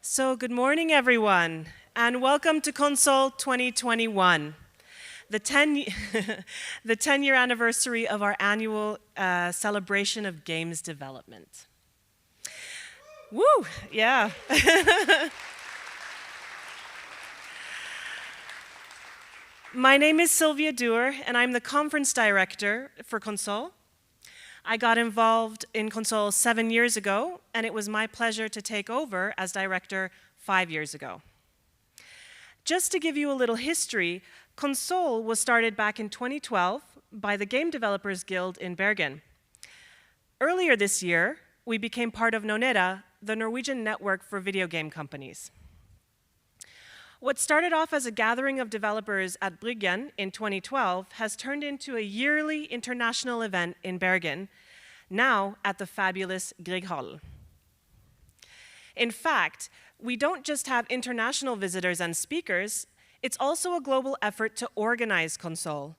So good morning, everyone, and welcome to Konsoll 2021, the 10-year anniversary of our annual celebration of games development. Woo, yeah. My name is Sylvia Duer, and I'm the conference director for Konsoll. I got involved in Konsoll 7 years ago, and it was my pleasure to take over as director 5 years ago. Just to give you a little history, Konsoll was started back in 2012 by the Game Developers Guild in Bergen. Earlier this year, we became part of Nonera, the Norwegian network for video game companies. What started off as a gathering of developers at Bryggen in 2012 has turned into a yearly international event in Bergen, now at the fabulous Grieghallen. In fact, we don't just have international visitors and speakers, it's also a global effort to organize Konsoll.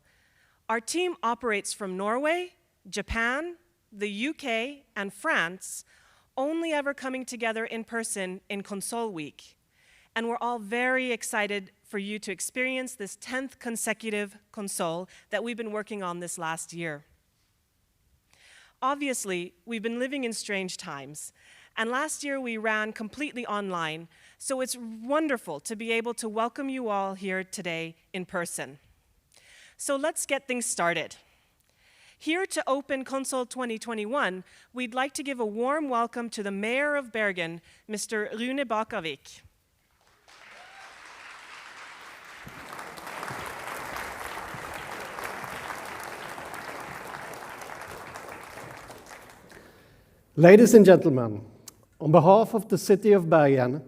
Our team operates from Norway, Japan, the UK, and France, only ever coming together in person in Konsoll Week. And we're all very excited for you to experience this 10th consecutive Konsoll that we've been working on this last year. Obviously, we've been living in strange times, and last year we ran completely online, so it's wonderful to be able to welcome you all here today in person. So let's get things started. Here to open Konsoll 2021, we'd like to give a warm welcome to the Mayor of Bergen, Mr. Rune Bakkavik. Ladies and gentlemen, on behalf of the city of Bergen,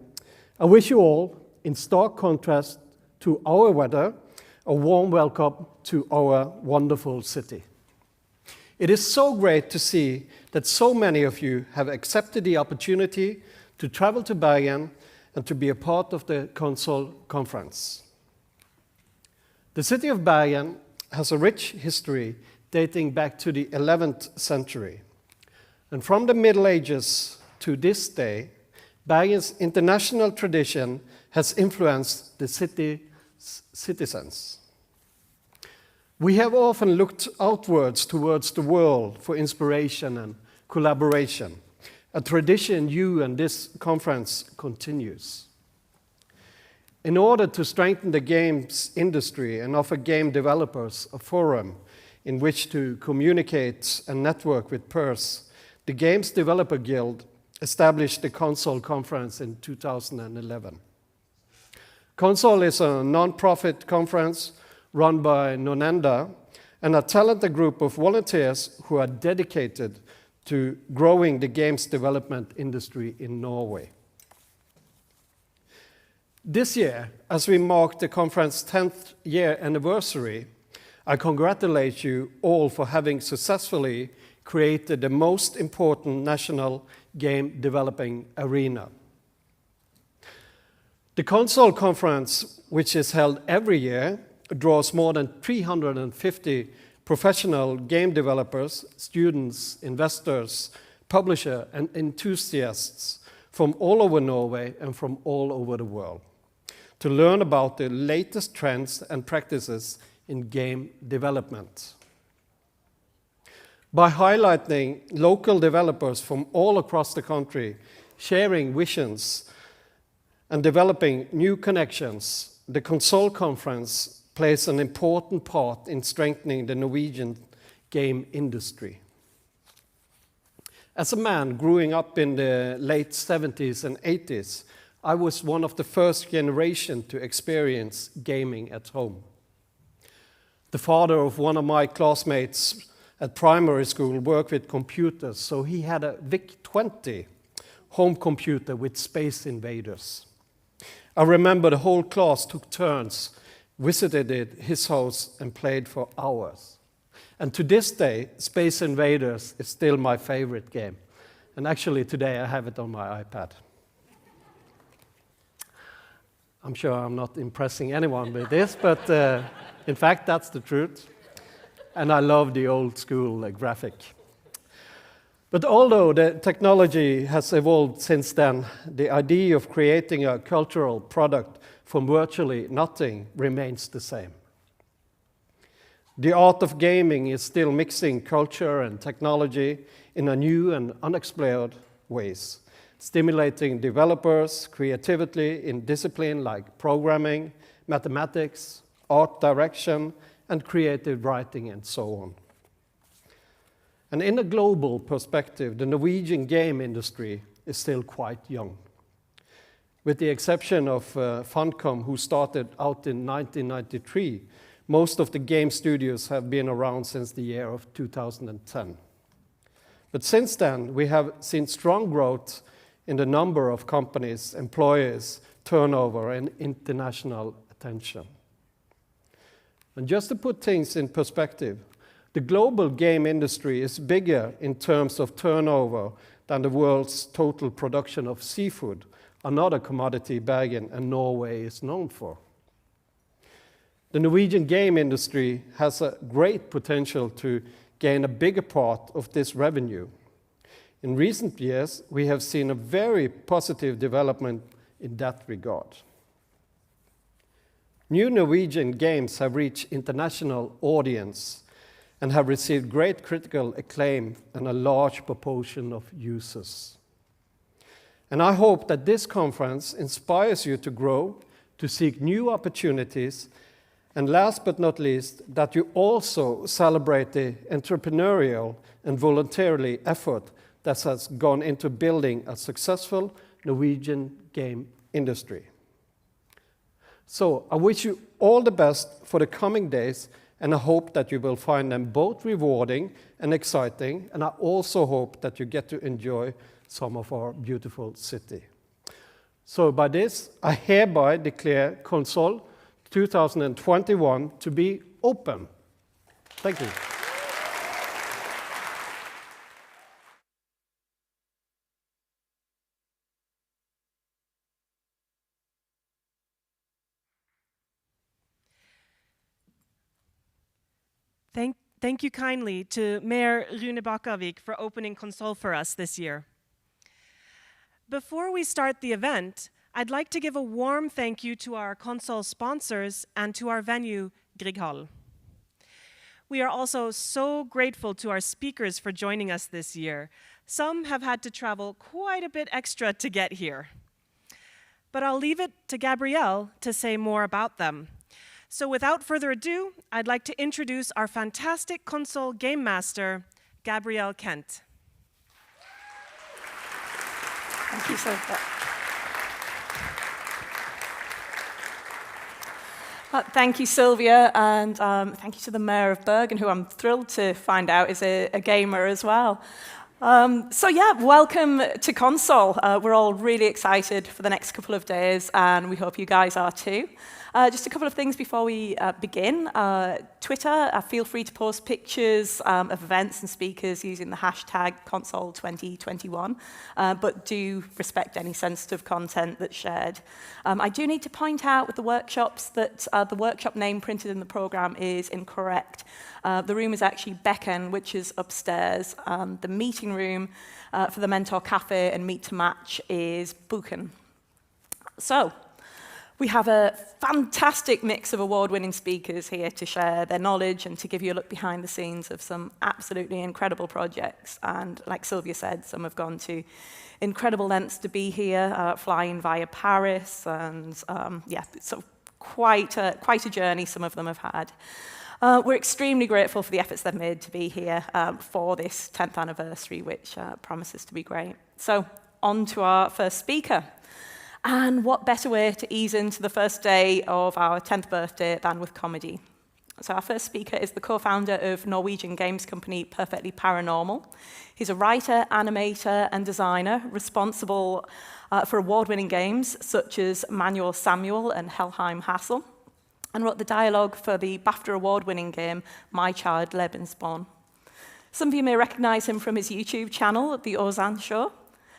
I wish you all, in stark contrast to our weather, a warm welcome to our wonderful city. It is so great to see that so many of you have accepted the opportunity to travel to Bergen and to be a part of the Konsoll conference. The city of Bergen has a rich history dating back to the 11th century. And from the Middle Ages to this day, Bergen's international tradition has influenced the city's citizens. We have often looked outwards towards the world for inspiration and collaboration, a tradition you and this conference continues. In order to strengthen the games industry and offer game developers a forum in which to communicate and network with peers, the Games Developer Guild established the Konsoll conference in 2011. Konsoll is a non-profit conference run by Nonenda and a talented group of volunteers who are dedicated to growing the games development industry in Norway. This year, as we mark the conference's 10th year anniversary, I congratulate you all for having successfully created the most important national game developing arena. The Konsoll conference, which is held every year, draws more than 350 professional game developers, students, investors, publishers, and enthusiasts from all over Norway and from all over the world to learn about the latest trends and practices in game development. By highlighting local developers from all across the country, sharing visions, and developing new connections, the Konsoll conference plays an important part in strengthening the Norwegian game industry. As a man growing up in the late 70s and 80s, I was one of the first generation to experience gaming at home. The father of one of my classmates at primary school worked with computers, so he had a VIC-20 home computer with Space Invaders. I remember the whole class took turns, visited his house, and played for hours. And to this day, Space Invaders is still my favorite game. And actually today I have it on my iPad. I'm sure I'm not impressing anyone with this, but in fact that's the truth. And I love the old school graphic. But although the technology has evolved since then, the idea of creating a cultural product from virtually nothing remains the same. The art of gaming is still mixing culture and technology in a new and unexplored ways, stimulating developers' creativity in disciplines like programming, mathematics, art direction, and creative writing, and so on. And in a global perspective, the Norwegian game industry is still quite young. With the exception of Funcom, who started out in 1993, most of the game studios have been around since the year of 2010. But since then, we have seen strong growth in the number of companies, employees, turnover, and international attention. And just to put things in perspective, the global game industry is bigger in terms of turnover than the world's total production of seafood, another commodity Bergen and Norway is known for. The Norwegian game industry has a great potential to gain a bigger part of this revenue. In recent years, we have seen a very positive development in that regard. New Norwegian games have reached international audience and have received great critical acclaim and a large proportion of users. And I hope that this conference inspires you to grow, to seek new opportunities, and last but not least, that you also celebrate the entrepreneurial and voluntarily effort that has gone into building a successful Norwegian game industry. So I wish you all the best for the coming days, and I hope that you will find them both rewarding and exciting, and I also hope that you get to enjoy some of our beautiful city. So by this, I hereby declare Konsoll 2021 to be open. Thank you. Thank you kindly to Mayor Rune Bakkavik for opening Konsoll for us this year. Before we start the event, I'd like to give a warm thank you to our Konsoll sponsors and to our venue, Grieghall. We are also so grateful to our speakers for joining us this year. Some have had to travel quite a bit extra to get here. But I'll leave it to Gabrielle to say more about them. So without further ado, I'd like to introduce our fantastic Konsoll game master, Gabrielle Kent. Thank you so much. Thank you, Sylvia, and thank you to the Mayor of Bergen, who I'm thrilled to find out is a gamer as well. So yeah, welcome to Konsoll. We're all really excited for the next couple of days, and we hope you guys are too. Just a couple of things before we begin. Twitter, feel free to post pictures of events and speakers using the hashtag Konsoll2021, but do respect any sensitive content that's shared. I do need to point out with the workshops that the workshop name printed in the program is incorrect. The room is actually Becken, which is upstairs. The meeting room for the Mentor Cafe and Meet to Match is Buchen. So, we have a fantastic mix of award-winning speakers here to share their knowledge and to give you a look behind the scenes of some absolutely incredible projects. And like Sylvia said, some have gone to incredible lengths to be here, flying via Paris, and yeah, so quite a journey some of them have had. We're extremely grateful for the efforts they've made to be here for this 10th anniversary, which promises to be great. So, on to our first speaker. And what better way to ease into the first day of our 10th birthday than with comedy? So our first speaker is the co-founder of Norwegian games company Perfectly Paranormal. He's a writer, animator, and designer responsible for award-winning games such as Manual Samuel and Helheim Hassell, and wrote the dialogue for the BAFTA award-winning game My Child Lebensborn. Some of you may recognize him from his YouTube channel, The Ozan Show.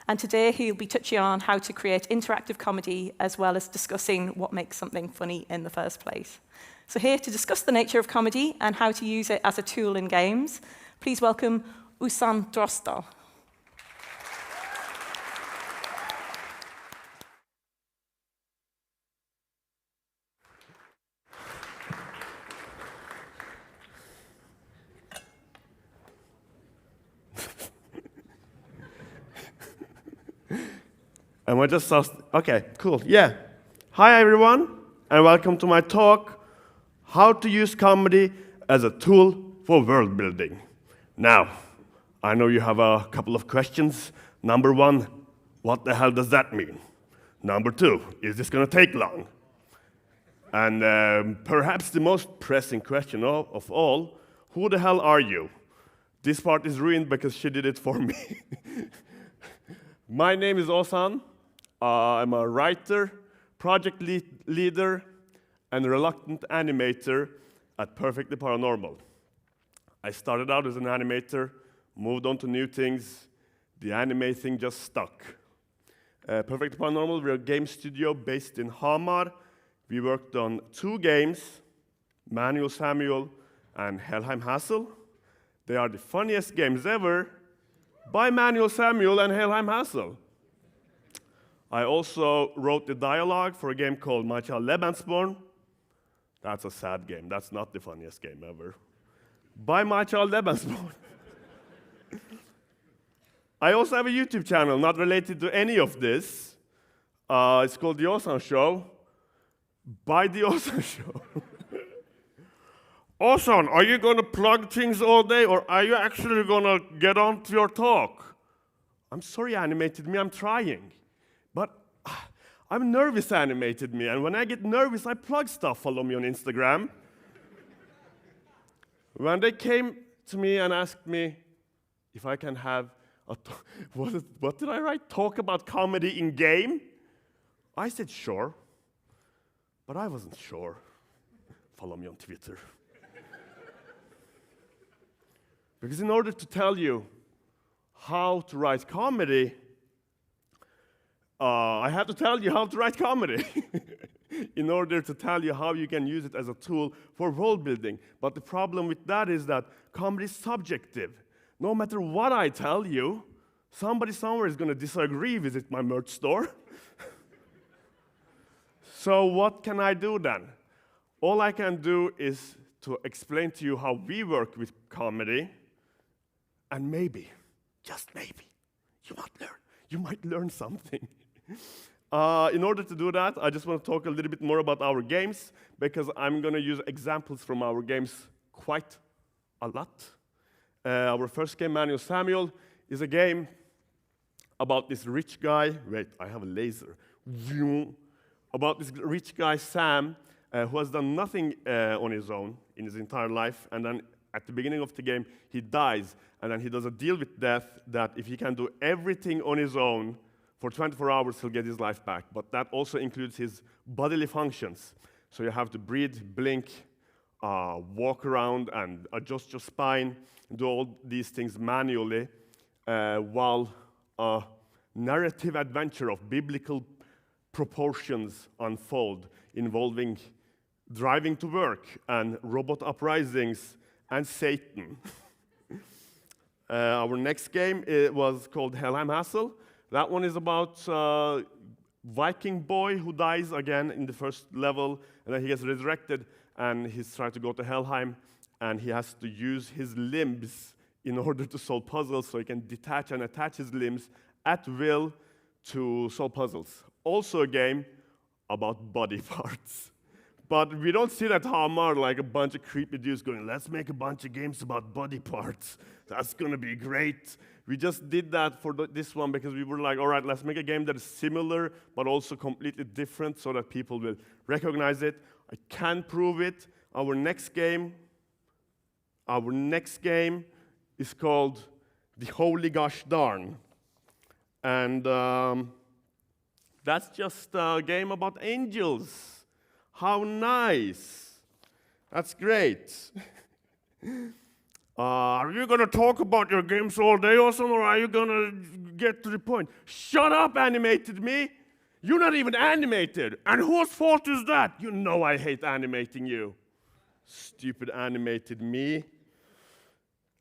And today he'll be touching on how to create interactive comedy as well as discussing what makes something funny in the first place. So here to discuss the nature of comedy and how to use it as a tool in games, please welcome Usan Drostal. And I just asked, okay, cool, yeah. Hi everyone, and welcome to my talk, How to Use Comedy as a Tool for World Building. Now, I know you have a couple of questions. Number one, what the hell does that mean? Number two, is this gonna take long? And perhaps the most pressing question of all, who the hell are you? This part is ruined because she did it for me. My name is Ozan. I'm a writer, project leader, and reluctant animator at Perfectly Paranormal. I started out as an animator, moved on to new things. The anime thing just stuck. Perfectly Paranormal, we're a game studio based in Hamar. We worked on 2 games, Manuel Samuel and Helheim Hassell. They are the funniest games ever by Manuel Samuel and Helheim Hassell. I also wrote the dialogue for a game called My Child Lebensborn. That's a sad game. That's not the funniest game ever. By My Child Lebensborn. I also have a YouTube channel not related to any of this. It's called The Ozan Show. By The Ozan Show. Ozan, are you going to plug things all day, or are you actually going to get on to your talk? I'm sorry, Animated Me, I'm trying. But I'm nervous, Animated Me, and when I get nervous, I plug stuff. Follow me on Instagram. When they came to me and asked me if I can have what did I write? Talk about comedy in game? I said sure, but I wasn't sure. Follow me on Twitter. Because in order to tell you how to write comedy, I have to tell you how to write comedy in order to tell you how you can use it as a tool for world building. But the problem with that is that comedy is subjective. No matter what I tell you, somebody somewhere is going to disagree. Visit my merch store. So what can I do then? All I can do is to explain to you how we work with comedy, and maybe, just maybe, you might learn something. In order to do that, I just want to talk a little bit more about our games, because I'm going to use examples from our games quite a lot. Our first game, Manuel Samuel, is a game about this rich guy. Wait, I have a laser. About this rich guy, Sam, who has done nothing on his own in his entire life, and then at the beginning of the game, he dies, and then he does a deal with death that if he can do everything on his own, for 24 hours, he'll get his life back. But that also includes his bodily functions. So you have to breathe, blink, walk around, and adjust your spine, do all these things manually, while a narrative adventure of biblical proportions unfold, involving driving to work, and robot uprisings, and Satan. Our next game was called Helheim Hassell. That one is about a Viking boy who dies again in the first level, and then he gets resurrected, and he's trying to go to Helheim, and he has to use his limbs in order to solve puzzles, so he can detach and attach his limbs at will to solve puzzles. Also a game about body parts. But we don't see that Hamar like a bunch of creepy dudes going, let's make a bunch of games about body parts. That's going to be great. We just did that for this one because we were like, all right, let's make a game that is similar but also completely different so that people will recognize it. I can prove it. Our next game is called The Holy Gosh Darn. And that's just a game about angels. How nice. That's great. Are you going to talk about your games all day or something, or are you going to get to the point? Shut up, Animated Me. You're not even animated. And whose fault is that? You know I hate animating you. Stupid Animated Me.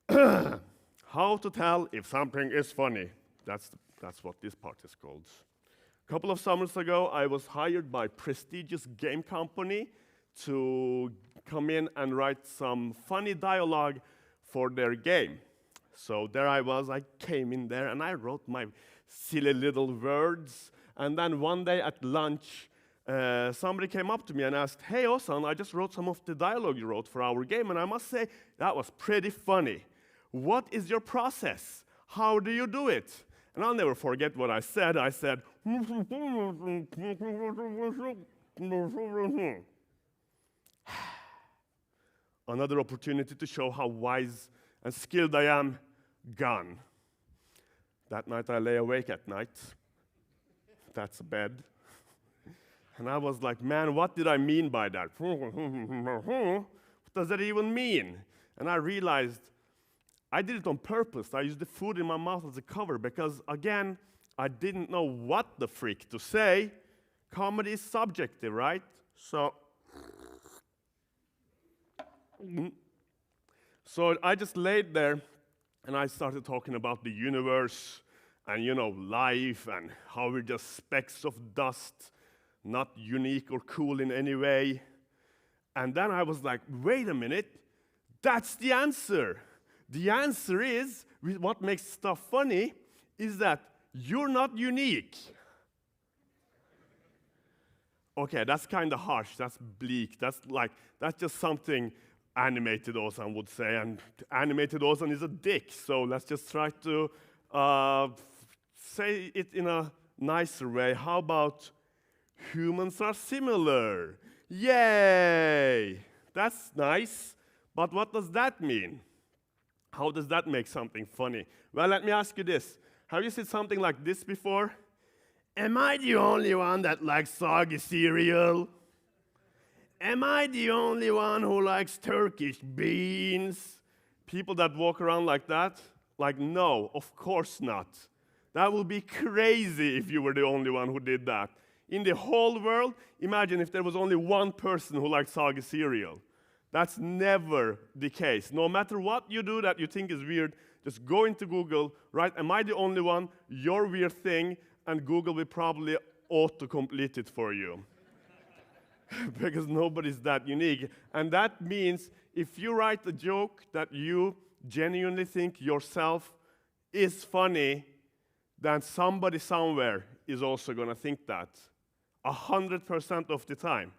How to tell if something is funny. That's what this part is called. A couple of summers ago, I was hired by a prestigious game company to come in and write some funny dialogue for their game. So there I was, I came in there and I wrote my silly little words, And then one day at lunch, somebody came up to me and asked, "Hey, Osan, I just wrote some of the dialogue you wrote for our game, and I must say, that was pretty funny. What is your process? How do you do it?" And I'll never forget what I said. I said, another opportunity to show how wise and skilled I am, gone. That night I lay awake at night. That's bed. And I was like, man, what did I mean by that? What does that even mean? And I realized I did it on purpose. I used the food in my mouth as a cover because, again, I didn't know what the freak to say. Comedy is subjective, right? So I just laid there and I started talking about the universe and, life and how we're just specks of dust, not unique or cool in any way. And then I was like, wait a minute, that's the answer. The answer is, what makes stuff funny is that you're not unique. Okay, that's kind of harsh, that's bleak, that's just something animated Osan would say, and animated Osan is a dick, so let's just try to say it in a nicer way. How about humans are similar? Yay! That's nice, but what does that mean? How does that make something funny? Well, let me ask you this. Have you said something like this before? Am I the only one that likes soggy cereal? Am I the only one who likes Turkish beans? People that walk around like that? Like, no, of course not. That would be crazy if you were the only one who did that. In the whole world, imagine if there was only one person who liked soggy cereal. That's never the case. No matter what you do that you think is weird, just go into Google, write, am I the only one, your weird thing, and Google will probably auto-complete it for you. Because nobody's that unique. And that means if you write a joke that you genuinely think yourself is funny, then somebody somewhere is also going to think that 100% of the time.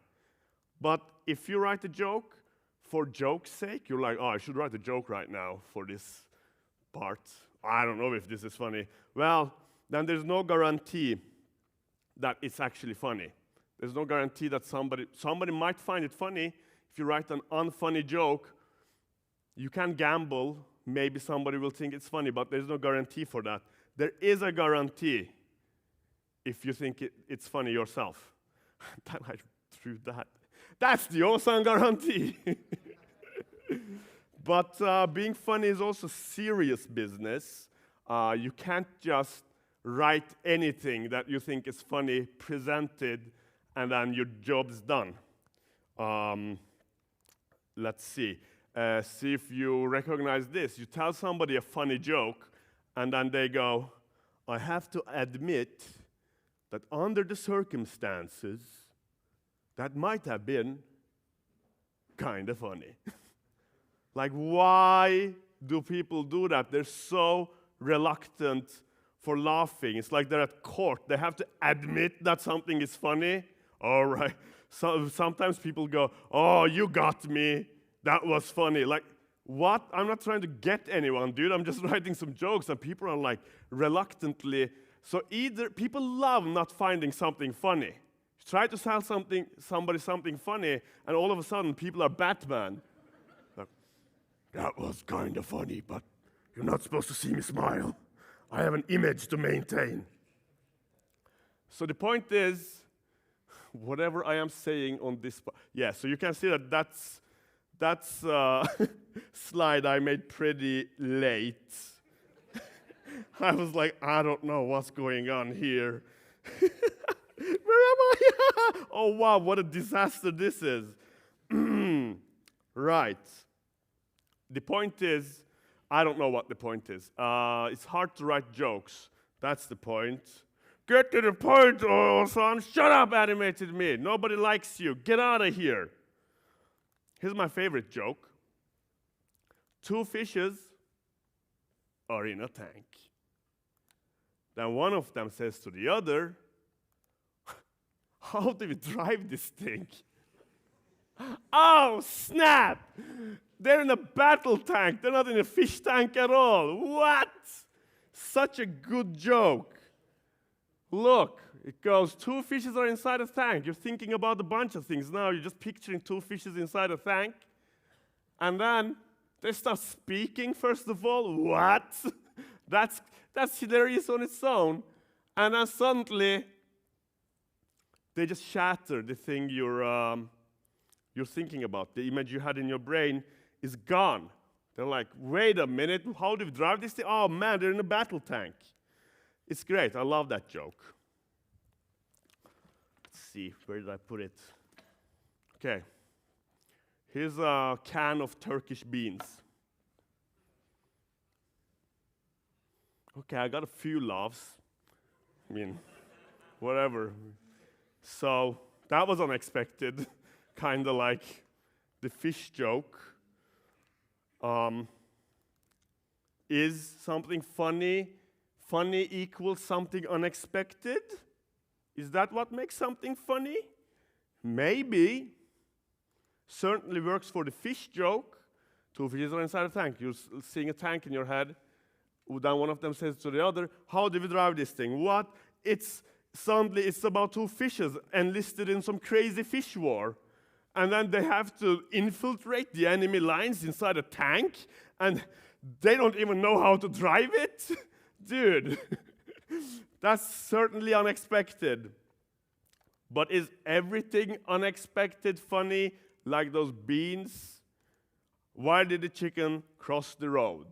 But if you write a joke for joke's sake, you're like, oh, I should write a joke right now for this part. I don't know if this is funny. Well, then there's no guarantee that it's actually funny. There's no guarantee that somebody might find it funny. If you write an unfunny joke, you can gamble. Maybe somebody will think it's funny, but there's no guarantee for that. There is a guarantee if you think it's funny yourself. Then I threw that. That's the Osan guarantee. But being funny is also serious business. You can't just write anything that you think is funny, present it, and then your job's done. Let's see. See if you recognize this. You tell somebody a funny joke, and then they go, I have to admit that under the circumstances, that might have been kind of funny. Like, why do people do that? They're so reluctant for laughing. It's like they're at court. They have to admit that something is funny. All right. So sometimes people go, oh, you got me. That was funny. Like, what? I'm not trying to get anyone, dude. I'm just writing some jokes, and people are like reluctantly. So either people love not finding something funny. Try to tell somebody something funny, and all of a sudden people are Batman. Like, that was kind of funny, but you're not supposed to see me smile. I have an image to maintain. So the point is, whatever I am saying on this, yeah. So you can see that that's slide I made pretty late. I was like, I don't know what's going on here. Where am I? Oh, wow, what a disaster this is. Right. The point is, I don't know what the point is. It's hard to write jokes. That's the point. Get to the point, son. Shut up, animated me. Nobody likes you. Get out of here. Here's my favorite joke. Two fishes are in a tank. Then one of them says to the other, how do we drive this thing? Oh, snap! They're in a battle tank. They're not in a fish tank at all. What? Such a good joke. Look, it goes, 2 fishes are inside a tank. You're thinking about a bunch of things now. You're just picturing 2 fishes inside a tank. And then they start speaking, first of all. What? That's hilarious on its own. And then suddenly, they just shatter the thing you're thinking about. The image you had in your brain is gone. They're like, wait a minute, how do we drive this thing? Oh man, they're in a battle tank. It's great, I love that joke. Let's see, where did I put it? Okay, here's a can of Turkish beans. Okay, I got a few laughs. I mean, whatever. So, that was unexpected. Kind of like the fish joke. Is something funny equals something unexpected? Is that what makes something funny? Maybe. Certainly works for the fish joke. 2 fishes are inside a tank. You're seeing a tank in your head. Then one of them says to the other, how do we drive this thing? What? Suddenly it's about 2 fishes enlisted in some crazy fish war. And then they have to infiltrate the enemy lines inside a tank, and they don't even know how to drive it? Dude, that's certainly unexpected. But is everything unexpected funny, like those beans? Why did the chicken cross the road?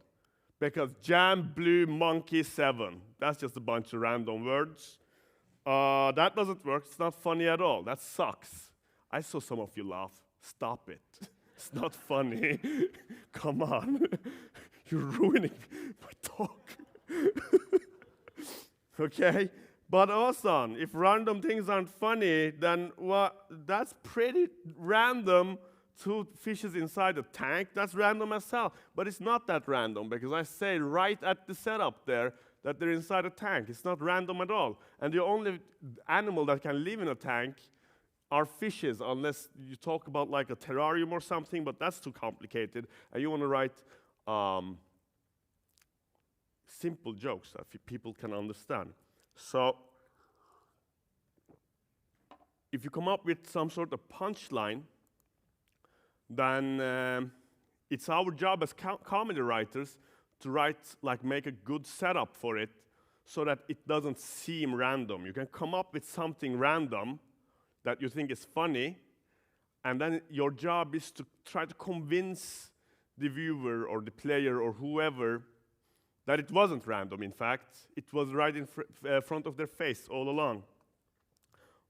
Because jam blue monkey 7. That's just a bunch of random words. That doesn't work. It's not funny at all. That sucks. I saw some of you laugh. Stop it. It's not funny. Come on. You're ruining my talk. Okay? But also, if random things aren't funny, then that's pretty random. 2 fishes inside a tank, that's random as hell. But it's not that random, because I say right at the setup there that they're inside a tank. It's not random at all. And the only animal that can live in a tank are fishes, unless you talk about like a terrarium or something, but that's too complicated. And you want to write simple jokes that people can understand. So if you come up with some sort of punchline, then it's our job as comedy writers to make a good setup for it so that it doesn't seem random. You can come up with something random that you think is funny, and then your job is to try to convince the viewer or the player or whoever that it wasn't random, in fact. It was right in front of their face all along.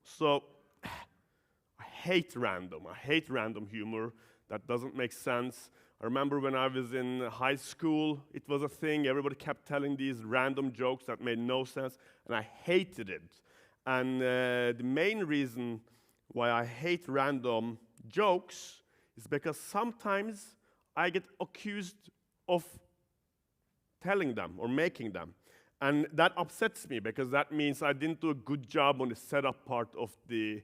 So, I hate random humor. That doesn't make sense. I remember when I was in high school, it was a thing. Everybody kept telling these random jokes that made no sense, and I hated it. And the main reason why I hate random jokes is because sometimes I get accused of telling them or making them. And that upsets me, because that means I didn't do a good job on the setup part of the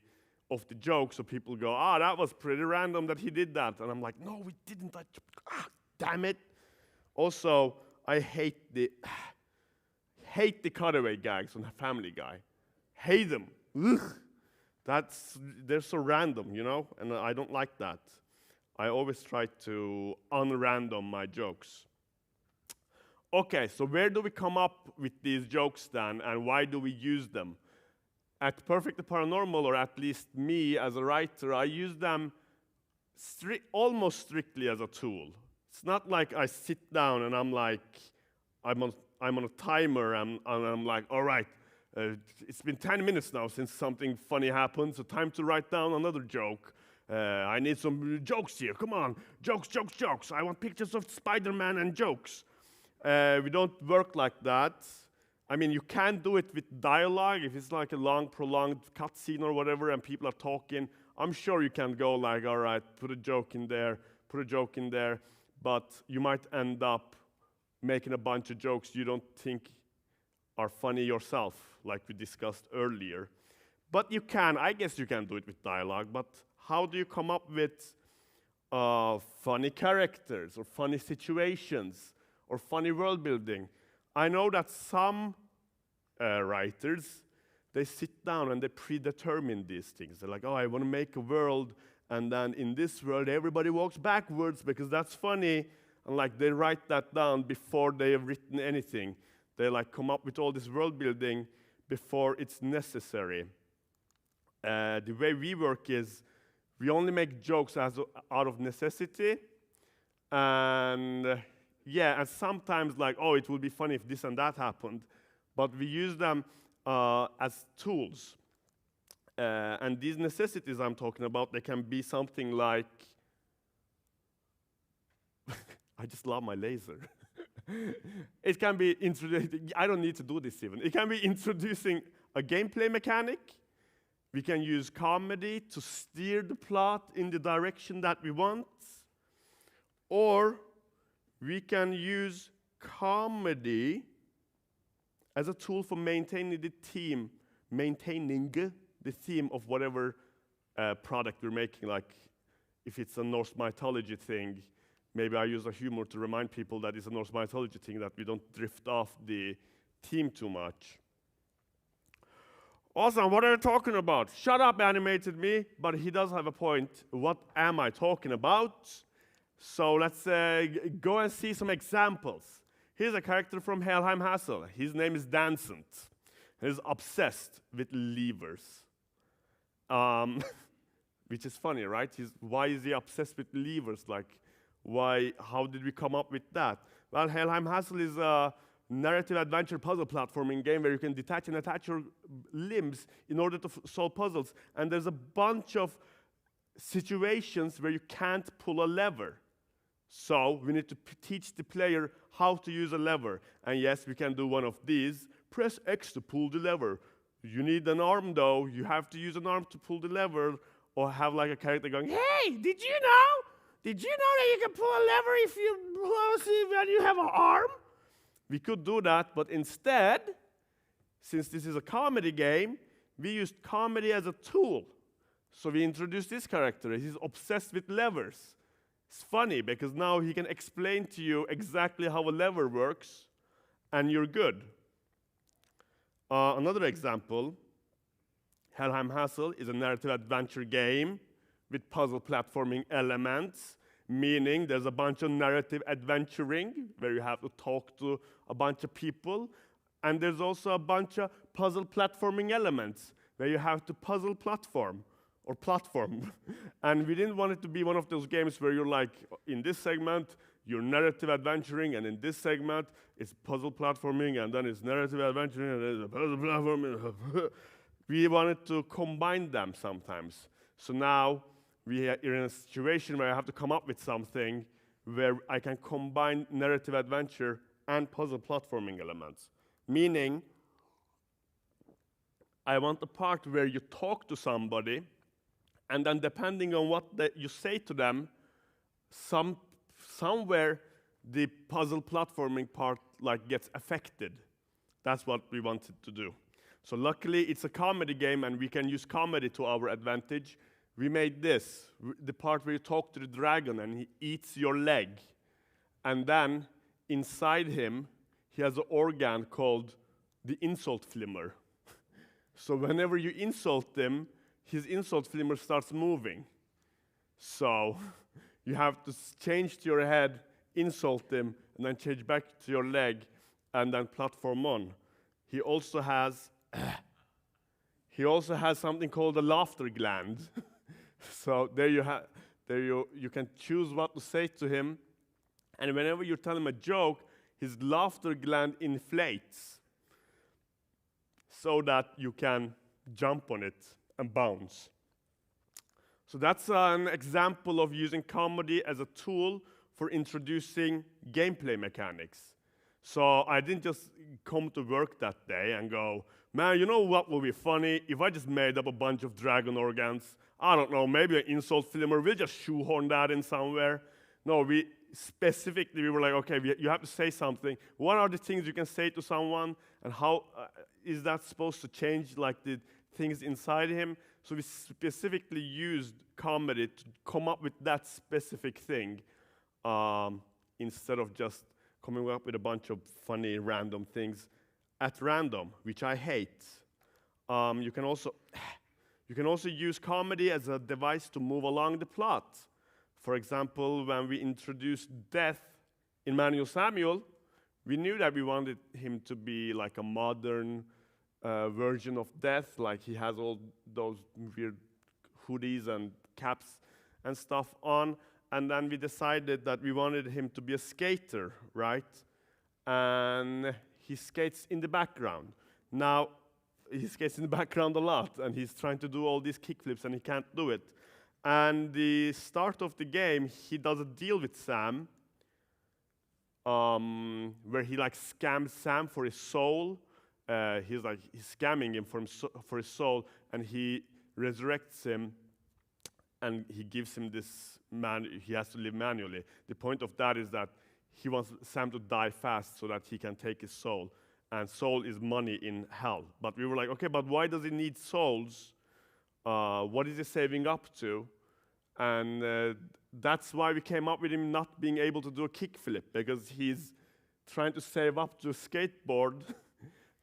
joke, so people go, that was pretty random that he did that. And I'm like, no, we didn't. Damn it. Also, I hate the cutaway gags on Family Guy. Hate them. Ugh. They're so random, you know, and I don't like that. I always try to unrandom my jokes. Okay, so where do we come up with these jokes then, and why do we use them? At Perfectly Paranormal, or at least me as a writer, I use them almost strictly as a tool. It's not like I sit down and I'm like, I'm on a timer and I'm like, all right, it's been 10 minutes now since something funny happened, so time to write down another joke. I need some jokes here, come on, jokes. I want pictures of Spider-Man and jokes. We don't work like that. I mean, you can do it with dialogue. If it's like a long, prolonged cutscene or whatever, and people are talking, I'm sure you can go like, all right, put a joke in there, but you might end up making a bunch of jokes you don't think are funny yourself, like we discussed earlier. But I guess you can do it with dialogue, but how do you come up with funny characters or funny situations or funny world building? I know that some writers, they sit down and they predetermine these things. They're like, oh, I want to make a world, and then in this world everybody walks backwards because that's funny, and like they write that down before they have written anything. They like come up with all this world building before it's necessary. The way we work is we only make jokes out of necessity, and and sometimes like, oh, it would be funny if this and that happened, but we use them as tools. And these necessities I'm talking about, they can be something like, I just love my laser. It can be introducing, I don't need to do this even. It can be introducing a gameplay mechanic. We can use comedy to steer the plot in the direction that we want. Or we can use comedy as a tool for maintaining the theme of whatever product we're making. Like if it's a Norse mythology thing, maybe I use a humor to remind people that it's a Norse mythology thing, that we don't drift off the theme too much. Awesome, what are you talking about? Shut up, animated me, but he does have a point. What am I talking about? So let's go and see some examples. Here's a character from Helheim Hassell. His name is Dancent. He's obsessed with levers. Which is funny, right? Why is he obsessed with levers? Like, how did we come up with that? Well, Helheim Hassell is a narrative adventure puzzle platforming game where you can detach and attach your limbs in order to solve puzzles. And there's a bunch of situations where you can't pull a lever. So we need to teach the player how to use a lever. And yes, we can do one of these. Press X to pull the lever. You need an arm though. You have to use an arm to pull the lever, or have like a character going, hey, did you know? Did you know that you can pull a lever if you close it when you have an arm? We could do that, but instead, since this is a comedy game, we used comedy as a tool. So we introduced this character. He's obsessed with levers. It's funny because now he can explain to you exactly how a lever works, and you're good. Another example, Helheim Hassell is a narrative adventure game with puzzle platforming elements, meaning there's a bunch of narrative adventuring where you have to talk to a bunch of people, and there's also a bunch of puzzle platforming elements where you have to puzzle platform. And we didn't want it to be one of those games where you're like, in this segment, you're narrative adventuring, and in this segment, it's puzzle platforming, and then it's narrative adventuring, and then it's puzzle platforming. We wanted to combine them sometimes. So now we are in a situation where I have to come up with something where I can combine narrative adventure and puzzle platforming elements. Meaning, I want a part where you talk to somebody, and then depending on what you say to them, somewhere the puzzle platforming part like gets affected. That's what we wanted to do. So luckily, it's a comedy game, and we can use comedy to our advantage. We made this, the part where you talk to the dragon, and he eats your leg. And then, inside him, he has an organ called the insult flimmer. So whenever you insult him, his insult flimmer starts moving. So you have to change to your head, insult him, and then change back to your leg, and then platform on. He also has something called a laughter gland. So there you can choose what to say to him, and whenever you tell him a joke, his laughter gland inflates so that you can jump on it and bounce. So that's an example of using comedy as a tool for introducing gameplay mechanics. So I didn't just come to work that day and go, man, you know what would be funny if I just made up a bunch of dragon organs? I don't know, maybe an insult flimmer, we'll just shoehorn that in somewhere. No, we were like, okay, you have to say something. What are the things you can say to someone, and how is that supposed to change like the things inside him. So we specifically used comedy to come up with that specific thing, instead of just coming up with a bunch of funny random things at random, which I hate. You can also use comedy as a device to move along the plot. For example, when we introduced death in Manuel Samuel, we knew that we wanted him to be like a modern version of death, like he has all those weird hoodies and caps and stuff on. And then we decided that we wanted him to be a skater, right? And he skates in the background. Now, he skates in the background a lot, and he's trying to do all these kickflips, and he can't do it. And the start of the game, he does a deal with Sam, where he like scams Sam for his soul. He's scamming him for his soul, and he resurrects him, and he gives him this man. He has to live manually. The point of that is that he wants Sam to die fast so that he can take his soul, and soul is money in hell. But we were like, okay, but why does he need souls? What is he saving up to? And that's why we came up with him not being able to do a kickflip, because he's trying to save up to a skateboard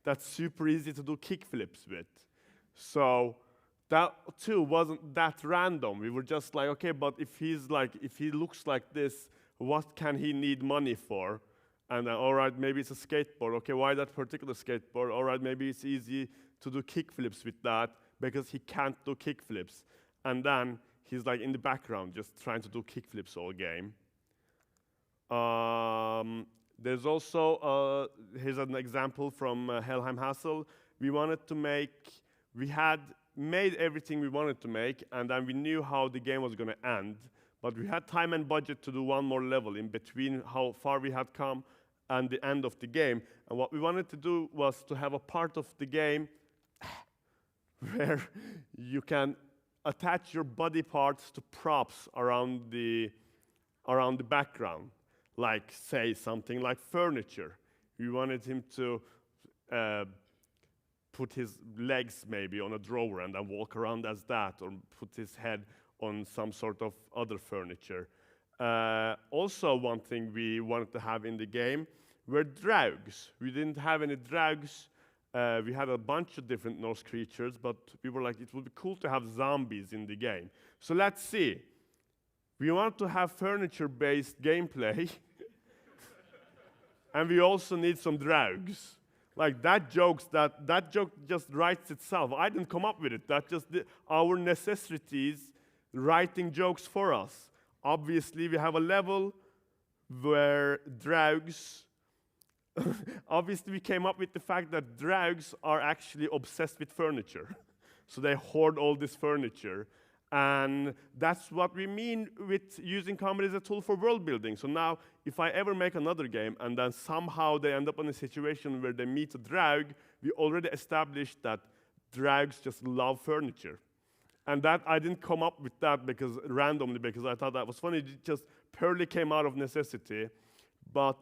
that's super easy to do kickflips with. So that too wasn't that random. We were just like, okay, but if he looks like this, what can he need money for? And all right, maybe it's a skateboard. Okay, why that particular skateboard? All right, maybe it's easy to do kickflips with that because he can't do kickflips. And then he's like in the background just trying to do kickflips all game. There's also, here's an example from Helheim Hassell. We had made everything we wanted to make, and then we knew how the game was going to end. But we had time and budget to do one more level in between how far we had come and the end of the game. And what we wanted to do was to have a part of the game where you can attach your body parts to props around the background. Like, say, something like furniture. We wanted him to put his legs maybe on a drawer and then walk around as that, or put his head on some sort of other furniture. Also, one thing we wanted to have in the game were draugs. We didn't have any draugs. We had a bunch of different Norse creatures, but we were like, it would be cool to have zombies in the game. So let's see. We want to have furniture-based gameplay, and we also need some draugs. Like that joke just writes itself. I didn't come up with it. That just our necessities writing jokes for us. Obviously, we have a level where draugs. Obviously, we came up with the fact that draugs are actually obsessed with furniture. So they hoard all this furniture. And that's what we mean with using comedy as a tool for world building. So now, if I ever make another game and then somehow they end up in a situation where they meet a draug, we already established that draugs just love furniture. And that I didn't come up with that randomly because I thought that was funny. It just purely came out of necessity. But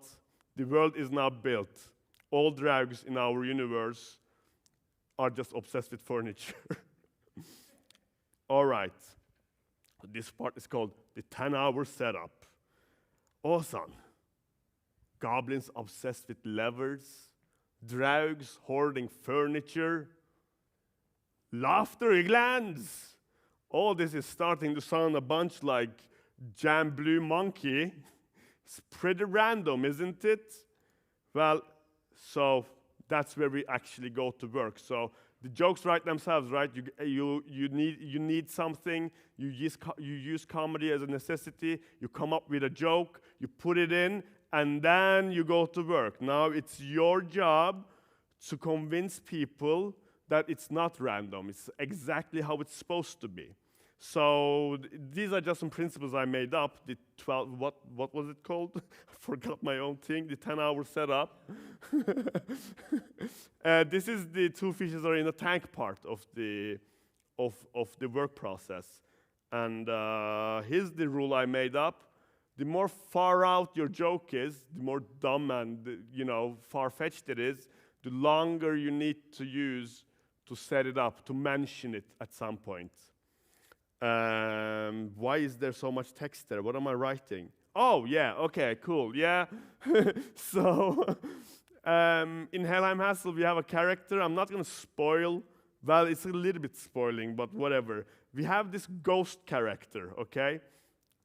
the world is now built. All draugs in our universe are just obsessed with furniture. All right, this part is called the 10-hour setup. Awesome. Goblins obsessed with levers, draugs hoarding furniture, laughter glands. All this is starting to sound a bunch like Jam Blue Monkey. It's pretty random, isn't it? Well, so that's where we actually go to work. So the jokes write themselves, right? You need something. You use comedy as a necessity. You come up with a joke. You put it in, and then you go to work. Now it's your job to convince people that it's not random. It's exactly how it's supposed to be. So these are just some principles I made up. The 12, what was it called? I forgot my own thing. The 10-hour setup. This is the two fishes are in a tank part of the work process. And here's the rule I made up. The more far out your joke is, the more dumb and far-fetched it is, the longer you need to use to set it up, to mention it at some point. Why is there so much text there? What am I writing? Oh, yeah, okay, cool, yeah. So, in Helheim Hassell, we have a character. I'm not going to spoil. Well, it's a little bit spoiling, but whatever. We have this ghost character, okay?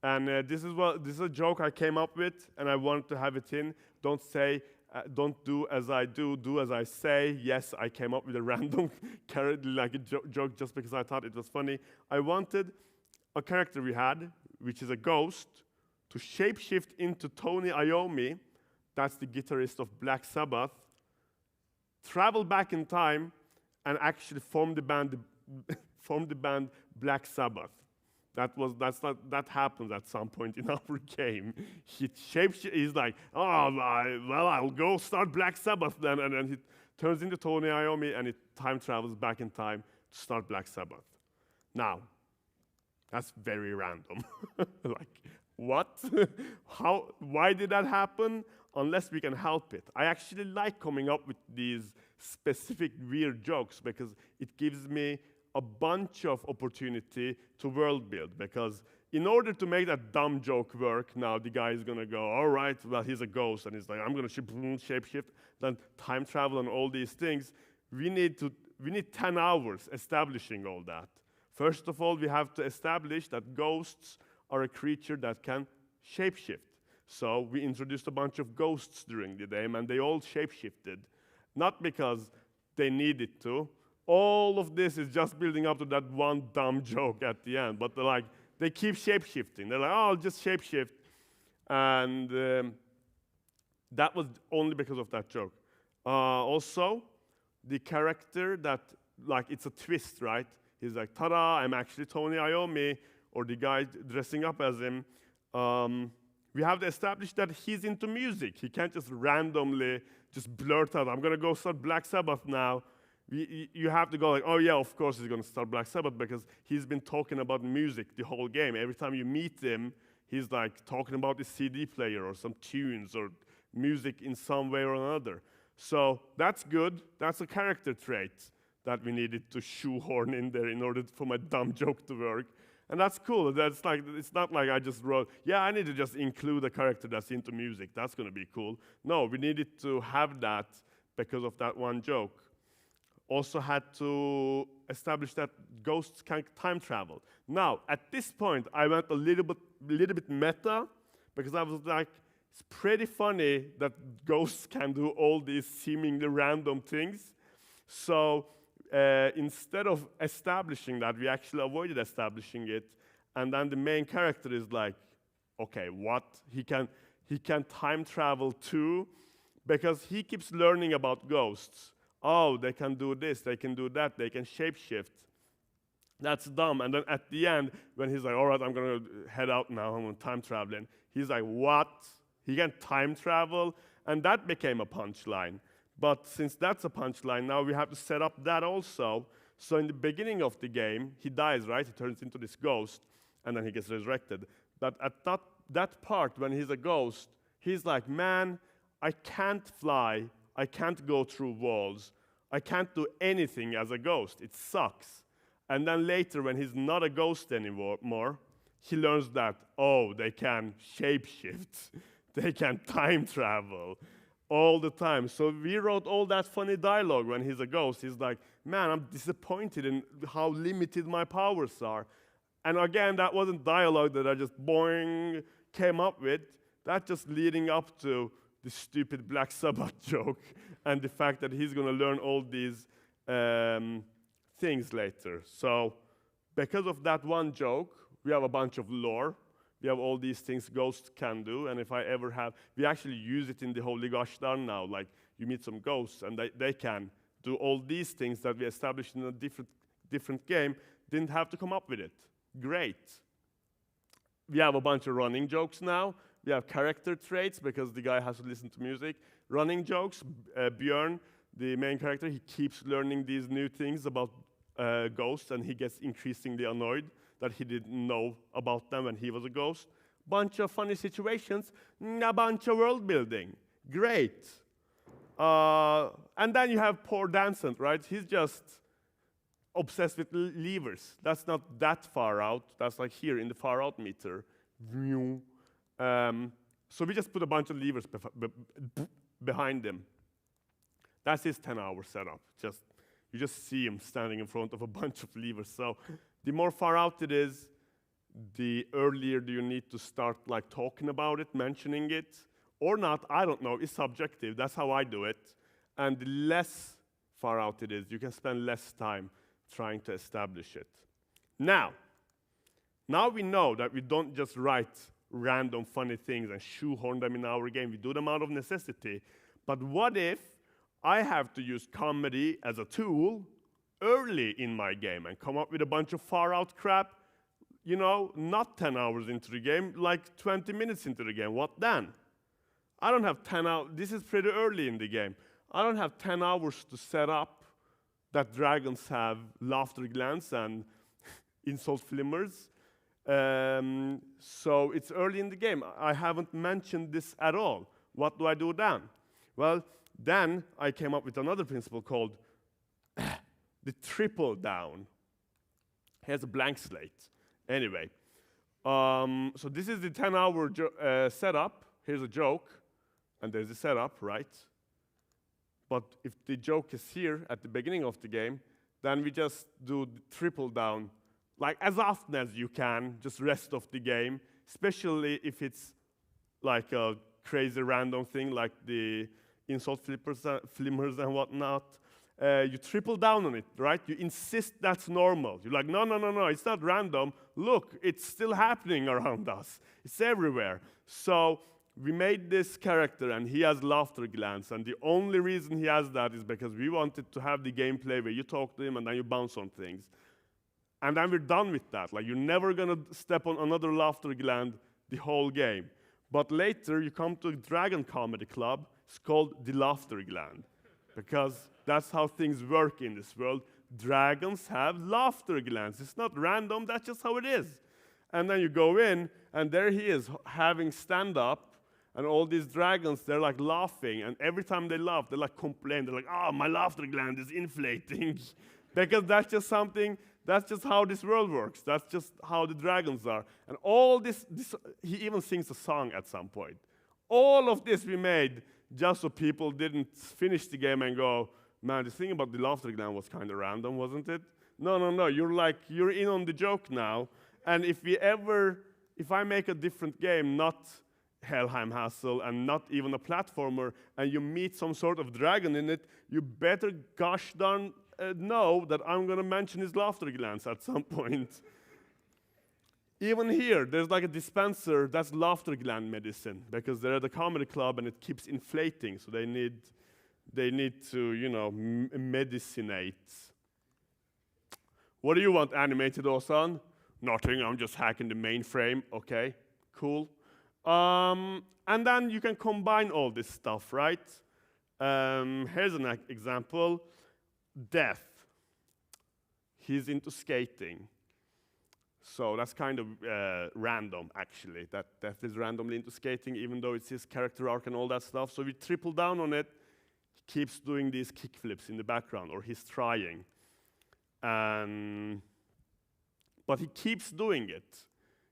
And this is a joke I came up with, and I wanted to have it in. Don't do as I do as I say. Yes, I came up with a random character, like a joke, just because I thought it was funny. I wanted a character we had, which is a ghost, to shapeshift into Tony Iommi, that's the guitarist of Black Sabbath, travel back in time, and actually form the band Black Sabbath. That happens at some point in our game. He's like, oh, well, I'll go start Black Sabbath then, and then he turns into Tony Iommi, and it time travels back in time to start Black Sabbath. Now, that's very random. Like, what? Why did that happen? Unless we can help it. I actually like coming up with these specific weird jokes because it gives me a bunch of opportunity to world build, because in order to make that dumb joke work, now the guy is gonna go, all right, well, he's a ghost, and he's like, I'm gonna shapeshift, then time travel and all these things. We need 10 hours establishing all that. First of all, we have to establish that ghosts are a creature that can shapeshift. So we introduced a bunch of ghosts during the game, and they all shapeshifted. Not because they needed to. All of this is just building up to that one dumb joke at the end. But they keep shapeshifting. They're like, oh, I'll just shapeshift. And that was only because of that joke. Also, the character that, it's a twist, right? He's like, ta-da, I'm actually Tony Iommi, or the guy dressing up as him. We have to establish that he's into music. He can't just randomly just blurt out, I'm going to go start Black Sabbath now. You have to go like, oh yeah, of course he's going to start Black Sabbath, because he's been talking about music the whole game. Every time you meet him, he's like talking about his CD player or some tunes or music in some way or another. So that's good. That's a character trait that we needed to shoehorn in there in order for my dumb joke to work. And that's cool. It's not like I just wrote, yeah, I need to just include a character that's into music. That's going to be cool. No, we needed to have that because of that one joke. Also had to establish that ghosts can time travel. Now, at this point, I went a little bit meta, because I was like, it's pretty funny that ghosts can do all these seemingly random things. So instead of establishing that, we actually avoided establishing it. And then the main character is like, okay, what? He can time travel too, because he keeps learning about ghosts. Oh, they can do this, they can do that, they can shapeshift. That's dumb. And then at the end, when he's like, all right, I'm going to head out now, I'm time traveling, he's like, what? He can time travel? And that became a punchline. But since that's a punchline, now we have to set up that also. So in the beginning of the game, he dies, right? He turns into this ghost, and then he gets resurrected. But at that part, when he's a ghost, he's like, man, I can't fly. I can't go through walls. I can't do anything as a ghost. It sucks. And then later, when he's not a ghost anymore, he learns that, oh, they can shapeshift. They can time travel all the time. So we wrote all that funny dialogue when he's a ghost. He's like, man, I'm disappointed in how limited my powers are. And again, that wasn't dialogue that I just boing came up with. That's just leading up to the stupid Black Sabbath joke and the fact that he's going to learn all these things later. So because of that one joke, we have a bunch of lore. We have all these things ghosts can do, and if I ever have, we actually use it in the Holy Gashtar now. Like, you meet some ghosts, and they can do all these things that we established in a different game. Didn't have to come up with it. Great. We have a bunch of running jokes now. We have character traits, because the guy has to listen to music. Running jokes, Björn, the main character, he keeps learning these new things about ghosts, and he gets increasingly annoyed that he didn't know about them when he was a ghost. Bunch of funny situations, a bunch of world building. Great. And then you have poor Dancent, right? He's just obsessed with levers. That's not that far out. That's like here in the far out meter. So we just put a bunch of levers behind him. That's his 10-hour setup. You just see him standing in front of a bunch of levers. So the more far out it is, the earlier do you need to start like talking about it, mentioning it, or not, I don't know, it's subjective. That's how I do it. And the less far out it is, you can spend less time trying to establish it. Now we know that we don't just write random funny things and shoehorn them in our game. We do them out of necessity. But what if I have to use comedy as a tool early in my game and come up with a bunch of far-out crap, not 10 hours into the game, like 20 minutes into the game? What then? I don't have 10 hours. This is pretty early in the game. I don't have 10 hours to set up that dragons have laughter glands and insult flimmers. So it's early in the game. I haven't mentioned this at all. What do I do then? Well, then I came up with another principle called the triple down. Here's a blank slate. Anyway, so this is the 10-hour setup. Here's a joke, and there's a setup, right? But if the joke is here at the beginning of the game, then we just do the triple down, like as often as you can, just rest of the game, especially if it's like a crazy random thing like the insult flimmers and whatnot. You triple down on it, right? You insist that's normal. You're like, no, it's not random. Look, it's still happening around us. It's everywhere. So we made this character, and he has laughter glands, and the only reason he has that is because we wanted to have the gameplay where you talk to him and then you bounce on things. And then we're done with that. Like, you're never gonna step on another laughter gland the whole game. But later, you come to a dragon comedy club, it's called the laughter gland, because that's how things work in this world. Dragons have laughter glands. It's not random, that's just how it is. And then you go in, and there he is, having stand-up, and all these dragons, they're like laughing, and every time they laugh, they like complain. They're like, oh, my laughter gland is inflating. Because that's just how this world works. That's just how the dragons are. And all this, he even sings a song at some point. All of this we made just so people didn't finish the game and go, man, the thing about the laughter gland was kind of random, wasn't it? No, you're in on the joke now. And if I make a different game, not Helheim Hassell and not even a platformer, and you meet some sort of dragon in it, you better gosh darn know that I'm gonna mention his laughter glands at some point. Even here, there's like a dispenser that's laughter gland medicine, because they're at the comedy club and it keeps inflating, so they need to, medicinate. What do you want animated, Osan? Nothing, I'm just hacking the mainframe. Okay, cool. And then you can combine all this stuff, right? Here's an example. Death. He's into skating. So that's kind of random, actually. That Death is randomly into skating, even though it's his character arc and all that stuff. So we triple down on it. He keeps doing these kickflips in the background, or he's trying. But he keeps doing it.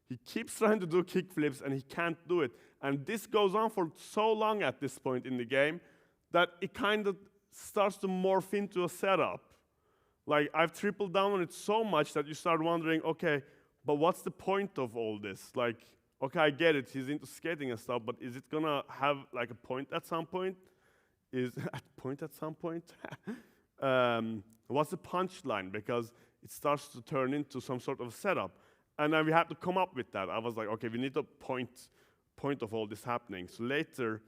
He keeps trying to do kickflips, and he can't do it. And this goes on for so long at this point in the game that it kind of starts to morph into a setup. Like, I've tripled down on it so much that you start wondering, okay, but what's the point of all this? Like, okay, I get it, he's into skating and stuff, but is it gonna have like a point at some point? What's the punchline? Because it starts to turn into some sort of setup. And then we had to come up with that. I was like, okay, we need a point of all this happening. So later,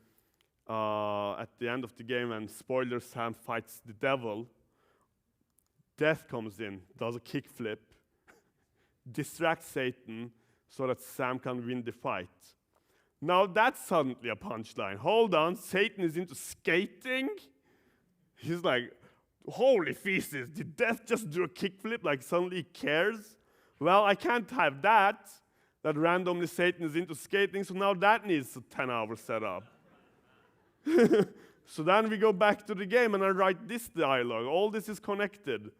at the end of the game, when spoiler, Sam fights the devil, Death comes in, does a kickflip, distracts Satan so that Sam can win the fight. Now that's suddenly a punchline. Hold on, Satan is into skating? He's like, holy feces, did Death just do a kickflip? Like, suddenly he cares? Well, I can't have that randomly Satan is into skating, so now that needs a 10-hour setup. So then we go back to the game and I write this dialogue. All this is connected.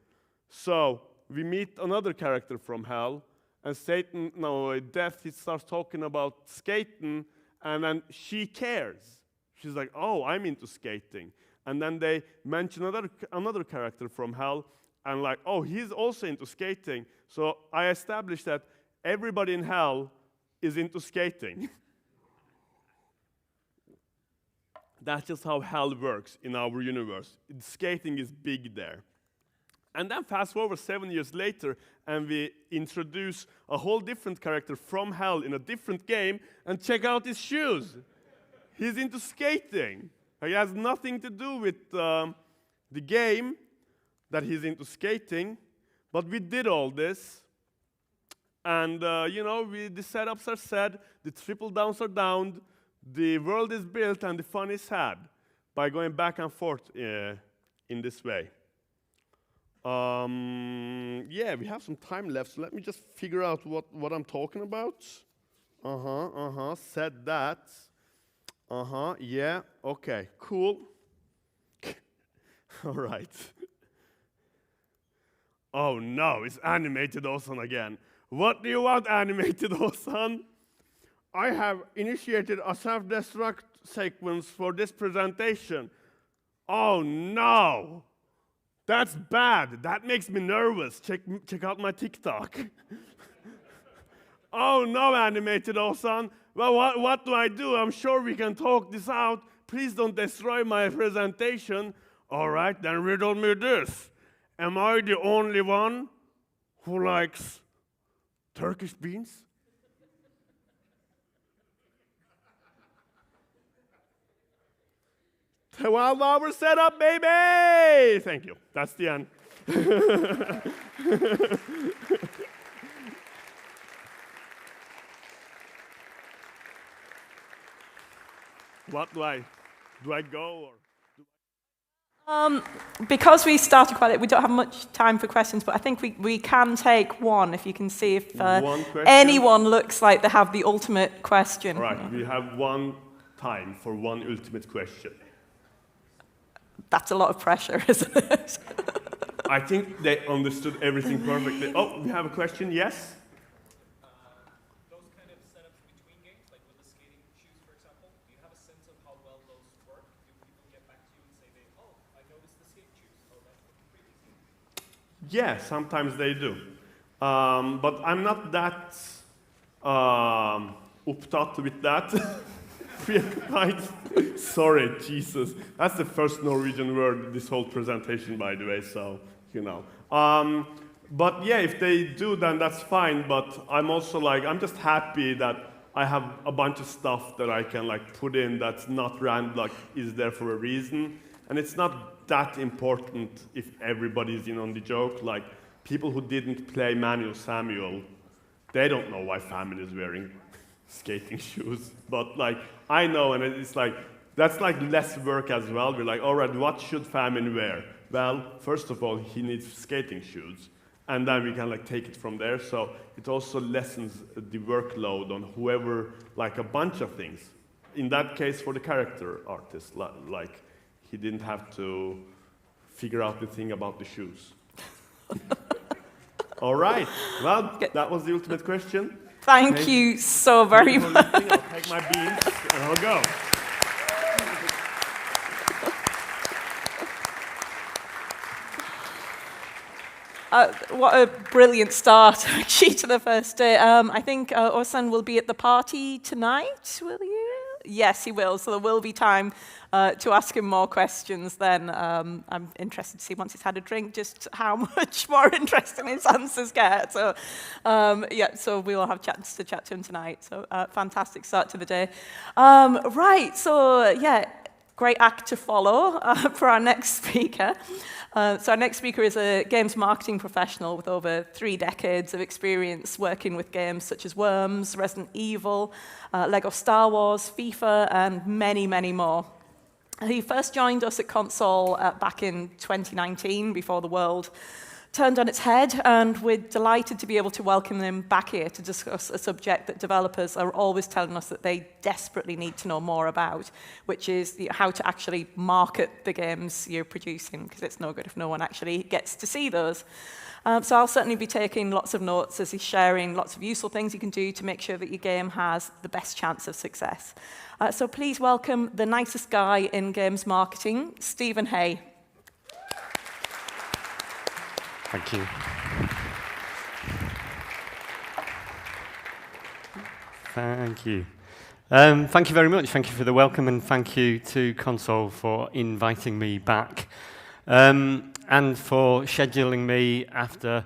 So we meet another character from hell, and Satan, no, Death, he starts talking about skating, and then she cares. She's like, oh, I'm into skating. And then they mention another character from hell, and like, oh, he's also into skating. So I established that everybody in hell is into skating. That's just how hell works in our universe. Skating is big there. And then fast forward 7 years later, and we introduce a whole different character from hell in a different game, and check out his shoes. He's into skating. He has nothing to do with the game that he's into skating, but we did all this. And, the setups are set, the triple downs are downed, the world is built, and the fun is had by going back and forth in this way. We have some time left, so let me just figure out what I'm talking about. Said that. Yeah, okay, cool. All right. Oh no, it's animated Osan again. What do you want, animated Osan? I have initiated a self-destruct sequence for this presentation. Oh no! That's bad. That makes me nervous. Check out my TikTok. Oh no, animated Osan. Well, what do I do? I'm sure we can talk this out. Please don't destroy my presentation. All right, then riddle me this. Am I the only one who likes Turkish beans? $12 setup, baby! Thank you. That's the end. What do I go or? Because we started quite late, we don't have much time for questions, but I think we can take one if you can see if anyone looks like they have the ultimate question. All right, we have one time for one ultimate question. That's a lot of pressure, isn't it? I think they understood everything perfectly. Oh, we have a question, yes? Those kind of setups between games, like with the skating shoes, for example, do you have a sense of how well those work? Do people get back to you and say, I noticed the skate shoes, oh, that's pretty easy? Yeah, sometimes they do. But I'm not that upptatt with that. Sorry, Jesus. That's the first Norwegian word this whole presentation, by the way, so, But yeah, if they do, then that's fine, but I'm also I'm just happy that I have a bunch of stuff that I can put in that's not random, is there for a reason. And it's not that important if everybody's in on the joke. People who didn't play Manuel Samuel, they don't know why Famine is wearing skating shoes. But I know, and it's that's less work as well. We're all right, what should Famine wear? Well, first of all, he needs skating shoes. And then we can take it from there. So it also lessens the workload on whoever, a bunch of things. In that case, for the character artist, he didn't have to figure out the thing about the shoes. All right. Well, that was the ultimate question. Thank you so very much. I'll take my beans and I'll go. What a brilliant start, actually, to the first day. I think Osan will be at the party tonight, will you? Yes, he will. So there will be time to ask him more questions then. I'm interested to see, once he's had a drink, just how much more interesting his answers get. So, so we will have chance to chat to him tonight. So, fantastic start to the day. Right, so, great act to follow for our next speaker. So our next speaker is a games marketing professional with over 3 decades of experience working with games such as Worms, Resident Evil, Lego Star Wars, FIFA, and many, many more. He first joined us at Konsoll back in 2019, before the world turned on its head, and we're delighted to be able to welcome them back here to discuss a subject that developers are always telling us that they desperately need to know more about, which is how to actually market the games you're producing, because it's no good if no one actually gets to see those. So I'll certainly be taking lots of notes as he's sharing lots of useful things you can do to make sure that your game has the best chance of success. So please welcome the nicest guy in games marketing, Stephen Haye. Thank you. Thank you. Thank you very much. Thank you for the welcome, and thank you to Konsoll for inviting me back, and for scheduling me after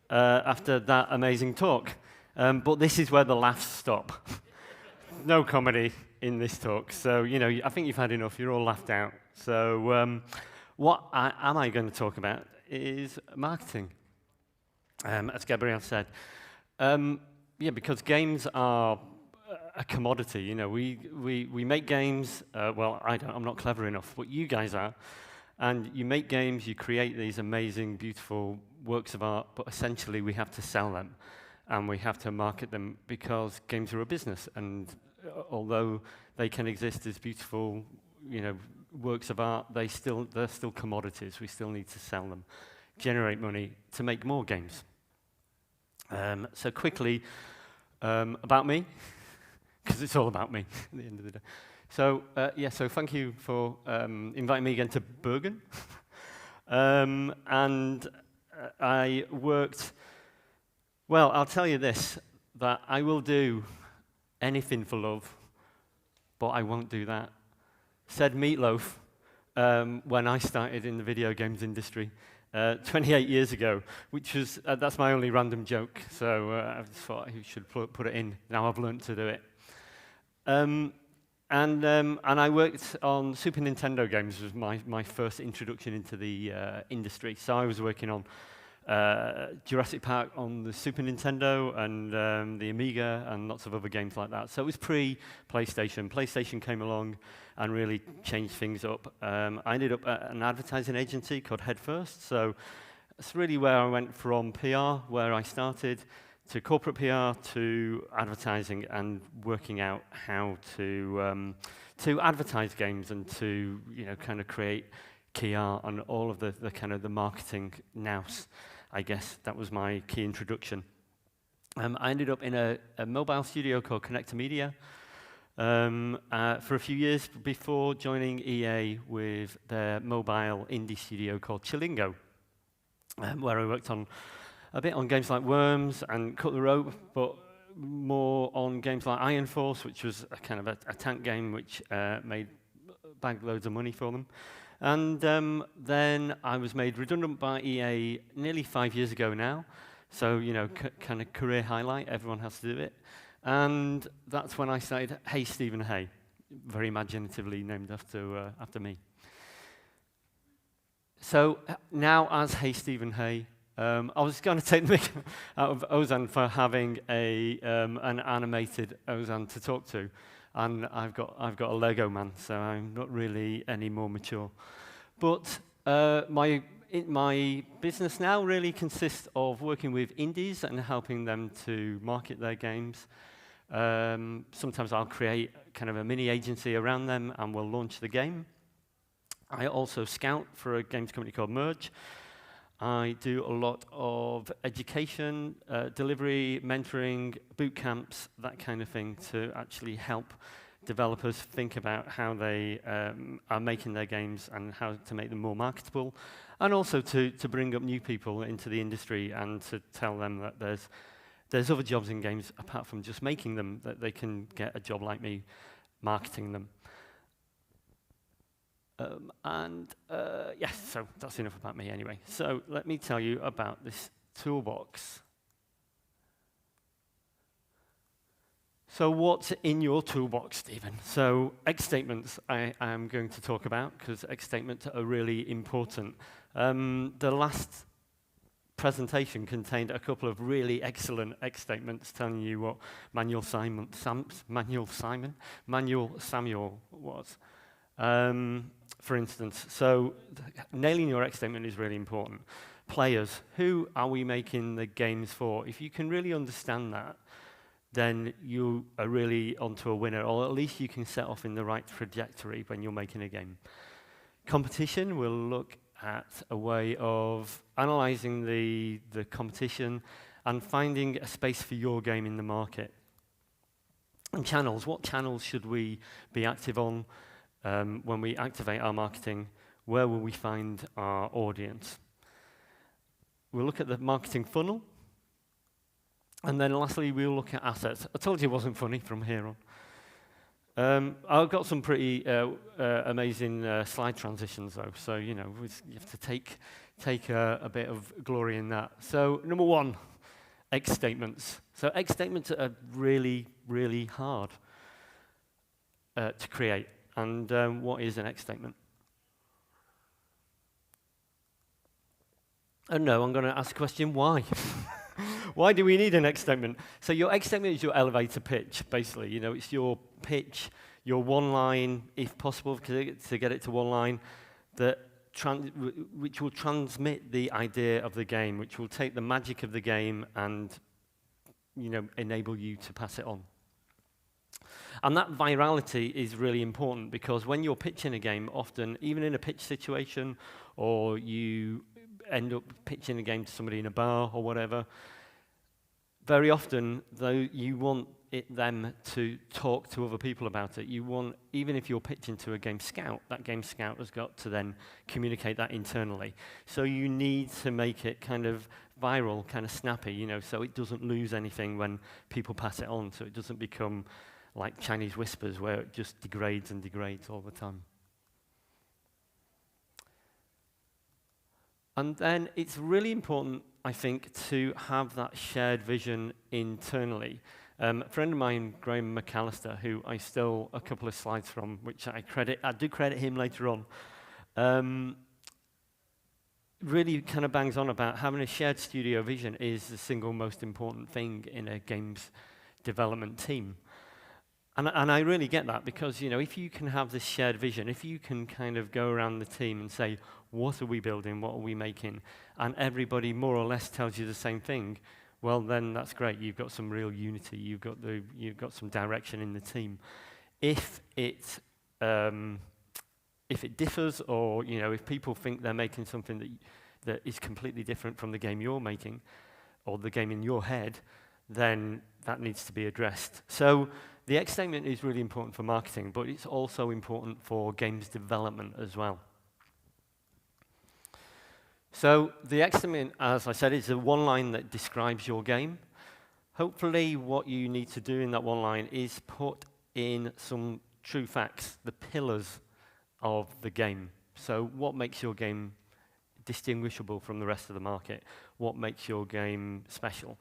that amazing talk. But this is where the laughs stop. No comedy in this talk. So, I think you've had enough. You're all laughed out. So what am I going to talk about is marketing, as Gabriel said. Because games are a commodity. We make games. Well, I'm not clever enough, but you guys are. And you make games, you create these amazing, beautiful works of art, but essentially we have to sell them, and we have to market them, because games are a business. And although they can exist as beautiful, works of art, they're still commodities. We still need to sell them, generate money to make more games. So quickly, about me, because it's all about me at the end of the day. So so thank you for inviting me again to Bergen. And I worked, well, I'll tell you this, that I will do anything for love, but I won't do that. Said Meatloaf when I started in the video games industry 28 years ago, which was, that's my only random joke, so I just thought I should put it in. Now I've learned to do it. And I worked on Super Nintendo games. Was my first introduction into the industry. So I was working on Jurassic Park on the Super Nintendo and the Amiga and lots of other games like that. So it was pre-PlayStation. PlayStation came along and really changed things up. I ended up at an advertising agency called Head First. So that's really where I went from PR, where I started, to corporate PR, to advertising, and working out how to advertise games and to kind of create key art and all of the kind of the marketing nous. I guess that was my key introduction. I ended up in a mobile studio called Connector Media for a few years before joining EA with their mobile indie studio called Chilingo, where I worked on a bit on games like Worms and Cut the Rope, but more on games like Iron Force, which was a kind of a tank game which made bagged loads of money for them. And then I was made redundant by EA nearly 5 years ago now. So, kind of career highlight, everyone has to do it. And that's when I started Hey Stephen Haye, very imaginatively named after me. So now as Hey Stephen Haye, I was going to take the mick out of Ozan for having an animated Ozan to talk to, and I've got a Lego man, so I'm not really any more mature. But my business now really consists of working with indies and helping them to market their games. Sometimes I'll create kind of a mini agency around them, and we'll launch the game. I also scout for a games company called Merge. I do a lot of education, delivery, mentoring, boot camps, that kind of thing, to actually help developers think about how they are making their games and how to make them more marketable, and also to bring up new people into the industry and to tell them that there's other jobs in games apart from just making them, that they can get a job like me marketing them. Yes, so that's enough about me anyway. So let me tell you about this toolbox. So what's in your toolbox, Stephen? So X statements I am going to talk about, because X statements are really important. The last presentation contained a couple of really excellent X statements telling you what Manuel Samuel was. For instance, so nailing your X statement is really important. players. Who are we making the games for? If you can really understand that, then you are really onto a winner, or at least you can set off in the right trajectory when you're making a game. Competition, we'll look at a way of analyzing the competition and finding a space for your game in the market. And channels, what channels should we be active on when we activate our marketing? Where will we find our audience? We'll look at the marketing funnel. And then lastly, we'll look at assets. I told you it wasn't funny from here on. I've got some pretty amazing slide transitions, though. So, you know, you have to take a bit of glory in that. So, number one, X statements. So, X statements are really, really hard to create. And what is an X statement? And no, I'm going to ask a question, why? Why do we need an X statement? So your X statement is your elevator pitch, basically. You know, it's your pitch, your one line, if possible, to get it to one line, which will transmit the idea of the game, which will take the magic of the game and, you know, enable you to pass it on. And that virality is really important because when you're pitching a game, often, even in a pitch situation, or you end up pitching a game to somebody in a bar or whatever, very often, though, you want them to talk to other people about it. You want, even if you're pitching to a game scout, that game scout has got to then communicate that internally. So you need to make it kind of viral, kind of snappy, you know, so it doesn't lose anything when people pass it on, so it doesn't become like Chinese whispers where it just degrades and degrades all the time. And then it's really important, I think, to have that shared vision internally. A friend of mine, Graham McAllister, who I stole a couple of slides from, which I do credit him later on, really kind of bangs on about having a shared studio vision is the single most important thing in a games development team. And I really get that because, you know, if you can have this shared vision, if you can kind of go around the team and say, what are we building, what are we making, and everybody more or less tells you the same thing, well, then that's great. You've got some real unity. You've got some direction in the team. If it differs, or, you know, if people think they're making something that is completely different from the game you're making, or the game in your head, then that needs to be addressed. So the X statement is really important for marketing, but it's also important for games development as well. So the X statement, as I said, is the one line that describes your game. Hopefully what you need to do in that one line is put in some true facts, the pillars of the game. So what makes your game distinguishable from the rest of the market? What makes your game special?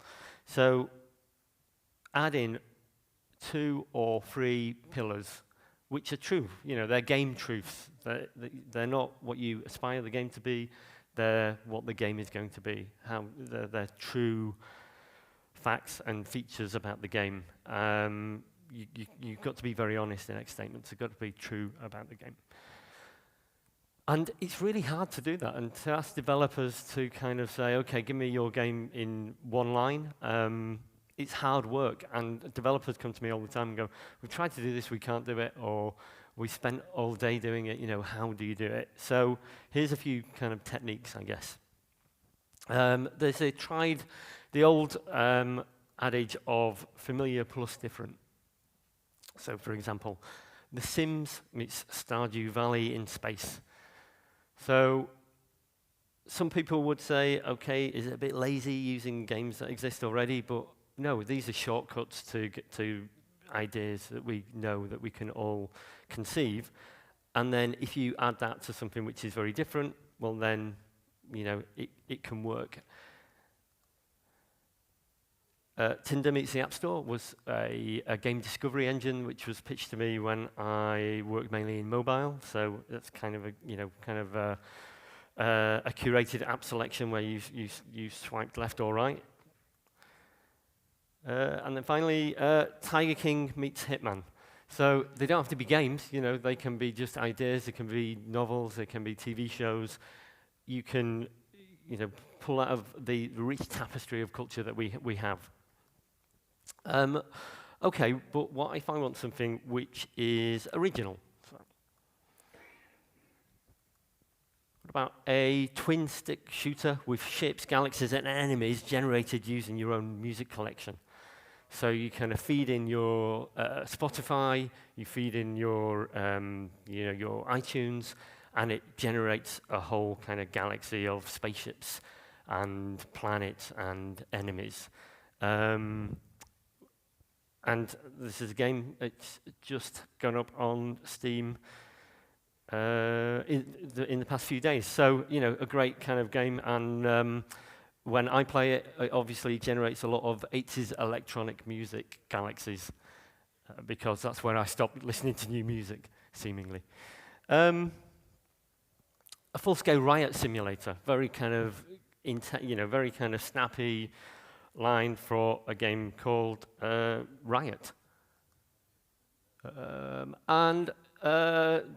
So add in 2 or 3 pillars, which are true. You know, they're game truths. They're not what you aspire the game to be. They're what the game is going to be. They're true facts and features about the game. You've got to be very honest in X statements. You've got to be true about the game. And it's really hard to do that, and to ask developers to kind of say, okay, give me your game in one line. It's hard work, and developers come to me all the time and go, we've tried to do this, we can't do it, or we spent all day doing it, you know, how do you do it? So here's a few kind of techniques, I guess. There's the old adage of familiar plus different. So for example, The Sims meets Stardew Valley in space. So some people would say, okay, is it a bit lazy using games that exist already? But no, these are shortcuts to get to ideas that we know that we can all conceive. And then if you add that to something which is very different, well then, you know, it can work. Tinder Meets the App Store was a game discovery engine which was pitched to me when I worked mainly in mobile. So that's kind of a curated app selection where you swiped left or right. And then finally, Tiger King meets Hitman. So they don't have to be games, you know, they can be just ideas, they can be novels, they can be TV shows. You can, you know, pull out of the rich tapestry of culture that we have. Okay, but what if I want something which is original? What about a twin-stick shooter with ships, galaxies, and enemies generated using your own music collection? So you kind of feed in your Spotify, you feed in your your iTunes, and it generates a whole kind of galaxy of spaceships and planets and enemies. And this is a game that's just gone up on Steam in the past few days. So, a great kind of game, and when I play it, it obviously generates a lot of 80s electronic music galaxies, because that's where I stopped listening to new music, seemingly. A full-scale riot simulator, very kind of, very kind of snappy line for a game called Riot.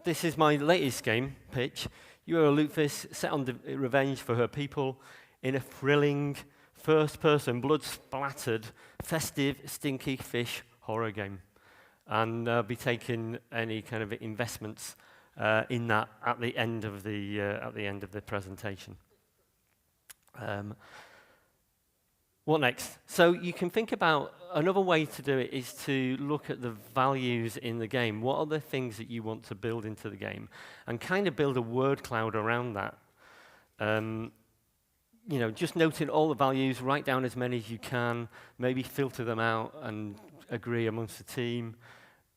This is my latest game pitch. You are a lutefisk set on revenge for her people in a thrilling, first-person, blood-splattered, festive, stinky fish horror game, and be taking any kind of investments in that at the end of the presentation. What next? So you can think about another way to do it is to look at the values in the game. What are the things that you want to build into the game, and kind of build a word cloud around that. Just noting all the values, write down as many as you can, maybe filter them out and agree amongst the team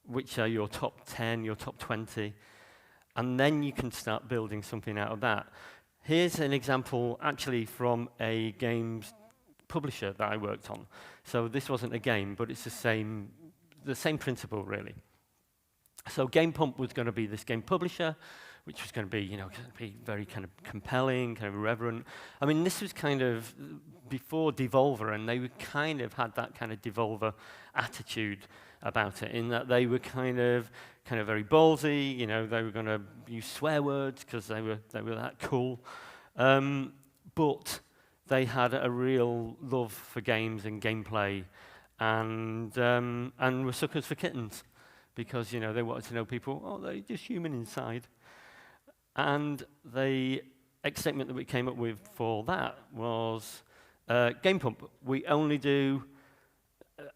which are your top 10, your top 20, and then you can start building something out of that. Here's an example actually from a games publisher that I worked on. So this wasn't a game, but it's the same principle, really. So Game Pump was going to be this game publisher, which was going to be, very kind of compelling, kind of irreverent. I mean, this was kind of before Devolver, and they kind of had that kind of Devolver attitude about it, in that they were kind of very ballsy. They were going to use swear words because they were that cool. But they had a real love for games and gameplay, and were suckers for kittens, because they wanted to know people. Oh, they're just human inside. And the statement that we came up with for that was, Game Pump, we only do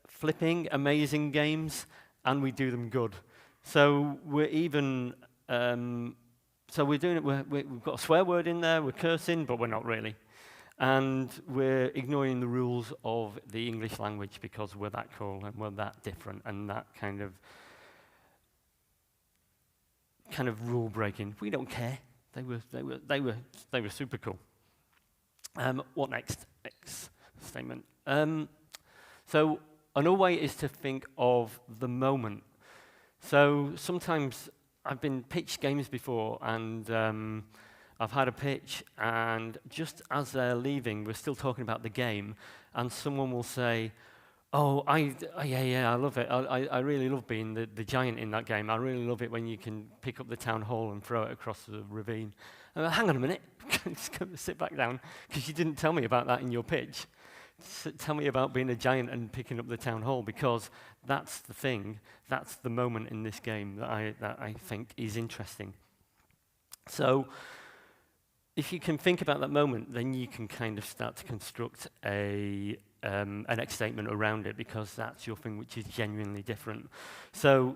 flipping, amazing games, and we do them good. So we're even, so we're doing it, we've got a swear word in there, we're cursing, but we're not really. And we're ignoring the rules of the English language because we're that cool and we're that different and that kind of rule breaking. We don't care. They were super cool. What next? Next statement. So another way is to think of the moment. So sometimes I've been pitched games before, and I've had a pitch, and just as they're leaving, we're still talking about the game, and someone will say, "Oh, yeah, I love it. I really love being the giant in that game. I really love it when you can pick up the town hall and throw it across the ravine." Hang on a minute, just sit back down, because you didn't tell me about that in your pitch. Tell me about being a giant and picking up the town hall, because that's the thing. That's the moment in this game that I think is interesting. So if you can think about that moment, then you can kind of start to construct an next statement around it, because that's your thing which is genuinely different. So,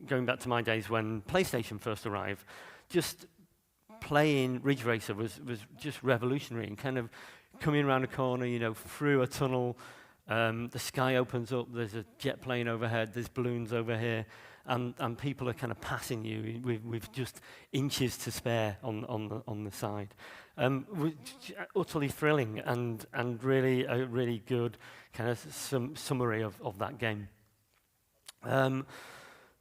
going back to my days when PlayStation first arrived, just playing Ridge Racer was just revolutionary, and kind of coming around a corner, through a tunnel, the sky opens up, there's a jet plane overhead, there's balloons over here, and people are kind of passing you with just inches to spare on the side. Utterly thrilling, and really a really good kind of summary of that game.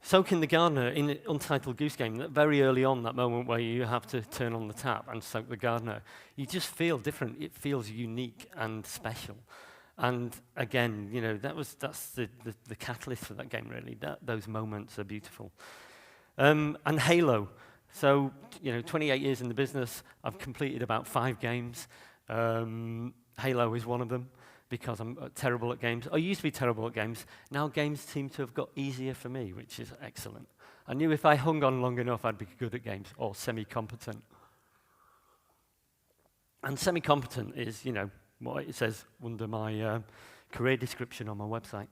Soaking the gardener in Untitled Goose Game, that very early on, that moment where you have to turn on the tap and soak the gardener, you just feel different. It feels unique and special. And again, that's the catalyst for that game, really. Those moments are beautiful. And Halo. So, 28 years in the business, I've completed about 5 games. Halo is one of them, because I'm terrible at games. I used to be terrible at games. Now games seem to have got easier for me, which is excellent. I knew if I hung on long enough, I'd be good at games, or semi-competent. And semi-competent is, what it says under my career description on my website.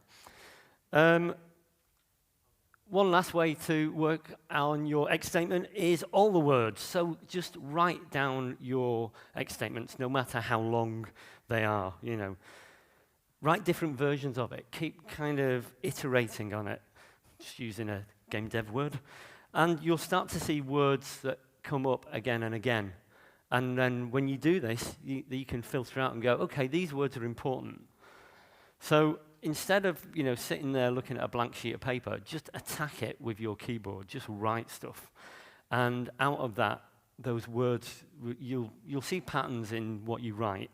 One last way to work on your X statement is all the words. So just write down your X statements, no matter how long they are, Write different versions of it. Keep kind of iterating on it, just using a game dev word. And you'll start to see words that come up again and again. And then when you do this, you can filter out and go, okay, these words are important. So instead of sitting there looking at a blank sheet of paper, just attack it with your keyboard. Just write stuff. And out of that, those words, you'll see patterns in what you write,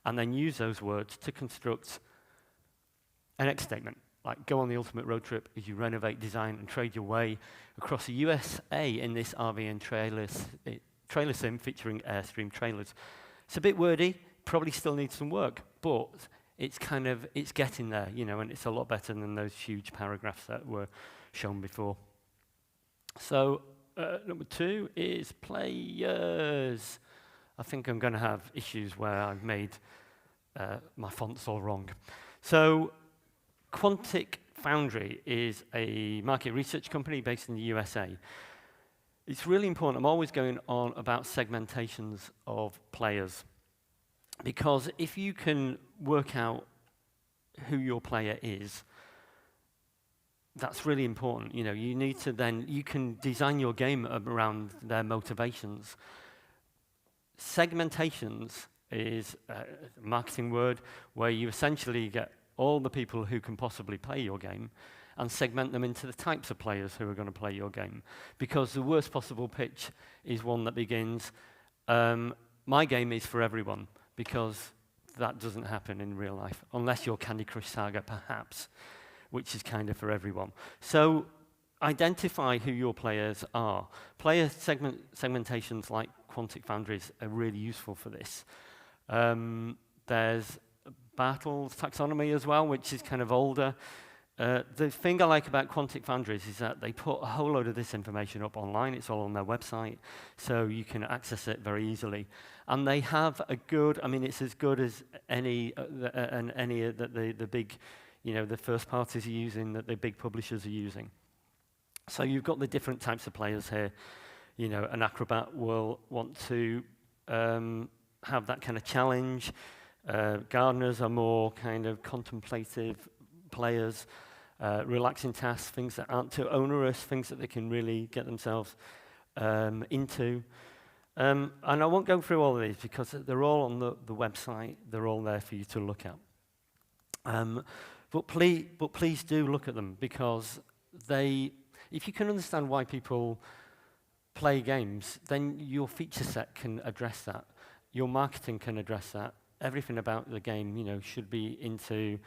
and then use those words to construct an X statement, like go on the ultimate road trip as you renovate, design, and trade your way across the USA in this RV and trailer sim featuring Airstream trailers. It's a bit wordy, probably still needs some work, but it's getting there, and it's a lot better than those huge paragraphs that were shown before. So number 2 is players. I think I'm going to have issues where I've made my fonts all wrong. So Quantic Foundry is a market research company based in the USA. It's really important. I'm always going on about segmentations of players, because if you can work out who your player is, that's really important. You need to you can design your game around their motivations. Segmentations is a marketing word where you essentially get all the people who can possibly play your game and segment them into the types of players who are going to play your game. Because the worst possible pitch is one that begins, my game is for everyone, because that doesn't happen in real life, unless you're Candy Crush Saga, perhaps, which is kind of for everyone. So identify who your players are. Player segmentations like Quantic Foundries are really useful for this. There's Battle's taxonomy as well, which is kind of older. The thing I like about Quantic Foundries is that they put a whole load of this information up online. It's all on their website, so you can access it very easily. And they have a good, it's as good as any that the big, the first parties are using, that the big publishers are using. So you've got the different types of players here. An acrobat will want to have that kind of challenge. Gardeners are more kind of contemplative players. Relaxing tasks, things that aren't too onerous, things that they can really get themselves into. And I won't go through all of these because they're all on the website. They're all there for you to look at. But please do look at them, because if you can understand why people play games, then your feature set can address that. Your marketing can address that. Everything about the game, should be into,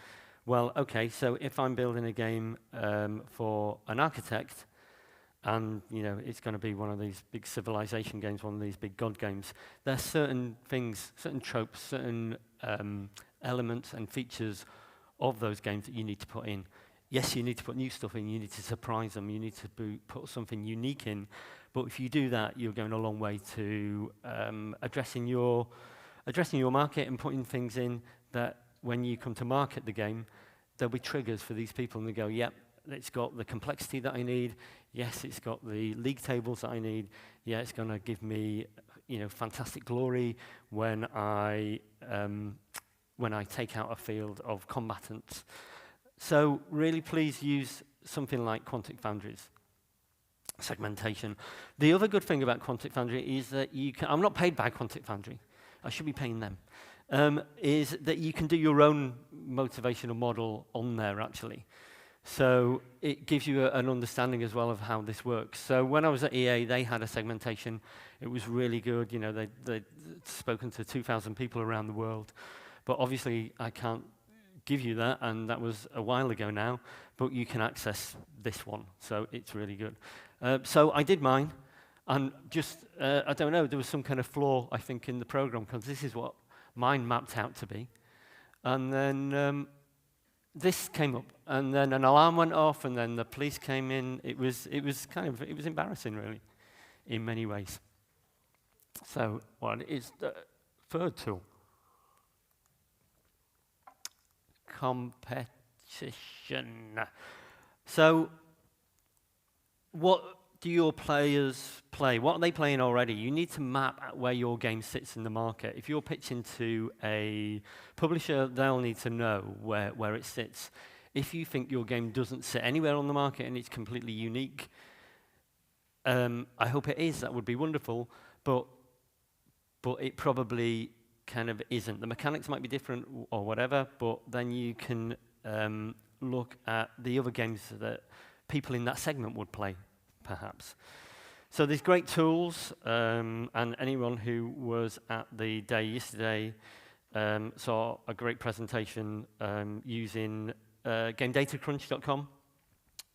well, okay, so if I'm building a game for an architect, and it's going to be one of these big civilization games, one of these big god games, there's certain things, certain tropes, certain elements and features of those games that you need to put in. Yes, you need to put new stuff in, you need to surprise them, you need to put something unique in, but if you do that, you're going a long way to addressing your market and putting things in that when you come to market the game, there'll be triggers for these people, and they go, yep, it's got the complexity that I need. Yes, it's got the league tables that I need. Yeah, it's going to give me, fantastic glory when I take out a field of combatants. So really, please use something like Quantic Foundry's segmentation. The other good thing about Quantic Foundry is that I'm not paid by Quantic Foundry. I should be paying them. Is that you can do your own motivational model on there, actually. So it gives you an understanding as well of how this works. So when I was at EA, they had a segmentation. It was really good. They'd spoken to 2,000 people around the world. But obviously, I can't give you that, and that was a while ago now. But you can access this one, so it's really good. So I did mine. And just, I don't know, there was some kind of flaw, I think, in the program, because this is what mine mapped out to be. And then this came up, and then an alarm went off, and then the police came in. It was embarrassing, really, in many ways. So what is the third tool? Competition. So what do your players play? What are they playing already? You need to map out where your game sits in the market. If you're pitching to a publisher, they'll need to know where it sits. If you think your game doesn't sit anywhere on the market and it's completely unique, I hope it is. That would be wonderful, but it probably kind of isn't. The mechanics might be different or whatever, but then you can look at the other games that people in that segment would play, perhaps. So there's great tools, and anyone who was at the day yesterday saw a great presentation using GameDataCrunch.com.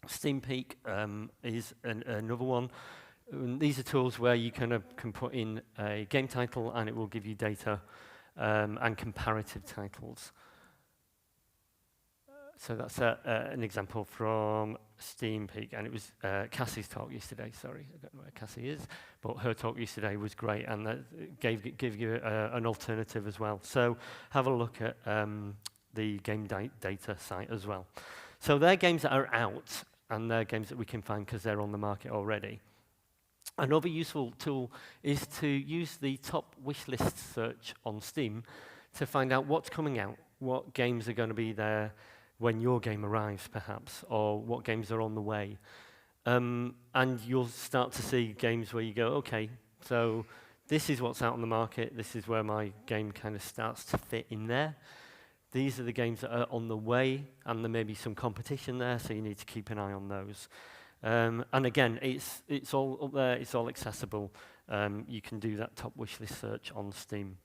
SteamPeak is another one. These are tools where you can put in a game title and it will give you data and comparative titles. So that's an example from SteamPeak, and it was Cassie's talk yesterday. Sorry, I don't know where Cassie is, but her talk yesterday was great, and that gave you an alternative as well. So have a look at the game data site as well. So they're games that are out, and they're games that we can find because they're on the market already. Another useful tool is to use the top wishlist search on Steam to find out what's coming out, what games are going to be there when your game arrives, perhaps, or what games are on the way. And you'll start to see games where you go, okay, so this is what's out on the market, this is where my game kind of starts to fit in there. These are the games that are on the way, and there may be some competition there, so you need to keep an eye on those. And again, it's all up there, it's all accessible. You can do that top wishlist search on Steam.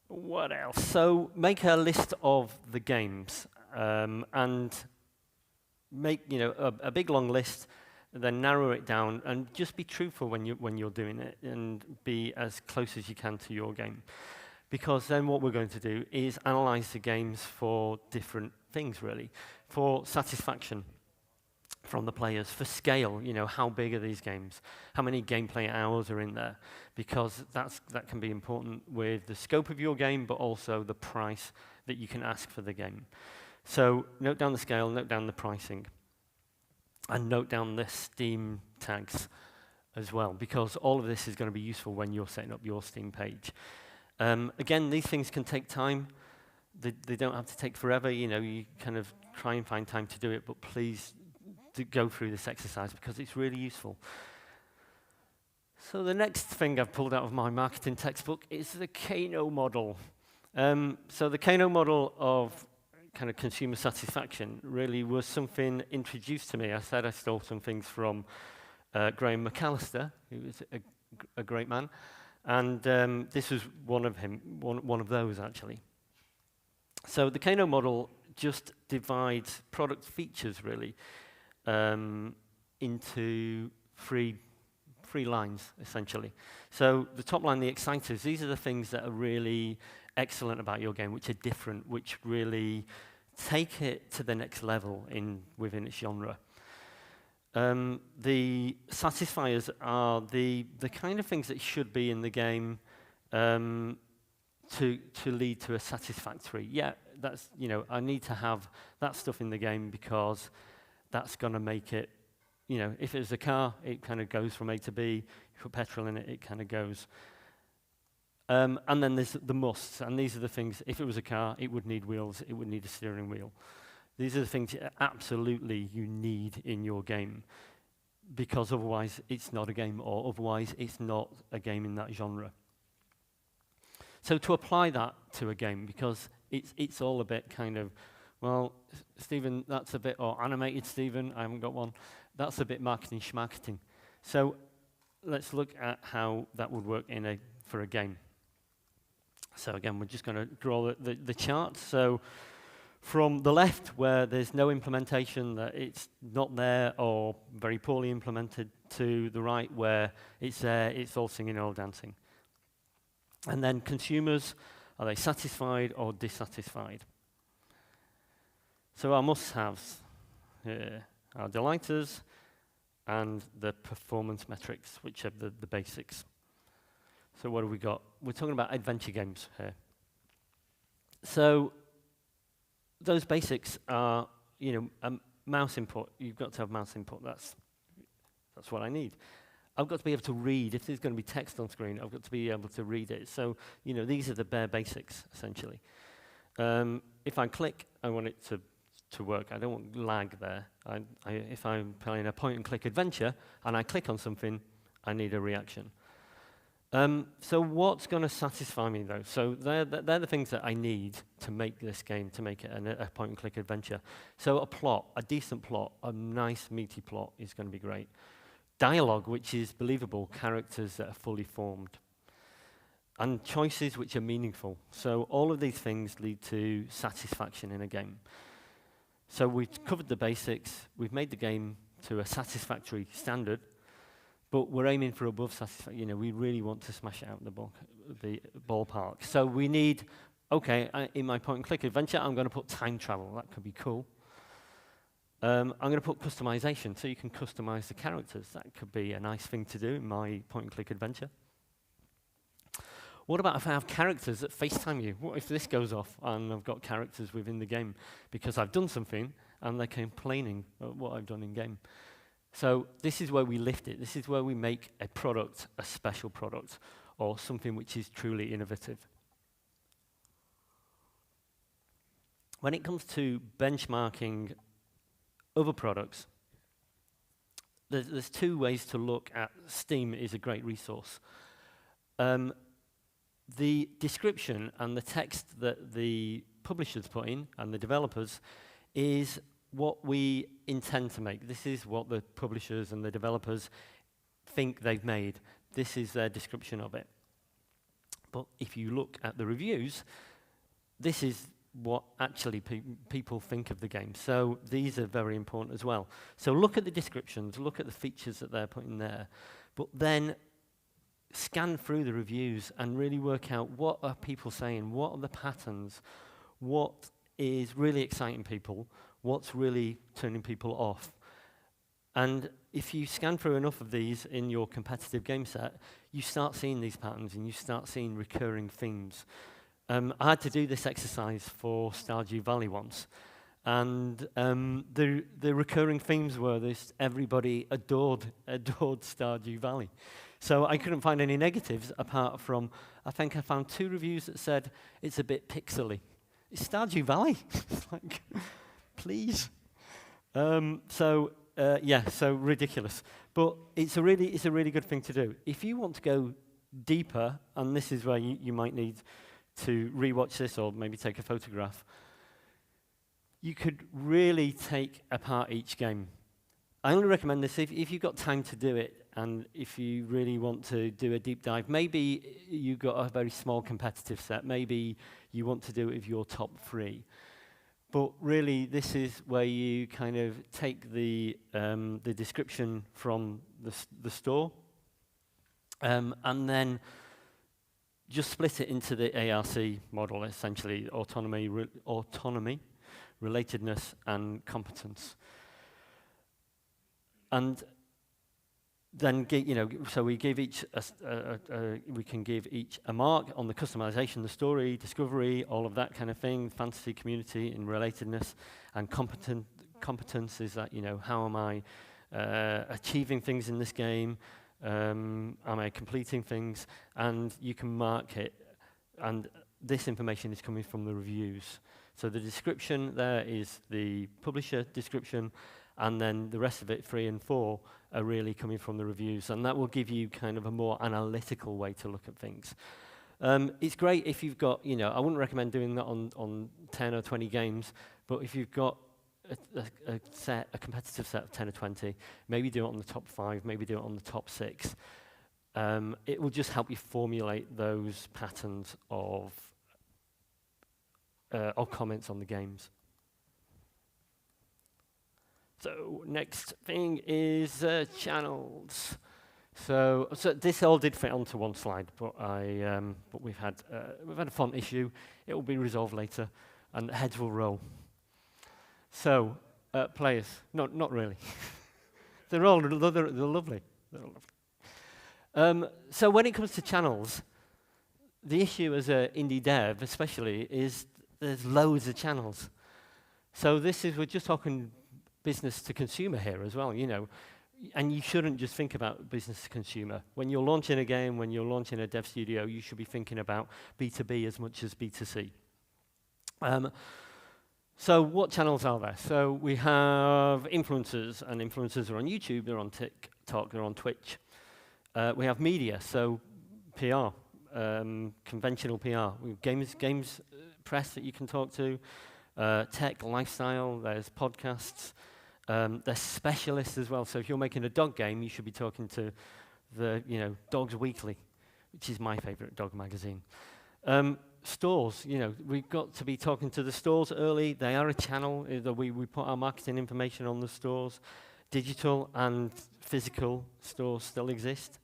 What else? So make a list of the games and make a big long list, then narrow it down and just be truthful when you're doing it and be as close as you can to your game. Because then what we're going to do is analyze the games for different things, really. For satisfaction from the players, for scale, how big are these games? How many gameplay hours are in there? Because that can be important with the scope of your game, but also the price that you can ask for the game. So note down the scale, note down the pricing, and note down the Steam tags as well, because all of this is going to be useful when you're setting up your Steam page. Again, these things can take time. They don't have to take forever. You kind of try and find time to do it, but please go through this exercise because it's really useful. So the next thing I've pulled out of my marketing textbook is the Kano model. So the Kano model of kind of consumer satisfaction really was something introduced to me. I said I stole some things from Graham McAllister, who was a great man, and this was one of those actually. So the Kano model just divides product features really into three lines essentially. So the top line, the exciters, these are the things that are really excellent about your game, which are different, which really take it to the next level within its genre. The satisfiers are the kind of things that should be in the game to lead to a satisfactory. Yeah, that's I need to have that stuff in the game because that's going to make it. If it was a car, it kind of goes from A to B. You put petrol in it, it kind of goes. And then there's the musts, and these are the things. If it was a car, it would need wheels. It would need a steering wheel. These are the things absolutely you need in your game, because otherwise it's not a game, or otherwise it's not a game in that genre. So to apply that to a game, because it's all a bit kind of, well, Stephen, that's a bit, or animated Stephen, I haven't got one, that's a bit marketing schmarketing. So let's look at how that would work for a game. So again, we're just going to draw the chart. So from the left, where there's no implementation, that it's not there or very poorly implemented, to the right, where it's there, it's all singing, all dancing. And then consumers, are they satisfied or dissatisfied? So our must-haves here are delighters and the performance metrics, which are the basics. So what have we got? We're talking about adventure games here. So those basics are, mouse input. You've got to have mouse input. That's what I need. I've got to be able to read. If there's going to be text on screen, I've got to be able to read it. So, these are the bare basics, essentially. If I click, I want it to work. I don't want lag there. If I'm playing a point-and-click adventure and I click on something, I need a reaction. So what's going to satisfy me, though? So they're the things that I need to make this game, to make it a point-and-click adventure. So a plot, a decent plot, a nice, meaty plot is going to be great. Dialogue, which is believable, characters that are fully formed. And choices which are meaningful. So all of these things lead to satisfaction in a game. So we've covered the basics, we've made the game to a satisfactory standard, but we're aiming for above satisfaction. We really want to smash it out the ballpark. So we need, in my point-and-click adventure, I'm going to put time travel. That could be cool. I'm going to put customization, so you can customize the characters. That could be a nice thing to do in my point-and-click adventure. What about if I have characters that FaceTime you? What if this goes off and I've got characters within the game because I've done something and they're complaining about what I've done in game? So this is where we lift it. This is where we make a product, a special product, or something which is truly innovative. When it comes to benchmarking other products, there's two ways to look at. Steam is a great resource. The description and the text that the publishers put in, and the developers, is what we intend to make. This is what the publishers and the developers think they've made. This is their description of it. But if you look at the reviews, this is what actually people think of the game. So these are very important as well. So look at the descriptions, look at the features that they're putting there, but then scan through the reviews and really work out what are people saying, what are the patterns, what is really exciting people, what's really turning people off. And if you scan through enough of these in your competitive game set, you start seeing these patterns and you start seeing recurring themes. I had to do this exercise for Stardew Valley once, and the recurring themes were this: everybody adored Stardew Valley. So I couldn't find any negatives apart from, I think I found 2 reviews that said it's a bit pixely. It's Stardew Valley. Like, please. So ridiculous. But it's a really good thing to do. If you want to go deeper, and this is where you might need to rewatch this or maybe take a photograph, you could really take apart each game. I only recommend this if you've got time to do it, and if you really want to do a deep dive. Maybe you've got a very small competitive set. Maybe you want to do it with your top 3. But really, this is where you kind of take the description from the store, and then just split it into the ARC model, essentially: autonomy, relatedness, and competence. And then, so we give each we can give each a mark on the customization, the story, discovery, all of that kind of thing, fantasy, community, and relatedness. And competence is that, how am I achieving things in this game? Am I completing things? And you can mark it. And this information is coming from the reviews. So the description there is the publisher description, and then the rest of it, 3 and 4, are really coming from the reviews. And that will give you kind of a more analytical way to look at things. It's great if you've got, I wouldn't recommend doing that on 10 or 20 games, but if you've got a competitive set of 10 or 20, maybe do it on the top 5, maybe do it on the top 6. It will just help you formulate those patterns of comments on the games. So next thing is channels. So this all did fit onto one slide, but but we've had a font issue. It will be resolved later, and heads will roll. So players, not really. they're lovely. They're lovely. So when it comes to channels, the issue as an indie dev, especially, is there's loads of channels. So we're just talking business to consumer here as well, you know. And you shouldn't just think about business to consumer. When you're launching a game, when you're launching a dev studio, you should be thinking about B2B as much as B2C. So what channels are there? So we have influencers, and influencers are on YouTube, they're on TikTok, they're on Twitch. We have media, so PR, conventional PR. We have games press that you can talk to, tech, lifestyle, there's podcasts. There's specialists as well. So if you're making a dog game, you should be talking to the Dogs Weekly, which is my favorite dog magazine. Stores, we've got to be talking to the stores early. They are a channel. We put our marketing information on the stores. Digital and physical stores still exist.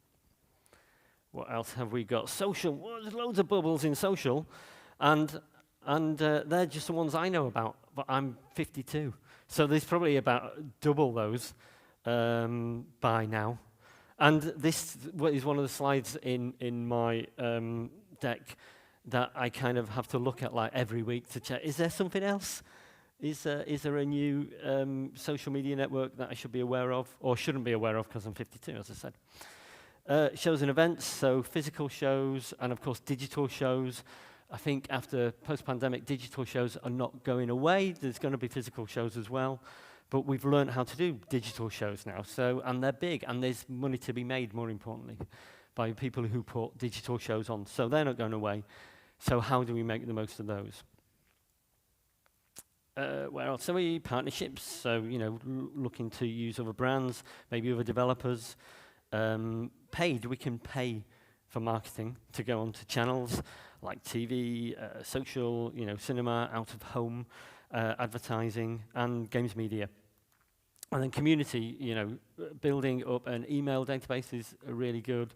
What else have we got? Social. Well, there's loads of bubbles in social, and they're just the ones I know about. But I'm 52. So there's probably about double those by now. And this is one of the slides in my deck that I kind of have to look at like every week to check, is there something else? Is there a new social media network that I should be aware of, or shouldn't be aware of because I'm 52, as I said. Shows and events, so physical shows, and of course digital shows. I think after post-pandemic, digital shows are not going away. There's going to be physical shows as well. But we've learned how to do digital shows now. And they're big, and there's money to be made, more importantly, by people who put digital shows on. So they're not going away. So how do we make the most of those? Where else are we? Partnerships. So, looking to use other brands, maybe other developers. Paid. We can pay for marketing to go onto channels like TV, social, cinema, out of home, advertising, and games media. And then community, building up an email database is a really good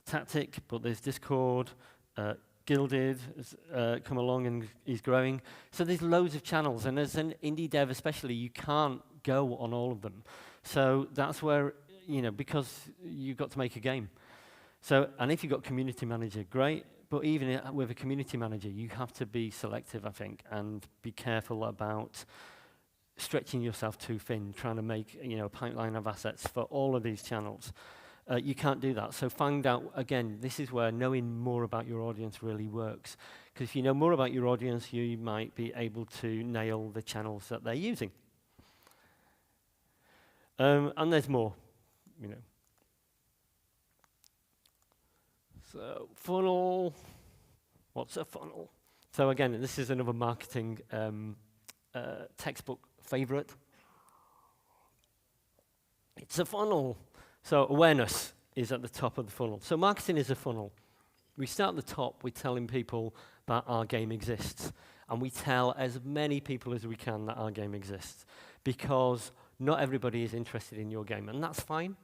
tactic, but there's Discord, Gilded has come along and is growing. So there's loads of channels, and as an indie dev especially, you can't go on all of them. So that's where, because you've got to make a game. So, and if you've got community manager, great. But even with a community manager, you have to be selective, I think, and be careful about stretching yourself too thin, trying to make a pipeline of assets for all of these channels. You can't do that. So find out, again, this is where knowing more about your audience really works. Because if you know more about your audience, you might be able to nail the channels that they're using. And there's more, So funnel, what's a funnel? So again, this is another marketing textbook favorite. It's a funnel. So awareness is at the top of the funnel. So marketing is a funnel. We start at the top with telling people that our game exists. And we tell as many people as we can that our game exists. Because not everybody is interested in your game. And that's fine.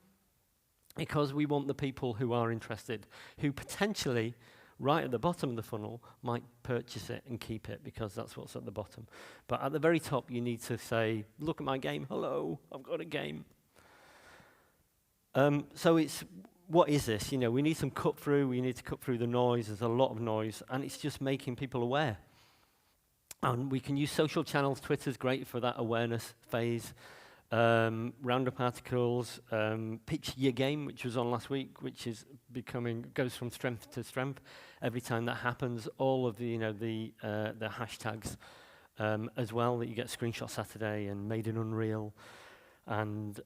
Because we want the people who are interested, who potentially, right at the bottom of the funnel, might purchase it and keep it, because that's what's at the bottom. But at the very top, you need to say, look at my game, hello, I've got a game. So it's, what is this? We need some cut through, we need to cut through the noise, there's a lot of noise, and it's just making people aware. And we can use social channels, Twitter's great for that awareness phase. Roundup articles, pitch your game, which was on last week, which is goes from strength to strength. Every time that happens, all of the hashtags as well, that you get Screenshot Saturday and Made in Unreal, and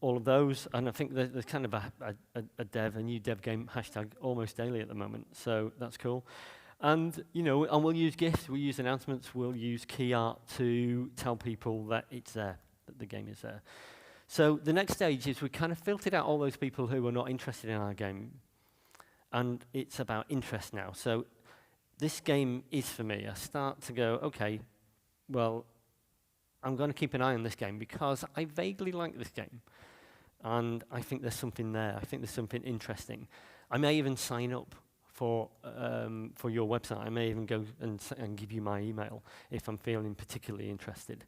all of those. And I think there's kind of a new dev game hashtag almost daily at the moment, so that's cool. And and we'll use GIFs, we'll use announcements, we'll use key art to tell people that it's there, that the game is there. So the next stage is we kind of filtered out all those people who were not interested in our game, and it's about interest now. So this game is for me. I start to go, okay, well, I'm going to keep an eye on this game because I vaguely like this game. And I think there's something there. I think there's something interesting. I may even sign up for your website. I may even go and give you my email if I'm feeling particularly interested.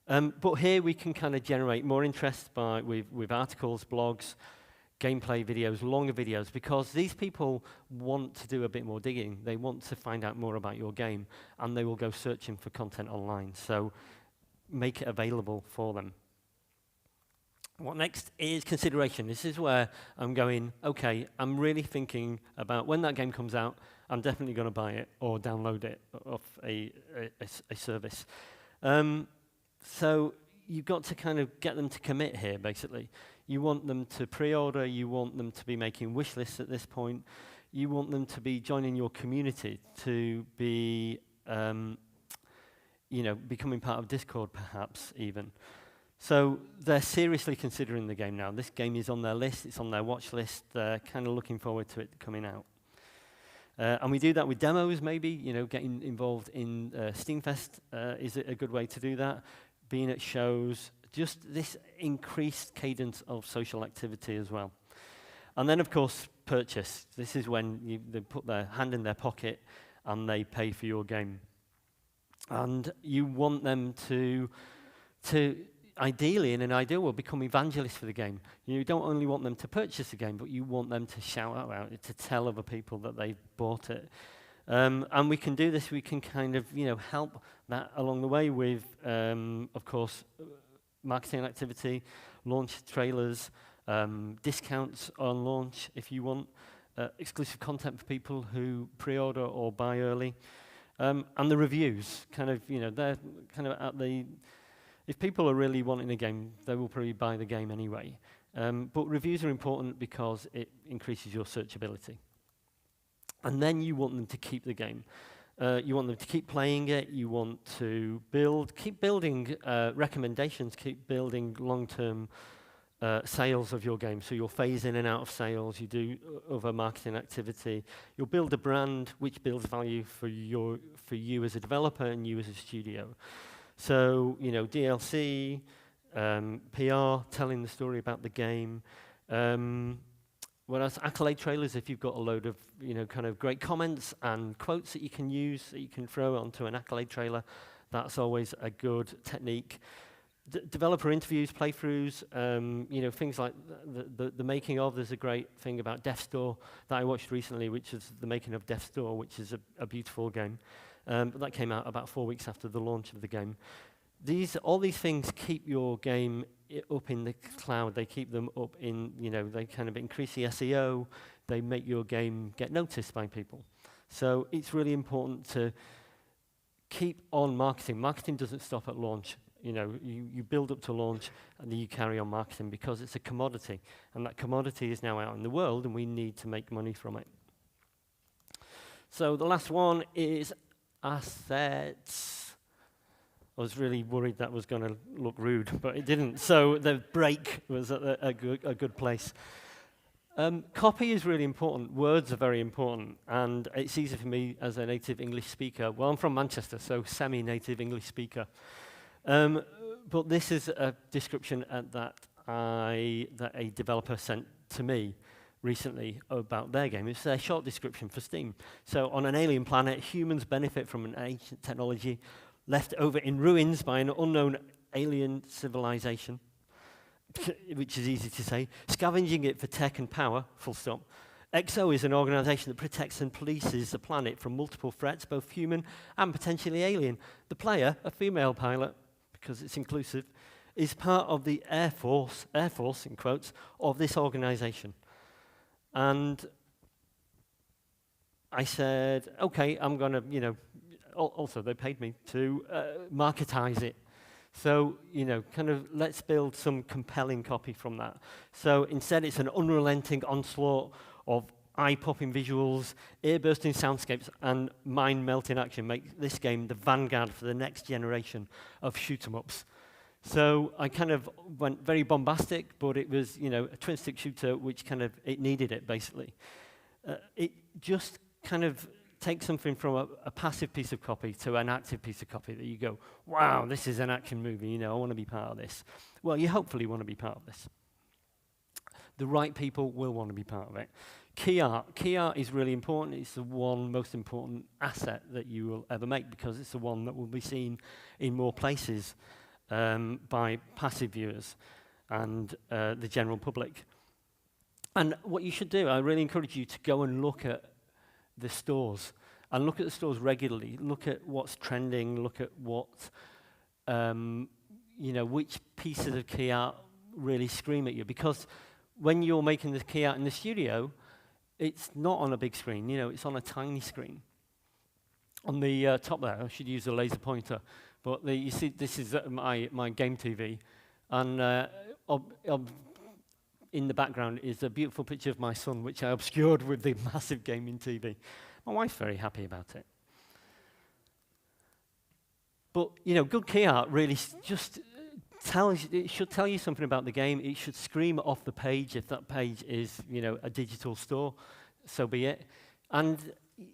But here we can kind of generate more interest with articles, blogs, gameplay videos, longer videos, because these people want to do a bit more digging. They want to find out more about your game, and they will go searching for content online. So make it available for them. What next is consideration. This is where I'm going, okay, I'm really thinking about when that game comes out, I'm definitely going to buy it or download it off a service. So you've got to kind of get them to commit here, basically. You want them to pre-order, you want them to be making wish lists at this point, you want them to be joining your community, to be, becoming part of Discord perhaps even. So they're seriously considering the game now. This game is on their list, it's on their watch list, they're kind of looking forward to it coming out. And we do that with demos maybe, getting involved in Steamfest is a good way to do that. Being at shows, just this increased cadence of social activity as well. And then, of course, purchase. This is when they put their hand in their pocket and they pay for your game. And you want them to ideally, in an ideal world, become evangelists for the game. You don't only want them to purchase the game, but you want them to shout about it, to tell other people that they've bought it. And we can do this, we can kind of, help that along the way with, of course, marketing activity, launch trailers, discounts on launch if you want, exclusive content for people who pre-order or buy early, and the reviews, they're kind of at the, if people are really wanting a game, they will probably buy the game anyway. But reviews are important because it increases your searchability. And then you want them to keep the game. You want them to keep playing it. You want to keep building recommendations, keep building long-term sales of your game. So you'll phase in and out of sales. You do other marketing activity. You'll build a brand which builds value for you as a developer and you as a studio. So, DLC, PR, telling the story about the game. Whereas accolade trailers, if you've got a load of, kind of great comments and quotes that you can use, that you can throw onto an accolade trailer, that's always a good technique. Developer interviews, playthroughs, things like the making of. There's a great thing about Death's Door that I watched recently, which is the making of Death's Door, which is a beautiful game. But that came out about 4 weeks after the launch of the game. All these things keep your game up in the cloud. They keep them up in, they kind of increase the SEO. They make your game get noticed by people. So it's really important to keep on marketing. Marketing doesn't stop at launch. You build up to launch and then you carry on marketing because it's a commodity. And that commodity is now out in the world and we need to make money from it. So the last one is assets. I was really worried that was going to look rude, but it didn't. So the break was at a good place. Copy is really important. Words are very important. And it's easy for me as a native English speaker. Well, I'm from Manchester, so semi-native English speaker. But this is a description that a developer sent to me recently about their game. It's a short description for Steam. So on an alien planet, humans benefit from an ancient technology left over in ruins by an unknown alien civilization, which is easy to say, scavenging it for tech and power, full stop. EXO is an organization that protects and polices the planet from multiple threats, both human and potentially alien. The player, a female pilot, because it's inclusive, is part of the Air Force in quotes, of this organization. And I said, okay, I'm going to, also they paid me to marketize it. So, kind of let's build some compelling copy from that. So instead it's an unrelenting onslaught of eye-popping visuals, ear-bursting soundscapes, and mind-melting action. Make this game the vanguard for the next generation of shoot-'em-ups. So I kind of went very bombastic, but it was, a twin-stick shooter which it needed it, basically. It just kind of takes something from a passive piece of copy to an active piece of copy that you go, wow, this is an action movie, I want to be part of this. Well, you hopefully want to be part of this. the right people will want to be part of it. Key art is really important. It's the one most important asset that you will ever make because it's the one that will be seen in more places by passive viewers and the general public. And what you should do, I really encourage you to go and look at the stores and look at the stores regularly. Look at what's trending. Look at what, which pieces of key art really scream at you. Because when you're making the key art in the studio, it's not on a big screen. It's on a tiny screen. On the top there, I should use a laser pointer. But you see, this is my game TV, and in the background is a beautiful picture of my son, which I obscured with the massive gaming TV. My wife's very happy about it. But, good key art really just it should tell you something about the game. It should scream off the page. If that page is, a digital store, so be it. And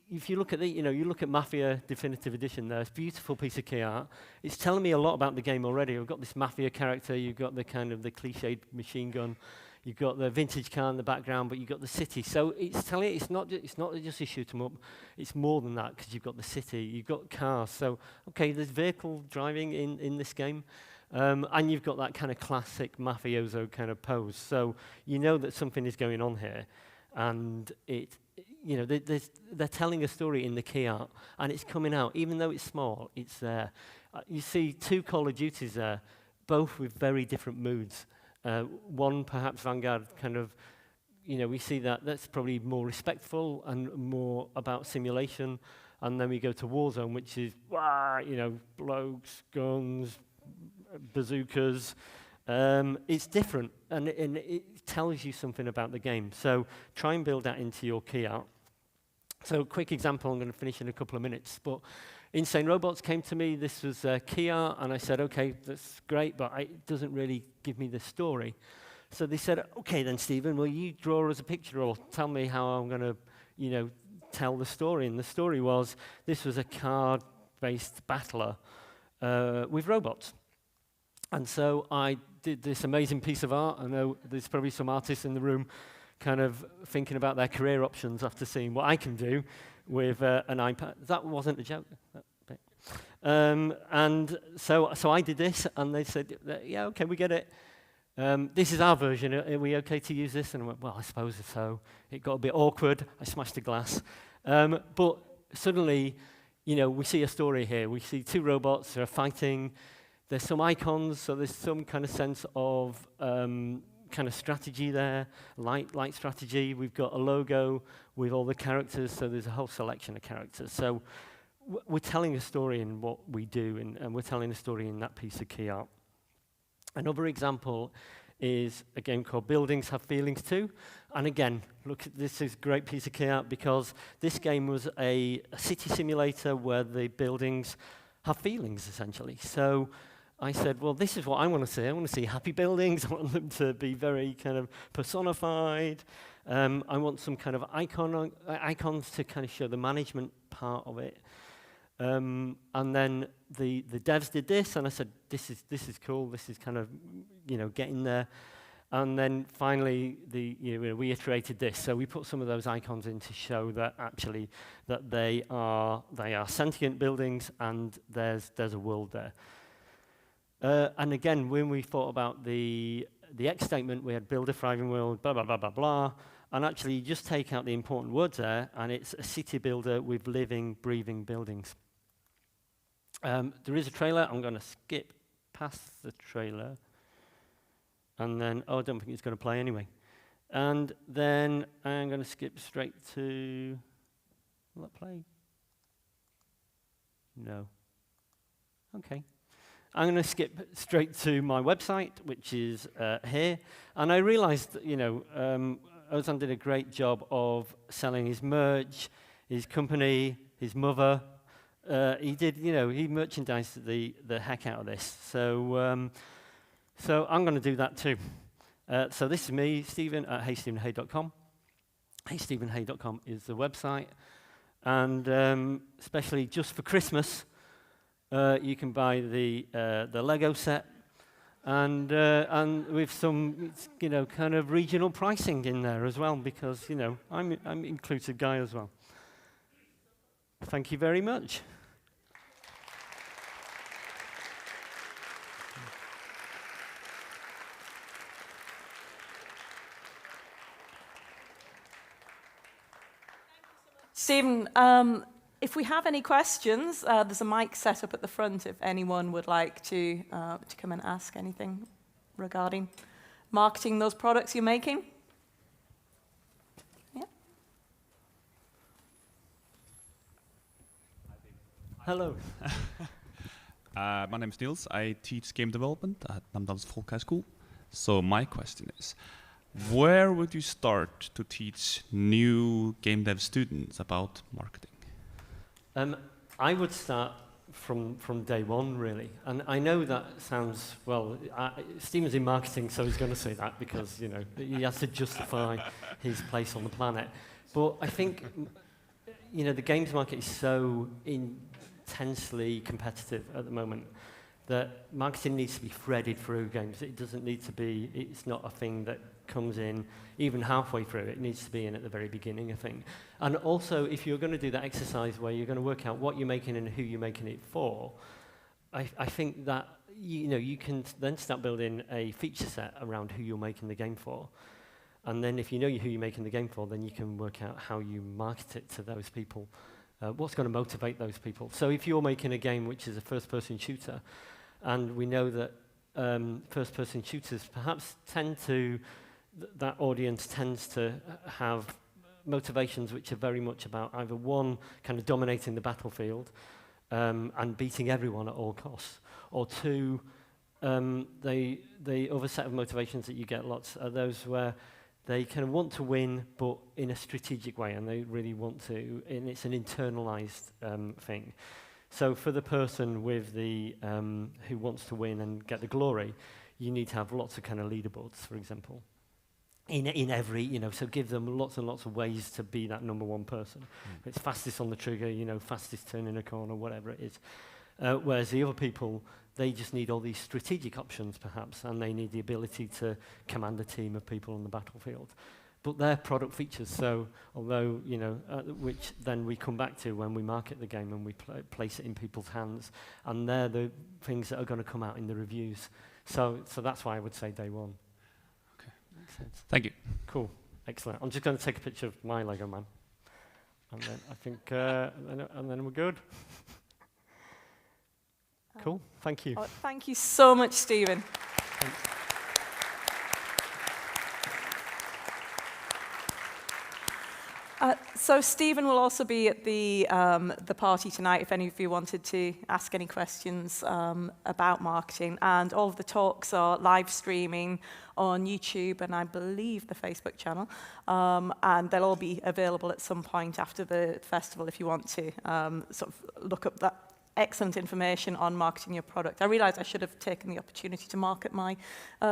if you look at you look at Mafia Definitive Edition there, it's a beautiful piece of key art. It's telling me a lot about the game already. I've got this Mafia character, you've got the kind of the cliched machine gun, you've got the vintage car in the background, but you've got the city. So it's telling you it's not just a shoot 'em up. It's more than that because you've got the city, you've got cars. So okay, there's vehicle driving in this game, and you've got that kind of classic mafioso kind of pose. So you know that something is going on here, and they're telling a story in the key art, and it's coming out even though it's small. It's there. You see two Call of Duties there, both with very different moods. One, perhaps Vanguard, kind of, we see that's probably more respectful and more about simulation. And then we go to Warzone, which is, blokes, guns, bazookas. It's different, and it tells you something about the game. So try and build that into your key art. So quick example, I'm going to finish in a couple of minutes, but Insane Robots came to me. This was key art, and I said, okay, that's great, but it doesn't really give me the story. So they said, okay then, Stephen, will you draw us a picture or tell me how I'm going to, tell the story? And the story was, this was a card-based battler with robots. And so I did this amazing piece of art. I know there's probably some artists in the room kind of thinking about their career options after seeing what I can do with an iPad. That wasn't a joke. That bit. And so I did this, and they said, yeah, okay, we get it. This is our version. Are we okay to use this? And I went, well, I suppose so. It got a bit awkward. I smashed the glass. But suddenly, we see a story here. We see two robots that are fighting. There's some icons, so there's some kind of sense of kind of strategy there, light strategy. We've got a logo with all the characters, so there's a whole selection of characters. So we're telling a story in what we do, and we're telling a story in that piece of key art. Another example is a game called Buildings Have Feelings Too. And again, look, this is a great piece of key art because this game was a city simulator where the buildings have feelings, essentially. So I said, well, this is what I want to see. I want to see happy buildings. I want them to be very kind of personified. I want some kind of icons to kind of show the management part of it. And then the devs did this, and I said, this is cool. This is kind of, getting there. And then finally, we iterated this. So we put some of those icons in to show that actually that they are sentient buildings, and there's a world there. And again, when we thought about the X statement, we had build a thriving world, blah, blah, blah, blah, blah. And actually, you just take out the important words there, and it's a city builder with living, breathing buildings. There is a trailer. I'm going to skip past the trailer. And then, I don't think it's going to play anyway. And then I'm going to skip straight to, will that play? No. Okay. I'm going to skip straight to my website, which is here. And I realized that, Ozan did a great job of selling his merch, his company, his mother. He did, he merchandised the heck out of this. So I'm going to do that too. So this is me, Stephen, at HeyStephenHaye.com. HeyStephenHaye.com is the website. And especially just for Christmas, you can buy the Lego set. and with some, kind of regional pricing in there as well, because, I'm an inclusive guy as well. Thank you very much. Stephen, if we have any questions, there's a mic set up at the front if anyone would like to come and ask anything regarding marketing those products you're making. Yeah. Hello. My name is Niels. I teach game development at Namdal's Folkhøgskole. So my question is, where would you start to teach new game dev students about marketing? I would start from day one, really. And I know that sounds, well, Stephen's in marketing, so he's going to say that because, he has to justify his place on the planet. But I think, the games market is so intensely competitive at the moment that marketing needs to be threaded through games. It doesn't need to be, it's not a thing that comes in even halfway through. It needs to be in at the very beginning, I think. And also, if you're going to do that exercise where you're going to work out what you're making and who you're making it for, I think that, you can then start building a feature set around who you're making the game for. And then if you know who you're making the game for, then you can work out how you market it to those people. What's going to motivate those people? So if you're making a game which is a first-person shooter, and we know that first-person shooters perhaps tend to, that audience tends to have motivations which are very much about either one, kind of dominating the battlefield and beating everyone at all costs, or two, the other set of motivations that you get lots are those where they kind of want to win, but in a strategic way, and they really want to, and it's an internalized thing. So for the person with the who wants to win and get the glory, you need to have lots of kind of leaderboards, for example. In every, so give them lots and lots of ways to be that number one person. It's fastest on the trigger, fastest turning a corner, whatever it is. Whereas the other people, they just need all these strategic options, perhaps, and they need the ability to command a team of people on the battlefield. But they're product features, so although, which then we come back to when we market the game and we place it in people's hands, and they're the things that are going to come out in the reviews. So that's why I would say day one. Okay. Makes sense. Thank you. Cool. Excellent. I'm just going to take a picture of my Lego man. And then I think, and then we're good. Cool. Thank you. Oh, thank you so much, Stephen. Thanks. So Stephen will also be at the party tonight if any of you wanted to ask any questions about marketing. And all of the talks are live streaming on YouTube and I believe the Facebook channel. And they'll all be available at some point after the festival if you want to sort of look up that excellent information on marketing your product. I realised I should have taken the opportunity to market my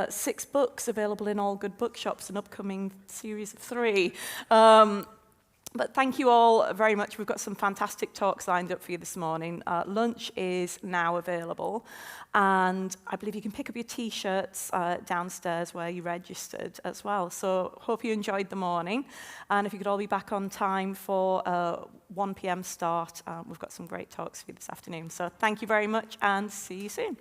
6 books available in all good bookshops, an upcoming series of 3. But thank you all very much. We've got some fantastic talks lined up for you this morning. Lunch is now available. And I believe you can pick up your T-shirts downstairs where you registered as well. So hope you enjoyed the morning. And if you could all be back on time for 1 p.m. start, we've got some great talks for you this afternoon. So thank you very much and see you soon.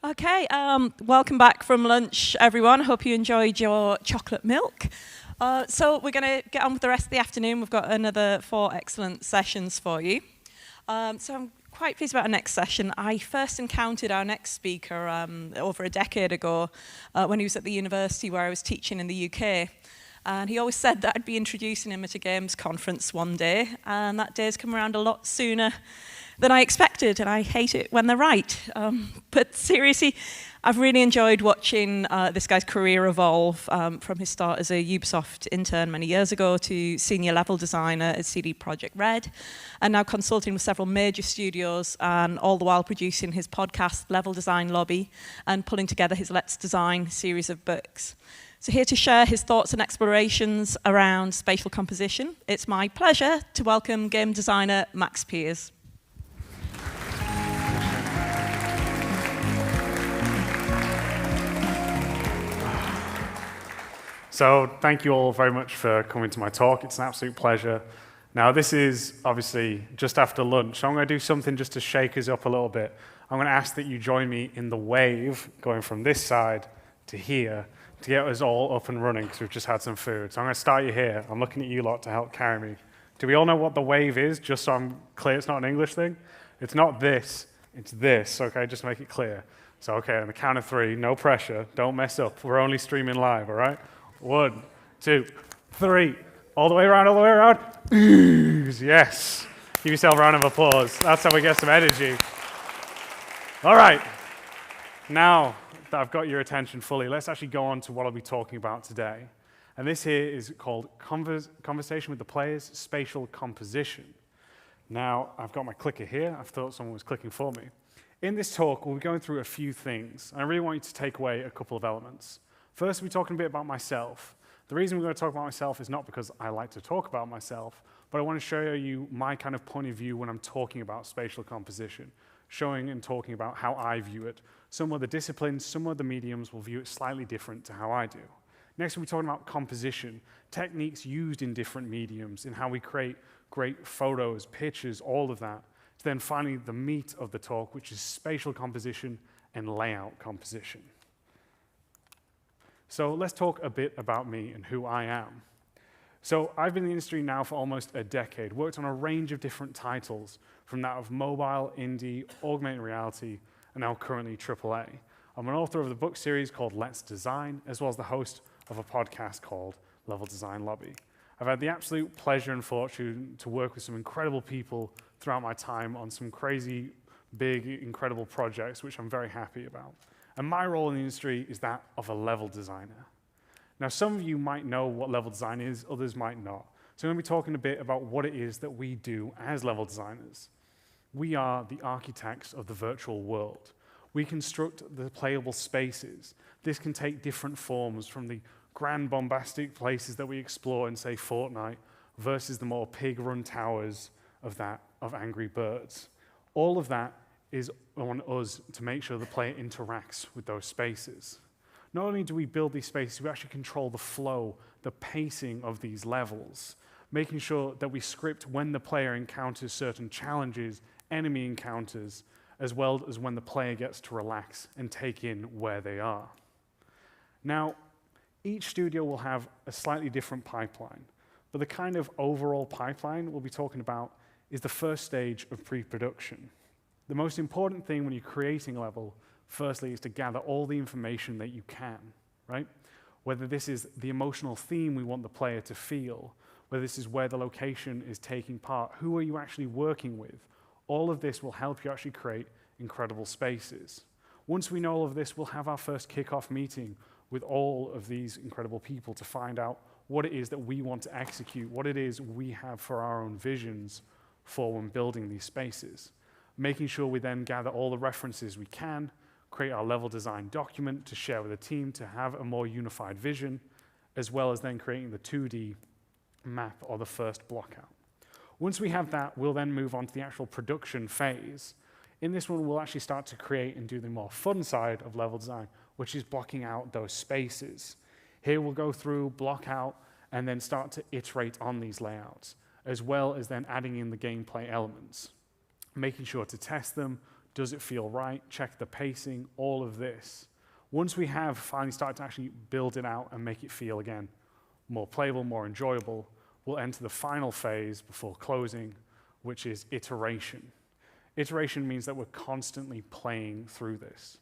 Okay, welcome back from lunch, everyone. Hope you enjoyed your chocolate milk. So we're going to get on with the rest of the afternoon. We've got another 4 excellent sessions for you. So I'm quite pleased about our next session. I first encountered our next speaker over a decade ago when he was at the university where I was teaching in the UK. And he always said that I'd be introducing him at a games conference one day, and that day's come around a lot sooner than I expected, and I hate it when they're right. But seriously, I've really enjoyed watching this guy's career evolve from his start as a Ubisoft intern many years ago to senior level designer at CD Projekt Red, and now consulting with several major studios, and all the while producing his podcast, Level Design Lobby, and pulling together his Let's Design series of books. So here to share his thoughts and explorations around spatial composition, it's my pleasure to welcome game designer Max Piers. So thank you all very much for coming to my talk. It's an absolute pleasure. Now, this is obviously just after lunch, so I'm going to do something just to shake us up a little bit. I'm going to ask that you join me in the wave going from this side to here to get us all up and running because we've just had some food. So I'm going to start you here. I'm looking at you lot to help carry me. Do we all know what the wave is, just so I'm clear it's not an English thing? It's not this, it's this, okay? Just to make it clear. So, okay, on the count of 3, no pressure, don't mess up. We're only streaming live, all right? 1, 2, 3. All the way around, all the way around. Yes. Give yourself a round of applause. That's how we get some energy. All right. Now that I've got your attention fully, let's actually go on to what I'll be talking about today. And this here is called Conversation with the Players, Spatial Composition. Now, I've got my clicker here. I thought someone was clicking for me. In this talk, we'll be going through a few things. And I really want you to take away a couple of elements. First, we'll be talking a bit about myself. The reason we're going to talk about myself is not because I like to talk about myself, but I want to show you my kind of point of view when I'm talking about spatial composition, showing and talking about how I view it. Some of the disciplines, some of the mediums will view it slightly different to how I do. Next, we'll be talking about composition, techniques used in different mediums, and how we create great photos, pictures, all of that. Then finally, the meat of the talk, which is spatial composition and layout composition. So let's talk a bit about me and who I am. So I've been in the industry now for almost a decade, worked on a range of different titles, from that of mobile, indie, augmented reality, and now currently AAA. I'm an author of the book series called Let's Design, as well as the host of a podcast called Level Design Lobby. I've had the absolute pleasure and fortune to work with some incredible people throughout my time on some crazy, big, incredible projects, which I'm very happy about. And my role in the industry is that of a level designer. Now, some of you might know what level design is, others might not. So I'm going to be talking a bit about what it is that we do as level designers. We are the architects of the virtual world. We construct the playable spaces. This can take different forms, from the grand bombastic places that we explore in, say, Fortnite, versus the more pig-run towers of Angry Birds. All of that is on us to make sure the player interacts with those spaces. Not only do we build these spaces, we actually control the flow, the pacing of these levels, making sure that we script when the player encounters certain challenges, enemy encounters, as well as when the player gets to relax and take in where they are. Now, each studio will have a slightly different pipeline, but the kind of overall pipeline we'll be talking about is the first stage of pre-production. The most important thing when you're creating a level, firstly, is to gather all the information that you can, right? Whether this is the emotional theme we want the player to feel, whether this is where the location is taking part, who are you actually working with? All of this will help you actually create incredible spaces. Once we know all of this, we'll have our first kickoff meeting with all of these incredible people to find out what it is that we want to execute, what it is we have for our own visions for when building these spaces. Making sure we then gather all the references we can, create our level design document to share with the team to have a more unified vision, as well as then creating the 2D map or the first block out. Once we have that, we'll then move on to the actual production phase. In this one, we'll actually start to create and do the more fun side of level design, which is blocking out those spaces. Here we'll go through, block out, and then start to iterate on these layouts, as well as then adding in the gameplay elements, making sure to test them, does it feel right, check the pacing, all of this. Once we have finally started to actually build it out and make it feel, again, more playable, more enjoyable, we'll enter the final phase before closing, which is iteration. Iteration means that we're constantly playing through this.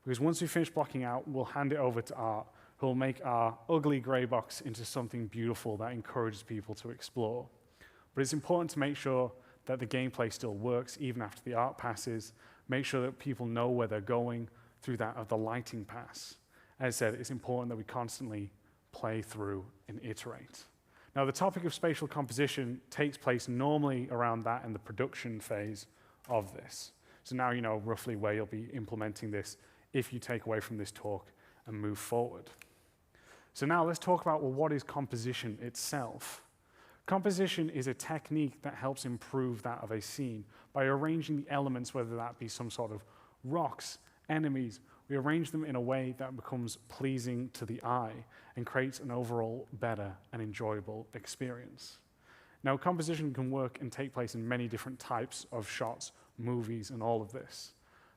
Because once we finish blocking out, we'll hand it over to Art, who will make our ugly gray box into something beautiful that encourages people to explore. But it's important to make sure that the gameplay still works even after the art passes, make sure that people know where they're going through that of the lighting pass. As I said, it's important that we constantly play through and iterate. Now, the topic of spatial composition takes place normally around that in the production phase of this. So now you know roughly where you'll be implementing this if you take away from this talk and move forward. So now let's talk about, well, what is composition itself? Composition is a technique that helps improve that of a scene by arranging the elements, whether that be some sort of rocks, enemies. We arrange them in a way that becomes pleasing to the eye and creates an overall better and enjoyable experience. Now, composition can work and take place in many different types of shots, movies, and all of this.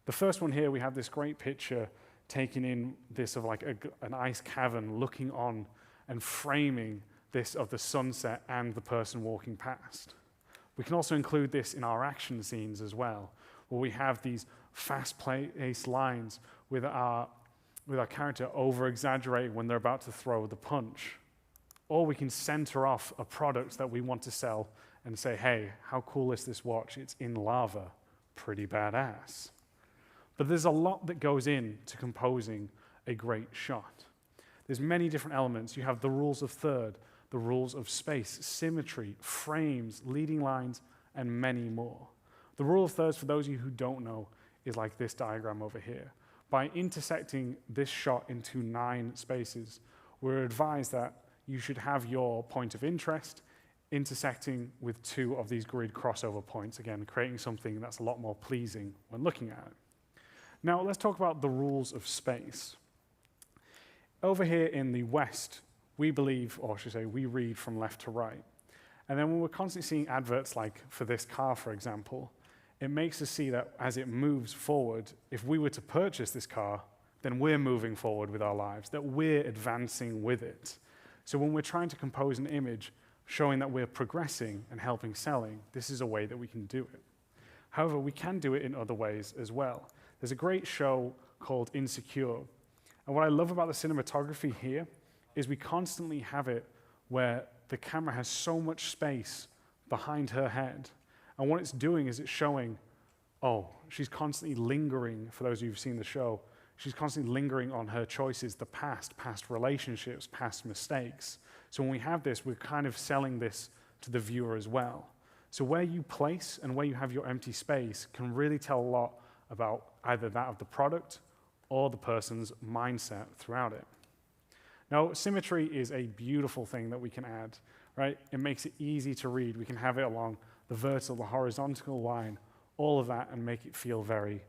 The first one here, we have this great picture taking in this of like an ice cavern looking on and framing this of the sunset and the person walking past. We can also include this in our action scenes as well, where we have these fast-paced lines with our character over-exaggerating when they're about to throw the punch. Or we can center off a product that we want to sell and say, hey, how cool is this watch? It's in lava. Pretty badass. But there's a lot that goes into composing a great shot. There's many different elements. You have the rules of third, the rules of space, symmetry, frames, leading lines, and many more. The rule of thirds, for those of you who don't know, is like this diagram over here. By intersecting this shot into 9 spaces, we're advised that you should have your point of interest intersecting with 2 of these grid crossover points, again, creating something that's a lot more pleasing when looking at it. Now, let's talk about the rules of space. Over here in the West, we believe, or I should say, we read from left to right. And then when we're constantly seeing adverts like for this car, for example, it makes us see that as it moves forward, if we were to purchase this car, then we're moving forward with our lives, that we're advancing with it. So when we're trying to compose an image showing that we're progressing and helping selling, this is a way that we can do it. However, we can do it in other ways as well. There's a great show called Insecure. And what I love about the cinematography here is we constantly have it where the camera has so much space behind her head. And what it's doing is it's showing, oh, she's constantly lingering, for those of you who've seen the show, she's constantly lingering on her choices, the past relationships, past mistakes. So when we have this, we're kind of selling this to the viewer as well. So where you place and where you have your empty space can really tell a lot about either that of the product or the person's mindset throughout it. Now, symmetry is a beautiful thing that we can add, right? It makes it easy to read. We can have it along the vertical, the horizontal line, all of that, and make it feel very,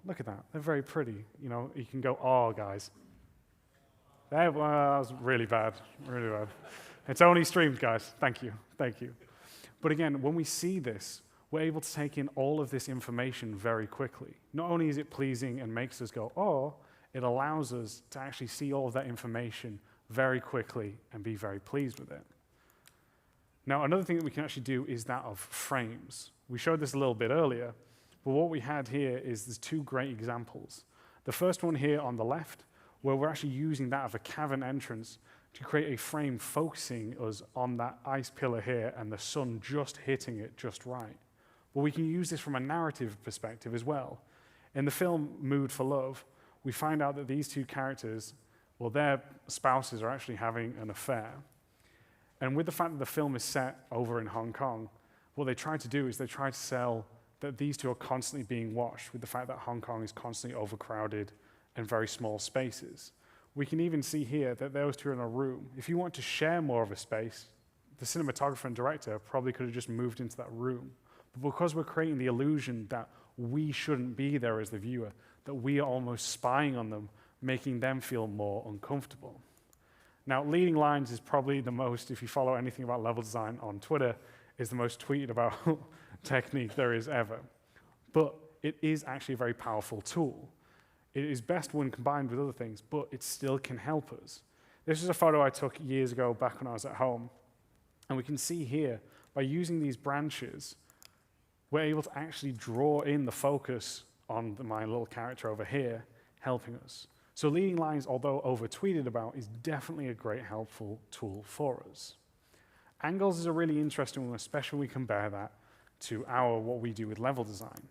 look at that. They're very pretty. You can go, oh, guys. That was really bad, really bad. It's only streamed, guys. Thank you. But again, when we see this, we're able to take in all of this information very quickly. Not only is it pleasing and makes us go, oh, it allows us to actually see all of that information very quickly and be very pleased with it. Now, another thing that we can actually do is that of frames. We showed this a little bit earlier, but what we had here is there's 2 great examples. The first one here on the left, where we're actually using that of a cavern entrance to create a frame focusing us on that ice pillar here and the sun just hitting it just right. But we can use this from a narrative perspective as well. In the film Mood for Love, we find out that these 2 characters, well, their spouses are actually having an affair. And with the fact that the film is set over in Hong Kong, what they try to do is they try to sell that these 2 are constantly being watched, with the fact that Hong Kong is constantly overcrowded and very small spaces. We can even see here that those 2 are in a room. If you want to share more of a space, the cinematographer and director probably could have just moved into that room. But because we're creating the illusion that we shouldn't be there as the viewer, that we are almost spying on them, making them feel more uncomfortable. Now, leading lines is probably the most, if you follow anything about level design on Twitter, is the most tweeted about technique there is ever. But it is actually a very powerful tool. It is best when combined with other things, but it still can help us. This is a photo I took years ago back when I was at home. And we can see here, by using these branches, we're able to actually draw in the focus on my little character over here, helping us. So leading lines, although over-tweeted about, is definitely a great helpful tool for us. Angles is a really interesting one, especially when we compare that to what we do with level design.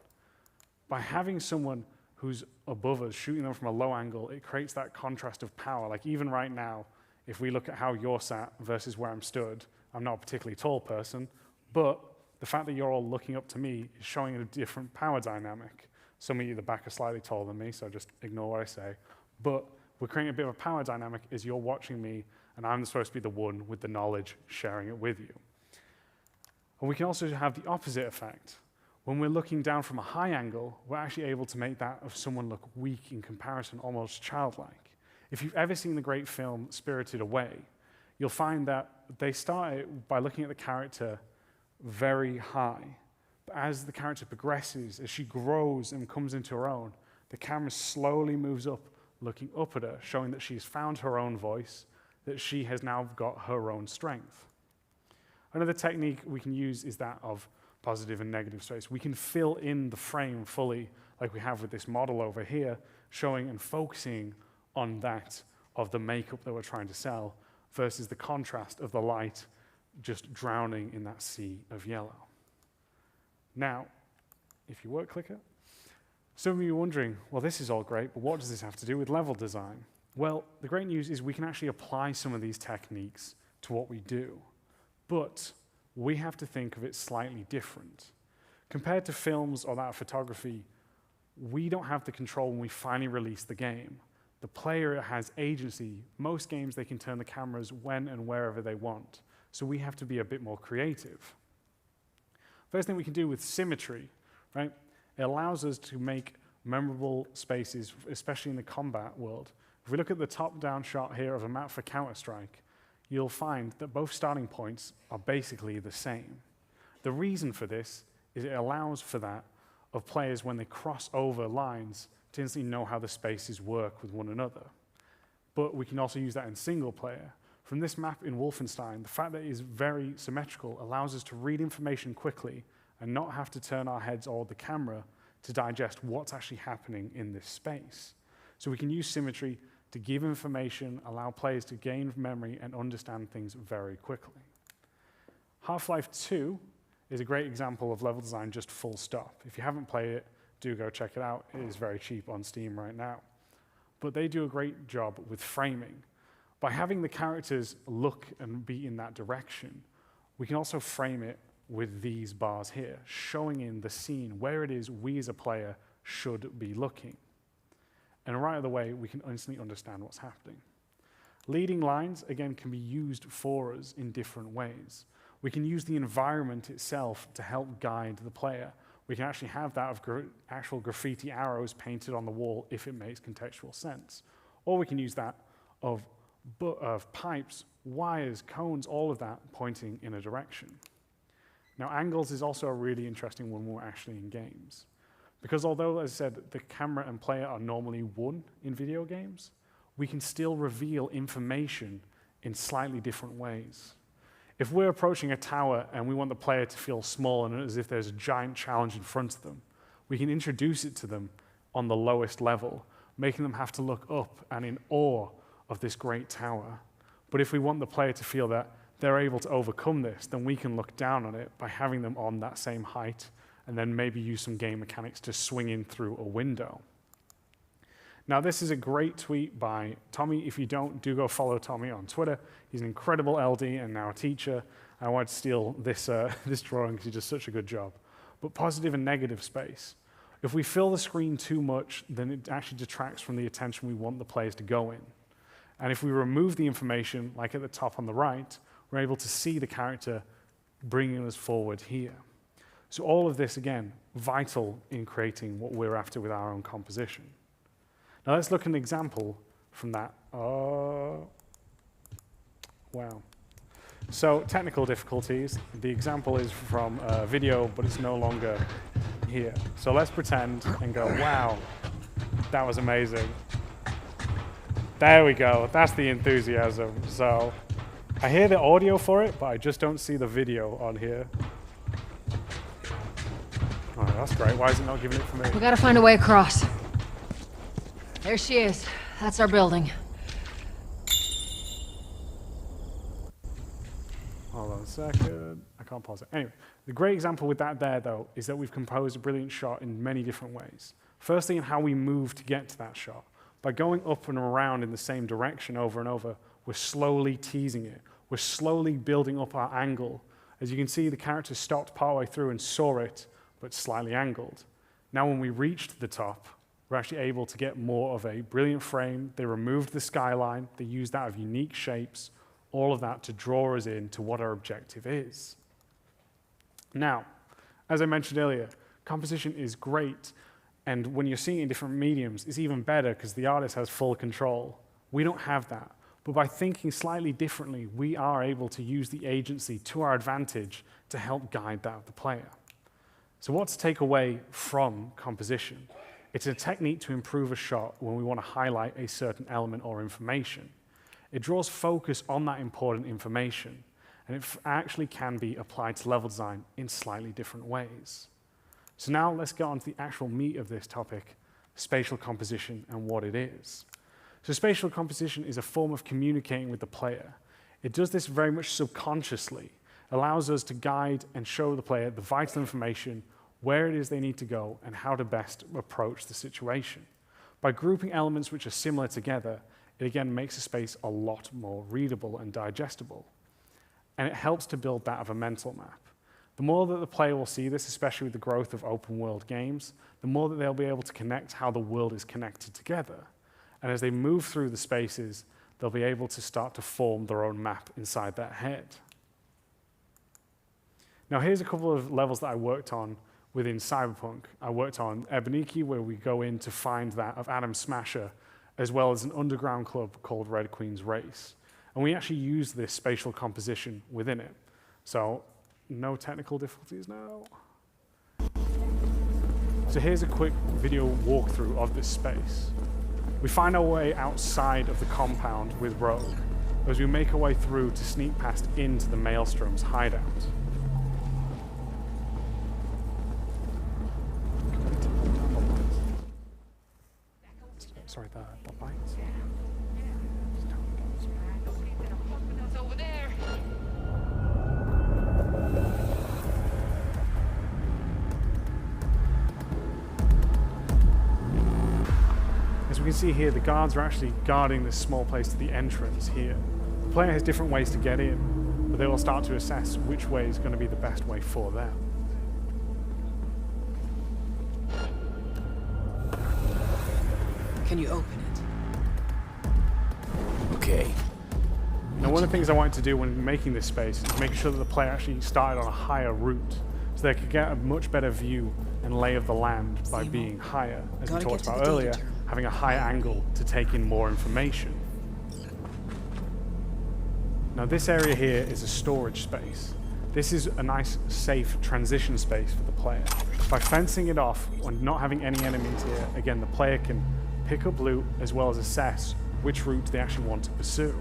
By having someone who's above us, shooting them from a low angle, it creates that contrast of power. Like even right now, if we look at how you're sat versus where I'm stood, I'm not a particularly tall person, but the fact that you're all looking up to me is showing a different power dynamic. Some of you at the back are slightly taller than me, so just ignore what I say. But we're creating a bit of a power dynamic as you're watching me, and I'm supposed to be the one with the knowledge sharing it with you. And we can also have the opposite effect. When we're looking down from a high angle, we're actually able to make that of someone look weak in comparison, almost childlike. If you've ever seen the great film Spirited Away, you'll find that they start by looking at the character very high. But as the character progresses, as she grows and comes into her own, the camera slowly moves up, looking up at her, showing that she's found her own voice, that she has now got her own strength. Another technique we can use is that of positive and negative space. We can fill in the frame fully, like we have with this model over here, showing and focusing on that of the makeup that we're trying to sell, versus the contrast of the light just drowning in that sea of yellow. Now, if you work clicker, some of you are wondering, well, this is all great, but what does this have to do with level design? Well, the great news is we can actually apply some of these techniques to what we do, but we have to think of it slightly different. Compared to films or that photography, we don't have the control when we finally release the game. The player has agency. Most games, they can turn the cameras when and wherever they want. So we have to be a bit more creative. First thing we can do with symmetry, right? It allows us to make memorable spaces, especially in the combat world. If we look at the top-down shot here of a map for Counter-Strike, you'll find that both starting points are basically the same. The reason for this is it allows for that of players when they cross over lines to instantly know how the spaces work with one another. But we can also use that in single player. From this map in Wolfenstein, the fact that it is very symmetrical allows us to read information quickly and not have to turn our heads or the camera to digest what's actually happening in this space. So we can use symmetry to give information, allow players to gain memory and understand things very quickly. Half-Life 2 is a great example of level design just full stop. If you haven't played it, do go check it out. It is very cheap on Steam right now. But they do a great job with framing. By having the characters look and be in that direction, we can also frame it with these bars here, showing in the scene where it is we as a player should be looking. And right out of the way, we can instantly understand what's happening. Leading lines, again, can be used for us in different ways. We can use the environment itself to help guide the player. We can actually have that of actual graffiti arrows painted on the wall if it makes contextual sense. Or we can use that of pipes, wires, cones, all of that pointing in a direction. Now, angles is also a really interesting one when we're actually in games. Because although, as I said, the camera and player are normally one in video games, we can still reveal information in slightly different ways. If we're approaching a tower and we want the player to feel small and as if there's a giant challenge in front of them, we can introduce it to them on the lowest level, making them have to look up and in awe of this great tower. But if we want the player to feel that they're able to overcome this, then we can look down on it by having them on that same height and then maybe use some game mechanics to swing in through a window. Now, this is a great tweet by Tommy. If you don't, do go follow Tommy on Twitter. He's an incredible LD and now a teacher. I wanted to steal this, this drawing because he does such a good job. But positive and negative space. If we fill the screen too much, then it actually detracts from the attention we want the players to go in. And if we remove the information, like at the top on the right, we're able to see the character bringing us forward here. So all of this, again, vital in creating what we're after with our own composition. Now let's look at an example from that. Wow. So technical difficulties. The example is from a video, but it's no longer here. So let's pretend and go, wow, that was amazing. There we go, that's the enthusiasm. So I hear the audio for it, but I just don't see the video on here. Oh, that's great, why is it not giving it for me? We gotta find a way across. There she is. That's our building. Hold on a second. I can't pause it. Anyway, the great example with that there, though, is that we've composed a brilliant shot in many different ways. Firstly, in how we move to get to that shot. By going up and around in the same direction over and over, we're slowly teasing it. We're slowly building up our angle. As you can see, the character stopped partway through and saw it, but slightly angled. Now, when we reached the top, we're actually able to get more of a brilliant frame. They removed the skyline. They used that of unique shapes, all of that to draw us in to what our objective is. Now, as I mentioned earlier, composition is great, and when you're seeing it in different mediums, it's even better because the artist has full control. We don't have that, but by thinking slightly differently, we are able to use the agency to our advantage to help guide that of the player. So what to take away from composition? It's a technique to improve a shot when we want to highlight a certain element or information. It draws focus on that important information, and it actually can be applied to level design in slightly different ways. So now let's get on to the actual meat of this topic, spatial composition and what it is. So spatial composition is a form of communicating with the player. It does this very much subconsciously, allows us to guide and show the player the vital information, where it is they need to go, and how to best approach the situation. By grouping elements which are similar together, it again makes a space a lot more readable and digestible. And it helps to build that of a mental map. The more that the player will see this, especially with the growth of open world games, the more that they'll be able to connect how the world is connected together. And as they move through the spaces, they'll be able to start to form their own map inside their head. Now here's a couple of levels that I worked on within Cyberpunk. I worked on Eboniki, where we go in to find that of Adam Smasher, as well as an underground club called Red Queen's Race. And we actually use this spatial composition within it. So no technical difficulties now. So here's a quick video walkthrough of this space. We find our way outside of the compound with Rogue as we make our way through to sneak past into the Maelstrom's hideout. Sorry, the lights. It's over there. As we can see here, the guards are actually guarding this small place to the entrance here. The player has different ways to get in, but they will start to assess which way is going to be the best way for them. Can you open it? Okay. Now, one of the things I wanted to do when making this space is make sure that the player actually started on a higher route, so they could get a much better view and lay of the land by being higher, as we talked about earlier, having a higher angle to take in more information. Now, this area here is a storage space. This is a nice, safe transition space for the player. By fencing it off and not having any enemies here, again, the player can pick up loot as well as assess which route they actually want to pursue.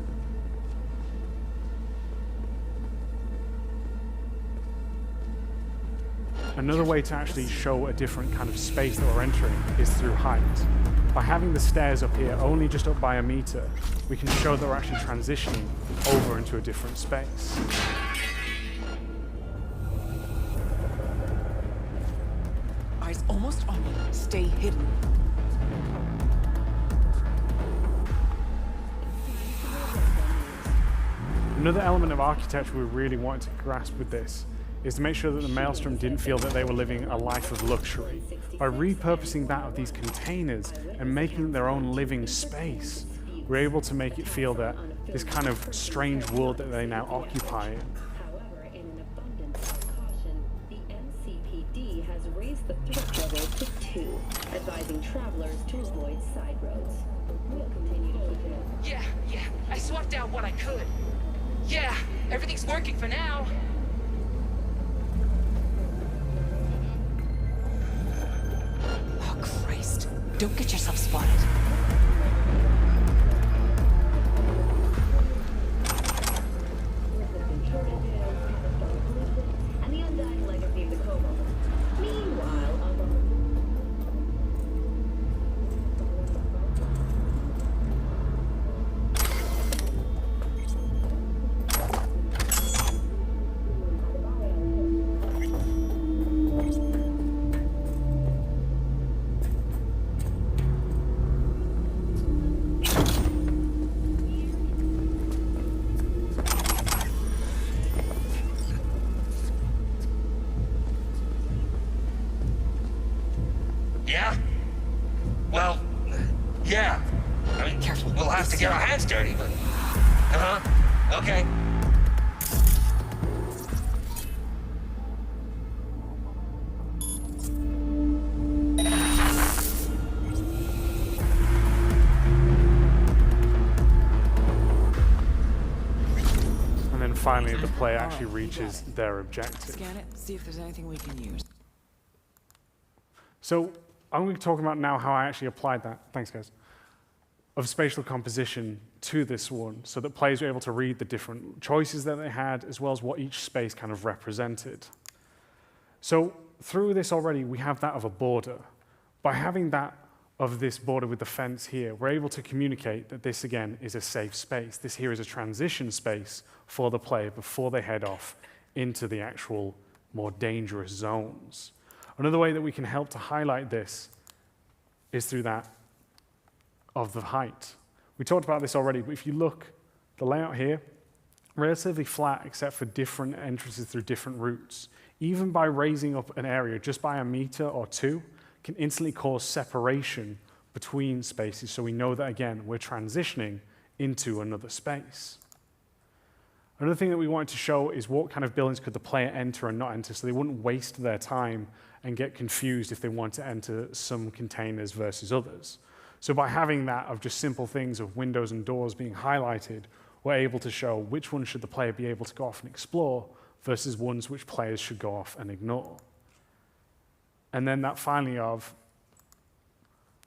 Another way to actually show a different kind of space that we're entering is through height. By having the stairs up here only just up by a meter, we can show that we're actually transitioning over into a different space. Eyes almost on you. Stay hidden. Another element of architecture we really wanted to grasp with this is to make sure that the Maelstrom didn't feel that they were living a life of luxury. By repurposing that of these containers and making their own living space, we're able to make it feel that this kind of strange world that they now occupy in. However, in an abundance of caution, the NCPD has raised the threat level to 2, advising travelers to avoid side roads. We'll continue to keep it up. Yeah, I swapped out what I could. Yeah, everything's working for now. Don't get yourself spotted. And the undying legacy of the Como. Meanwhile, on the Yeah? Well, yeah. I mean, careful. We'll have to get our hands dirty, but... Uh-huh. Okay. And then finally, the player actually reaches their objective. Scan it, see if there's anything we can use. So I'm going to talk about now how I actually applied that, thanks guys, of spatial composition to this one, so that players were able to read the different choices that they had, as well as what each space kind of represented. So through this already, we have that of a border. By having that of this border with the fence here, we're able to communicate that this, again, is a safe space. This here is a transition space for the player before they head off into the actual more dangerous zones. Another way that we can help to highlight this is through that of the height. We talked about this already, but if you look, the layout here, relatively flat except for different entrances through different routes. Even by raising up an area just by a meter or two can instantly cause separation between spaces, so we know that, again, we're transitioning into another space. Another thing that we wanted to show is what kind of buildings could the player enter and not enter, so they wouldn't waste their time and get confused if they want to enter some containers versus others. So by having that of just simple things of windows and doors being highlighted, we're able to show which ones should the player be able to go off and explore versus ones which players should go off and ignore. And then that finally of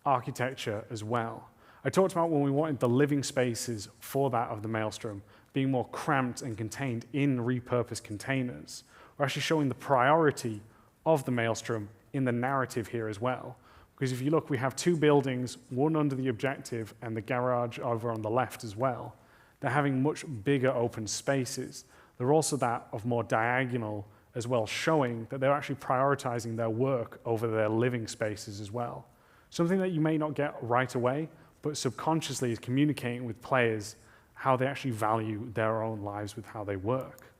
architecture as well. I talked about when we wanted the living spaces for that of the Maelstrom being more cramped and contained in repurposed containers. We're actually showing the priority of the Maelstrom in the narrative here as well. Because if you look, we have two buildings, one under the objective and the garage over on the left as well. They're having much bigger open spaces. They're also that of more diagonal as well, showing that they're actually prioritizing their work over their living spaces as well. Something that you may not get right away, but subconsciously is communicating with players how they actually value their own lives with how they work.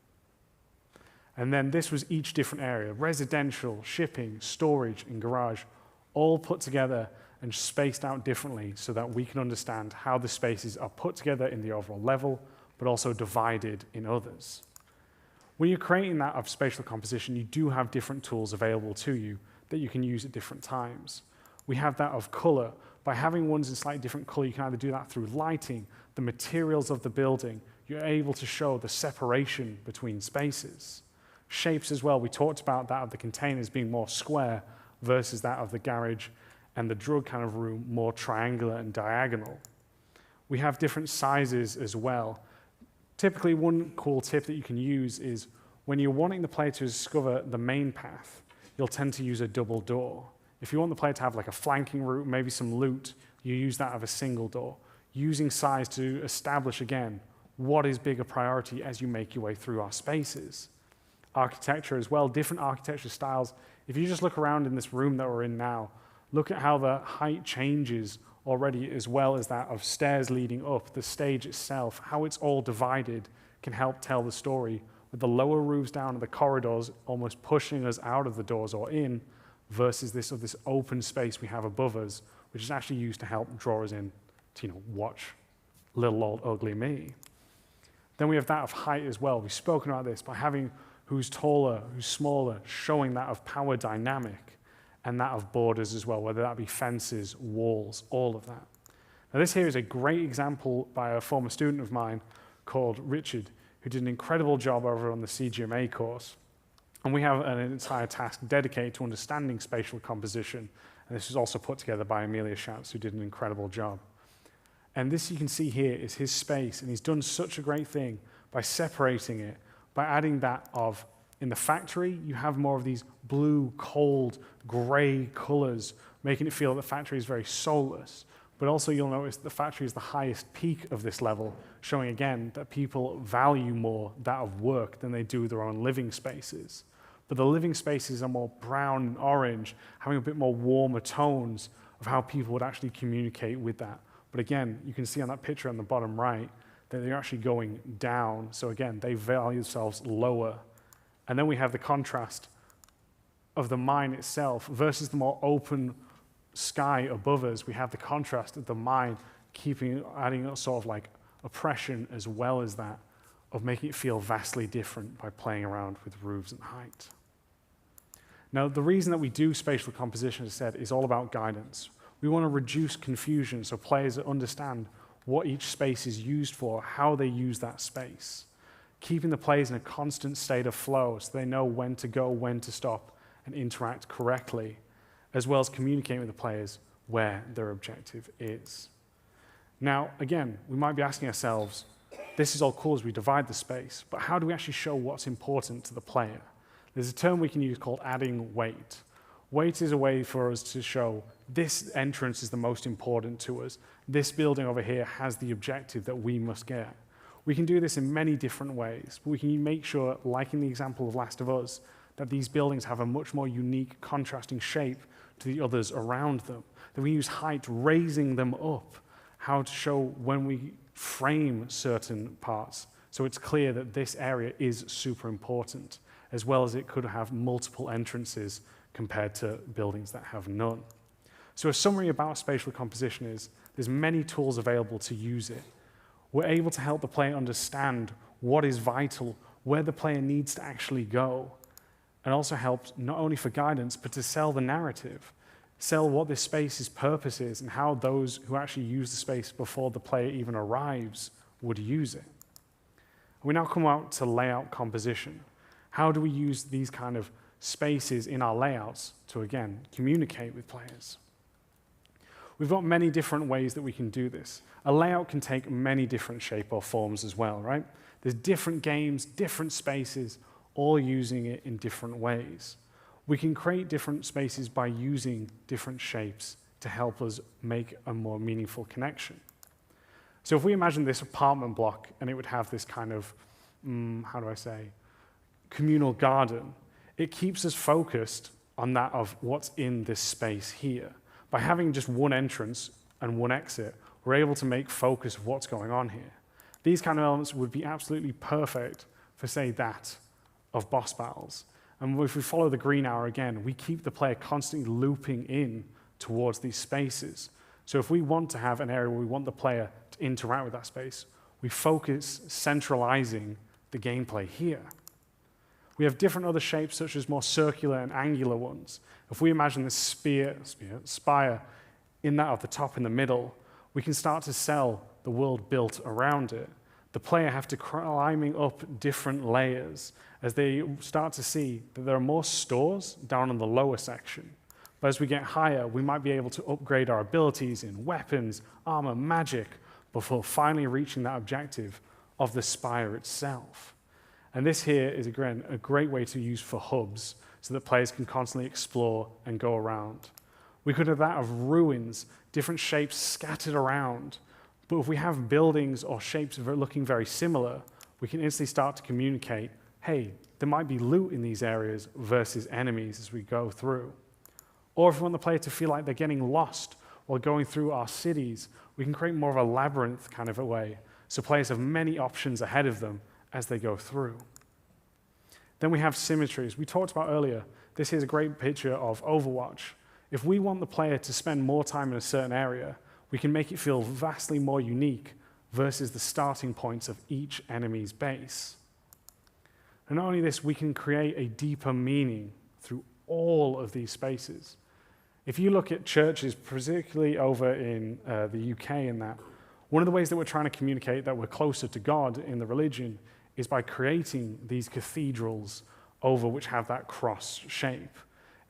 And then this was each different area: residential, shipping, storage, and garage, all put together and spaced out differently so that we can understand how the spaces are put together in the overall level, but also divided in others. When you're creating that of spatial composition, you do have different tools available to you that you can use at different times. We have that of color. By having ones in slightly different color, you can either do that through lighting, the materials of the building. You're able to show the separation between spaces. Shapes as well. We talked about that of the containers being more square versus that of the garage and the drug kind of room more triangular and diagonal. We have different sizes as well. Typically, one cool tip that you can use is when you're wanting the player to discover the main path, you'll tend to use a double door. If you want the player to have like a flanking route, maybe some loot, you use that of a single door, using size to establish, again, what is bigger priority as you make your way through our spaces. Architecture as well, different architecture styles. If you just look around in this room that we're in now, look at how the height changes already, as well as that of stairs leading up, the stage itself, how it's all divided can help tell the story, with the lower roofs down and the corridors almost pushing us out of the doors or in, versus this open space we have above us, which is actually used to help draw us in to, watch little old ugly me. Then we have that of height as well. We've spoken about this by having who's taller, who's smaller, showing that of power dynamic, and that of borders as well, whether that be fences, walls, all of that. Now this here is a great example by a former student of mine called Richard, who did an incredible job over on the CGMA course And we have an entire task dedicated to understanding spatial composition. And this was also put together by Amelia Schatz, who did an incredible job. And this you can see here is his space, and he's done such a great thing by separating it, by adding that of, in the factory, you have more of these blue, cold, gray colors, making it feel that the factory is very soulless. But also you'll notice that the factory is the highest peak of this level, showing again that people value more that of work than they do their own living spaces. But the living spaces are more brown and orange, having a bit more warmer tones of how people would actually communicate with that. But again, you can see on that picture on the bottom right that they're actually going down. So again, they value themselves lower. And then we have the contrast of the mine itself versus the more open sky above us. We have the contrast of the mine adding a sort of like oppression as well as that of making it feel vastly different by playing around with roofs and height. Now, the reason that we do spatial composition, as I said, is all about guidance. We want to reduce confusion so players understand what each space is used for, how they use that space, keeping the players in a constant state of flow so they know when to go, when to stop, and interact correctly, as well as communicating with the players where their objective is. Now, again, we might be asking ourselves, this is all cool as we divide the space, but how do we actually show what's important to the player? There's a term we can use called adding weight. Weight is a way for us to show this entrance is the most important to us. This building over here has the objective that we must get. We can do this in many different ways. We can make sure, like in the example of Last of Us, that these buildings have a much more unique, contrasting shape to the others around them. That we use height, raising them up, how to show when we frame certain parts. So it's clear that this area is super important, as well as it could have multiple entrances compared to buildings that have none. So a summary about spatial composition is there's many tools available to use it. We're able to help the player understand what is vital, where the player needs to actually go, and also helps not only for guidance, but to sell the narrative, sell what this space's purpose is and how those who actually use the space before the player even arrives would use it. We now come out to layout composition. How do we use these kind of spaces in our layouts to, again, communicate with players? We've got many different ways that we can do this. A layout can take many different shape or forms as well, right? There's different games, different spaces, all using it in different ways. We can create different spaces by using different shapes to help us make a more meaningful connection. So if we imagine this apartment block and it would have this kind of, communal garden, it keeps us focused on that of what's in this space here. By having just one entrance and one exit, we're able to make focus of what's going on here. These kind of elements would be absolutely perfect for, say, that of boss battles. And if we follow the green arrow again, we keep the player constantly looping in towards these spaces. So if we want to have an area where we want the player to interact with that space, we focus centralizing the gameplay here. We have different other shapes, such as more circular and angular ones. If we imagine this spire in that of the top in the middle, we can start to sell the world built around it. The player have to climbing up different layers as they start to see that there are more stores down in the lower section. But as we get higher, we might be able to upgrade our abilities in weapons, armor, magic, before finally reaching that objective of the spire itself. And this here is, again, a great way to use for hubs so that players can constantly explore and go around. We could have that of ruins, different shapes scattered around. But if we have buildings or shapes looking very similar, we can instantly start to communicate, hey, there might be loot in these areas versus enemies as we go through. Or if we want the player to feel like they're getting lost while going through our cities, we can create more of a labyrinth kind of a way, so players have many options ahead of them as they go through. Then we have symmetries. We talked about earlier, this is a great picture of Overwatch. If we want the player to spend more time in a certain area, we can make it feel vastly more unique versus the starting points of each enemy's base. And not only this, we can create a deeper meaning through all of these spaces. If you look at churches, particularly over in the UK and that, one of the ways that we're trying to communicate that we're closer to God in the religion is by creating these cathedrals over which have that cross shape.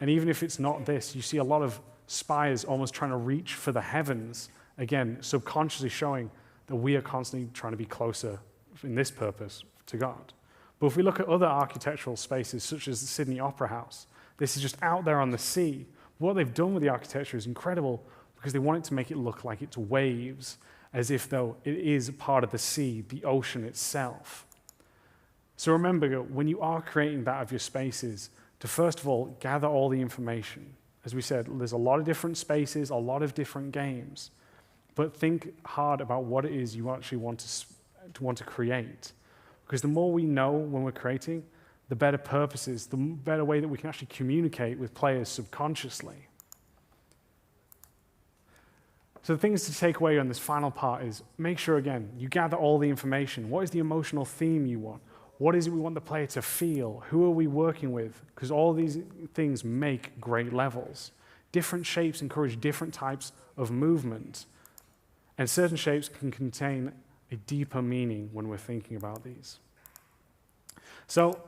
And even if it's not this, you see a lot of spires almost trying to reach for the heavens, again, subconsciously showing that we are constantly trying to be closer in this purpose to God. But if we look at other architectural spaces, such as the Sydney Opera House, this is just out there on the sea. What they've done with the architecture is incredible because they wanted to make it look like it's waves, as if though it is part of the sea, the ocean itself. So remember, when you are creating that of your spaces, to first of all, gather all the information. As we said, there's a lot of different spaces, a lot of different games, but think hard about what it is you actually want to create. Because the more we know when we're creating, the better purposes, the better way that we can actually communicate with players subconsciously. So the things to take away on this final part is make sure, again, you gather all the information. What is the emotional theme you want? What is it we want the player to feel? Who are we working with? Because all these things make great levels. Different shapes encourage different types of movement. And certain shapes can contain a deeper meaning when we're thinking about these. So,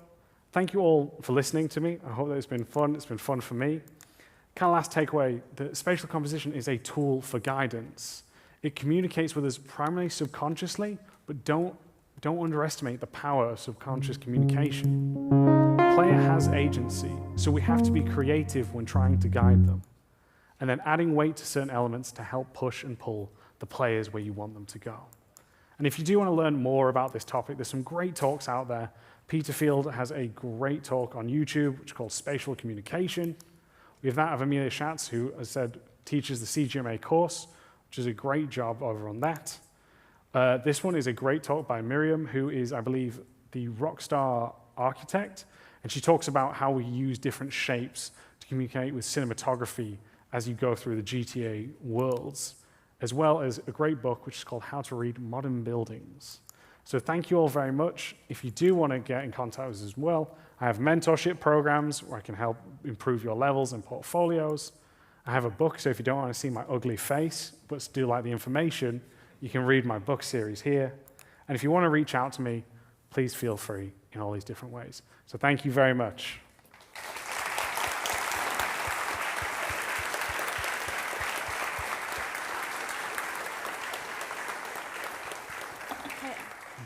thank you all for listening to me. I hope that it's been fun. It's been fun for me. Kind of last takeaway, the spatial composition is a tool for guidance. It communicates with us primarily subconsciously, but don't underestimate the power of subconscious communication. The player has agency, so we have to be creative when trying to guide them. And then adding weight to certain elements to help push and pull the players where you want them to go. And if you do want to learn more about this topic, there's some great talks out there. Peter Field has a great talk on YouTube, which is called Spatial Communication. We have that of Amelia Schatz, who, as said, teaches the CGMA course, which is a great job over on that. This one is a great talk by Miriam, who is, I believe, the rockstar architect, and she talks about how we use different shapes to communicate with cinematography as you go through the GTA worlds, as well as a great book which is called How to Read Modern Buildings. So thank you all very much. If you do want to get in contact with us as well, I have mentorship programs where I can help improve your levels and portfolios. I have a book, so if you don't want to see my ugly face, but still like the information, you can read my book series here. And if you want to reach out to me, please feel free in all these different ways. So thank you very much.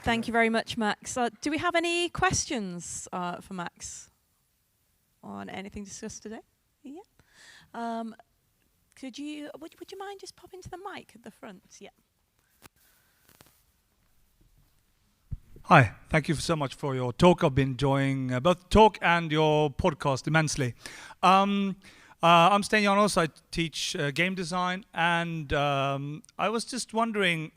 Thank you very much, Max. Do we have any questions for Max on anything discussed today? Yeah. Would you mind just popping to the mic at the front? Yeah. Hi, thank you so much for your talk. I've been enjoying both the talk and your podcast immensely. I'm Sten Janos. I teach game design, and I was just wondering,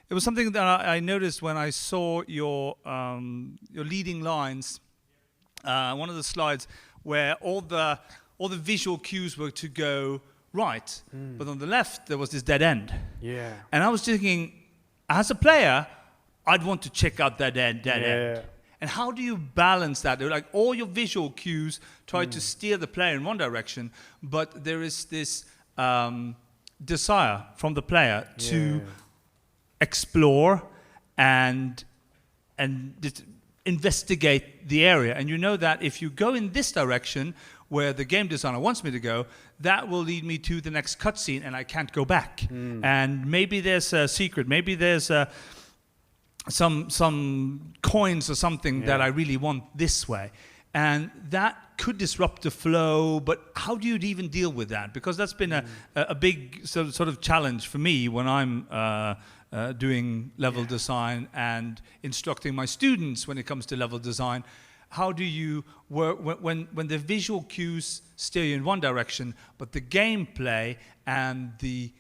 it was something that I noticed when I saw your leading lines, one of the slides where all the visual cues were to go right, but on the left there was this dead end. Yeah. And I was thinking, as a player, I'd want to check out that dead end. And how do you balance that? Like all your visual cues try to steer the player in one direction, but there is this desire from the player to explore and investigate the area. And you know that if you go in this direction where the game designer wants me to go, that will lead me to the next cutscene and I can't go back. And maybe there's a secret, maybe there's some coins or something that I really want this way. And that could disrupt the flow, but how do you even deal with that? Because that's been a big sort of challenge for me when I'm doing level design and instructing my students when it comes to level design. How do you work when the visual cues steer you in one direction, but the gameplay and the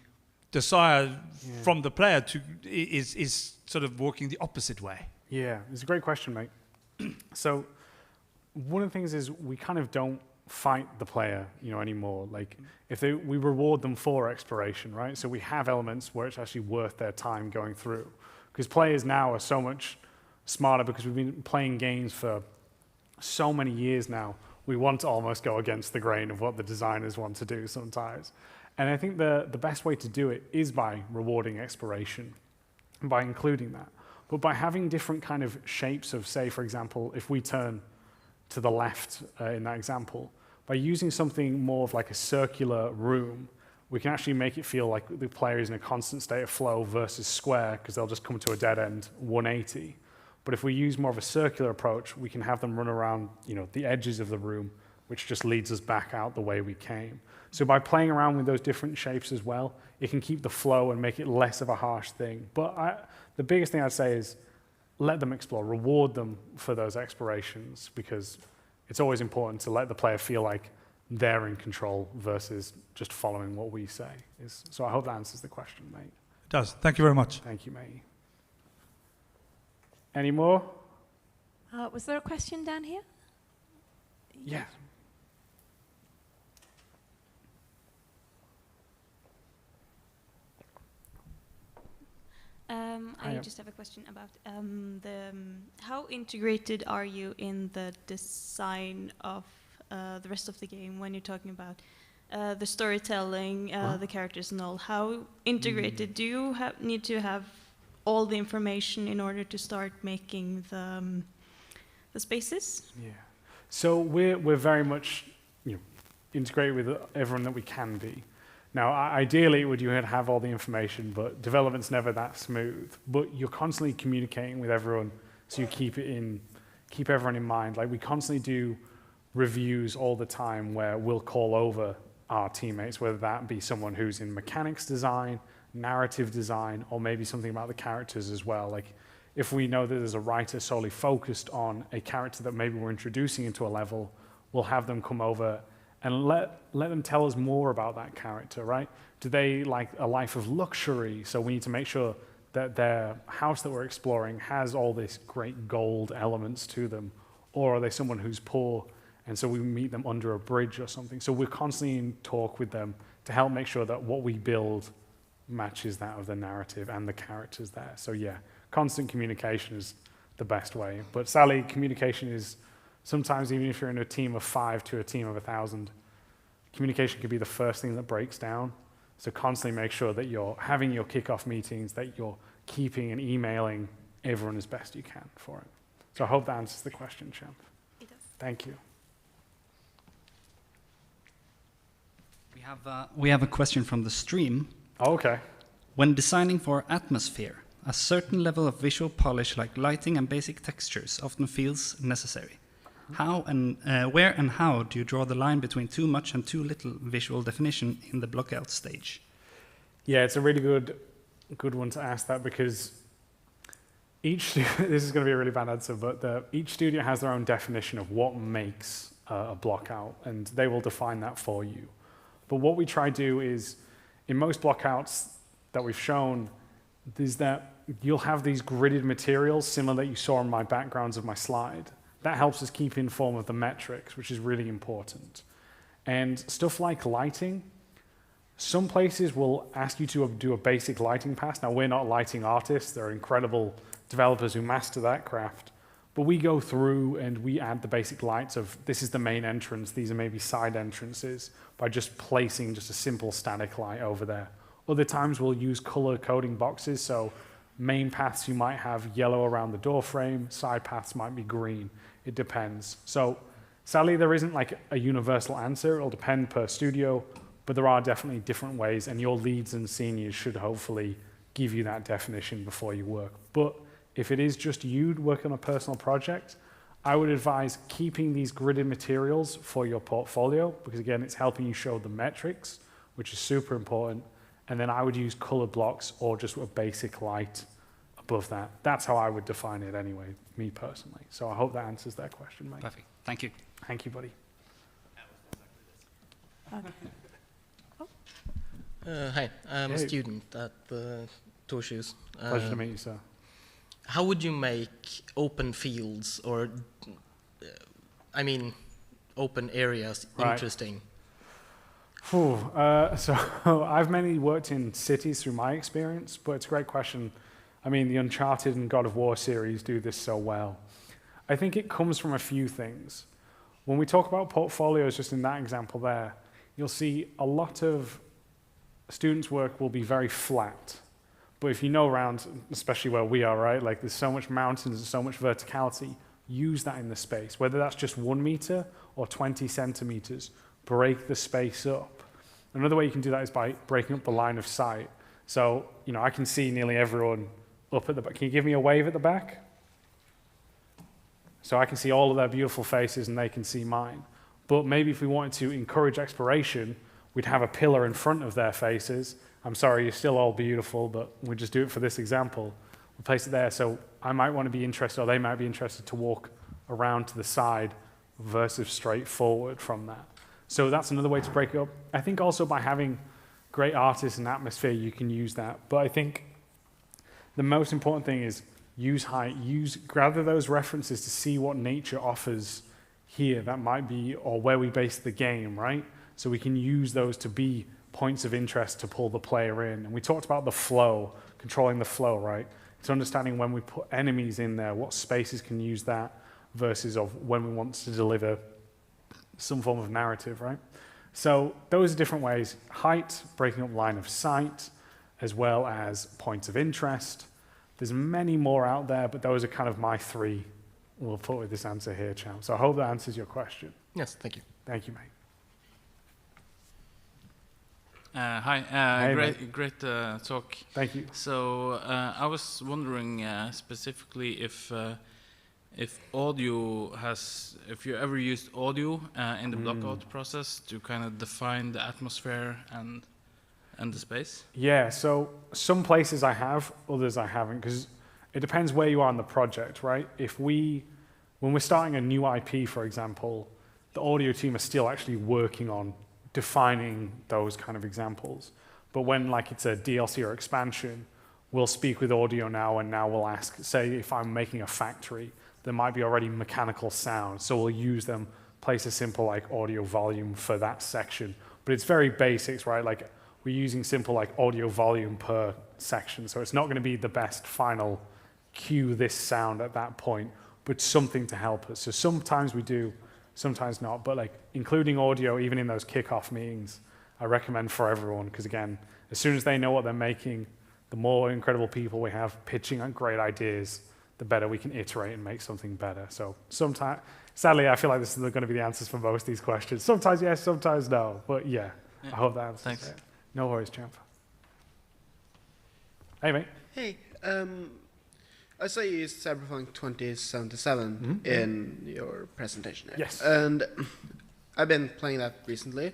desire from the player is sort of working the opposite way? Yeah, it's a great question, mate. So one of the things is we kind of don't fight the player, anymore. Like we reward them for exploration, right? So we have elements where it's actually worth their time going through. Because players now are so much smarter because we've been playing games for so many years now. We want to almost go against the grain of what the designers want to do sometimes. And I think the best way to do it is by rewarding exploration, and by including that. But by having different kind of shapes of, say, for example, if we turn to the left in that example. By using something more of like a circular room, we can actually make it feel like the player is in a constant state of flow versus square, because they'll just come to a dead end 180. But if we use more of a circular approach, we can have them run around, the edges of the room, which just leads us back out the way we came. So by playing around with those different shapes as well, it can keep the flow and make it less of a harsh thing. But the biggest thing I'd say is let them explore, reward them for those explorations, because it's always important to let the player feel like they're in control versus just following what we say. So I hope that answers the question, mate. It does. Thank you very much. Thank you, mate. Any more? Was there a question down here? Yeah. I just have a question about how integrated are you in the design of the rest of the game when you're talking about the storytelling, the characters and all? How integrated do you need to have all the information in order to start making the spaces? Yeah. So we're very much integrated with everyone that we can be. Now, ideally, you would have all the information, but development's never that smooth. But you're constantly communicating with everyone, so you keep everyone in mind. Like, we constantly do reviews all the time where we'll call over our teammates, whether that be someone who's in mechanics design, narrative design, or maybe something about the characters as well. Like, if we know that there's a writer solely focused on a character that maybe we're introducing into a level, we'll have them come over and let them tell us more about that character, right? Do they like a life of luxury? So we need to make sure that their house that we're exploring has all this great gold elements to them. Or are they someone who's poor, and so we meet them under a bridge or something? So we're constantly in talk with them to help make sure that what we build matches that of the narrative and the characters there. So yeah, constant communication is the best way. But sadly, communication is sometimes, even if you're in a team of 5 to a team of 1,000, communication could be the first thing that breaks down. So constantly make sure that you're having your kickoff meetings, that you're keeping and emailing everyone as best you can for it. So I hope that answers the question, Champ. It does. Thank you. We have a question from the stream. Oh, okay. When designing for atmosphere, a certain level of visual polish like lighting and basic textures often feels necessary. How and where and how do you draw the line between too much and too little visual definition in the blockout stage? Yeah, it's a really good one to ask that, because this is going to be a really bad answer, but each studio has their own definition of what makes a blockout, and they will define that for you. But what we try to do is, in most blockouts that we've shown, is that you'll have these gridded materials similar that you saw in my backgrounds of my slide. That helps us keep inform of the metrics, which is really important. And stuff like lighting, some places will ask you to do a basic lighting pass. Now, we're not lighting artists. There are incredible developers who master that craft. But we go through and we add the basic lights of, this is the main entrance, these are maybe side entrances, by just placing just a simple static light over there. Other times we'll use color coding boxes, so main paths you might have yellow around the door frame, side paths might be green. It depends. So sadly, there isn't like a universal answer. It'll depend per studio, but there are definitely different ways, and your leads and seniors should hopefully give you that definition before you work. But if it is just you working on a personal project, I would advise keeping these gridded materials for your portfolio, because again, it's helping you show the metrics, which is super important. And then I would use colored blocks or just a basic light above that. That's how I would define it anyway, me personally. So I hope that answers that question, mate. Perfect. Thank you. Thank you, buddy. Hi, I'm a student at Torsjus. Pleasure to meet you, sir. How would you make open fields, or, open areas interesting? So I've mainly worked in cities through my experience, but it's a great question. I mean, the Uncharted and God of War series do this so well. I think it comes from a few things. When we talk about portfolios, just in that example there, you'll see a lot of students' work will be very flat. But if you know around, especially where we are, right, like there's so much mountains and so much verticality, use that in the space, whether that's just 1 meter or 20 centimeters, break the space up. Another way you can do that is by breaking up the line of sight. So, I can see nearly everyone up at the back. Can you give me a wave at the back? So I can see all of their beautiful faces and they can see mine. But maybe if we wanted to encourage exploration, we'd have a pillar in front of their faces. I'm sorry, you're still all beautiful, but we'll just do it for this example. We'll place it there, so I might want to be interested, or they might be interested to walk around to the side versus straight forward from that. So that's another way to break it up. I think also by having great artists and atmosphere, you can use that. But I think the most important thing is use height, gather those references to see what nature offers here. That might be, or where we base the game, right? So we can use those to be points of interest to pull the player in. And we talked about the flow, controlling the flow, right? It's understanding when we put enemies in there, what spaces can use that versus of when we want to deliver some form of narrative, right? So those are different ways. Height, breaking up line of sight, as well as points of interest. There's many more out there, but those are kind of my 3 we'll put with this answer here, champ. So I hope that answers your question. Yes, thank you. Thank you, mate. Hi, Hey, great talk. Thank you. So I was wondering specifically if audio if you ever used audio in the blockout process to kind of define the atmosphere and the space? Yeah, so some places I have, others I haven't, because it depends where you are in the project, right? When we're starting a new IP, for example, the audio team are still actually working on defining those kind of examples. But when it's a DLC or expansion, we'll speak with audio now, and now we'll ask, say if I'm making a factory, there might be already mechanical sound, so we'll use them, place a simple audio volume for that section. But it's very basics, right? We're using simple audio volume per section, so it's not going to be the best final cue this sound at that point, but something to help us. So sometimes we do, sometimes not, but including audio even in those kickoff meetings, I recommend for everyone, because again, as soon as they know what they're making, the more incredible people we have pitching on great ideas, the better we can iterate and make something better. So sometimes, sadly, I feel like this is going to be the answers for most of these questions. Sometimes yes, sometimes no, but yeah. I hope that answers Thanks. it. No worries, champ. Hey, mate. Hey, I saw you used Cyberpunk 2077 in your presentation. Yes. And I've been playing that recently.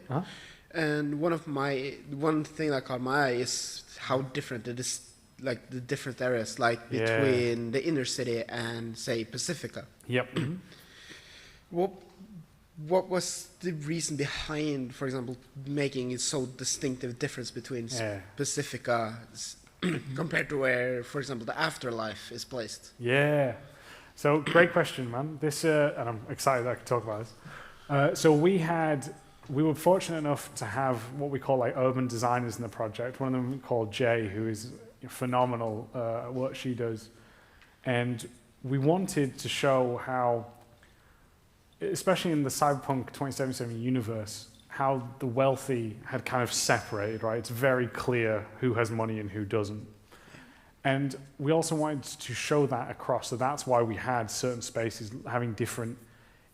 And one thing that caught my eye is how different it is, the different areas, between the inner city and, say, Pacifica. Yep. What was the reason behind, for example, making it so distinctive difference between Pacifica compared to where, for example, the Afterlife is placed? Yeah. So great question, man. This, and I'm excited that I can talk about this. So we were fortunate enough to have what we call urban designers in the project. One of them called Jay, who is phenomenal at what she does. And we wanted to show how, especially in the Cyberpunk 2077 universe, how the wealthy had kind of separated, right? It's very clear who has money and who doesn't. And we also wanted to show that across, so that's why we had certain spaces having different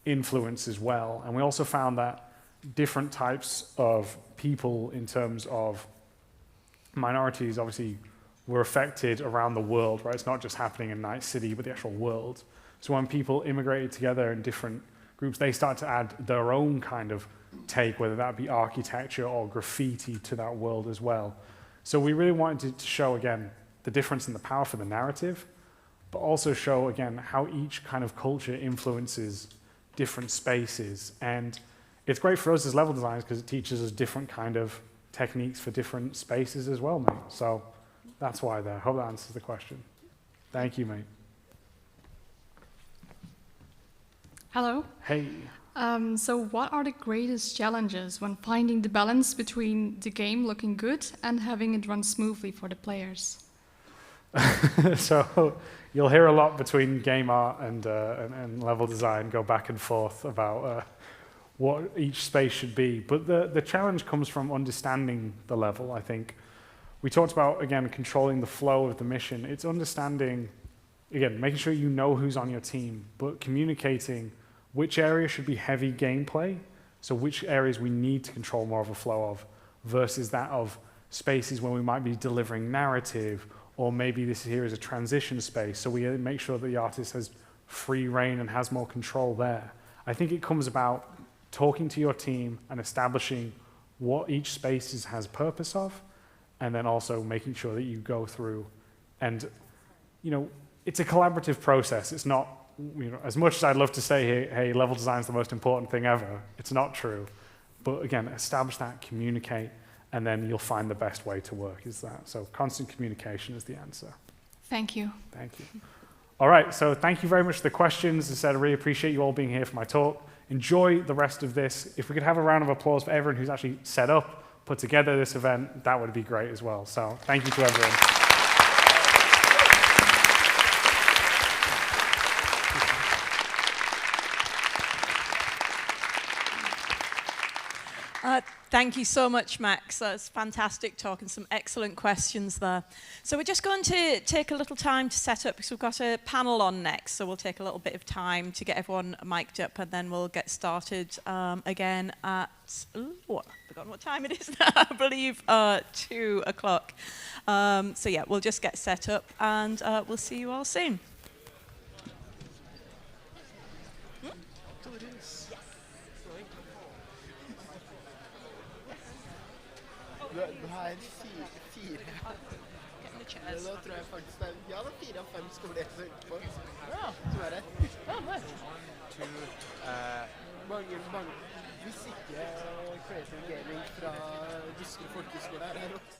influence as well. And we also found that different types of people in terms of minorities obviously were affected around the world, right? It's not just happening in Night City, but the actual world. So when people immigrated together in different groups, they start to add their own kind of take, whether that be architecture or graffiti, to that world as well. So we really wanted to show, again, the difference in the power for the narrative, but also show, again, how each kind of culture influences different spaces. And it's great for us as level designers because it teaches us different kind of techniques for different spaces as well, mate. So that's why there. Hope that answers the question. Thank you, mate. Hello. Hey. So what are the greatest challenges when finding the balance between the game looking good and having it run smoothly for the players? So you'll hear a lot between game art and level design go back and forth about what each space should be. But the challenge comes from understanding the level, I think. We talked about, again, controlling the flow of the mission. It's understanding again, making sure you know who's on your team, but communicating which area should be heavy gameplay, so which areas we need to control more of a flow of, versus that of spaces where we might be delivering narrative, or maybe this here is a transition space, so we make sure that the artist has free reign and has more control there. I think it comes about talking to your team and establishing what each space has purpose of, and then also making sure that you go through and, you know, it's a collaborative process. It's not, you know, as much as I'd love to say, hey, level design is the most important thing ever, it's not true. But again, establish that, communicate, and then you'll find the best way to work is that. So constant communication is the answer. Thank you. Thank you. All right, so thank you very much for the questions. As I said, I really appreciate you all being here for my talk. Enjoy the rest of this. If we could have a round of applause for everyone who's actually set up, put together this event, that would be great as well. So thank you to everyone. Thank you so much, Max. That's fantastic talk and some excellent questions there. So we're just going to take a little time to set up because we've got a panel on next. So we'll take a little bit of time to get everyone mic'd up and then we'll get started again at, I've forgotten what time it is now, I believe 2 o'clock. So yeah, we'll just get set up and we'll see you all soon. Du har fire. Da tror jeg faktisk det er, ja, det er 4 av 5 skoler jeg søker på. Ja. Som er det. Ja, nice. Mange, hvis ikke Creative Gaming fra Buskerud folkeskole er her også.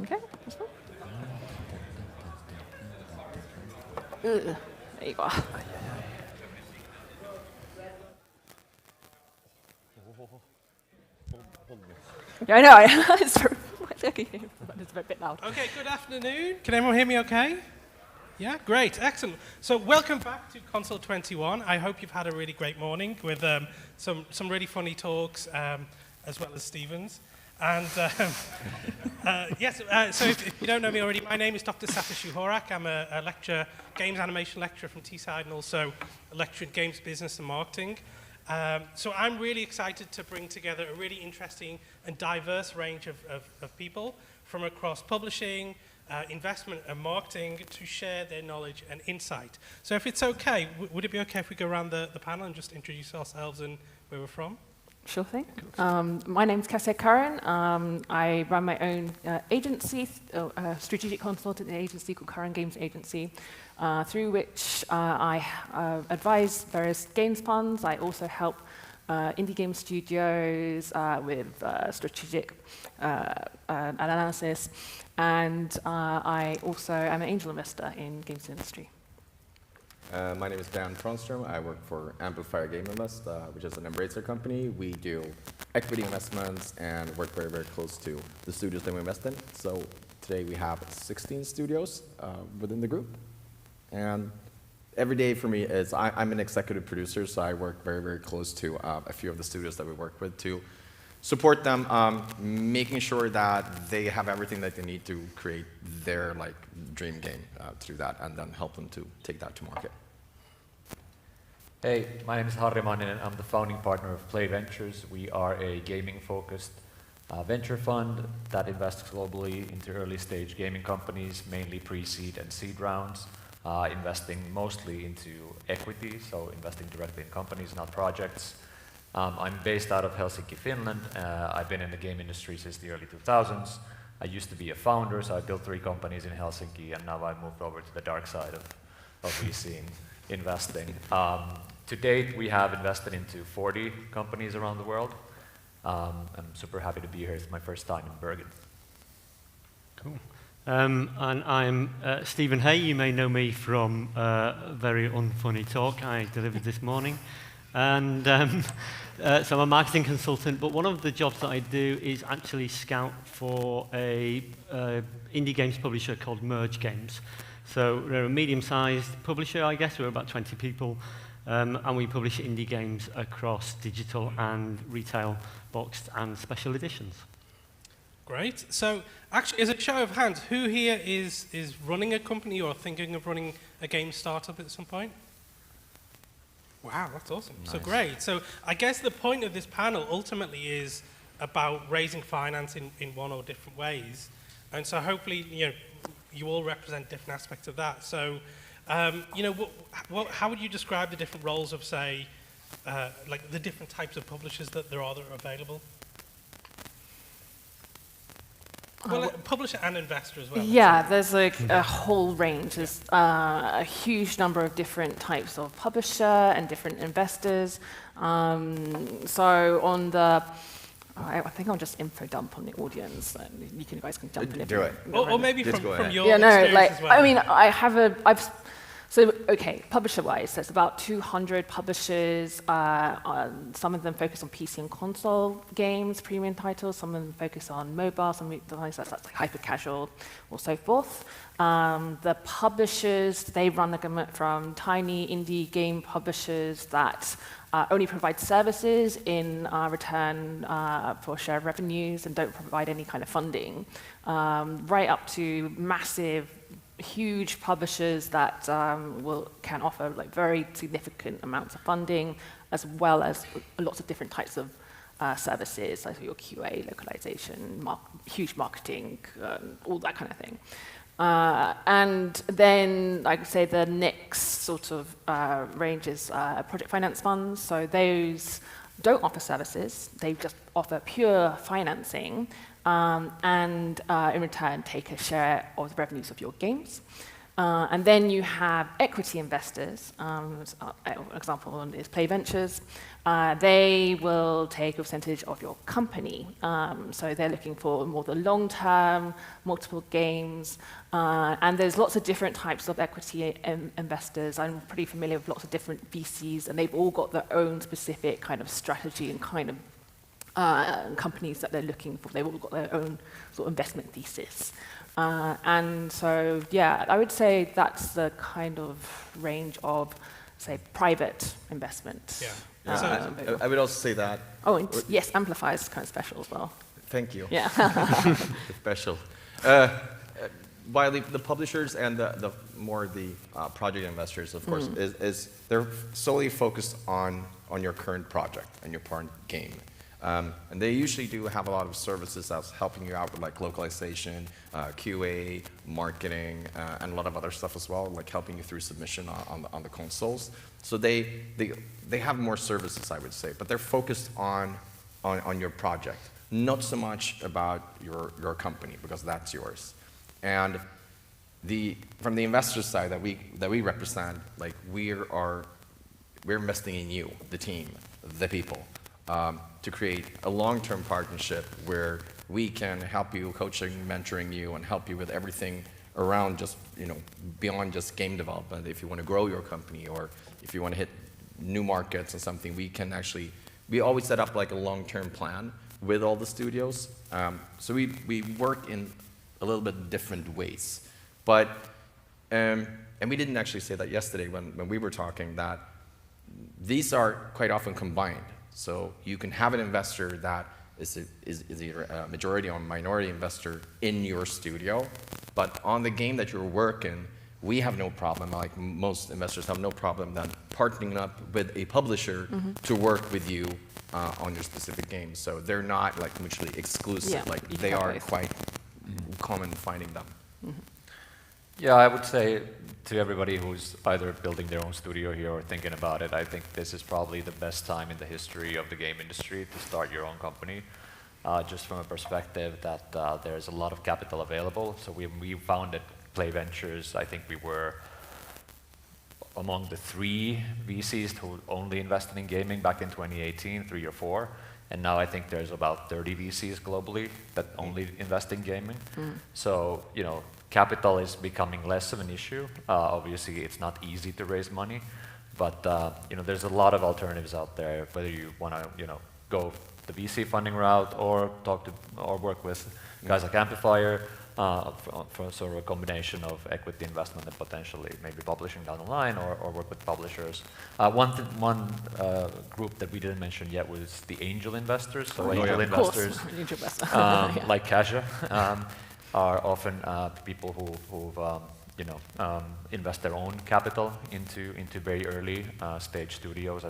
Okay. There you go. Yeah, I know. It's a bit loud. Okay, good afternoon. Can everyone hear me okay? Yeah, great, excellent. So welcome back to Konsoll 21. I hope you've had a really great morning with some really funny talks, as well as Stephen's. And yes, so if you don't know me already, my name is Dr. Satoshi Horak. I'm a games animation lecturer from Teesside and also a lecturer in games business and marketing. So I'm really excited to bring together a really interesting and diverse range of people from across publishing, investment and marketing to share their knowledge and insight. So if it's okay, would it be okay if we go around the panel and just introduce ourselves and where we're from? Sure thing. My name's Cassia Curran. I run my own agency, strategic consultant agency called Curran Games Agency, through which I advise various games funds. I also help indie game studios with strategic analysis, and I also am an angel investor in games industry. My name is Dan Tronström. I work for Amplifier Game Invest, which is an Embracer company. We do equity investments and work very, very close to the studios that we invest in. So today we have 16 studios within the group. And every day for me is I'm an executive producer, so I work very, very close to a few of the studios that we work with to support them, making sure that they have everything that they need to create their dream game through that, and then help them to take that to market. Hey, my name is Harri Manninen. I'm the founding partner of Play Ventures. We are a gaming-focused venture fund that invests globally into early-stage gaming companies, mainly pre-seed and seed rounds, investing mostly into equity, so investing directly in companies, not projects. I'm based out of Helsinki, Finland. I've been in the game industry since the early 2000s. I used to be a founder, so I built 3 companies in Helsinki, and now I've moved over to the dark side of VC investing. To date, we have invested into 40 companies around the world. I'm super happy to be here. It's my first time in Bergen. Cool. And I'm Stephen Haye. You may know me from a very unfunny talk I delivered this morning. And so I'm a marketing consultant, but one of the jobs that I do is actually scout for a indie games publisher called Merge Games. So they're a medium-sized publisher, I guess. We're about 20 people, and we publish indie games across digital and retail, boxed and special editions. Great. So actually, as a show of hands, who here is running a company or thinking of running a game startup at some point? Wow, that's awesome. Nice. So great. So I guess the point of this panel ultimately is about raising finance in one or different ways. And so hopefully, you all represent different aspects of that. So, how would you describe the different roles of, say, like the different types of publishers that there are available? Well, publisher and investor as well. Yeah, there's a whole range. There's a huge number of different types of publisher and different investors. So on the, I think I'll just info dump on the audience, and you guys can jump in. Do it. Or maybe from your experience as well. I mean, so, okay, publisher-wise, there's about 200 publishers. Some of them focus on PC and console games, premium titles. Some of them focus on mobile, some that's like hyper-casual, or so forth. The publishers, they run the gamut from tiny indie game publishers that only provide services in return for share of revenues and don't provide any kind of funding, right up to massive, huge publishers that can offer very significant amounts of funding, as well as lots of different types of services, like your QA, localization, huge marketing, all that kind of thing. And then, I would say, the next sort of range is project finance funds. So those don't offer services; they just offer pure financing. And in return take a share of the revenues of your games. And then you have equity investors. An example one is Play Ventures. They will take a percentage of your company. So they're looking for more the long-term, multiple games. And there's lots of different types of equity investors. I'm pretty familiar with lots of different VCs, and they've all got their own specific kind of strategy and kind of companies that they're looking for. They've all got their own sort of investment thesis. And so, yeah, I would say that's the kind of range of, say, private investment. Yeah. I would also say that. Oh, and yes, Amplify is kind of special as well. Thank you. Yeah. Special. While the publishers and the project investors, of course, is they're solely focused on your current project and your current game. And they usually do have a lot of services that's helping you out with like localization, QA, marketing, and a lot of other stuff as well, like helping you through submission on the consoles. So they have more services, I would say, but they're focused on your project, not so much about your company, because that's yours. And from the investor side that we represent, like we're investing in you, the team, the people. To create a long-term partnership where we can help you, coaching, mentoring you, and help you with everything around just, beyond just game development. If you want to grow your company or if you want to hit new markets or something, we always set up like a long-term plan with all the studios. So we work in a little bit different ways. But, and we didn't actually say that yesterday when we were talking, that these are quite often combined. So you can have an investor that is either a majority or minority investor in your studio, but on the game that you're working, we have no problem, like most investors have no problem then partnering up with a publisher to work with you on your specific game. So they're not like mutually exclusive, like they are quite common finding them. Yeah, I would say to everybody who's either building their own studio here or thinking about it, I think this is probably the best time in the history of the game industry to start your own company, just from a perspective that there's a lot of capital available. So we founded Play Ventures. I think we were among the 3 VCs who only invested in gaming back in 2018, 3 or 4. And now I think there's about 30 VCs globally that only invest in gaming. So, capital is becoming less of an issue. Obviously, it's not easy to raise money, but there's a lot of alternatives out there. Whether you want to, go the VC funding route or work with guys like Amplifier for sort of a combination of equity investment and potentially maybe publishing down the line, or work with publishers. One group that we didn't mention yet was the angel investors. So angel investors, like Kasia. Are often people who invest their own capital into very early stage studios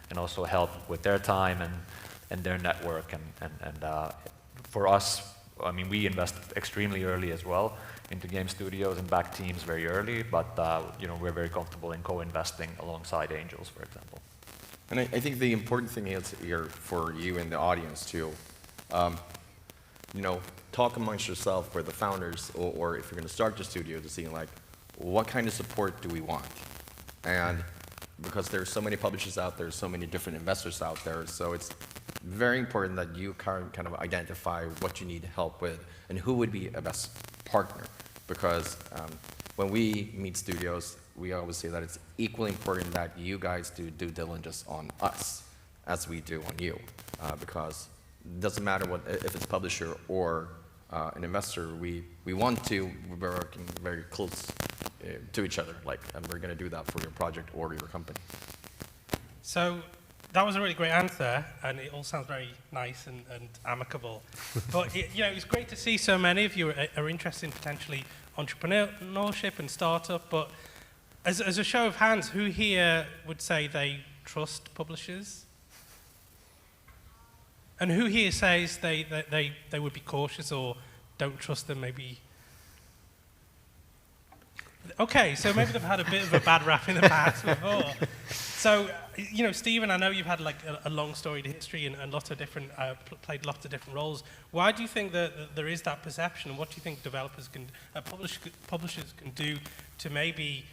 and also help with their time and their network and for us, I mean, we invest extremely early as well into game studios and back teams very early, but we're very comfortable in co-investing alongside angels, for example. And I think the important thing is here for you in the audience too. Talk amongst yourself with the founders, or if you're going to start your studio, to see like, what kind of support do we want? And because there's so many publishers out there, so many different investors out there, so it's very important that you kind of identify what you need help with and who would be a best partner. Because when we meet studios, we always say that it's equally important that you guys do due diligence on us as we do on you, because it doesn't matter if it's publisher or an investor, we want to be working very close to each other, and we're going to do that for your project or your company. So that was a really great answer, and it all sounds very nice and amicable. But it was great to see so many of you are interested in potentially entrepreneurship and startup. But as a show of hands, who here would say they trust publishers? And who here says they would be cautious or don't trust them, maybe? Okay, so maybe they've had a bit of a bad rap in the past before. So, Stephen, I know you've had like a long storied history and lots of different played lots of different roles. Why do you think that there is that perception, and what do you think developers can, publishers can do to maybe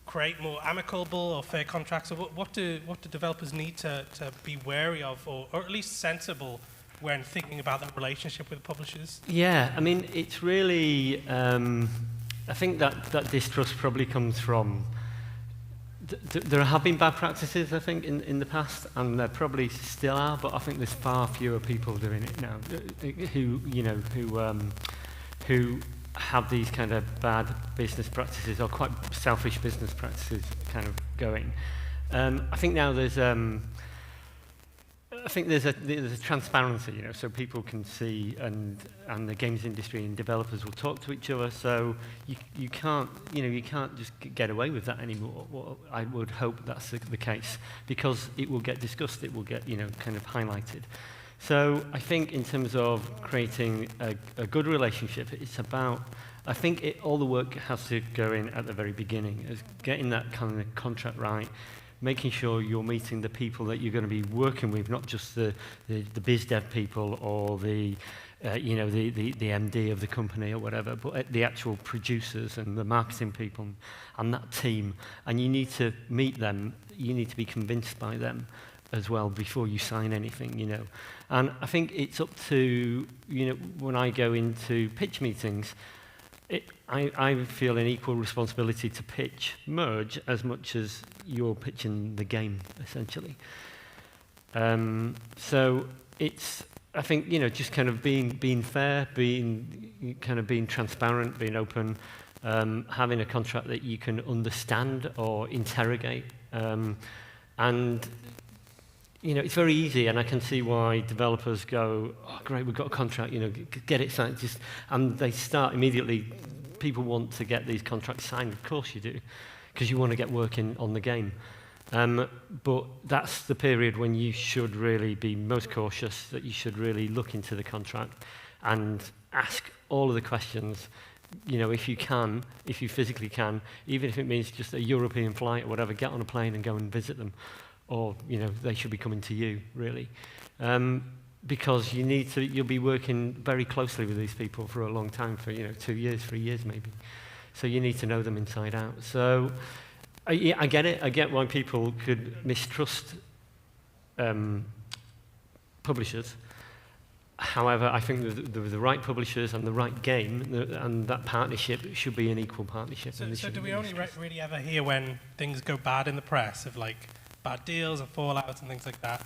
create more amicable or fair contracts? Or what do developers need to be wary of, or at least sensible when thinking about that relationship with publishers? Yeah, I mean, it's really, I think that distrust probably comes from, there have been bad practices, I think, in the past, and there probably still are, but I think there's far fewer people doing it now who have these kind of bad business practices or quite selfish business practices kind of going. I think now there's a transparency, so people can see, and the games industry and developers will talk to each other. So you can't just get away with that anymore. Well, I would hope that's the case, because it will get discussed, it will get kind of highlighted. So I think in terms of creating a good relationship, it's about, I think all the work has to go in at the very beginning, is getting that kind of contract right, making sure you're meeting the people that you're going to be working with, not just the biz dev people or the MD of the company or whatever, but the actual producers and the marketing people and that team. And you need to meet them, you need to be convinced by them as well before you sign anything, And I think it's up to, when I go into pitch meetings, I feel an equal responsibility to pitch Merge as much as you're pitching the game, essentially. So it's, I think, just kind of being fair, being transparent, being open, having a contract that you can understand or interrogate, and it's very easy, and I can see why developers go, oh, great, we've got a contract, get it signed, and they start immediately. People want to get these contracts signed, of course you do, because you want to get working on the game. But that's the period when you should really be most cautious, that you should really look into the contract and ask all of the questions, if you can, if you physically can, even if it means just a European flight or whatever, get on a plane and go and visit them. Or, they should be coming to you, really. Because you'll be working very closely with these people for a long time, for, 2 years, 3 years maybe. So you need to know them inside out. So I get it. I get why people could mistrust publishers. However, I think the right publishers and the right game, and that partnership should be an equal partnership. So do we only really ever hear when things go bad in the press, of like bad deals and fallouts and things like that?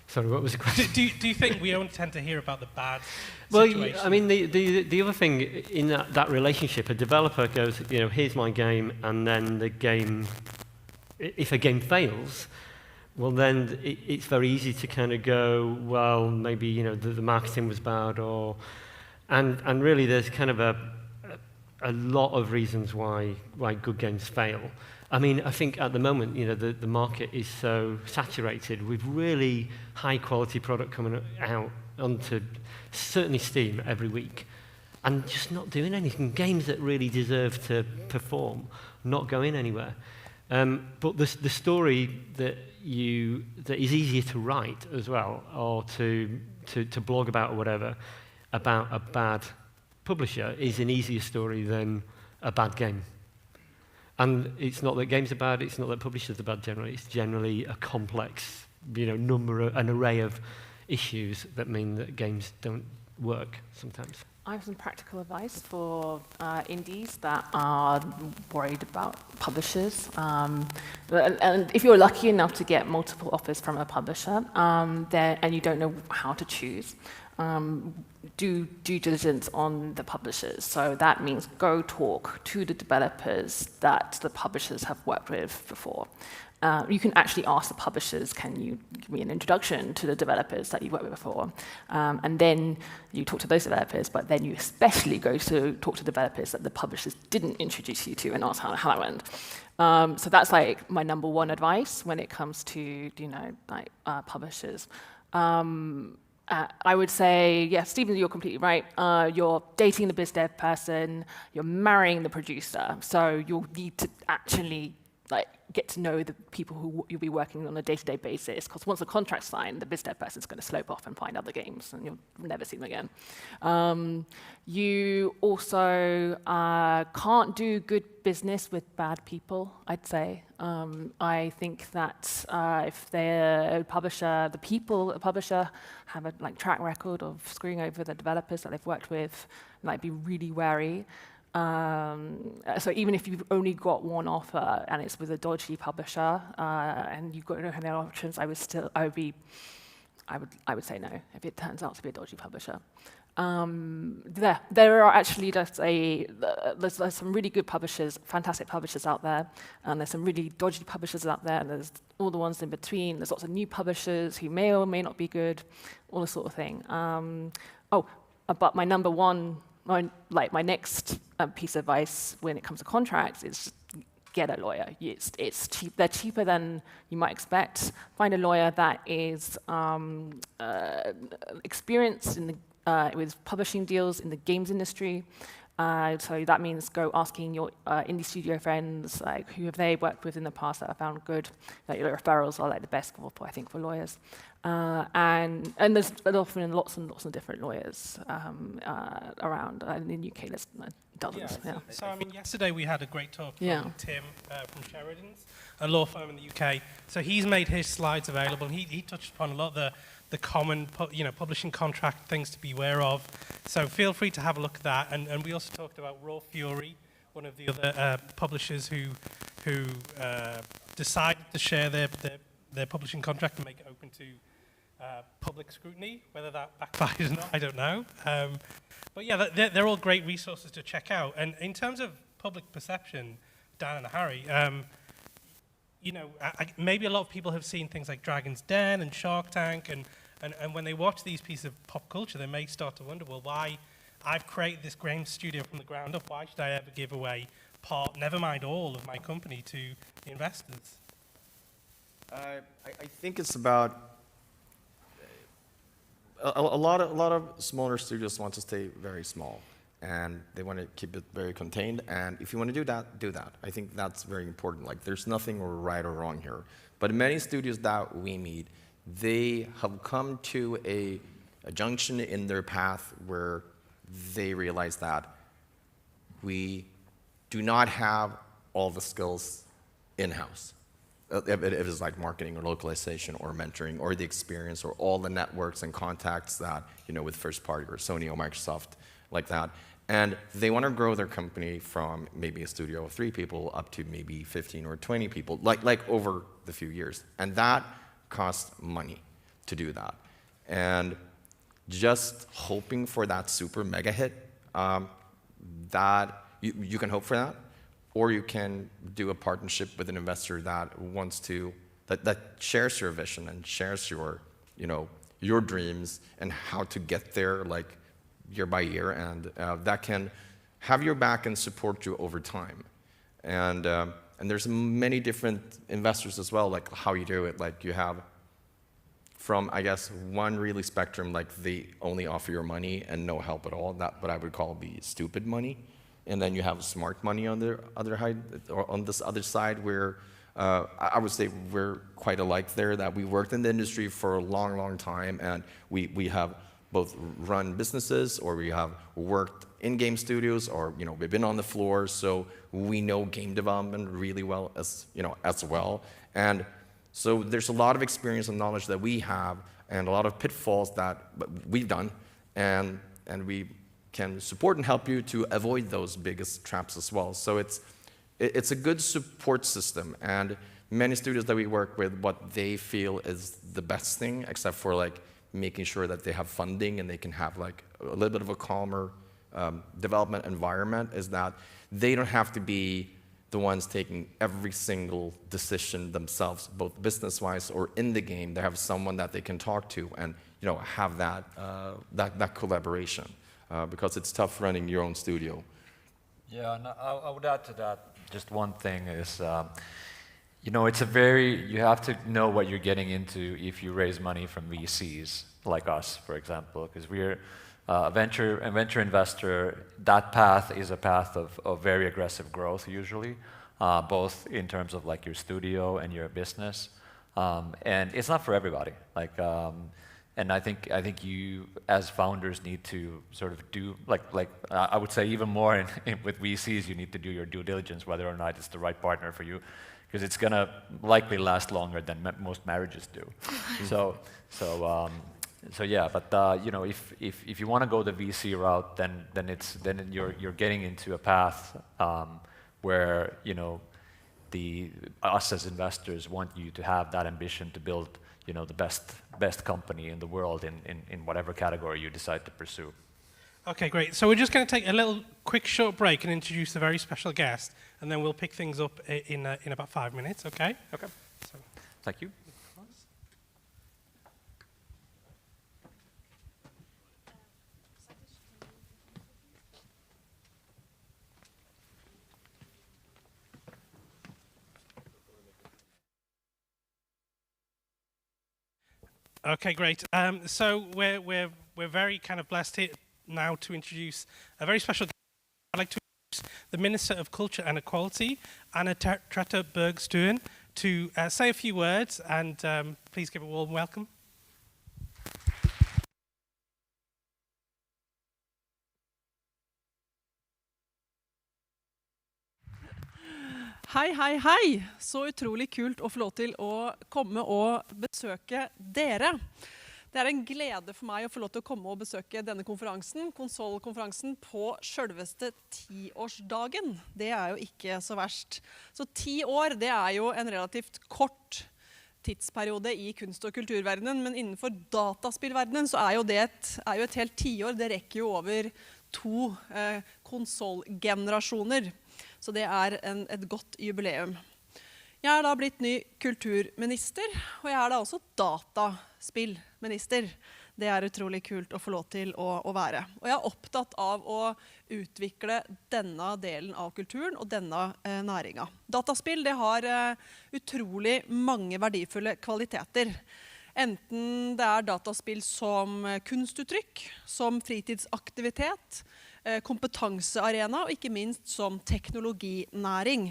Sorry, what was the question? Do you think we only tend to hear about the bad situations? Well, I mean, the other thing in that relationship, a developer goes, here's my game, and then the game, if a game fails, well, then it's very easy to kind of go, well, maybe, the marketing was bad, and really there's kind of a lot of reasons why good games fail. I mean, I think at the moment, the market is so saturated with really high-quality product coming out onto certainly Steam every week, and just not doing anything. Games that really deserve to perform, not going anywhere. But the story that is easier to write as well, or to blog about or whatever, about a bad publisher is an easier story than a bad game. And it's not that games are bad, it's not that publishers are bad generally, it's generally a complex, an array of issues that mean that games don't work sometimes. I have some practical advice for indies that are worried about publishers. And if you're lucky enough to get multiple offers from a publisher, and you don't know how to choose, do due diligence on the publishers. So that means go talk to the developers that the publishers have worked with before. You can actually ask the publishers, can you give me an introduction to the developers that you worked with before? And then you talk to those developers, but then you especially go to talk to developers that the publishers didn't introduce you to and ask how that went. So that's like my number one advice when it comes to, publishers. I would say, yes, Stephen, you're completely right. You're dating the biz dev person, you're marrying the producer, so you'll need to actually like get to know the people who you'll be working on a day-to-day basis, because once the contract's signed, the biz dev person's going to slope off and find other games, and you'll never see them again. You also can't do good business with bad people, I'd say. I think that if they're a publisher, the people at the publisher have a track record of screwing over the developers that they've worked with, be really wary. So even if you've only got one offer and it's with a dodgy publisher and you've got no other options, I would say no if it turns out to be a dodgy publisher. There are actually there's some really good publishers, fantastic publishers out there, and there's some really dodgy publishers out there, and there's all the ones in between. There's lots of new publishers who may or may not be good, all this sort of thing. But my number one, my next piece of advice when it comes to contracts is just get a lawyer. It's cheap. They're cheaper than you might expect. Find a lawyer that is experienced with publishing deals in the games industry. So that means go asking your indie studio friends, who have they worked with in the past that I found good. Your referrals are the best for lawyers. And there's often lots and lots of different lawyers around. In the UK, there's dozens. Yeah. So I mean, yesterday we had a great talk from Tim from Sheridan's, a law firm in the UK. So he's made his slides available, and he touched upon a lot of the common publishing contract things to be aware of. So feel free to have a look at that. And we also talked about Raw Fury, one of the other publishers who decided to share their publishing contract and make it open to public scrutiny. Whether that backfires or not, I don't know. But yeah, they're all great resources to check out. And in terms of public perception, Dan and Harry, maybe a lot of people have seen things like Dragon's Den and Shark Tank, and when they watch these pieces of pop culture, they may start to wonder, well, why I've created this game studio from the ground up, why should I ever give away part, never mind all, of my company to investors? I think it's about a lot of smaller studios want to stay very small, and they want to keep it very contained. And if you want to do that, do that. I think that's very important. There's nothing right or wrong here. But many studios that we meet, they have come to a junction in their path where they realize that we do not have all the skills in-house. If it is marketing or localization or mentoring or the experience or all the networks and contacts that, with first party or Sony or Microsoft like that. And they want to grow their company from maybe a studio of 3 people up to maybe 15 or 20 people, like over the few years. And that costs money to do that. And just hoping for that super mega hit, that you can hope for that. Or you can do a partnership with an investor that wants to, that shares your vision and shares your dreams and how to get there, year by year, and that can have your back and support you over time. And there's many different investors as well, how you do it. You have from, I guess, one really spectrum, they only offer your money and no help at all. That what I would call the stupid money. And then you have smart money on the other side, or on this other side, where I would say we're quite alike there. That we worked in the industry for a long, long time, and we have both run businesses, or we have worked in game studios, or we've been on the floor, so we know game development really well as well. And so there's a lot of experience and knowledge that we have, and a lot of pitfalls that we've done, and we can support and help you to avoid those biggest traps as well. So it's a good support system, and many studios that we work with, what they feel is the best thing, except for making sure that they have funding and they can have a little bit of a calmer development environment, is that they don't have to be the ones taking every single decision themselves, both business-wise or in the game. They have someone that they can talk to and have that collaboration. Because it's tough running your own studio. Yeah, and I would add to that just one thing is, you have to know what you're getting into if you raise money from VCs like us, for example, because we're a venture investor. That path is a path of very aggressive growth usually. both in terms of like your studio and your business. And it's not for everybody. And I think you, as founders, need to sort of do, I would say even more with VCs, you need to do your due diligence whether or not it's the right partner for you, because it's going to likely last longer than most marriages do. So yeah, but you know, if you want to go the VC route, then you're getting into a path where, you know, us as investors want you to have that ambition to build, you know, the best company in the world in whatever category you decide to pursue. Okay, great. So we're just going to take a little quick short break and introduce a very special guest, and then we'll pick things up in about 5 minutes, okay? Okay. So. Thank you. Okay, great. So we're very kind of blessed here now to introduce a very special guest. I'd like to introduce the Minister of Culture and Equality, Anna Tretta Bergstuen, to say a few words, and please give a warm welcome. Hei, hei, hei! Så utrolig kult å få lov til å komme og besøke dere. Det er en glede for meg å få lov til å komme og besøke denne konferansen, Konsoll-konferansen, på selveste 10-årsdagen. Det er jo ikke så verst. Så 10 år, det er jo en relativt kort tidsperiode i kunst- og kulturverdenen, men innenfor dataspillverdenen så er jo det et helt 10-år. Det rekker jo over 2 konsollgenerasjoner. Så det er et godt jubileum. Jeg er da blitt ny kulturminister, og jeg er da også dataspillminister. Det er utrolig kult å få lov til å være. Og jeg er opptatt av å utvikle denne delen av kulturen og denne næringa. Dataspill, det har utrolig mange verdifulle kvaliteter. Enten det er dataspill som kunstuttrykk, som fritidsaktivitet, kompetansearena og ikke minst som teknologinæring.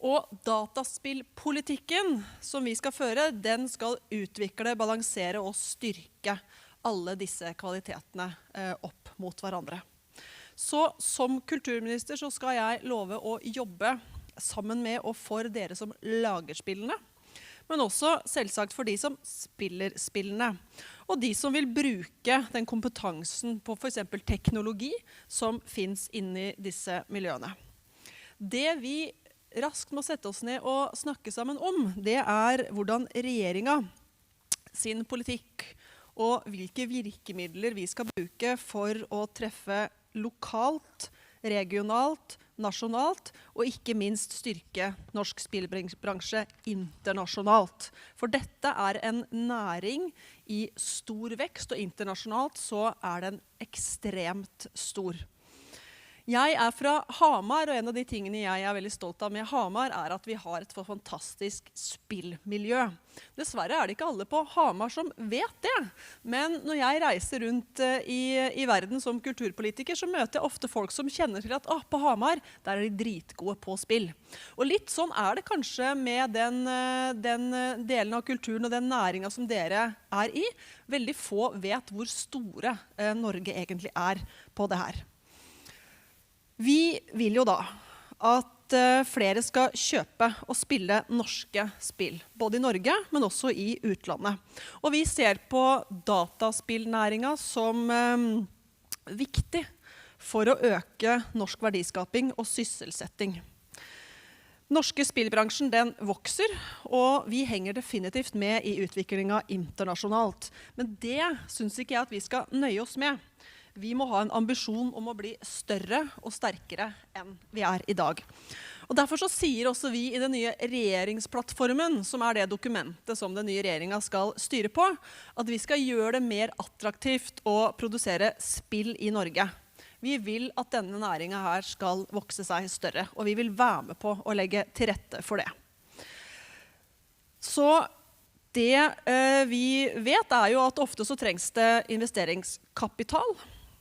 Og dataspillpolitikken som vi skal føre, den skal utvikle, balansere og styrke alle disse kvalitetene opp mot hverandre. Så som kulturminister så skal jeg love å jobbe sammen med og for dere som lager spillene, men også selvsagt for de som spiller spillene, og de som vil bruke den kompetansen på for eksempel teknologi som finnes inni disse miljøene. Det vi raskt må sette oss ned og snakke sammen om, det er hvordan regjeringa sin politikk og hvilke virkemidler vi skal bruke for å treffe lokalt, regionalt, nasjonalt, og ikke minst styrke norsk spillbransje internasjonalt. For dette er en næring i stor vekst, og internasjonalt så er den ekstremt stor. Jeg er fra Hamar, og en av de tingene jeg er veldig stolt av med Hamar er at vi har et fantastisk spillmiljø. Dessverre er det ikke alle på Hamar som vet det, men når jeg reiser rundt i verden som kulturpolitiker, så møter jeg ofte folk som kjenner til at på Hamar, der er de dritgode på spill. Og litt sånn er det kanskje med den delen av kulturen og den næringen som dere er i. Veldig få vet hvor store Norge egentlig er på det her. Vi vil jo da at flere skal kjøpe og spille norske spill, både i Norge, men også i utlandet. Og vi ser på dataspillnæringen som viktig for å øke norsk verdiskaping og sysselsetting. Norske spillbransjen den vokser, og vi henger definitivt med i utviklingen internasjonalt. Men det synes ikke jeg at vi skal nøye oss med. Vi må ha en ambisjon om å bli større og sterkere enn vi er i dag. Og derfor så sier også vi i den nye regjeringsplattformen, som er det dokumentet som den nye regjeringen skal styre på, at vi skal gjøre det mer attraktivt å produsere spill i Norge. Vi vil at denne næringen her skal vokse seg større, og vi vil være med på å legge til rette for det. Så det vi vet er jo at ofte så trengs det investeringskapital.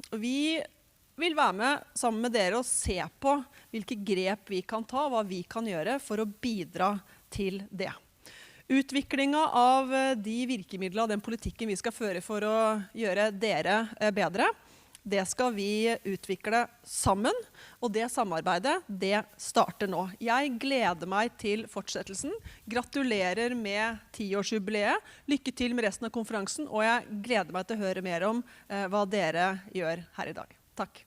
Vi vil være med sammen med dere og se på hvilke grep vi kan ta, hva vi kan gjøre for å bidra til det. Utviklingen av de virkemidlene og den politikken vi skal føre for å gjøre dere bedre, det skal vi utvikle sammen, og det samarbeidet, det starter nå. Jeg gleder meg til fortsettelsen. Gratulerer med 10-årsjubileet. Lykke til med resten av konferansen, og jeg gleder meg til å høre mer om hva dere gjør her i dag. Takk.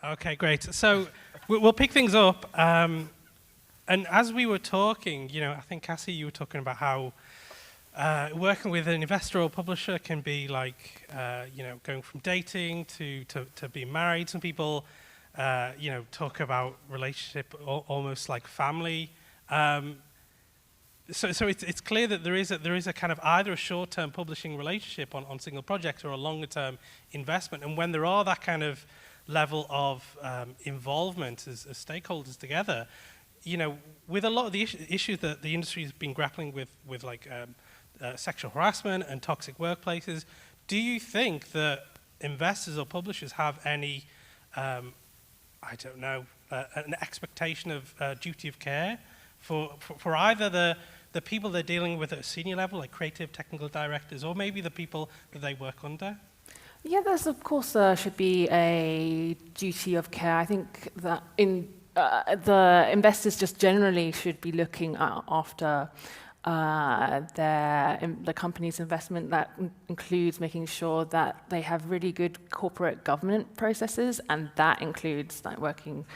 Okay, great. So we'll pick things up. And as we were talking, I think, Cassie, you were talking about how working with an investor or publisher can be like, going from dating to being married. Some people, talk about relationship almost like family. So it's clear that there is a kind of either a short-term publishing relationship on single projects or a longer-term investment. And when there are that kind of level of involvement as stakeholders together, with a lot of the issues that the industry has been grappling with like sexual harassment and toxic workplaces, do you think that investors or publishers have any, an expectation of duty of care for either the people they're dealing with at a senior level, like creative technical directors, or maybe the people that they work under? Yeah, there's of course should be a duty of care. I think that the investors just generally should be looking after the company's investment. That includes making sure that they have really good corporate governance processes, and that includes like making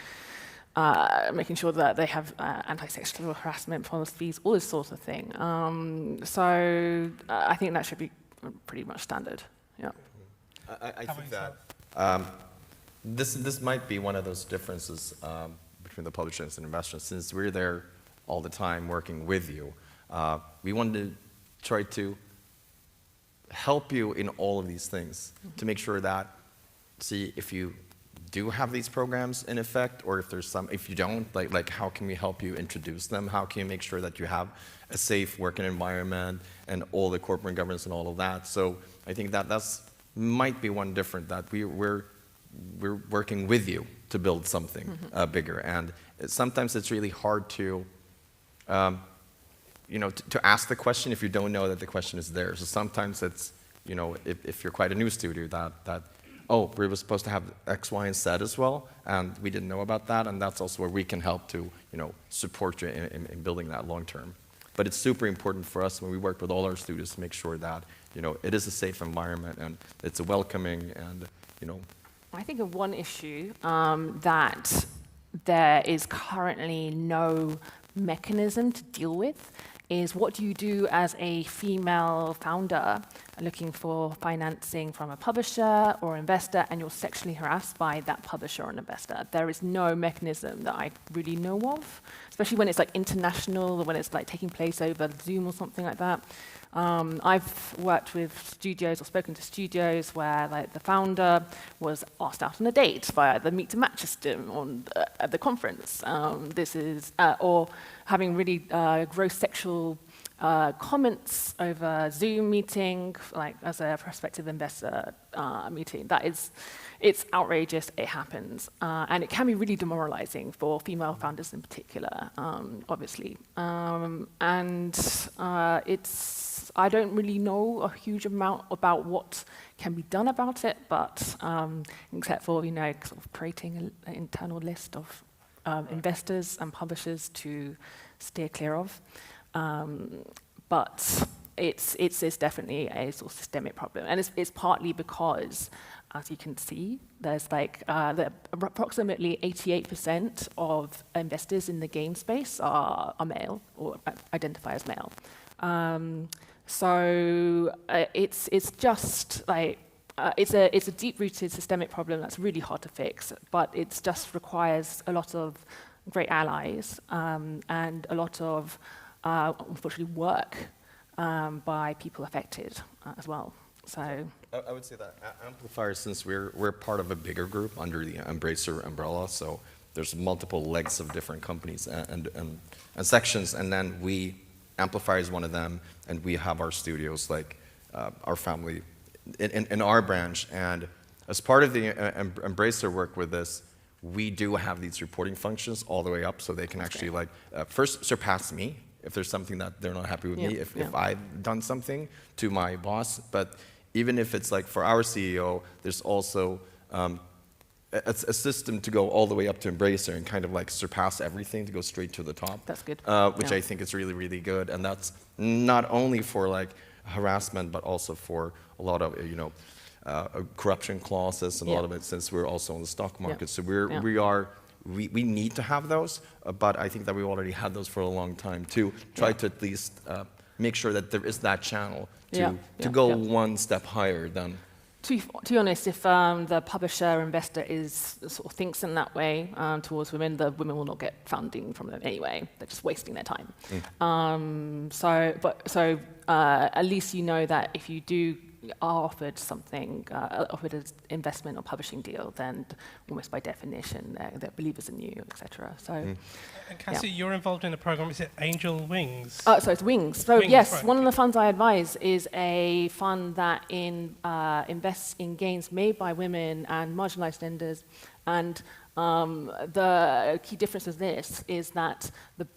sure that they have anti-sexual harassment policies, all this sort of thing. So I think that should be pretty much standard. Yeah. I think that this might be one of those differences between the publishers and investors. Since we're there all the time working with you, we wanted to try to help you in all of these things to make sure that, see if you do have these programs in effect, or if you don't, like how can we help you introduce them? How can you make sure that you have a safe working environment and all the corporate governance and all of that? So I think that's might be one different, that we're working with you to build something bigger, and sometimes it's really hard to to ask the question if you don't know that the question is there. So sometimes it's if you're quite a new studio that oh, we were supposed to have X, Y, and Z as well, and we didn't know about that, and that's also where we can help to support you in building that long term. But it's super important for us when we work with all our studios to make sure that it is a safe environment and it's a welcoming and I think of one issue that there is currently no mechanism to deal with is what do you do as a female founder looking for financing from a publisher or investor and you're sexually harassed by that publisher or investor. There is no mechanism that I really know of, especially when it's like international or when it's like taking place over Zoom or something like that. I've worked with studios or spoken to studios where like the founder was asked out on a date via the meet to match system at the conference. Or having really gross sexual comments over Zoom meeting, like as a prospective investor meeting. It's outrageous, it happens. And it can be really demoralizing for female founders in particular, obviously. I don't really know a huge amount about what can be done about it, but except for, sort of creating an internal list of investors and publishers to steer clear of. But it's definitely a sort of systemic problem, and it's partly because, as you can see, there's approximately 88% of investors in the game space are male or identify as male. So it's just like it's a deep-rooted systemic problem that's really hard to fix, but it just requires a lot of great allies and a lot of, unfortunately, work by people affected as well. So I would say that Amplifier, since we're part of a bigger group under the Embracer umbrella, so there's multiple legs of different companies and sections, and then Amplifier is one of them, and we have our studios, like our family in our branch, and as part of the Embracer work with this, we do have these reporting functions all the way up, so they can actually like first surpass me if there's something that they're not happy with me, if I've done something to my boss. But even if it's like for our CEO, there's also a system to go all the way up to Embracer and kind of like surpass everything to go straight to the top. That's good. Which I think is really, really good, and that's not only for like harassment, but also for a lot of corruption clauses and a lot of it, since we're also on the stock market. So we need to have those, but I think that we already had those for a long time to try to at least make sure that there is that channel to go one step higher than. To be honest, if the publisher investor sort of thinks in that way towards women, the women will not get funding from them anyway. They're just wasting their time. So at least you know that if you are offered something, offered an investment or publishing deal, then almost by definition they're believers in you, etc. So. And Cassie, you're involved in a program. Is it Angel Wings? So it's Wings. So yes, one of the funds I advise is a fund that invests in games made by women and marginalized genders. And the key difference with this is that the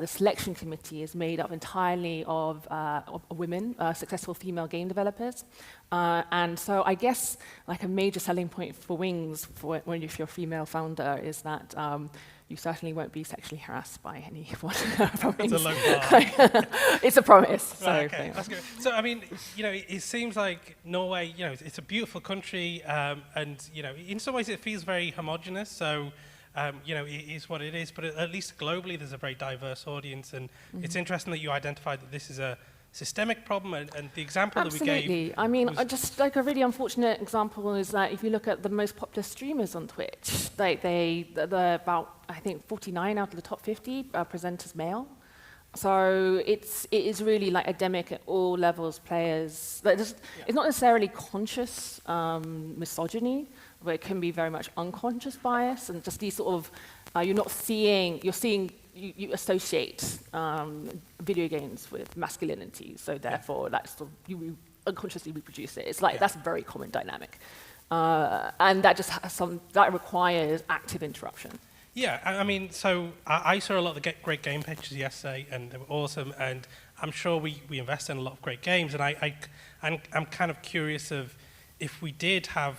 selection committee is made up entirely of women, successful female game developers. And so I guess like a major selling point for Wings, if you're a female founder, is that you certainly won't be sexually harassed by anyone from Wings. It's a low bar. It's a promise. Right, okay, that's good. So I mean, it seems like Norway, it's a beautiful country, and in some ways it feels very homogenous. So it is what it is. But at least globally, there's a very diverse audience, and it's interesting that you identified that this is a systemic problem, and the example that we gave. Absolutely. I mean, just like a really unfortunate example is that if you look at the most popular streamers on Twitch, they're about, I think, 49 out of the top 50 presenters male. So it is really like endemic at all levels. Players, it's not necessarily conscious misogyny, but it can be very much unconscious bias, and just these sort of you associate video games with masculinity, so therefore you unconsciously reproduce it. It's like that's a very common dynamic, and that just has that requires active interruption. Yeah, I mean, so I saw a lot of the great game pictures yesterday, and they were awesome. And I'm sure we invest in a lot of great games, and I'm kind of curious of if we did have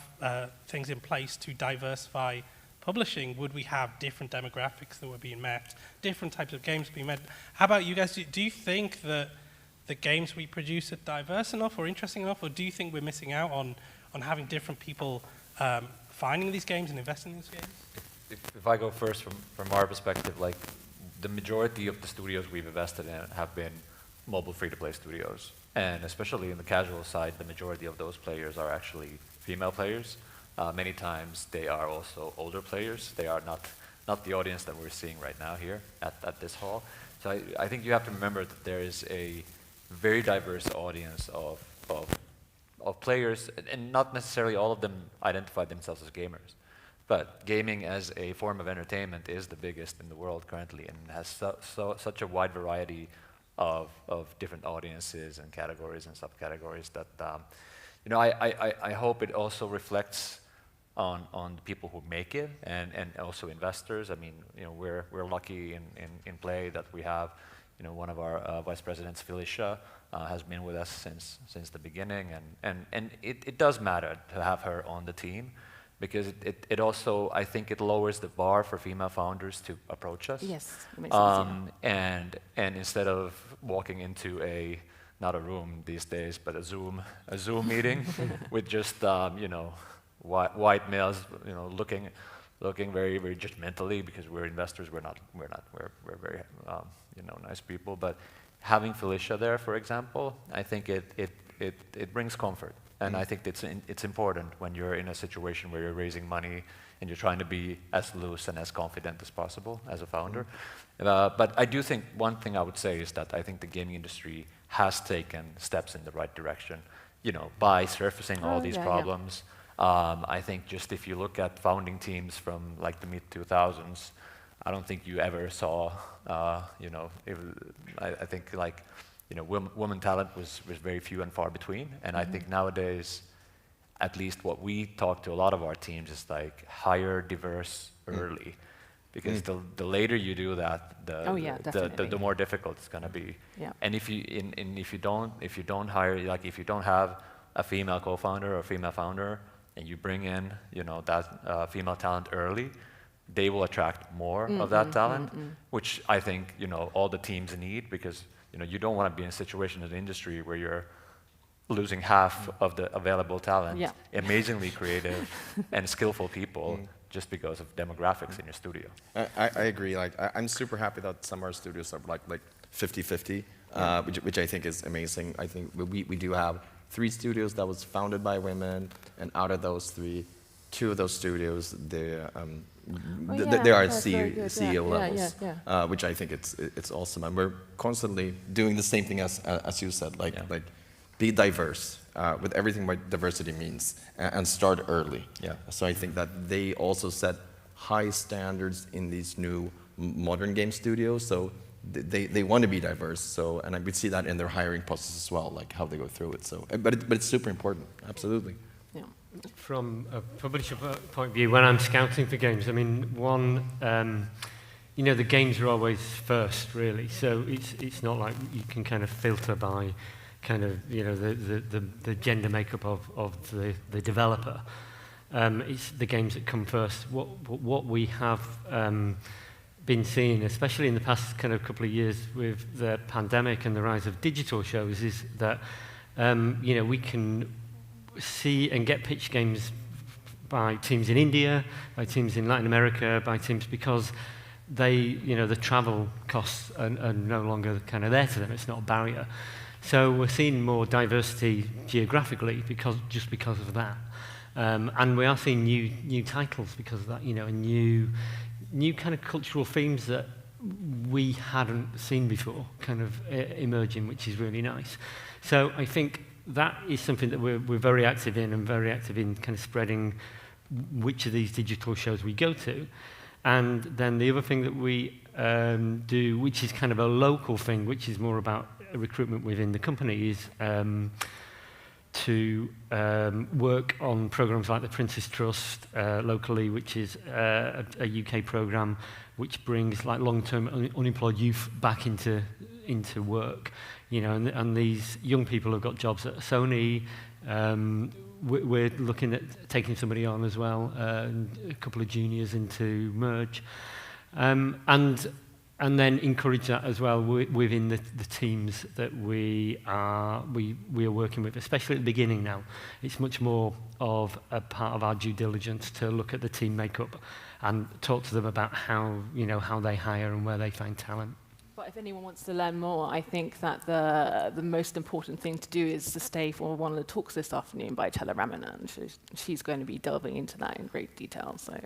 things in place to diversify publishing, would we have different demographics that were being met, different types of games being met? How about you guys? Do you think that the games we produce are diverse enough or interesting enough, or do you think we're missing out on having different people finding these games and investing in these games? If I go first from our perspective, like the majority of the studios we've invested in have been mobile free-to-play studios, and especially in the casual side, the majority of those players are actually female players. Many times they are also older players. They are not the audience that we're seeing right now here at this hall. So I think you have to remember that there is a very diverse audience of players, and not necessarily all of them identify themselves as gamers. But gaming as a form of entertainment is the biggest in the world currently, and has such a wide variety of different audiences and categories and subcategories that I hope it also reflects on the people who make it and also investors. I mean, we're lucky in Play that we have one of our vice presidents, Felicia, has been with us since the beginning, and it does matter to have her on the team, because it also, I think it lowers the bar for female founders to approach us. Yes, it makes sense, and instead of walking into not a room these days, but a Zoom meeting with just white males, looking very, very judgmentally, because we're investors. We're very nice people. But having Felicia there, for example, I think it brings comfort And I think it's important when you're in a situation where you're raising money and you're trying to be as loose and as confident as possible as a founder. But I do think one thing I would say is that I think the gaming industry has taken steps in the right direction, by surfacing all these problems. I think just if you look at founding teams from like the mid-2000s, I don't think you ever saw, I think like, women talent was very few and far between. And I think nowadays, at least what we talk to a lot of our teams is like hire diverse early. Because the later you do that, the more difficult it's going to be. Yeah. And if you don't hire, like if you don't have a female co-founder or a female founder, and you bring in that female talent early, they will attract more of that talent, which I think all the teams need, because you don't want to be in a situation in the industry where you're losing half of the available talent, amazingly creative and skillful people, just because of demographics in your studio. I agree. Like I'm super happy that some of our studios are like 50-50, which I think is amazing. I think we do have 3 studios that was founded by women, and out of those 3, 2 of those studios they are CEO levels, which I think it's awesome. And we're constantly doing the same thing as you said, like be diverse with everything what diversity means, and start early. Yeah. So I think that they also set high standards in these new modern game studios. So they want to be diverse. So, and I would see that in their hiring process as well, like how they go through it. So, but it's super important. Absolutely. Yeah. From a publisher point of view, when I'm scouting for games, I mean, the games are always first, really. So it's not like you can kind of filter by kind of the gender makeup of the developer. It's the games that come first. What we have been seeing, especially in the past kind of couple of years with the pandemic and the rise of digital shows, is that we can see and get pitched games by teams in India, by teams in Latin America, by teams because the travel costs are no longer kind of there to them. It's not a barrier. So we're seeing more diversity geographically because of that. And we are seeing new titles because of that, and new kind of cultural themes that we hadn't seen before kind of emerging, which is really nice. So I think that is something that we're very active in, and very active in kind of spreading which of these digital shows we go to. And then the other thing that we do, which is kind of a local thing, which is more about recruitment within the company, is to work on programs like the Prince's Trust locally, which is a UK program which brings like long-term unemployed youth back into work, and these young people have got jobs at Sony. We're looking at taking somebody on as well, and a couple of juniors into Merge, and then encourage that as well within the teams that we are working with, especially at the beginning now. It's much more of a part of our due diligence to look at the team makeup and talk to them about how they hire and where they find talent. But if anyone wants to learn more, I think that the most important thing to do is to stay for one of the talks this afternoon by Chella Ramanan. She's going to be delving into that in great detail. So,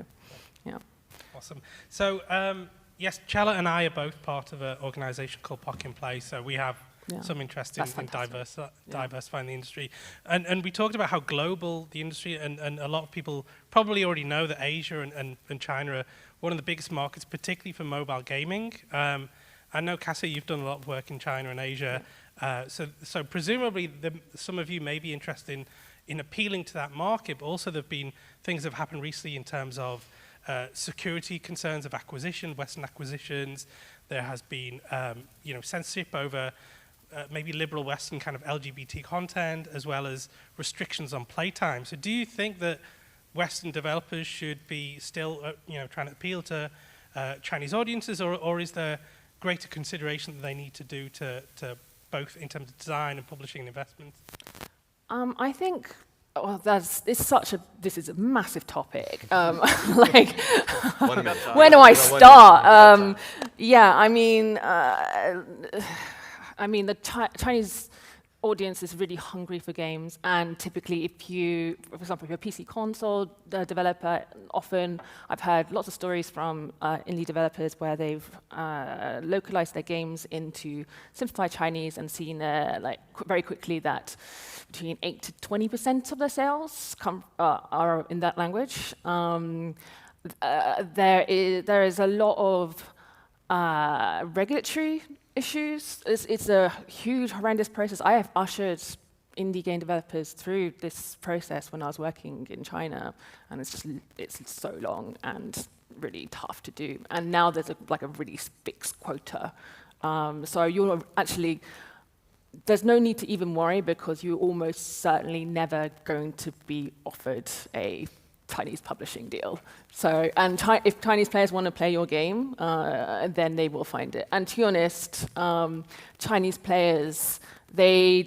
yeah. Awesome. So, yes, Chella and I are both part of an organisation called POC in Play, so we have some interest in diversifying the industry. And we talked about how global the industry, and a lot of people probably already know that Asia and China are one of the biggest markets, particularly for mobile gaming. I know, Cassie, you've done a lot of work in China and Asia, so presumably some of you may be interested in appealing to that market, but also there have been things that have happened recently in terms of security concerns of acquisition, Western acquisitions. There has been censorship over maybe liberal Western kind of LGBT content, as well as restrictions on playtime. So do you think that Western developers should be still trying to appeal to Chinese audiences, or is there greater consideration that they need to do to both in terms of design and publishing and investment? I think this is a massive topic. Like, where do I start? Yeah, I mean, the Chinese audience is really hungry for games, and typically if you, for example, if you're a PC console developer, often I've heard lots of stories from indie developers where they've localized their games into simplified Chinese and seen very quickly that between 8 to 20% of their sales are in that language. There is a lot of regulatory issues. It's a huge, horrendous process. I have ushered indie game developers through this process when I was working in China, and it's so long and really tough to do. And now there's a really fixed quota. So you're actually, there's no need to even worry because you're almost certainly never going to be offered a Chinese publishing deal. So, and if Chinese players want to play your game, then they will find it. And to be honest, Chinese players, they're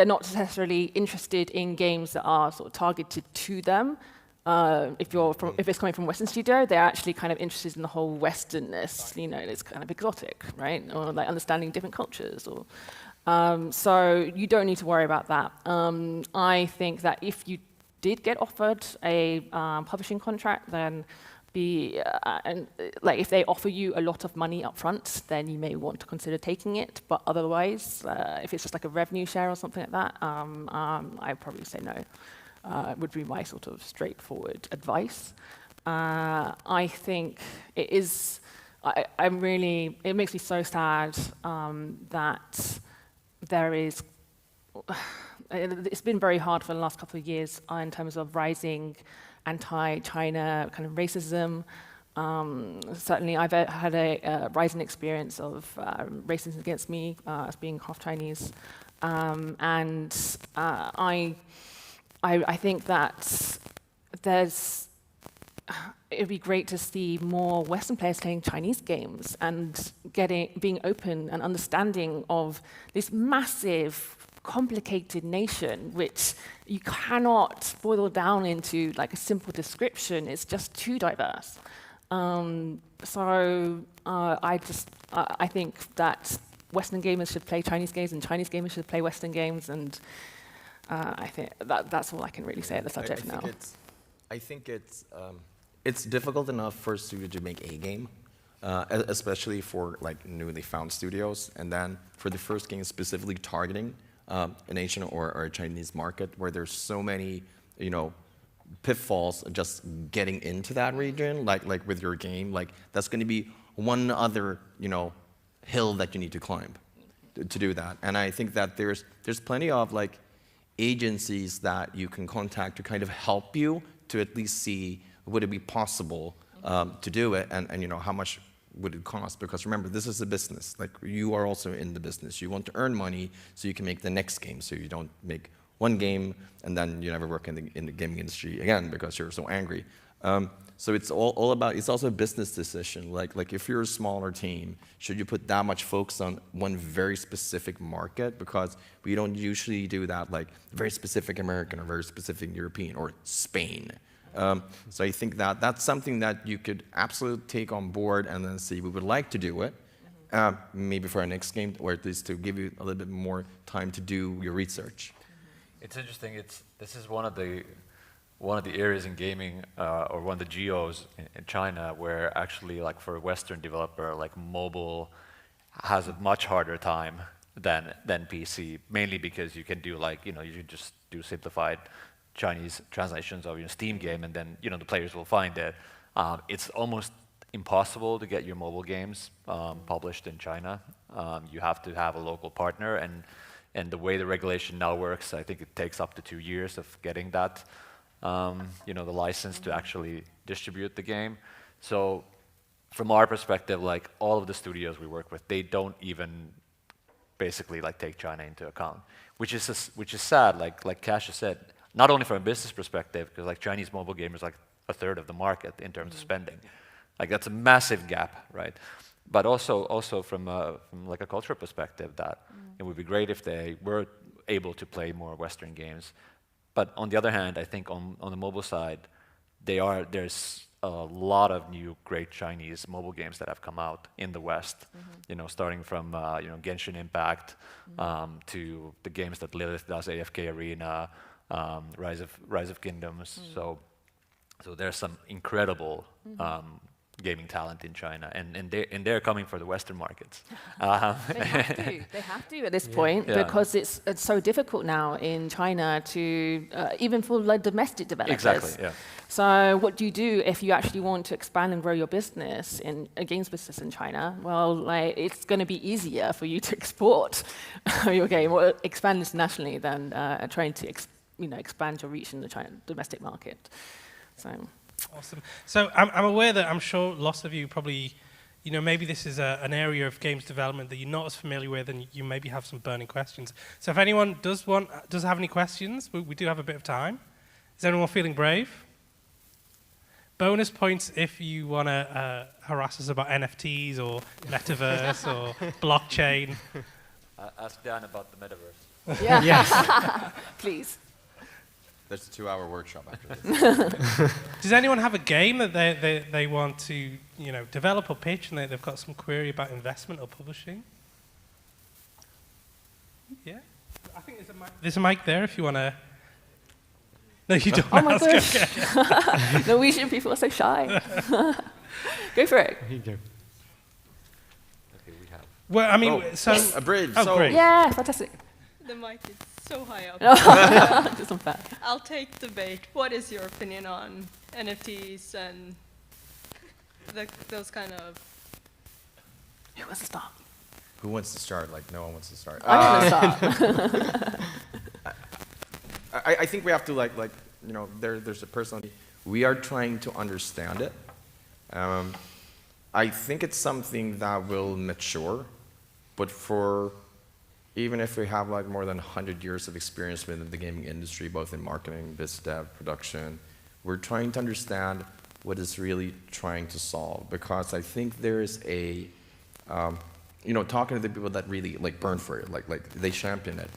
not necessarily interested in games that are sort of targeted to them. If it's coming from a Western studio, they're actually kind of interested in the whole Westernness. It's kind of exotic, right? Or like understanding different cultures. Or so you don't need to worry about that. I think that if you did get offered a publishing contract, then if they offer you a lot of money up front, then you may want to consider taking it. But otherwise, if it's just like a revenue share or something like that, I'd probably say no. Would be my sort of straightforward advice. I think it is. It makes me so sad that there is. It's been very hard for the last couple of years in terms of rising anti-China kind of racism. Certainly, I've had a rising experience of racism against me as being half Chinese, and I think that it'd be great to see more Western players playing Chinese games and being open and understanding of this massive, complicated nation, which you cannot boil down into like a simple description. It's just too diverse. I think that Western gamers should play Chinese games and Chinese gamers should play Western games, and I think that's all I can really say at the subject now. I think it's difficult enough for a studio to make a game, especially for like newly found studios, and then for the first game specifically targeting an Asian or a Chinese market where there's so many, pitfalls just getting into that region, like with your game, like that's going to be one other, hill that you need to climb to do that. And I think that there's plenty of like agencies that you can contact to kind of help you to at least see would it be possible to do it, and how much would it cost? Because remember, this is a business. Like you are also in the business. You want to earn money so you can make the next game, so you don't make one game and then you never work in the gaming industry again because you're so angry. So it's all about. It's also a business decision. Like if you're a smaller team, should you put that much focus on one very specific market? Because we don't usually do that. Like very specific American or very specific European or Spain. So I think that that's something that you could absolutely take on board and then see we would like to do it, maybe for our next game, or at least to give you a little bit more time to do your research. It's interesting. This is one of the areas in gaming, or one of the geos in China, where actually, like for a Western developer, like mobile has a much harder time than PC, mainly because you can do you just do simplified Chinese translations of your Steam game, and then the players will find it. It's almost impossible to get your mobile games published in China. You have to have a local partner, and the way the regulation now works, I think it takes up to 2 years of getting that, the license to actually distribute the game. So, from our perspective, like all of the studios we work with, they don't even basically take China into account, which is sad. Like Cash said. Not only from a business perspective, because Chinese mobile gamers like a third of the market in terms of spending, that's a massive gap, right? But also from a cultural perspective, that it would be great if they were able to play more Western games. But on the other hand, I think on the mobile side, there's a lot of new great Chinese mobile games that have come out in the West. You know, starting from Genshin Impact to the games that Lilith does, AFK Arena, Rise of Kingdoms. So there's some incredible gaming talent in China, and they're coming for the Western markets. They have to at this point, because it's so difficult now in China to even for like domestic developers. Exactly. Yeah. So what do you do if you actually want to expand and grow your business in a games business in China? Well, like it's going to be easier for you to export your game or expand internationally than trying to expand your reach in the China domestic market. So. Awesome. So I'm aware that I'm sure lots of you probably, maybe this is an area of games development that you're not as familiar with, and you maybe have some burning questions. So if anyone does have any questions, we do have a bit of time. Is anyone feeling brave? Bonus points if you want to harass us about NFTs or metaverse or blockchain. Ask Dan about the metaverse. Yeah. Yes. Please. There's a 2-hour workshop after this. Does anyone have a game that they want to develop or pitch, and they've got some query about investment or publishing? Yeah, I think there's a mic there if you want to. No, you don't. Oh my gosh! Norwegian people are so shy. Go for it. Here you go. Okay, we have. Well, I mean, so a bridge. Oh, great. Yeah, fantastic. The mic is so high up. Just unfair. I'll take the bait. What is your opinion on NFTs and those kind of... Who wants to start? Who wants to start? Like, no one wants to start. I want to start. I think we have to there's a personal. We are trying to understand it. I think it's something that will mature, but even if we have more than 100 years of experience within the gaming industry, both in marketing, biz dev, production, we're trying to understand what it's really trying to solve. Because I think there is talking to the people that really burn for it, like they champion it.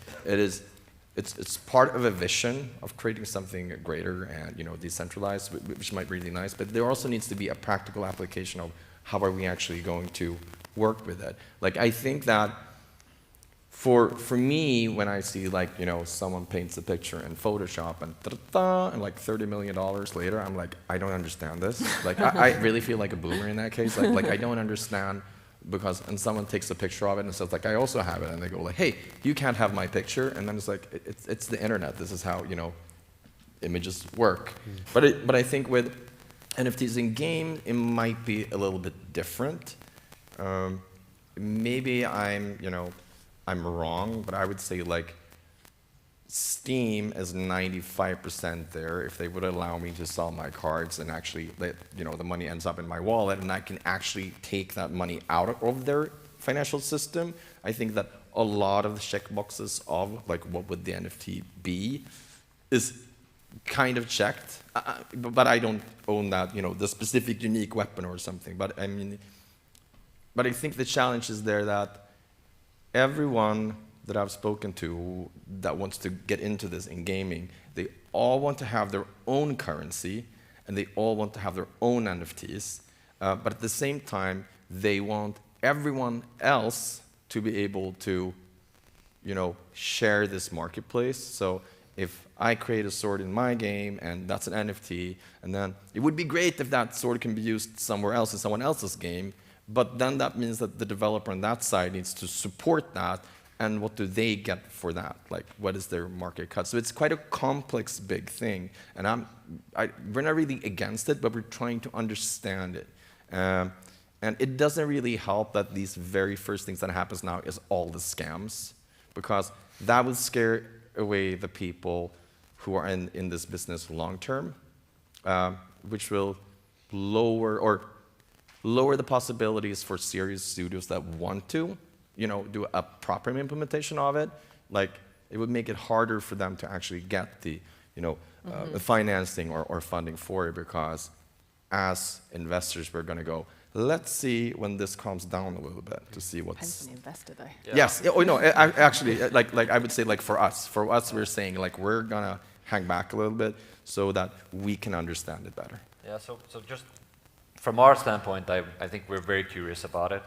It's part of a vision of creating something greater and decentralized, which might be really nice. But there also needs to be a practical application of how are we actually going to work with it. I think that for me, when I see someone paints a picture in Photoshop and $30 million later, I'm like, I don't understand this. I really feel like a boomer in that case. I don't understand. And someone takes a picture of it and says I also have it, and they go hey, you can't have my picture, and then it's it's the internet. This is how images work. But I think with NFTs in game, it might be a little bit different. Maybe I'm wrong, but I would say Steam is 95% there. If they would allow me to sell my cards and actually the money ends up in my wallet and I can actually take that money out of their financial system, I think that a lot of the checkboxes of what would the NFT be is kind of checked. But I don't own that, the specific unique weapon or something. But I think the challenge is there that everyone that I've spoken to that wants to get into this in gaming, they all want to have their own currency, and they all want to have their own NFTs, but at the same time, they want everyone else to be able to, share this marketplace. So if I create a sword in my game, and that's an NFT, and then it would be great if that sword can be used somewhere else in someone else's game, but then that means that the developer on that side needs to support that. And what do they get for that? What is their market cut? So it's quite a complex, big thing. And we're not really against it, but we're trying to understand it. And it doesn't really help that these very first things that happens now is all the scams, because that would scare away the people who are in this business long term, which will lower the possibilities for serious studios that want to do a proper implementation of it. It would make it harder for them to actually get the, the financing or funding for it, because as investors, we're going to go, let's see when this calms down a little bit to see what's... Depends on the investor, though. Yeah. Yes. Oh, no, actually, I would say for us, we're saying we're going to hang back a little bit so that we can understand it better. Yeah, so just from our standpoint, I think we're very curious about it.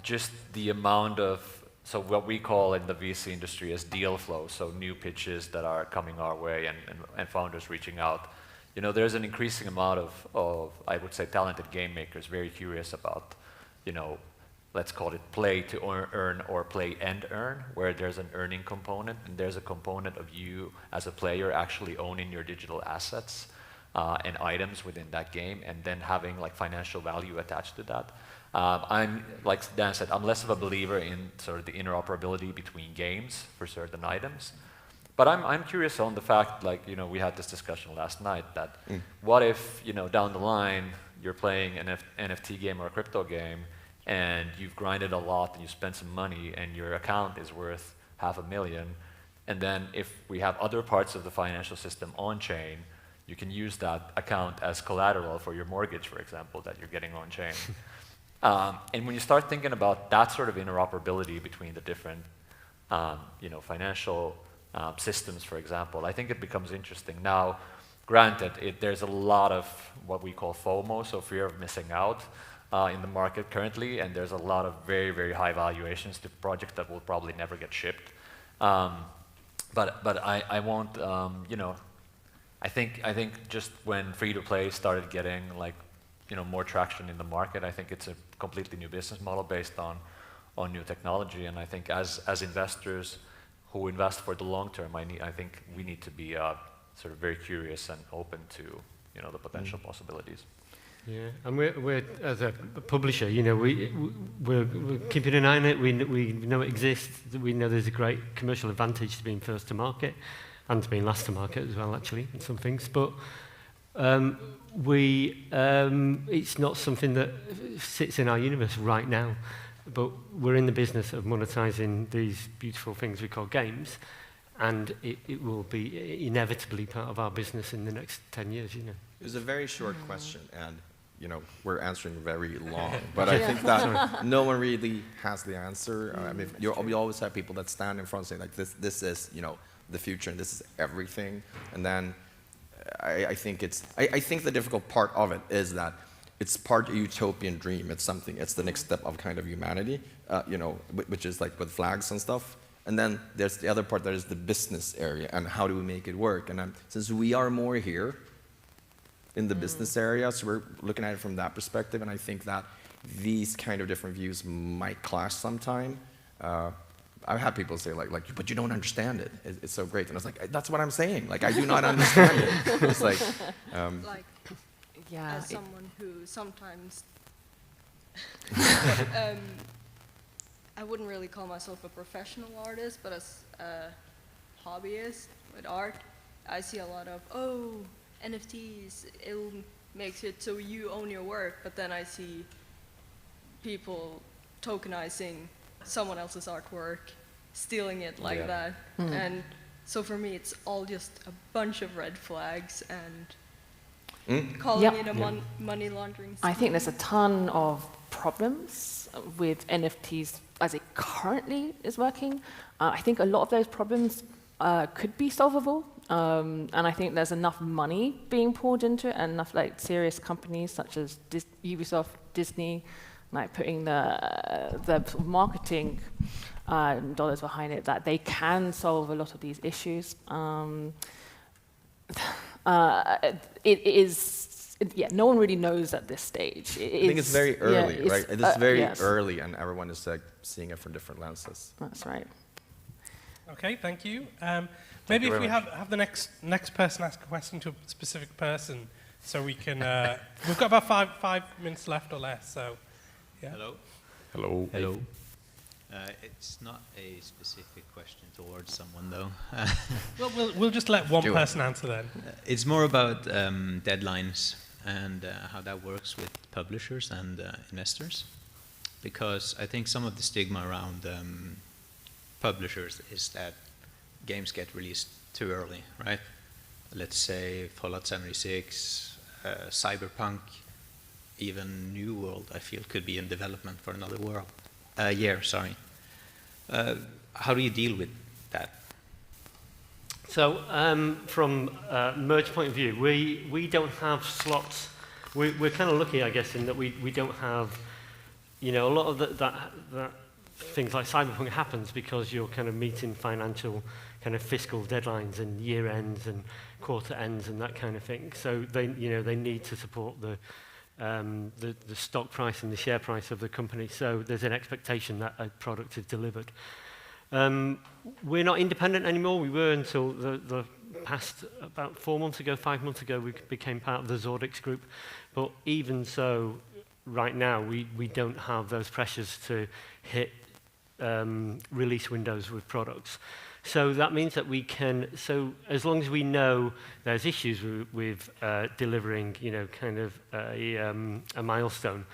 Just the amount of, so what we call in the VC industry as deal flow, so new pitches that are coming our way and founders reaching out. You know, there's an increasing amount of, I would say, talented game makers very curious about, you know, let's call it play to earn or play and earn, where there's an earning component and there's a component of you as a player actually owning your digital assets and items within that game, and then having like financial value attached to that. I'm, like Dan said, I'm less of a believer in sort of the interoperability between games for certain items. But I'm curious on the fact, like, you know, we had this discussion last night that what if, you know, down the line you're playing an NFT game or a crypto game and you've grinded a lot and you spent some money and your account is worth $500,000, and then if we have other parts of the financial system on chain, you can use that account as collateral for your mortgage, for example, that you're getting on chain. And when you start thinking about that sort of interoperability between the different, you know, financial systems, for example, I think it becomes interesting. Now, granted, there's a lot of what we call FOMO, so fear of missing out, in the market currently, and there's a lot of very, very high valuations to projects that will probably never get shipped. But I won't, you know, I think just when free-to-play started getting like, you know, more traction in the market, I think it's a completely new business model based on new technology, and I think as investors who invest for the long term, I think we need to be sort of very curious and open to, you know, the potential possibilities. Yeah, and we're as a publisher, you know, we're keeping an eye on it. We know it exists. We know there's a great commercial advantage to being first to market and to being last to market as well, actually, in some things. But it's not something that sits in our universe right now. But we're in the business of monetizing these beautiful things we call games, and it will be inevitably part of our business in the next 10 years, you know. It was a very short question, and you know, we're answering very long, but I think that no one really has the answer. I mean, we always have people that stand in front and say, like, this is, you know, the future, and this is everything. And then I think the difficult part of it is that it's part of a utopian dream. It's the next step of kind of humanity, you know, which is like with flags and stuff. And then there's the other part that is the business area, and how do we make it work? And since we are more here in the business area, so we're looking at it from that perspective, and I think that these kind of different views might clash sometime. I've had people say like, but you don't understand it. It's so great, and I was like, that's what I'm saying. Like, I do not understand it. It's like, yeah, as someone who sometimes, I wouldn't really call myself a professional artist, but as a hobbyist with art, I see a lot of, NFTs, it makes it so you own your work, but then I see people tokenizing someone else's artwork, stealing it like that. And so for me, it's all just a bunch of red flags and calling it a money laundering scheme. I think there's a ton of problems with NFTs as it currently is working. I think a lot of those problems could be solvable. And I think there's enough money being poured into it, and enough like serious companies such as Ubisoft, Disney, like putting the marketing dollars behind it, that they can solve a lot of these issues. It is, no one really knows at this stage. I think it's very early, right? It's very early, and everyone is like seeing it from different lenses. That's right. Okay, thank you. Maybe if we have the next person ask a question to a specific person, so we can. We've got about five minutes left or less. So, yeah. Hello. Hello. Hello. It's not a specific question towards someone, though. Well, we'll just let one person answer then. It's more about deadlines and how that works with publishers and investors, because I think some of the stigma around publishers is that games get released too early, right? Let's say Fallout 76, Cyberpunk, even New World, I feel, could be in development for another year, sorry. How do you deal with that? So from merge point of view, we don't have slots. We're kind of lucky, I guess, in that we don't have, a lot of that things like Cyberpunk happens because you're kind of meeting financial kind of fiscal deadlines and year ends and quarter ends and that kind of thing. So they need to support the stock price and the share price of the company. So there's an expectation that a product is delivered. We're not independent anymore. We were until the past about 5 months ago, we became part of the Zordix group. But even so, right now, we don't have those pressures to hit release windows with products. So that means that we can, so as long as we know there's issues with delivering, kind of a milestone,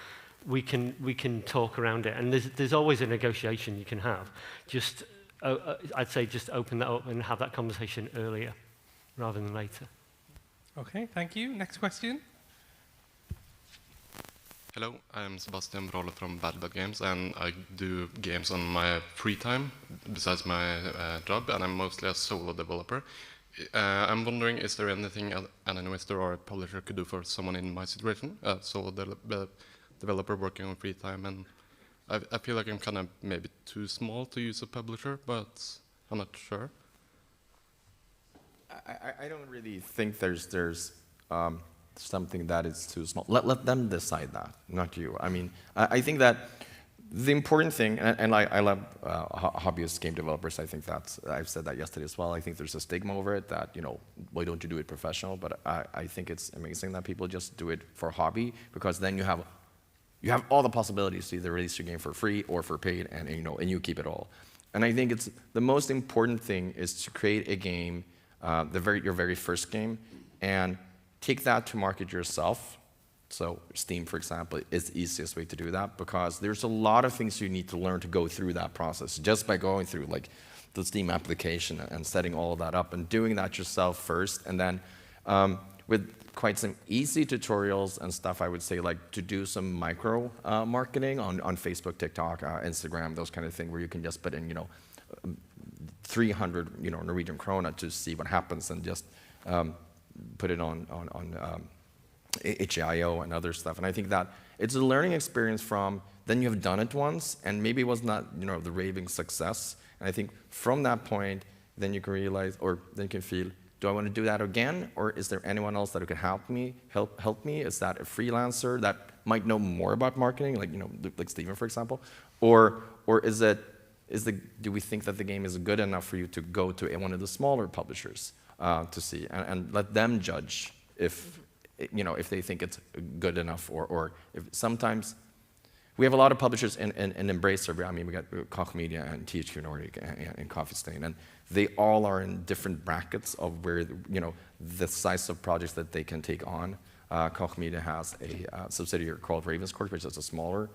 we can talk around it. And there's always a negotiation you can have. Just, I'd say just open that up and have that conversation earlier rather than later. Okay, thank you. Next question. Hello, I'm Sebastian Brolle from Bad Games, and I do games on my free time besides my job, and I'm mostly a solo developer. I'm wondering, is there anything an investor or a publisher could do for someone in my situation, a solo developer working on free time? And I feel like I'm kind of maybe too small to use a publisher, but I'm not sure. I don't really think there's something that is too small. Let them decide that, not you. I mean, I think that the important thing, and I love hobbyist game developers. I think I've said that yesterday as well. I think there's a stigma over it that, why don't you do it professional? But I think it's amazing that people just do it for hobby, because then you have all the possibilities to either release your game for free or for paid, and you keep it all. And I think it's the most important thing is to create a game, your very first game, and take that to market yourself. So Steam, for example, is the easiest way to do that, because there's a lot of things you need to learn to go through that process just by going through like the Steam application and setting all of that up and doing that yourself first. And then with quite some easy tutorials and stuff, I would say, like to do some micro marketing on Facebook, TikTok, Instagram, those kind of things, where you can just put in 300 Norwegian krona to see what happens, and just put it on itch.io and other stuff. And I think that it's a learning experience from, then you have done it once, and maybe it was not the raving success. And I think from that point, then you can realize, or then you can feel, do I want to do that again? Or is there anyone else that could help me? Is that a freelancer that might know more about marketing, like Steven, for example? Or do we think that the game is good enough for you to go to one of the smaller publishers to see, and let them judge if they think it's good enough, or if sometimes we have a lot of publishers in Embracer. I mean, we got Koch Media and THQ Nordic and Coffee Stain, and they all are in different brackets of where the size of projects that they can take on. Koch Media has a subsidiary called Ravenscourt, which is a smaller,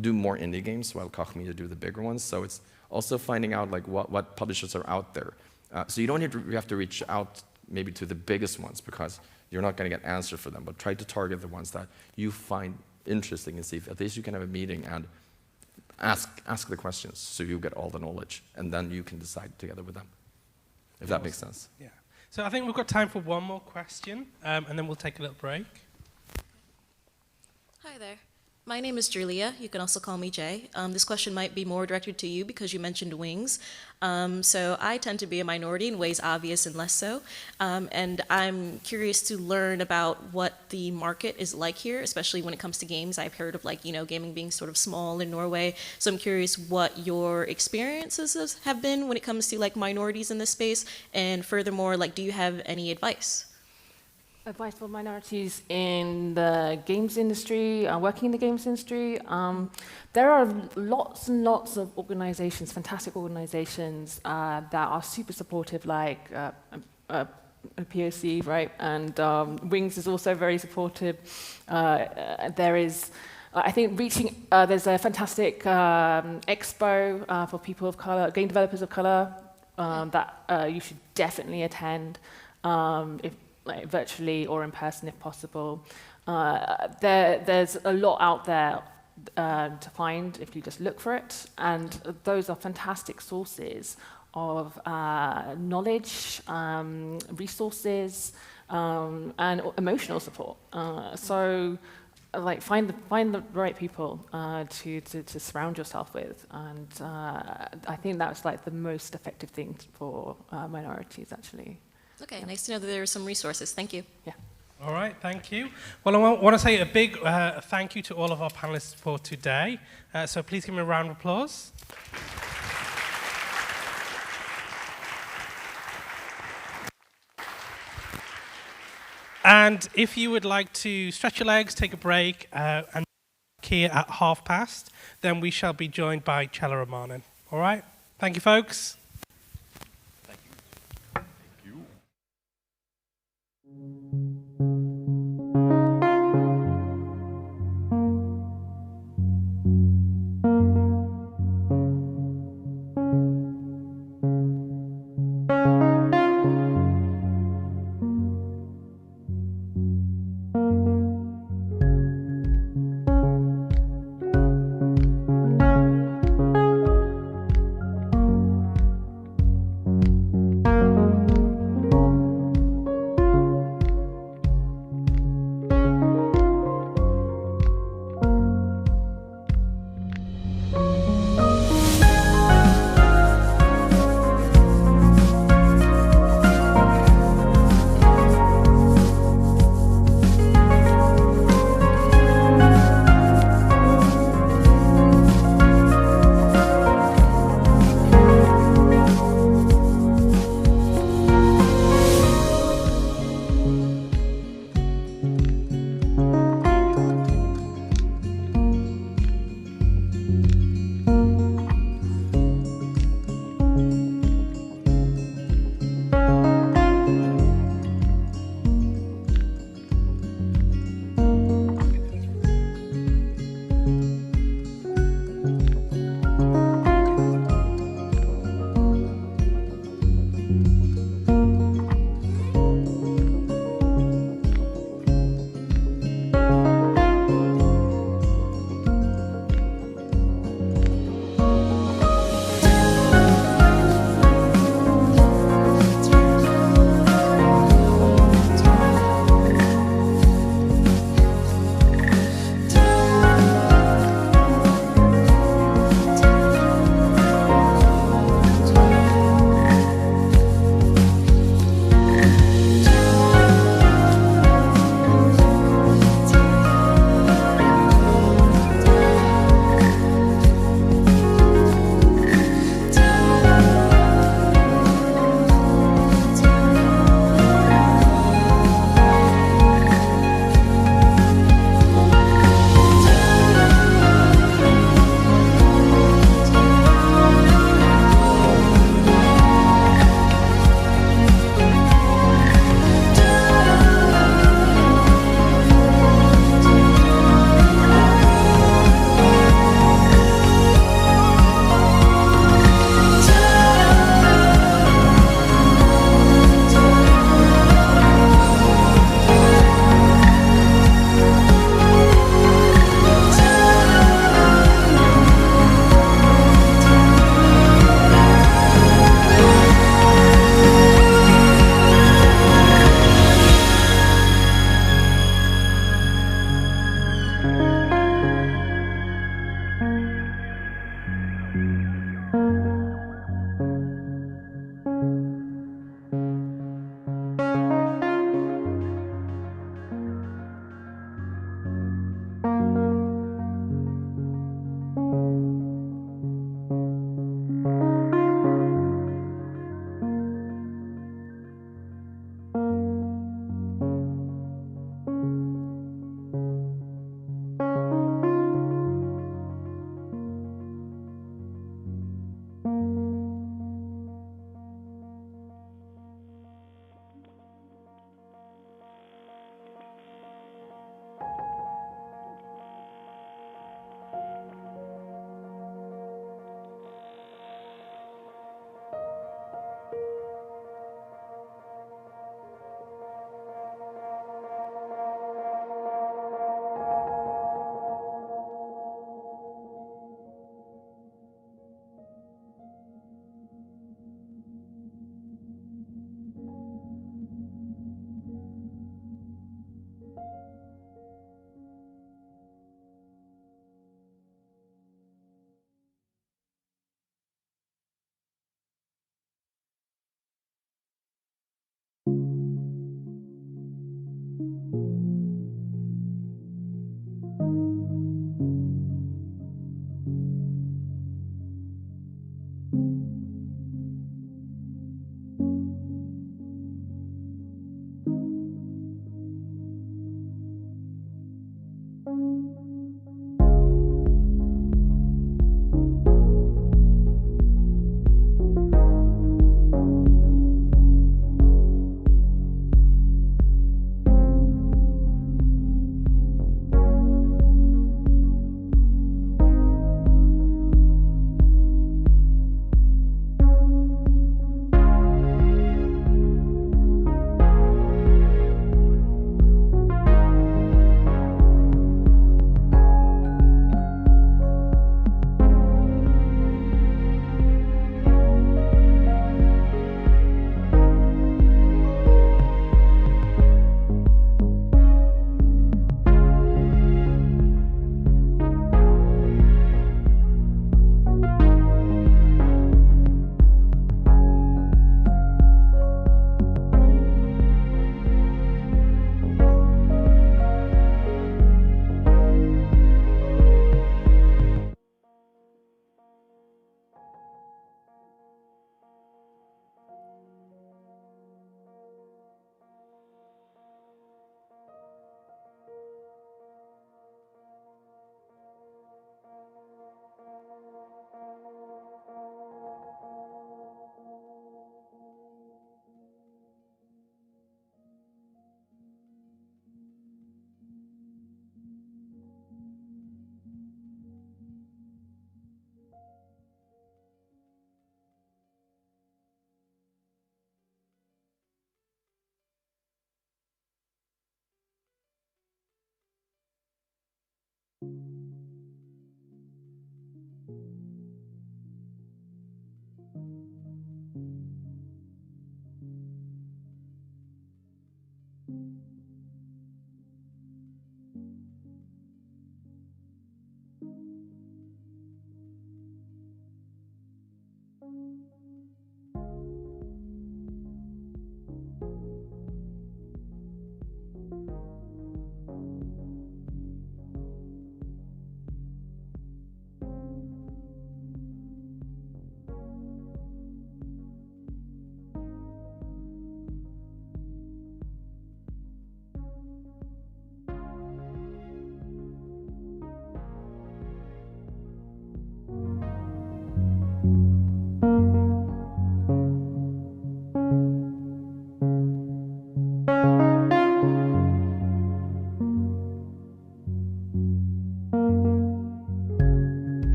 do more indie games, while Koch Media do the bigger ones. So it's also finding out like what publishers are out there. So you have to reach out maybe to the biggest ones, because you're not going to get answer for them, but try to target the ones that you find interesting, and see if at least you can have a meeting and ask the questions, so you get all the knowledge, and then you can decide together with them, if that makes sense. Yeah. So I think we've got time for one more question, and then we'll take a little break. Hi there. My name is Julia. You can also call me Jay. This question might be more directed to you because you mentioned wings. So I tend to be a minority in ways obvious and less so. And I'm curious to learn about what the market is like here, especially when it comes to games. I've heard of gaming being sort of small in Norway. So I'm curious what your experiences have been when it comes to minorities in this space. And furthermore, do you have any advice? Advice for minorities in the games industry, working in the games industry. There are lots and lots of organizations, fantastic organizations that are super supportive, like POC, right? And Wings is also very supportive. There is, I think, there's a fantastic expo for people of color, game developers of color, that you should definitely attend. Virtually or in person if possible. There's a lot out there to find if you just look for it, and those are fantastic sources of knowledge, resources, and emotional support. So, like, find the right people to surround yourself with, and I think that's like the most effective thing for minorities, actually. Okay, nice to know that there are some resources. Thank you. Yeah. All right, thank you. Well, I want to say a big thank you to all of our panelists for today. So please give me a round of applause. And if you would like to stretch your legs, take a break, and here at past, then we shall be joined by Chella Ramanan. All right? Thank you, folks.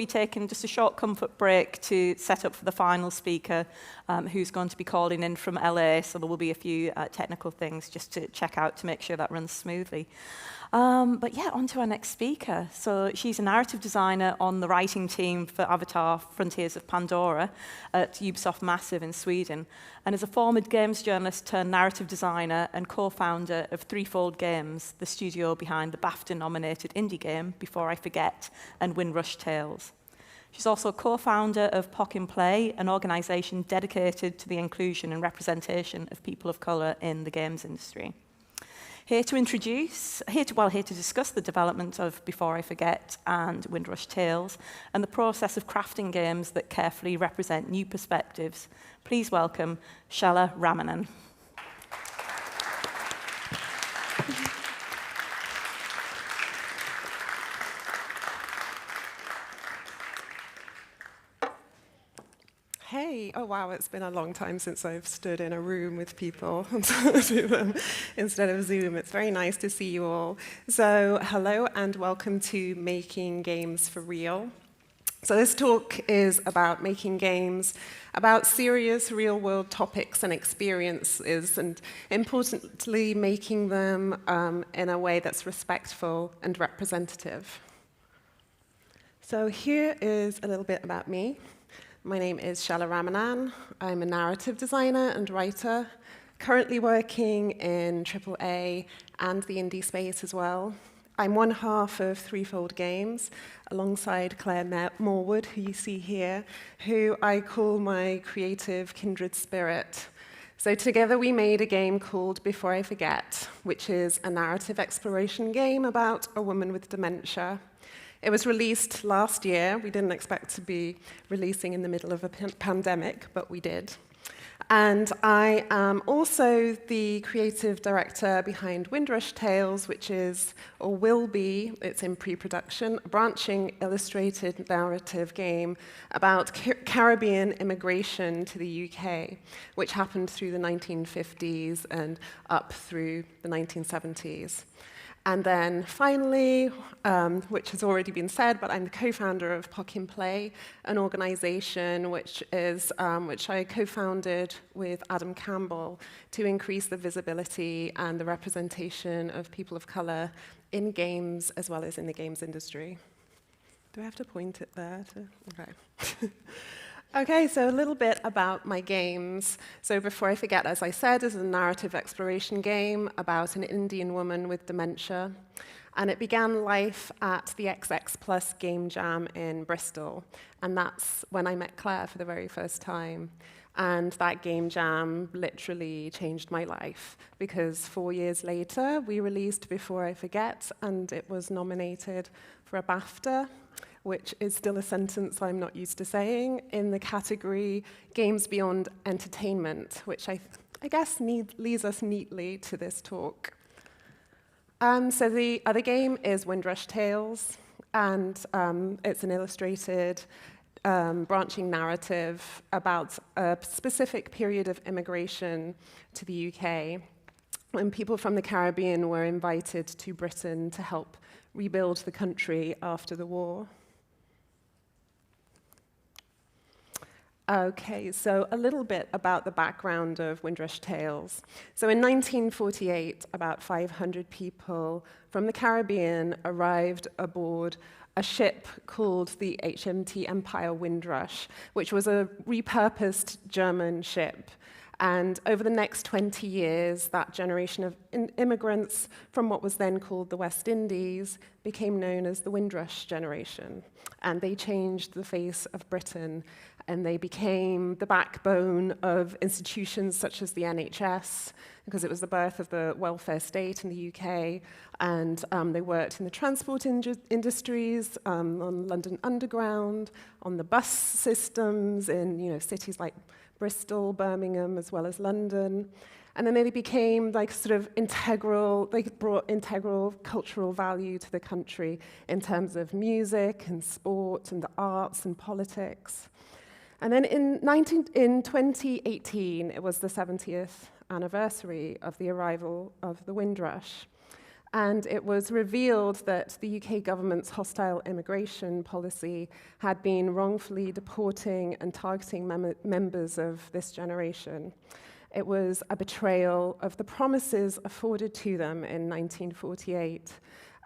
be taking just a short comfort break to set up for the final speaker, who's going to be calling in from LA, so there will be a few technical things just to check out to make sure that runs smoothly. But yeah, on to our next speaker. So she's a narrative designer on the writing team for Avatar: Frontiers of Pandora at Ubisoft Massive in Sweden, and is a former games journalist turned narrative designer and co-founder of Threefold Games, the studio behind the BAFTA-nominated indie game Before I Forget and Windrush Tales. She's also co-founder of POC in Play, an organisation dedicated to the inclusion and representation of people of colour in the games industry. Here to discuss the development of Before I Forget and Windrush Tales and the process of crafting games that carefully represent new perspectives, please welcome Shala Ramanan. Hey, oh wow, it's been a long time since I've stood in a room with people instead of Zoom. It's very nice to see you all. So hello and welcome to Making Games for Real. So this talk is about making games, about serious real-world topics and experiences, and importantly, making them in a way that's respectful and representative. So here is a little bit about me. My name is Shala Ramanan. I'm a narrative designer and writer, currently working in AAA and the indie space as well. I'm one half of Threefold Games, alongside Claire Morwood, who you see here, who I call my creative kindred spirit. So together we made a game called Before I Forget, which is a narrative exploration game about a woman with dementia. It was released last year. We didn't expect to be releasing in the middle of a pandemic, but we did. And I am also the creative director behind Windrush Tales, which is, or will be, it's in pre-production, a branching illustrated narrative game about Caribbean immigration to the UK, which happened through the 1950s and up through the 1970s. And then finally, which has already been said, but I'm the co-founder of POC in Play, an organization which I co-founded with Adam Campbell to increase the visibility and the representation of people of color in games as well as in the games industry. Do I have to point it there? Okay. Okay, so a little bit about my games. So Before I Forget, as I said, is a narrative exploration game about an Indian woman with dementia. And it began life at the XX Plus Game Jam in Bristol. And that's when I met Claire for the very first time. And that game jam literally changed my life, because 4 years later, we released Before I Forget, and it was nominated for a BAFTA, which is still a sentence I'm not used to saying, in the category Games Beyond Entertainment, which I guess leads us neatly to this talk. So the other game is Windrush Tales, and it's an illustrated branching narrative about a specific period of immigration to the UK, when people from the Caribbean were invited to Britain to help rebuild the country after the war. Okay, so a little bit about the background of Windrush Tales. So in 1948, about 500 people from the Caribbean arrived aboard a ship called the HMT Empire Windrush, which was a repurposed German ship. And over the next 20 years, that generation of immigrants from what was then called the West Indies became known as the Windrush generation. And they changed the face of Britain, and they became the backbone of institutions such as the NHS, because it was the birth of the welfare state in the UK, and they worked in the transport industries, on London Underground, on the bus systems in cities like Bristol, Birmingham, as well as London. And then they became like sort of integral, they brought integral cultural value to the country in terms of music and sport and the arts and politics. And then in 2018, it was the 70th anniversary of the arrival of the Windrush. And it was revealed that the UK government's hostile immigration policy had been wrongfully deporting and targeting members of this generation. It was a betrayal of the promises afforded to them in 1948,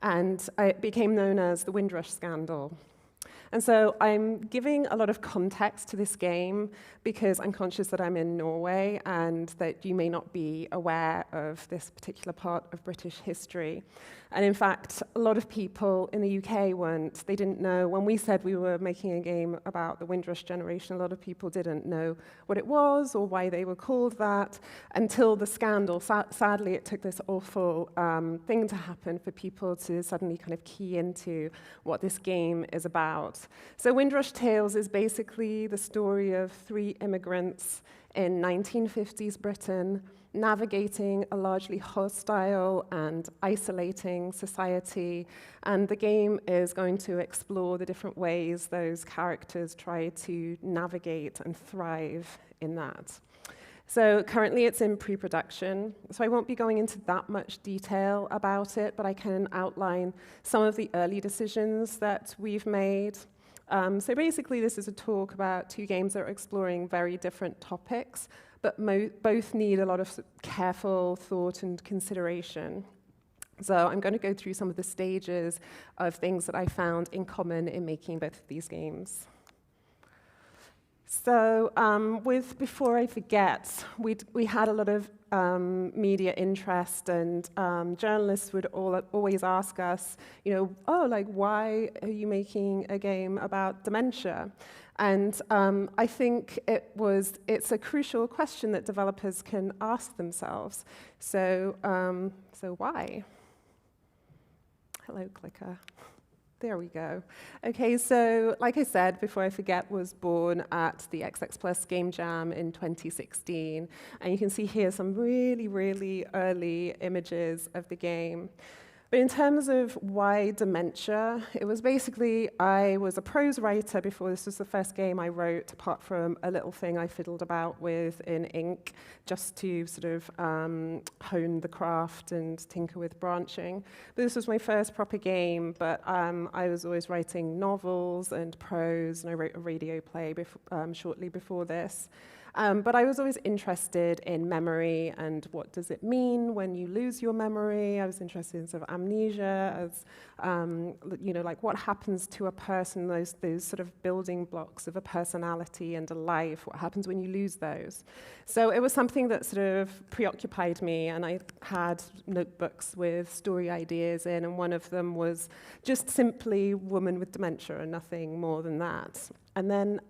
and it became known as the Windrush scandal. And so I'm giving a lot of context to this game because I'm conscious that I'm in Norway and that you may not be aware of this particular part of British history. And in fact, a lot of people in the UK weren't. They didn't know. When we said we were making a game about the Windrush generation, a lot of people didn't know what it was or why they were called that until the scandal. Sadly, it took this awful thing to happen for people to suddenly kind of key into what this game is about. So Windrush Tales is basically the story of 3 immigrants in 1950s Britain navigating a largely hostile and isolating society. And the game is going to explore the different ways those characters try to navigate and thrive in that. So currently it's in pre-production, so I won't be going into that much detail about it, but I can outline some of the early decisions that we've made. So basically this is a talk about 2 games that are exploring very different topics, but both need a lot of careful thought and consideration. So I'm going to go through some of the stages of things that I found in common in making both of these games. So Before I Forget, we had a lot of media interest, and journalists would always ask us, why are you making a game about dementia? And I think it's a crucial question that developers can ask themselves. So why? Hello, clicker. There we go. Okay, so like I said, Before I Forget was born at the XX Plus Game Jam in 2016. And you can see here some really, really early images of the game. But in terms of why dementia, it was basically, I was a prose writer before. This was the first game I wrote, apart from a little thing I fiddled about with in ink, just to sort of hone the craft and tinker with branching. But this was my first proper game, but I was always writing novels and prose, and I wrote a radio play shortly before this. But I was always interested in memory and what does it mean when you lose your memory. I was interested in sort of amnesia, as like what happens to a person, those sort of building blocks of a personality and a life, what happens when you lose those. So it was something that sort of preoccupied me, and I had notebooks with story ideas in, and one of them was just simply woman with dementia and nothing more than that. And then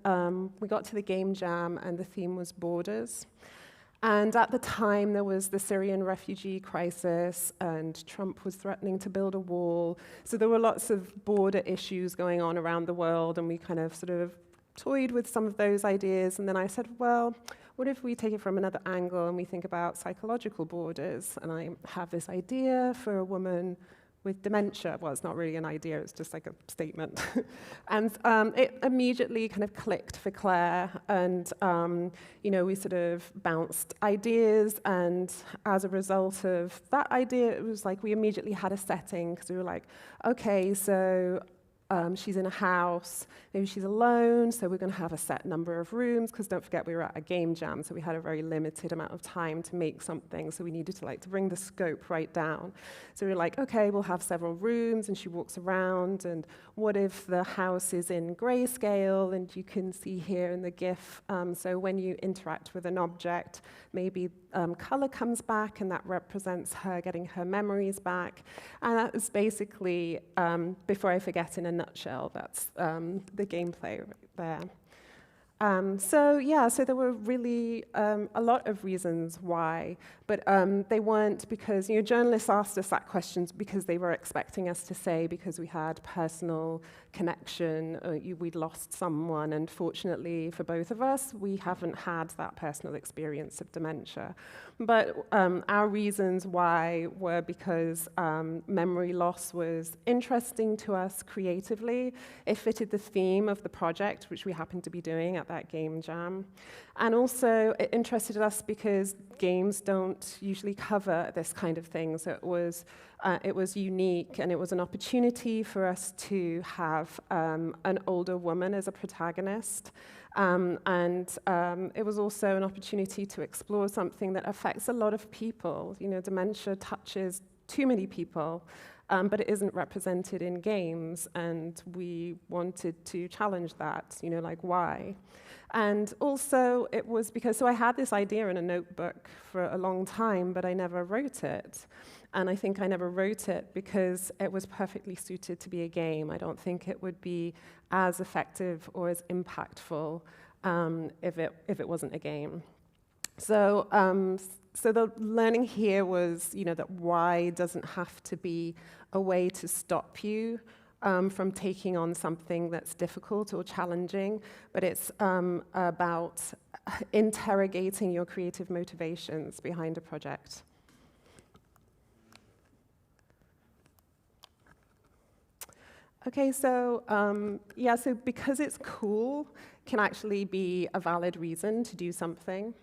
we got to the game jam, and the theme was borders. And at the time, there was the Syrian refugee crisis, and Trump was threatening to build a wall. So there were lots of border issues going on around the world, and we kind of sort of toyed with some of those ideas. And then I said, well, what if we take it from another angle and we think about psychological borders? And I have this idea for a woman with dementia. Well, it's not really an idea, it's just like a statement. And it immediately kind of clicked for Claire, and we sort of bounced ideas, and as a result of that idea, it was like we immediately had a setting, because we were like, okay, so she's in a house, maybe she's alone, so we're going to have a set number of rooms, because don't forget we were at a game jam, so we had a very limited amount of time to make something, so we needed to bring the scope right down. So we were like, okay, we'll have several rooms, and she walks around, and what if the house is in grayscale, and you can see here in the GIF, so when you interact with an object, maybe color comes back, and that represents her getting her memories back. And that was basically, Before I Forget in a nutshell, that's the gameplay right there. So there were really a lot of reasons why, but they weren't because, journalists asked us that question because they were expecting us to say because we had personal connection, we'd lost someone, and fortunately for both of us, we haven't had that personal experience of dementia. But our reasons why were because memory loss was interesting to us creatively. It fitted the theme of the project, which we happened to be doing at at that game jam. And also, it interested us because games don't usually cover this kind of thing, so it was unique, and it was an opportunity for us to have an older woman as a protagonist. It was also an opportunity to explore something that affects a lot of people. You know, dementia touches too many people, but it isn't represented in games, and we wanted to challenge that, you know, like why? And also it was because, so I had this idea in a notebook for a long time, but I never wrote it. And I think I never wrote it because it was perfectly suited to be a game. I don't think it would be as effective or as impactful if it wasn't a game. So the learning here was, you know, that why doesn't have to be a way to stop you from taking on something that's difficult or challenging, but it's about interrogating your creative motivations behind a project. Okay, so so because it's cool can actually be a valid reason to do something.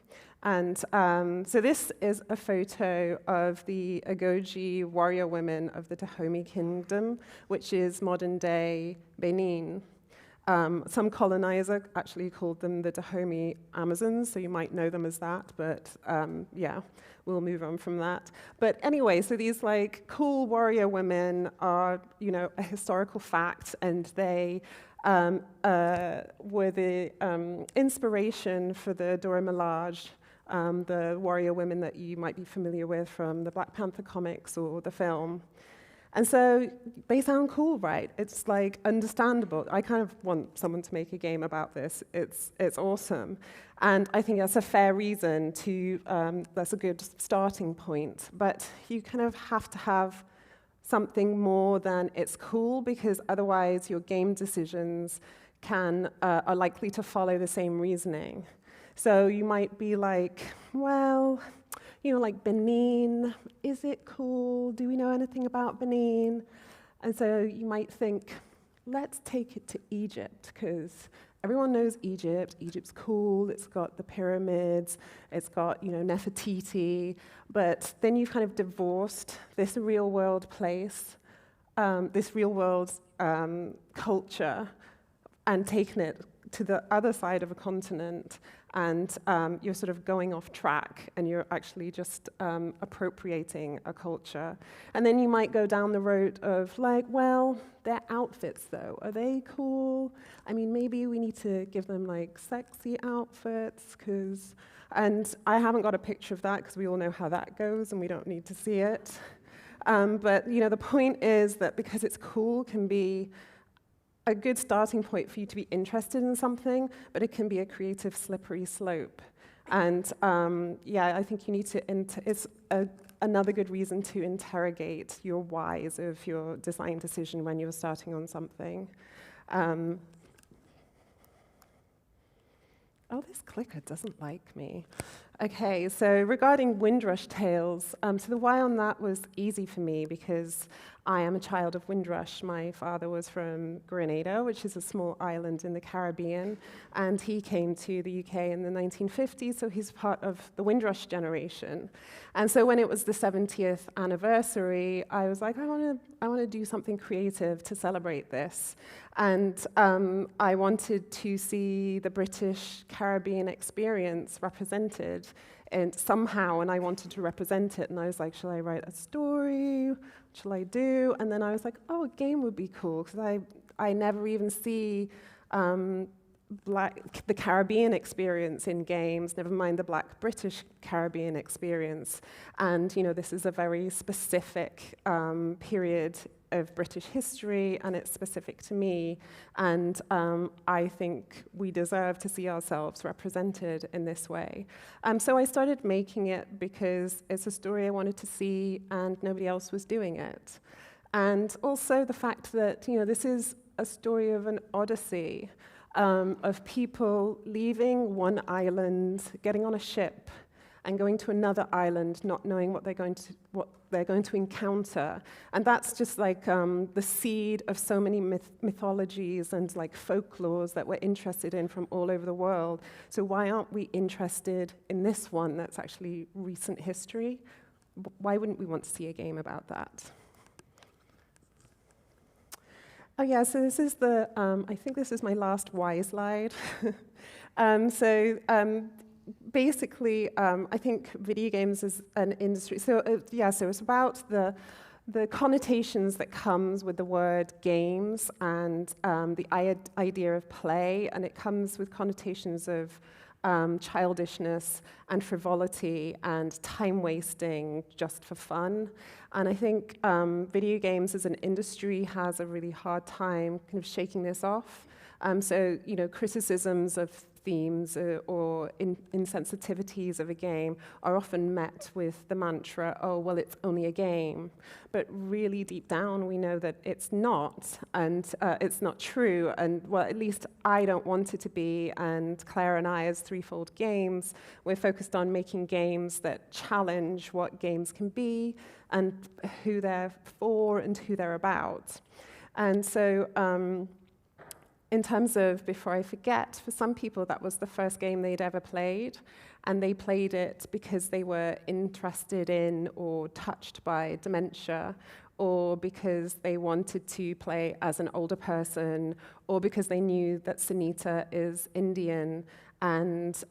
And so this is a photo of the Agoji warrior women of the Dahomey Kingdom, which is modern-day Benin. Some colonizer actually called them the Dahomey Amazons, so you might know them as that, but we'll move on from that. But anyway, so these like cool warrior women are, you know, a historical fact, and they were the inspiration for the Dora Milaje, the warrior women that you might be familiar with from the Black Panther comics or the film. And so they sound cool, right? It's like understandable. I kind of want someone to make a game about this. It's awesome. And I think that's a fair reason to, that's a good starting point. But you kind of have to have something more than it's cool, because otherwise your game decisions are likely to follow the same reasoning. So you might be like, well, you know, like Benin, is it cool? Do we know anything about Benin? And so you might think, let's take it to Egypt, because everyone knows Egypt. Egypt's cool. It's got the pyramids. It's got, you know, Nefertiti. But then you've kind of divorced this real-world place, this real-world culture, and taken it to the other side of a continent, and you're sort of going off track, and you're actually just appropriating a culture. And then you might go down the road of like, well, their outfits though, are they cool? I mean, maybe we need to give them like sexy outfits, and I haven't got a picture of that because we all know how that goes and we don't need to see it. But you know, the point is that because it's cool can be a good starting point for you to be interested in something, but it can be a creative slippery slope. And I think you need to, it's another good reason to interrogate your whys of your design decision when you're starting on something. Oh, this clicker doesn't like me. Okay, so regarding Windrush Tales, so the why on that was easy for me because I am a child of Windrush. My father was from Grenada, which is a small island in the Caribbean, and he came to the UK in the 1950s, so he's part of the Windrush generation. And so when it was the 70th anniversary, I was like, I want to do something creative to celebrate this. And I wanted to see the British Caribbean experience represented and somehow, and I wanted to represent it. And I was like, shall I write a story? What shall I do? And then I was like, oh, a game would be cool, because I never even see the Caribbean experience in games, never mind the Black British Caribbean experience. And, you know, this is a very specific period of British history, and it's specific to me, and I think we deserve to see ourselves represented in this way. So I started making it because it's a story I wanted to see, and nobody else was doing it. And also the fact that, you know, this is a story of an odyssey, of people leaving one island, getting on a ship, and going to another island, not knowing what they're going to encounter. And that's just like the seed of so many mythologies and like folklores that we're interested in from all over the world. So why aren't we interested in this one that's actually recent history? Why wouldn't we want to see a game about that? Oh yeah, so this is the, I think this is my last why slide. Basically, I think video games is an industry. So it's about the connotations that comes with the word games and the idea of play, and it comes with connotations of childishness and frivolity and time wasting just for fun. And I think video games as an industry has a really hard time kind of shaking this off. So, you know, criticisms of themes or insensitivities of a game are often met with the mantra, oh, well, it's only a game. But really deep down, we know that it's not, and it's not true, and well, at least I don't want it to be, and Claire and I, as Threefold Games, we're focused on making games that challenge what games can be, and who they're for, and who they're about. And so, in terms of, before I forget, for some people that was the first game they'd ever played, and they played it because they were interested in or touched by dementia, or because they wanted to play as an older person, or because they knew that Sunita is Indian. And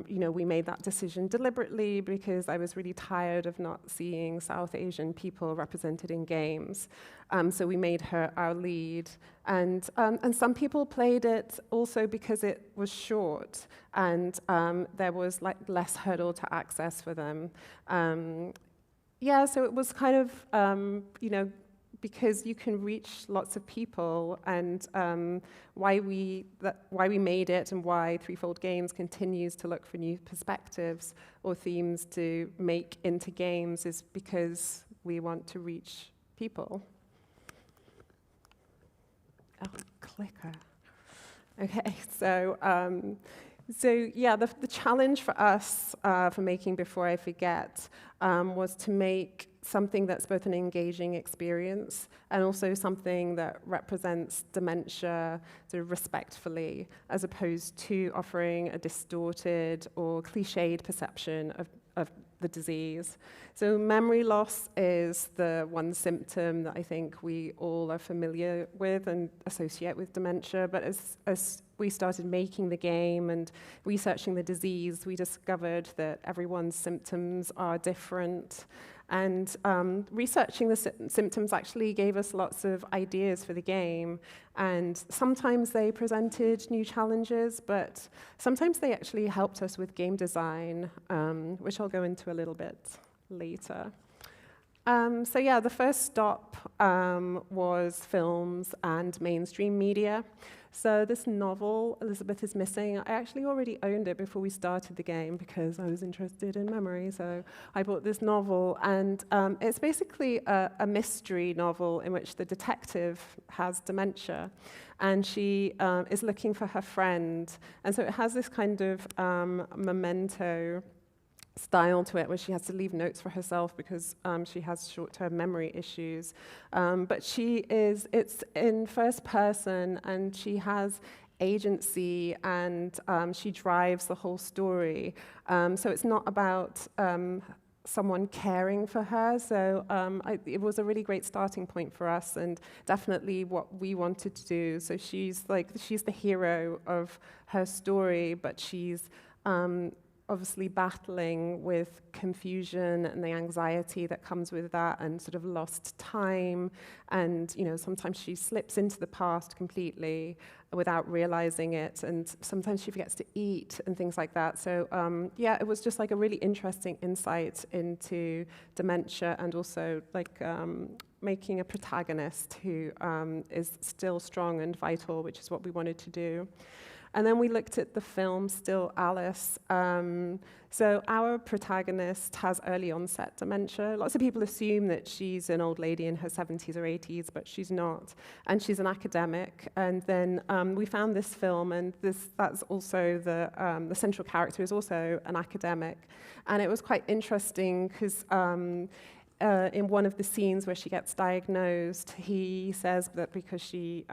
you know, we made that decision deliberately because I was really tired of not seeing South Asian people represented in games. So we made her our lead. And some people played it also because it was short, and there was like less hurdle to access for them. Yeah, so it was kind of, you know, because you can reach lots of people, and why we made it, and why Threefold Games continues to look for new perspectives or themes to make into games is because we want to reach people. Oh, clicker. Okay, so yeah, the challenge for us for making Before I Forget was to make something that's both an engaging experience and also something that represents dementia sort of respectfully, as opposed to offering a distorted or cliched perception of the disease. So memory loss is the one symptom that I think we all are familiar with and associate with dementia, but as we started making the game and researching the disease, we discovered that everyone's symptoms are different. And researching the symptoms actually gave us lots of ideas for the game. And sometimes they presented new challenges, but sometimes they actually helped us with game design, which I'll go into a little bit later. So yeah, the first stop was films and mainstream media. So this novel, Elizabeth is Missing, I actually already owned it before we started the game because I was interested in memory, so I bought this novel, and it's basically a mystery novel in which the detective has dementia, and she is looking for her friend, and so it has this kind of Memento style to it, where she has to leave notes for herself because she has short-term memory issues. But it's in first person, and she has agency, and she drives the whole story. So it's not about someone caring for her. So it was a really great starting point for us, and definitely what we wanted to do. So she's the hero of her story, but she's obviously battling with confusion and the anxiety that comes with that, and sort of lost time, and sometimes she slips into the past completely without realizing it, and sometimes she forgets to eat and things like that. So yeah, it was just like a really interesting insight into dementia, and also like making a protagonist who is still strong and vital, which is what we wanted to do. And then we looked at the film Still Alice. So our protagonist has early onset dementia. Lots of people assume that she's an old lady in her 70s or 80s, but she's not. And she's an academic. And then we found this film, and that's also the central character is also an academic. And it was quite interesting because in one of the scenes where she gets diagnosed, he says that because she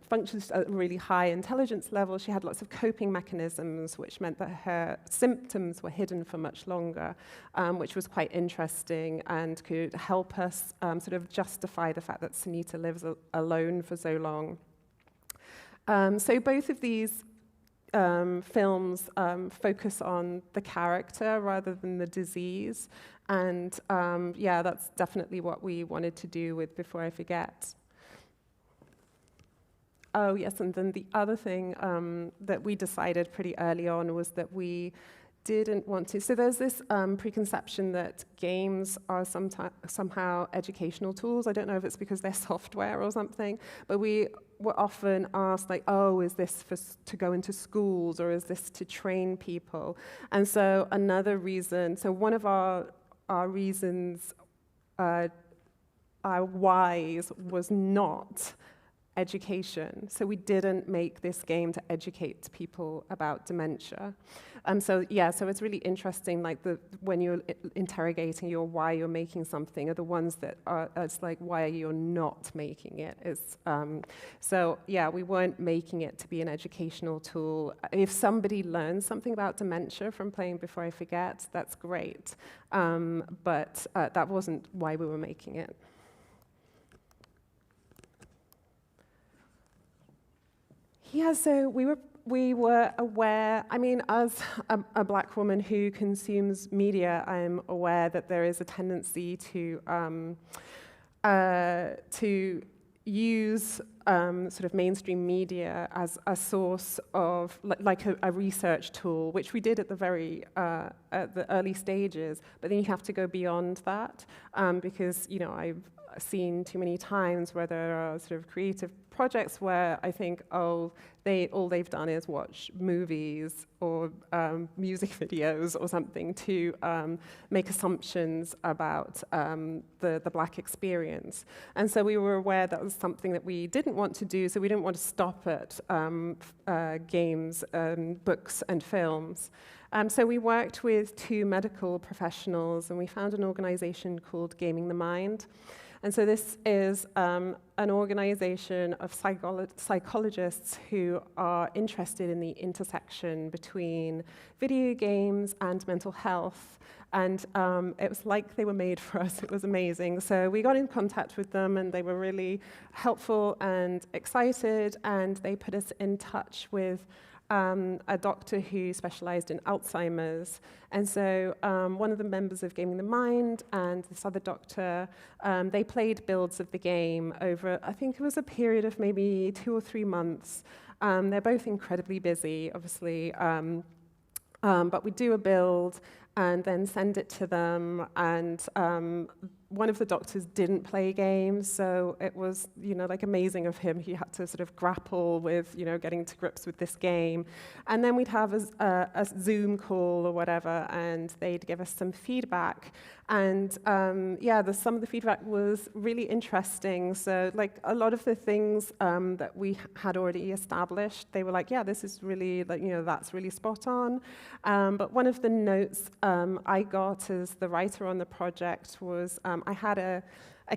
functions at a really high intelligence level, she had lots of coping mechanisms, which meant that her symptoms were hidden for much longer, which was quite interesting and could help us sort of justify the fact that Sunita lives alone for so long. So both of these films focus on the character rather than the disease. And yeah, that's definitely what we wanted to do with Before I Forget. Oh, yes, and then the other thing that we decided pretty early on was that we didn't want to. So there's this preconception that games are somehow educational tools. I don't know if it's because they're software or something, but we were often asked, like, oh, is this to go into schools or is this to train people? And so another reason, so one of our reasons, our whys was not education. So we didn't make this game to educate people about dementia. So yeah, so it's really interesting, like when you're interrogating your why you're making something are the ones that are, it's like why you're not making it. So yeah, we weren't making it to be an educational tool. If somebody learns something about dementia from playing Before I Forget, that's great. But that wasn't why we were making it. Yeah, so we were aware, I mean, as a black woman who consumes media, I'm aware that there is a tendency to use sort of mainstream media as a source of, like a research tool, which we did at the early stages, but then you have to go beyond that, because, you know, I've seen too many times where there are sort of creative projects where I think, oh, all they've done is watch movies or music videos or something to make assumptions about the black experience. And so we were aware that was something that we didn't want to do, so we didn't want to stop at games, books, and films. So we worked with 2 medical professionals, and we found an organization called Gaming the Mind. And so this is an organization of psychologists who are interested in the intersection between video games and mental health. And it was like they were made for us. It was amazing. So we got in contact with them, and they were really helpful and excited, and they put us in touch with a doctor who specialized in Alzheimer's. And so one of the members of Gaming the Mind and this other doctor, they played builds of the game over, I think it was a period of maybe 2 or 3 months. They're both incredibly busy, obviously, but we do a build and then send it to them, and one of the doctors didn't play games, so it was, you know, like amazing of him. He had to sort of grapple with, you know, getting to grips with this game. And then we'd have a Zoom call or whatever, and they'd give us some feedback. And yeah, some of the feedback was really interesting. So like a lot of the things that we had already established, they were like, yeah, this is really, like, you know, that's really spot on. But one of the notes I got as the writer on the project was, I had a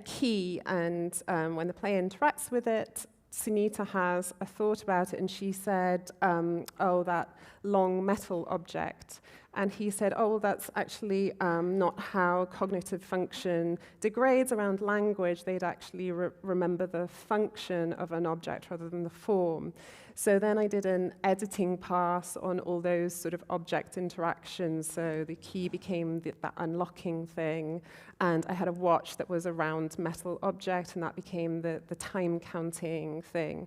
key, and when the player interacts with it, Sunita has a thought about it, and she said, oh, that long metal object. And he said, oh, that's actually not how cognitive function degrades around language. They'd actually remember the function of an object rather than the form. So then I did an editing pass on all those sort of object interactions. So the key became that unlocking thing. And I had a watch that was a round metal object, and that became the time counting thing.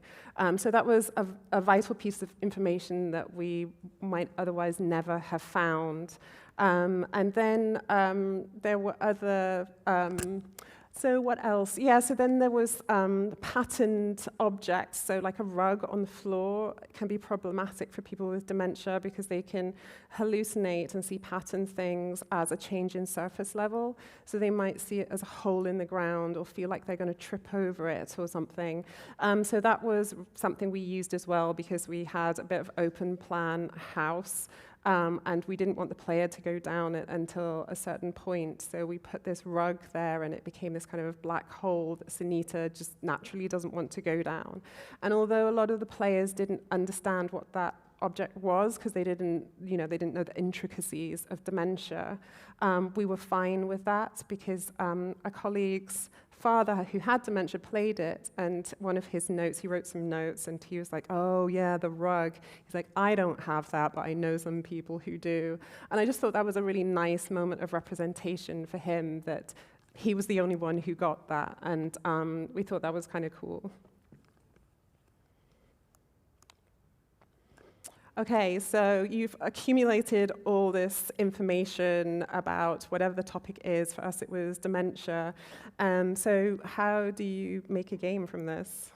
So that was a vital piece of information that we might otherwise never have found. And then there were other So what else? Yeah, so then there was patterned objects. So like a rug on the floor can be problematic for people with dementia because they can hallucinate and see patterned things as a change in surface level. So they might see it as a hole in the ground or feel like they're going to trip over it or something. So that was something we used as well because we had a bit of open plan house. And we didn't want the player to go down it until a certain point. So we put this rug there, and it became this kind of black hole that Sunita just naturally doesn't want to go down. And although a lot of the players didn't understand what that object was, because they didn't know the intricacies of dementia, we were fine with that because a colleague's father who had dementia played it, and one of his notes, he wrote some notes, and he was like, oh yeah, the rug. He's like, I don't have that, but I know some people who do. And I just thought that was a really nice moment of representation for him, that he was the only one who got that, and we thought that was kind of cool. Okay, so you've accumulated all this information about whatever the topic is. For us, it was dementia. So how do you make a game from this?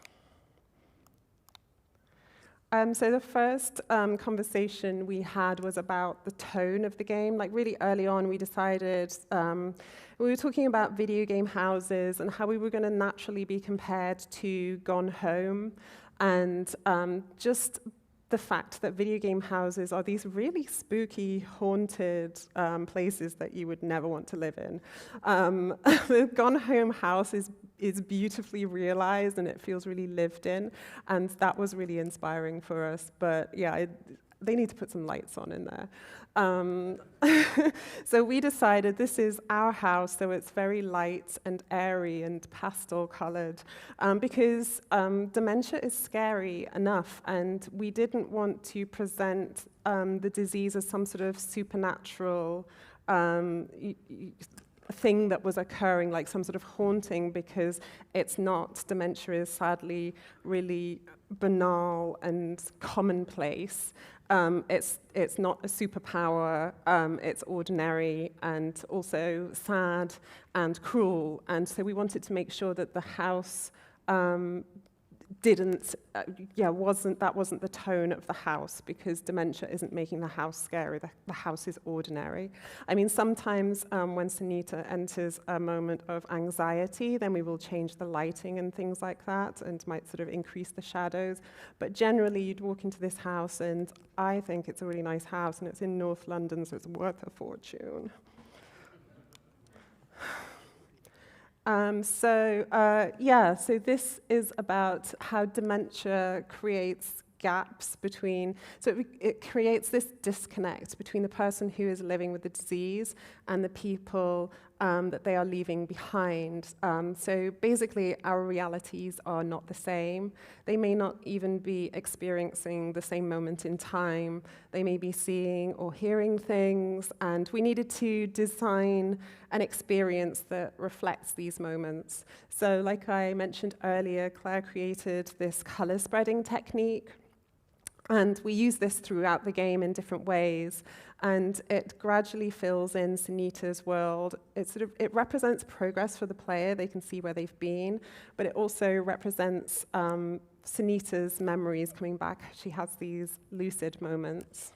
So the first conversation we had was about the tone of the game. Like really early on, we decided, we were talking about video game houses and how we were going to naturally be compared to Gone Home, and just the fact that video game houses are these really spooky, haunted places that you would never want to live in. The Gone Home house is beautifully realized, and it feels really lived in, and that was really inspiring for us. But yeah, they need to put some lights on in there. So we decided this is our house, so it's very light and airy and pastel colored, because dementia is scary enough, and we didn't want to present the disease as some sort of supernatural thing that was occurring, like some sort of haunting, because it's not. Dementia is sadly really banal and commonplace. It's not a superpower, it's ordinary and also sad and cruel. And so we wanted to make sure that the house wasn't the tone of the house, because dementia isn't making the house scary, the house is ordinary. I mean, sometimes when Sunita enters a moment of anxiety, then we will change the lighting and things like that, and might sort of increase the shadows. But generally, you'd walk into this house, and I think it's a really nice house, and it's in North London, so it's worth a fortune. So this is about how dementia creates gaps between, so it creates this disconnect between the person who is living with the disease and the people that they are leaving behind. So basically, our realities are not the same. They may not even be experiencing the same moment in time. They may be seeing or hearing things, and we needed to design an experience that reflects these moments. So like I mentioned earlier, Claire created this color spreading technique, and we use this throughout the game in different ways, and it gradually fills in Sunita's world. It represents progress for the player. They can see where they've been, but it also represents Sunita's memories coming back. She has these lucid moments.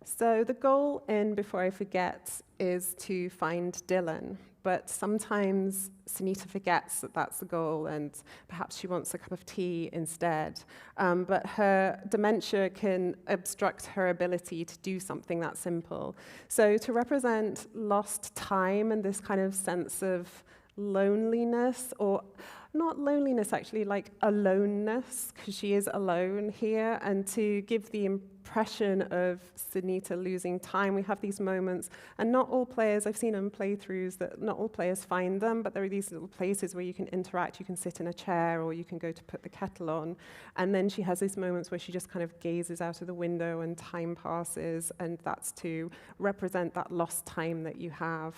So the goal in Before I Forget is to find Dylan, but sometimes Sunita forgets that that's the goal, and perhaps she wants a cup of tea instead. But her dementia can obstruct her ability to do something that simple. So to represent lost time and this kind of sense of loneliness, or not loneliness actually, like aloneness, because she is alone here, and to give the impression of Sunita losing time, we have these moments, and not all players, I've seen in playthroughs that not all players find them, but there are these little places where you can interact. You can sit in a chair, or you can go to put the kettle on, and then she has these moments where she just kind of gazes out of the window and time passes, and that's to represent that lost time that you have.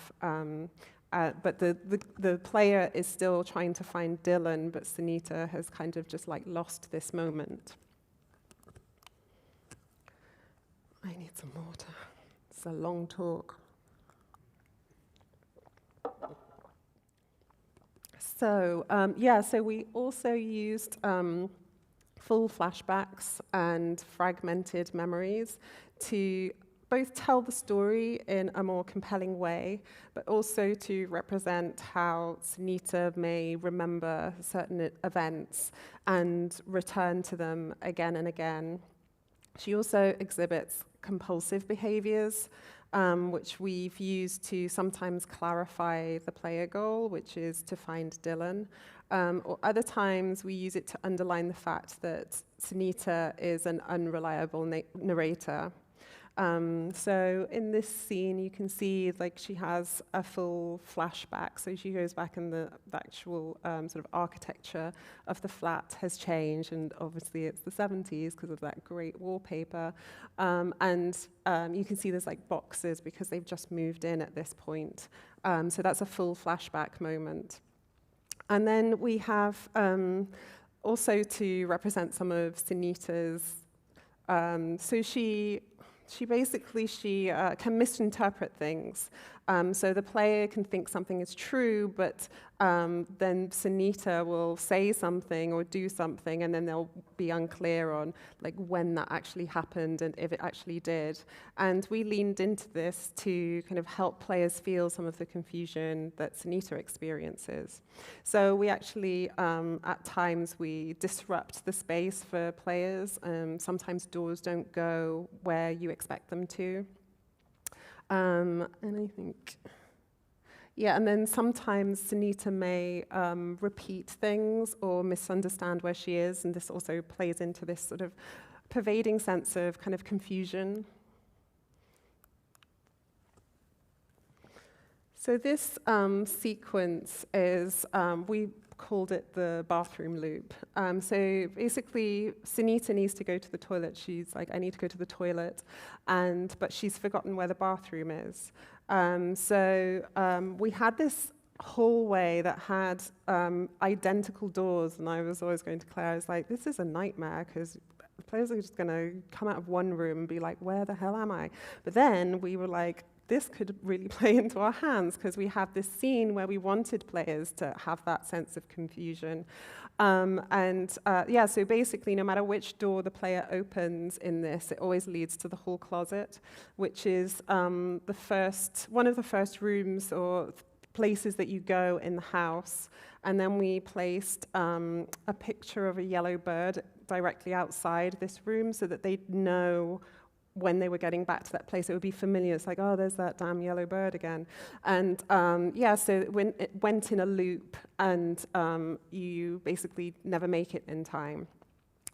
But the player is still trying to find Dylan, but Sunita has kind of just like lost this moment. I need some water. It's a long talk. So, so we also used full flashbacks and fragmented memories to both tell the story in a more compelling way, but also to represent how Sunita may remember certain events and return to them again and again. She also exhibits compulsive behaviors, which we've used to sometimes clarify the player goal, which is to find Dylan. Or other times we use it to underline the fact that Sunita is an unreliable narrator. So in this scene, you can see like she has a full flashback. So she goes back and the actual sort of architecture of the flat has changed. And obviously it's the 70s because of that great wallpaper. And you can see there's like boxes because they've just moved in at this point. So that's a full flashback moment. And then we have also to represent some of Sunita's, so she basically can misinterpret things. So the player can think something is true, but then Sunita will say something or do something, and then they'll be unclear on like when that actually happened and if it actually did. And we leaned into this to kind of help players feel some of the confusion that Sunita experiences. So we actually, at times, we disrupt the space for players. Sometimes doors don't go where you expect them to. And I think, and then sometimes Sunita may repeat things or misunderstand where she is, and this also plays into this sort of pervading sense of kind of confusion. So this sequence is, we called it the bathroom loop. So basically, Sunita needs to go to the toilet. She's like, I need to go to the toilet, but she's forgotten where the bathroom is. So we had this hallway that had identical doors, and I was always going to Claire, I was like, this is a nightmare, because the players are just going to come out of one room and be like, where the hell am I? But then we were like, this could really play into our hands, because we have this scene where we wanted players to have that sense of confusion. So basically, no matter which door the player opens in this, it always leads to the hall closet, which is one of the first rooms or places that you go in the house. And then we placed a picture of a yellow bird directly outside this room so that they'd know when they were getting back to that place, it would be familiar. It's like, oh, there's that damn yellow bird again. And so when it went in a loop, and you basically never make it in time.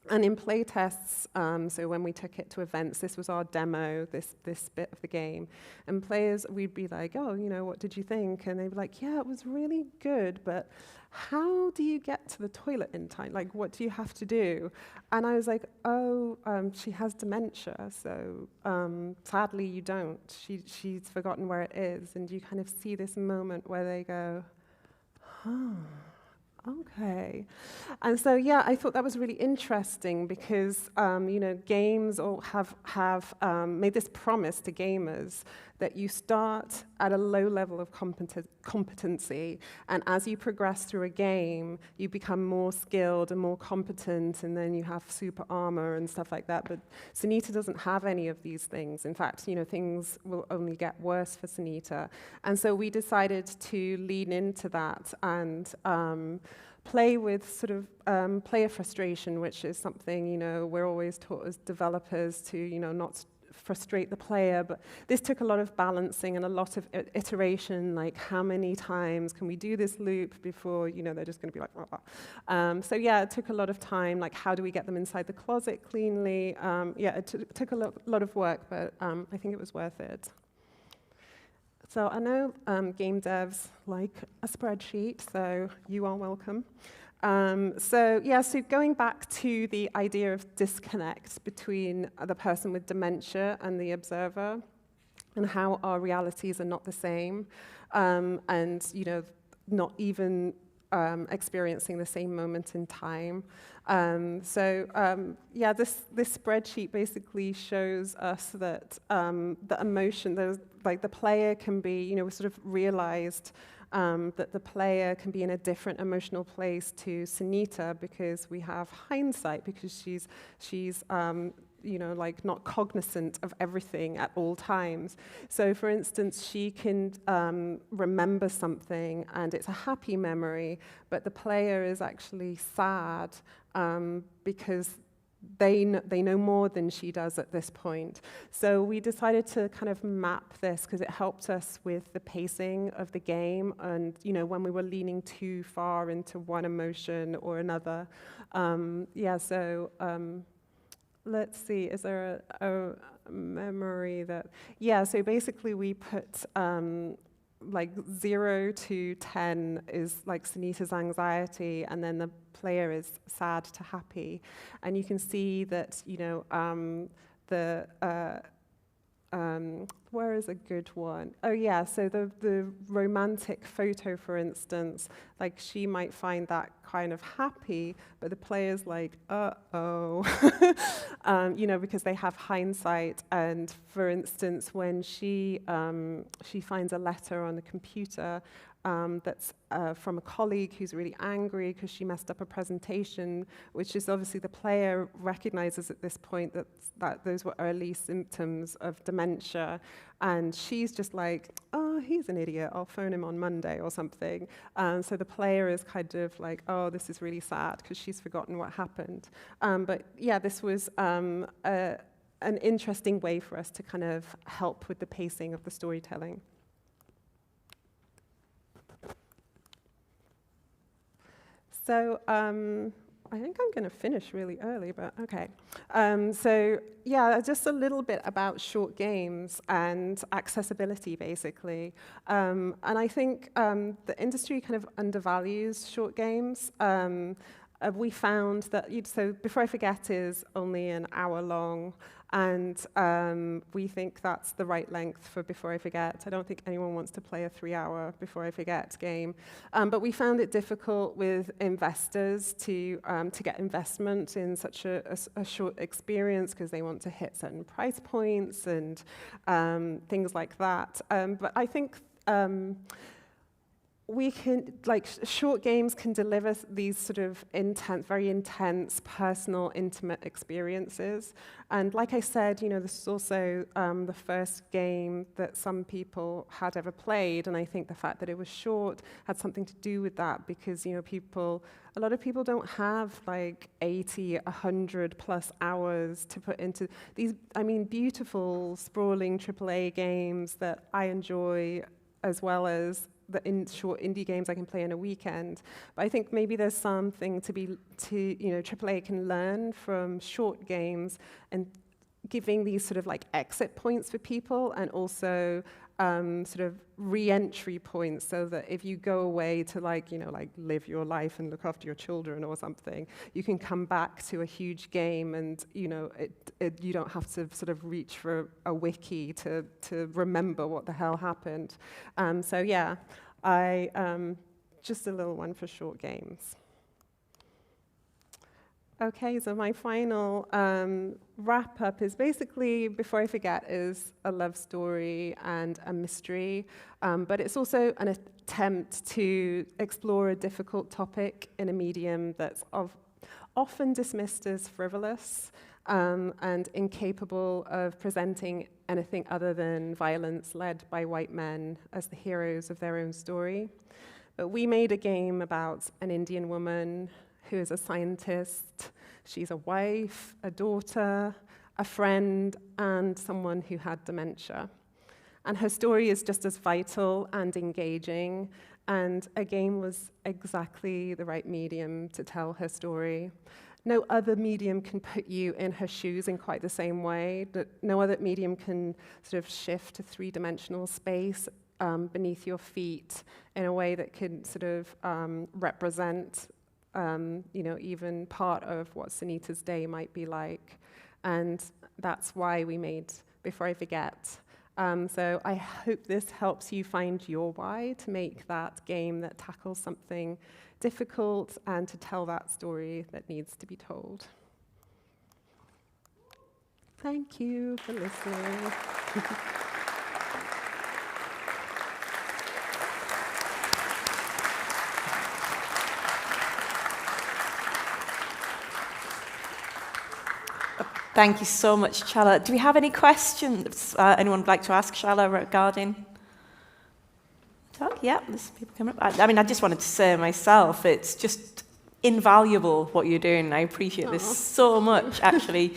And in play tests, so when we took it to events, this was our demo, this bit of the game. And players, we'd be like, oh, what did you think? And they'd be like, yeah, it was really good, but how do you get to the toilet in time? Like, what do you have to do? And I was like, she has dementia, so sadly you don't. She's forgotten where it is. And you kind of see this moment where they go, okay. And so, I thought that was really interesting because, games all have made this promise to gamers that you start at a low level of competency, and as you progress through a game, you become more skilled and more competent, and then you have super armor and stuff like that. But Sunita doesn't have any of these things. In fact, things will only get worse for Sunita. And so we decided to lean into that and play with sort of player frustration, which is something, we're always taught as developers to, not frustrate the player, but this took a lot of balancing and a lot of iteration, like how many times can we do this loop before, they're just going to be like, blah, blah. It took a lot of time, like how do we get them inside the closet cleanly? It took a lot of work, but I think it was worth it. So I know game devs like a spreadsheet, so you are welcome. So going back to the idea of disconnect between the person with dementia and the observer, and how our realities are not the same, and not even experiencing the same moment in time. Yeah, this spreadsheet basically shows us that the emotion, like the player can be, we sort of realized that the player can be in a different emotional place to Sunita because we have hindsight, because she's like not cognizant of everything at all times. So for instance, she can remember something and it's a happy memory, but the player is actually sad because they know more than she does at this point. So we decided to kind of map this because it helped us with the pacing of the game and, when we were leaning too far into one emotion or another. Let's see, is there a memory that... Yeah, so basically we put like 0 to 10 is like Sunita's anxiety, and then the player is sad to happy. And you can see that, where is a good one? Oh yeah, so the romantic photo, for instance, like she might find that kind of happy, but the player's like, uh-oh, because they have hindsight. And for instance, when she finds a letter on the computer that's from a colleague who's really angry because she messed up a presentation, which is obviously the player recognizes at this point that those were early symptoms of dementia. And she's just like, oh, he's an idiot, I'll phone him on Monday or something. So the player is kind of like, oh, this is really sad because she's forgotten what happened. But yeah, this was an interesting way for us to kind of help with the pacing of the storytelling. So I think I'm going to finish really early, but okay. So yeah, just a little bit about short games and accessibility, basically. And I think the industry kind of undervalues short games. We found that, so Before I Forget is only an hour long, and we think that's the right length for Before I Forget. I don't think anyone wants to play a 3-hour Before I Forget game. But we found it difficult with investors to get investment in such a short experience because they want to hit certain price points and things like that. But I think we can, short games can deliver these sort of very intense, personal, intimate experiences. And like I said, this is also the first game that some people had ever played, and I think the fact that it was short had something to do with that, because, a lot of people don't have 80, 100 plus hours to put into these, beautiful, sprawling AAA games that I enjoy, as well as the short indie games I can play in a weekend. But I think maybe there's something AAA can learn from short games and giving these sort of exit points for people, and also sort of re-entry points, so that if you go away to live your life and look after your children or something, you can come back to a huge game, and you don't have to sort of reach for a wiki to remember what the hell happened. So yeah, just a little one for short games. Okay, so my final wrap-up is basically, Before I Forget is a love story and a mystery, but it's also an attempt to explore a difficult topic in a medium that's often dismissed as frivolous and incapable of presenting anything other than violence led by white men as the heroes of their own story. But we made a game about an Indian woman who is a scientist. She's a wife, a daughter, a friend, and someone who had dementia. And her story is just as vital and engaging, and a game was exactly the right medium to tell her story. No other medium can put you in her shoes in quite the same way. No other medium can sort of shift to three-dimensional space beneath your feet in a way that can sort of represent even part of what Sunita's day might be like. And that's why we made Before I Forget. So I hope this helps you find your why to make that game that tackles something difficult and to tell that story that needs to be told. Thank you for listening. Thank you so much, Shala. Do we have any questions anyone would like to ask Shala regarding talk? Yeah, there's people coming up. I mean, I just wanted to say myself, it's just invaluable what you're doing. I appreciate this so much, actually,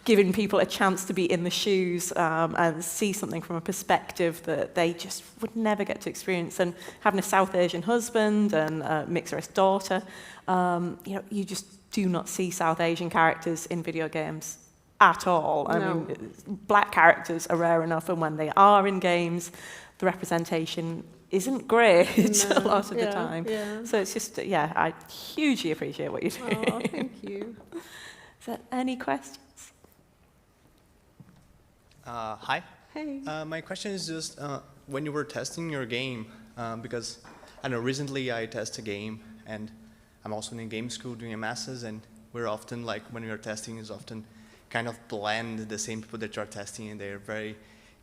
giving people a chance to be in the shoes and see something from a perspective that they just would never get to experience. And having a South Asian husband and a mixed race daughter, you just do not see South Asian characters in video games at all. I mean, black characters are rare enough, and when they are in games, the representation isn't great a lot of the time. Yeah. So it's just, I hugely appreciate what you're doing. Oh, thank you. Is there any questions? Hi. Hey. My question is just when you were testing your game, because I know recently I test a game, and I'm also in a game school doing a master's, and we're often like when we are testing is often kind of blend the same people that you're testing, and they're very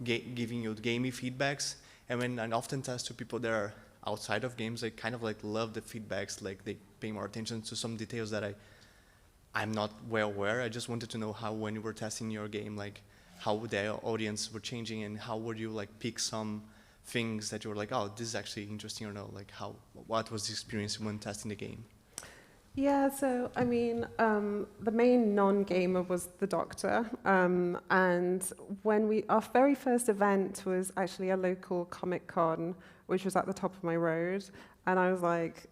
giving you gamey feedbacks. And when I often test to people that are outside of games, I kind of like love the feedbacks, like they pay more attention to some details that I'm not well aware. I just wanted to know how, when you were testing your game, like how the audience were changing, and how would you like pick some things that you were like, oh, this is actually interesting, or no, like what was the experience when testing the game? Yeah, so I mean, the main non-gamer was the doctor, and when our very first event was actually a local Comic-Con, which was at the top of my road, and I was like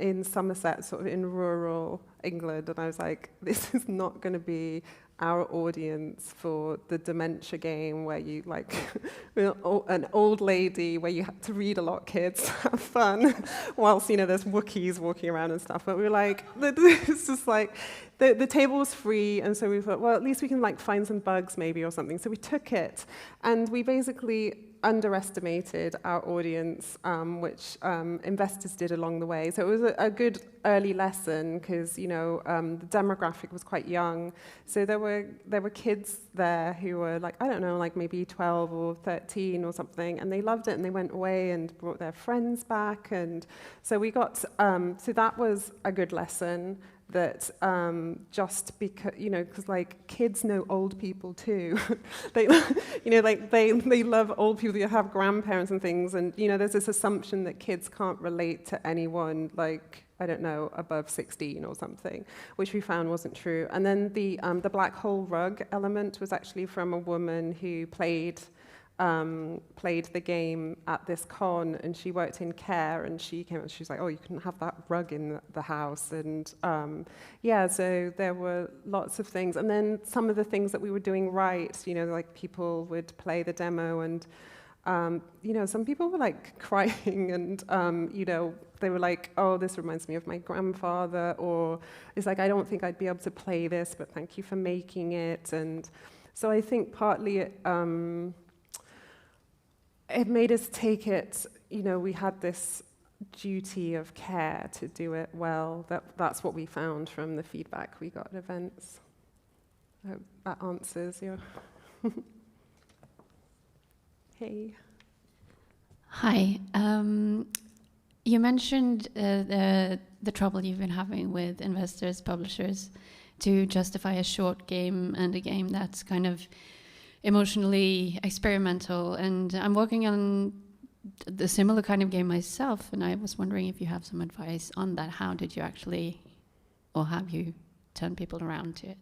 in Somerset, sort of in rural England, and I was like, this is not going to be our audience for the dementia game where you like an old lady where you have to read a lot, kids, have fun, whilst there's Wookiees walking around and stuff. But we were like, it's just like the table was free, and so we thought, well, at least we can like find some bugs maybe or something. So we took it, and we basically underestimated our audience, which investors did along the way. So it was a good early lesson because the demographic was quite young. So there were kids there who were like, I don't know, like maybe 12 or 13 or something, and they loved it, and they went away and brought their friends back, and so we got so that was a good lesson. That just because because like kids know old people too, they they love old people. You have grandparents and things, and there's this assumption that kids can't relate to anyone like I don't know above 16 or something, which we found wasn't true. And then the black hole rug element was actually from a woman who played the game at this con, and she worked in care, and she came and she's like, oh, you couldn't have that rug in the house, and so there were lots of things. And then some of the things that we were doing right, like people would play the demo, and some people were like crying, and they were like, oh, this reminds me of my grandfather, or it's like, I don't think I'd be able to play this, but thank you for making it. And so I think partly it made us take it, we had this duty of care to do it well. That's what we found from the feedback we got at events. I hope that answers your... Hey. Hi. You mentioned the trouble you've been having with investors, publishers, to justify a short game and a game that's kind of emotionally experimental, and I'm working on the similar kind of game myself, and I was wondering if you have some advice on that. How did you actually, or have you turned people around to it?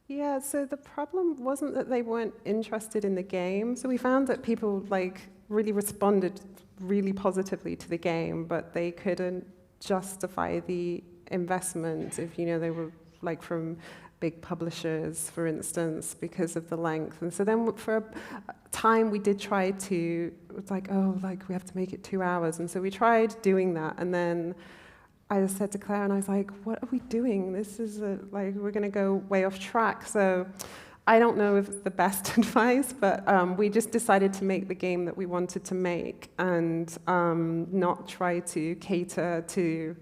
Yeah, so the problem wasn't that they weren't interested in the game. So we found that people really responded really positively to the game, but they couldn't justify the investment if they were from big publishers, for instance, because of the length. And so then for a time we did try to, it was we have to make it 2 hours. And so we tried doing that. And then I said to Claire, and I was like, what are we doing? This is we're going to go way off track. So I don't know if it's the best advice, but we just decided to make the game that we wanted to make and not try to cater to,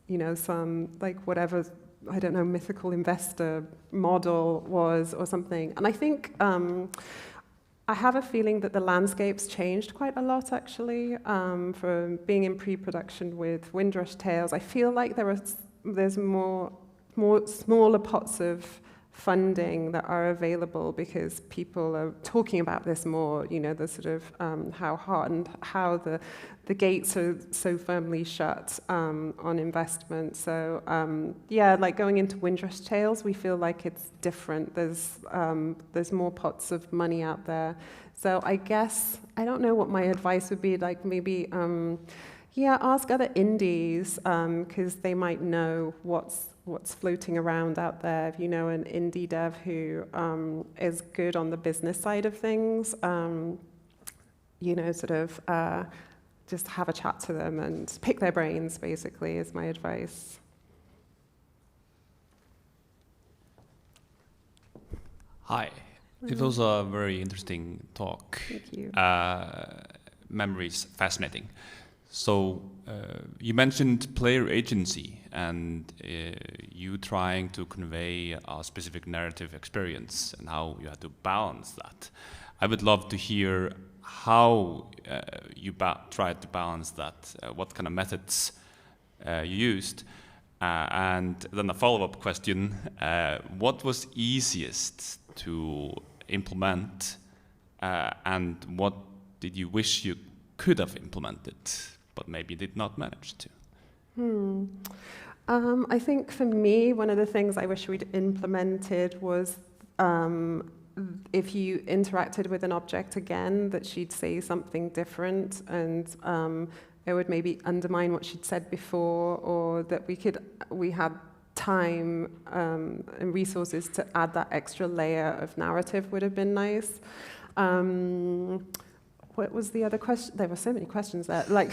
you know, some, like, whatever, I don't know, mythical investor model was or something. And I think I have a feeling that the landscape's changed quite a lot, actually, from being in pre-production with Windrush Tales. I feel like there's more smaller pots of funding that are available because people are talking about this more, you know, the sort of how hard and how the gates are so firmly shut on investment. So yeah, like going into Windrush Tales, we feel like it's different. There's more pots of money out there. So I guess, I don't know what my advice would be, like maybe, yeah, ask other indies, because they might know what's floating around out there. If you know an indie dev who is good on the business side of things, you know, sort of just have a chat to them and pick their brains, basically, is my advice. Hi. It was a very interesting talk. Thank you. Memory is fascinating. So you mentioned player agency and you trying to convey a specific narrative experience and how you had to balance that. I would love to hear how you tried to balance that, what kind of methods you used. And then a follow-up question, what was easiest to implement and what did you wish you could have implemented but maybe did not manage to? I think for me, one of the things I wish we'd implemented was if you interacted with an object again, that she'd say something different, and it would maybe undermine what she'd said before, or that we had time and resources to add that extra layer of narrative would have been nice. What was the other question? There were so many questions there. Like,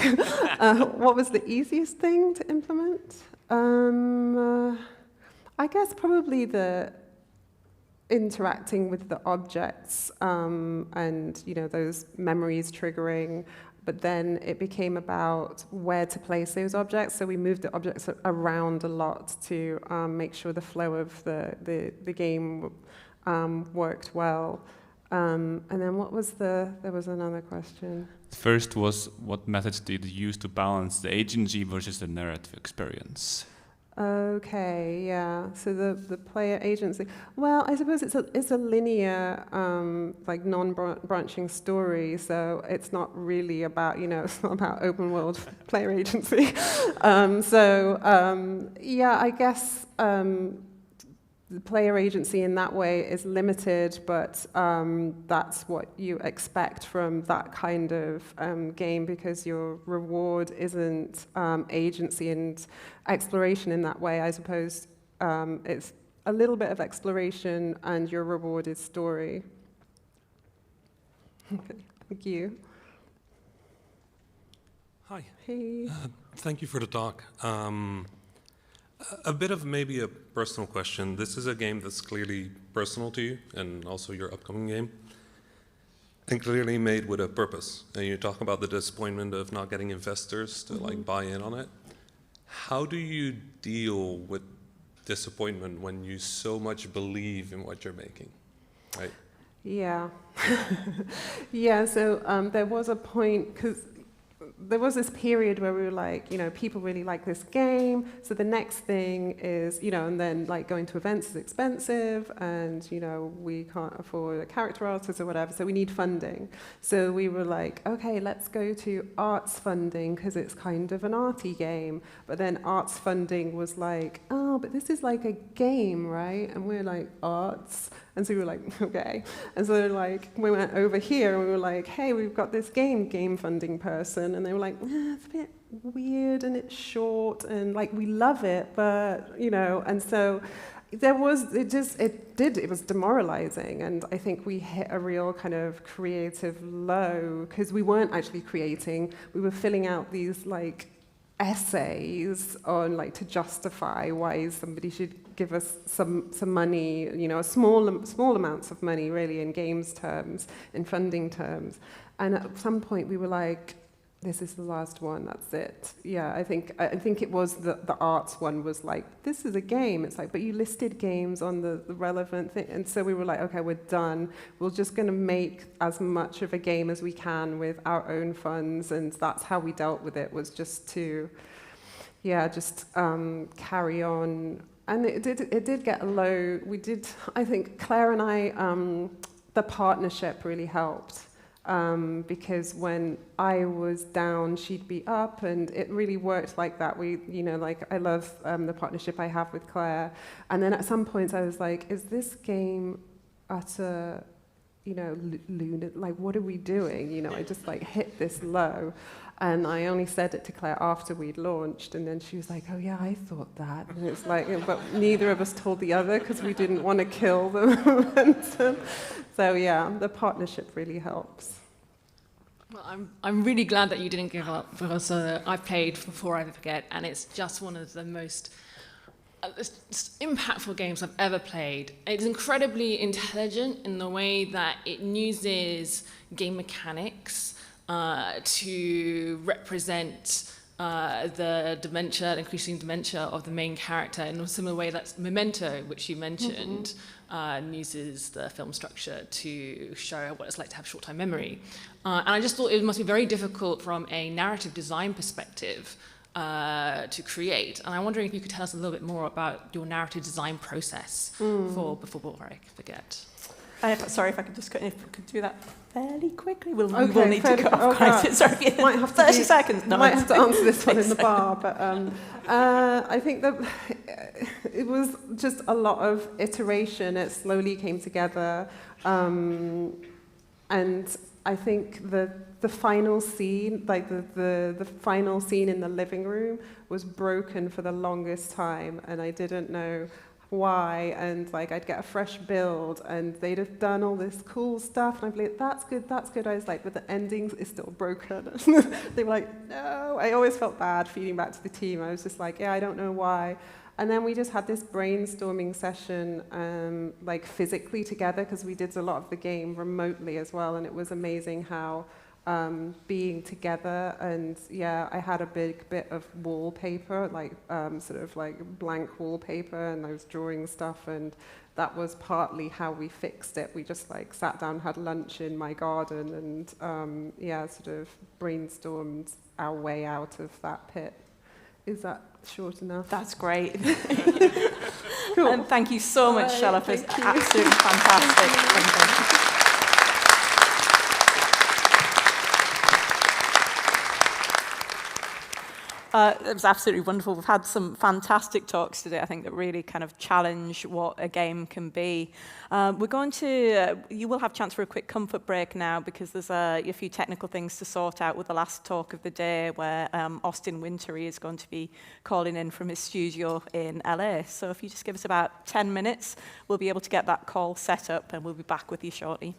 what was the easiest thing to implement? I guess probably the interacting with the objects and, you know, those memories triggering. But then it became about where to place those objects. So we moved the objects around a lot to make sure the flow of the game worked well. And then there was another question. First was, what methods did you use to balance the agency versus the narrative experience? Okay, yeah. So the player agency. Well, I suppose it's a linear, like non-branching story. So it's not really about, you know, it's not about open world player agency. Yeah, I guess the player agency in that way is limited, but that's what you expect from that kind of game, because your reward isn't agency and exploration in that way. I suppose it's a little bit of exploration and your reward is story. Okay, thank you. Hi. Hey. Thank you for the talk. A bit of maybe a personal question. This is a game that's clearly personal to you, and also your upcoming game, and clearly made with a purpose. And you talk about the disappointment of not getting investors to like buy in on it. How do you deal with disappointment when you so much believe in what you're making, right? Yeah. Yeah, so there was a point, because there was this period where we were like, you know, people really like this game, so the next thing is, you know, and then like going to events is expensive, and, you know, we can't afford a character artist or whatever, so we need funding. So we were like, okay, let's go to arts funding, because it's kind of an arty game. But then arts funding was like, oh, but this is like a game, right? And we're like, arts? And so we were like, okay. And so like, we went over here and we were like, hey, we've got this game funding person. And they were like, it's a bit weird and it's short and like, we love it, but, you know, and so there was, it was demoralizing. And I think we hit a real kind of creative low, because we weren't actually creating, we were filling out these like essays on like to justify why somebody should give us some money, you know, small amounts of money really in games terms, in funding terms. And at some point we were like, this is the last one, that's it. Yeah, I think it was the arts one was like, this is a game. It's like, but you listed games on the relevant thing. And so we were like, okay, we're done. We're just going to make as much of a game as we can with our own funds. And that's how we dealt with it, was just to, yeah, just carry on. And it did get low. I think Claire and I, the partnership really helped. Because when I was down, she'd be up, and it really worked like that. I love the partnership I have with Claire. And then at some points I was like, is this game utter, lunatic? Like, what are we doing? I just like hit this low. And I only said it to Claire after we'd launched, and then she was like, oh yeah, I thought that. And it's like, but neither of us told the other because we didn't want to kill the momentum. So yeah, the partnership really helps. Well, I'm really glad that you didn't give up, because I've played Before I Forget, and it's just one of the most impactful games I've ever played. It's incredibly intelligent in the way that it uses game mechanics to represent the dementia, increasing dementia of the main character in a similar way that Memento, which you mentioned, uses the film structure to show what it's like to have short-time memory. And I just thought it must be very difficult from a narrative design perspective to create. And I'm wondering if you could tell us a little bit more about your narrative design process for Before I Forget. Sorry if I could just could do that fairly quickly. We'll need to go off. Sorry, might have 30 seconds. No, might have to answer this one in the bar, but I think that it was just a lot of iteration. It slowly came together, and I think the final scene, like the final scene in the living room, was broken for the longest time, and I didn't know why. And like, I'd get a fresh build and they'd have done all this cool stuff, and I'd be like, that's good. I was like, but the ending is still broken. They were like, no. I always felt bad feeding back to the team. I was just like, yeah, I don't know why. And then we just had this brainstorming session, like physically together, because we did a lot of the game remotely as well, and it was amazing how being together. And yeah, I had a big bit of wallpaper, like sort of like blank wallpaper, and I was drawing stuff, and that was partly how we fixed it. We just like sat down, had lunch in my garden, and yeah, sort of brainstormed our way out of that pit. Is that short enough? That's great. Cool. And thank you so much, Shella. It's Thank you. absolutely fantastic. It was absolutely wonderful. We've had some fantastic talks today, I think, that really kind of challenge what a game can be. We're going to, you will have a chance for a quick comfort break now, because there's a few technical things to sort out with the last talk of the day, where Austin Wintory is going to be calling in from his studio in LA. So if you just give us about 10 minutes, we'll be able to get that call set up, and we'll be back with you shortly.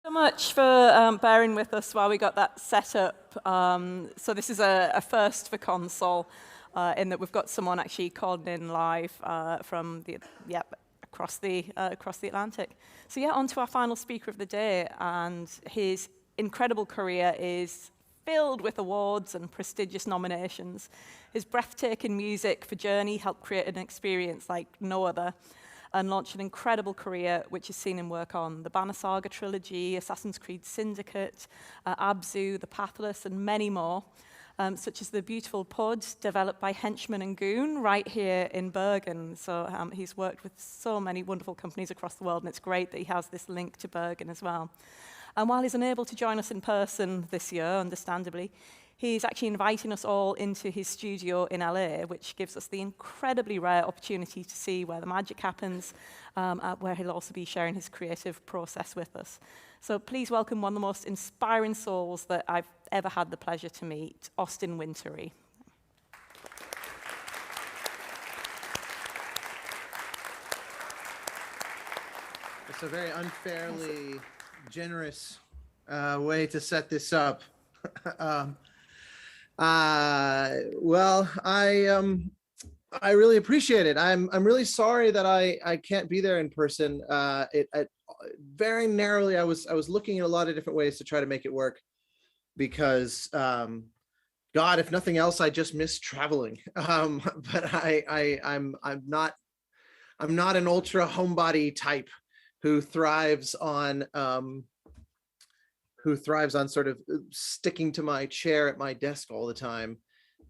So much for bearing with us while we got that set up. So this is a first for Konsoll, in that we've got someone actually calling in live from the across the Atlantic. So yeah, on to our final speaker of the day, and his incredible career is filled with awards and prestigious nominations. His breathtaking music for Journey helped create an experience like no other, and launched an incredible career which has seen him work on the Banner Saga trilogy, Assassin's Creed Syndicate, Abzu, The Pathless, and many more, such as the beautiful Pod, developed by Henchman and Goon right here in Bergen. So he's worked with so many wonderful companies across the world, and it's great that he has this link to Bergen as well. And while he's unable to join us in person this year, understandably, he's actually inviting us all into his studio in LA, which gives us the incredibly rare opportunity to see where the magic happens, where he'll also be sharing his creative process with us. So please welcome one of the most inspiring souls that I've ever had the pleasure to meet, Austin Wintory. It's a very unfairly generous way to set this up. Well, I really appreciate it. I'm really sorry that I can't be there in person. Very narrowly, I was looking at a lot of different ways to try to make it work, because God, if nothing else, I just miss traveling. But I'm not an ultra homebody type who thrives on sort of sticking to my chair at my desk all the time.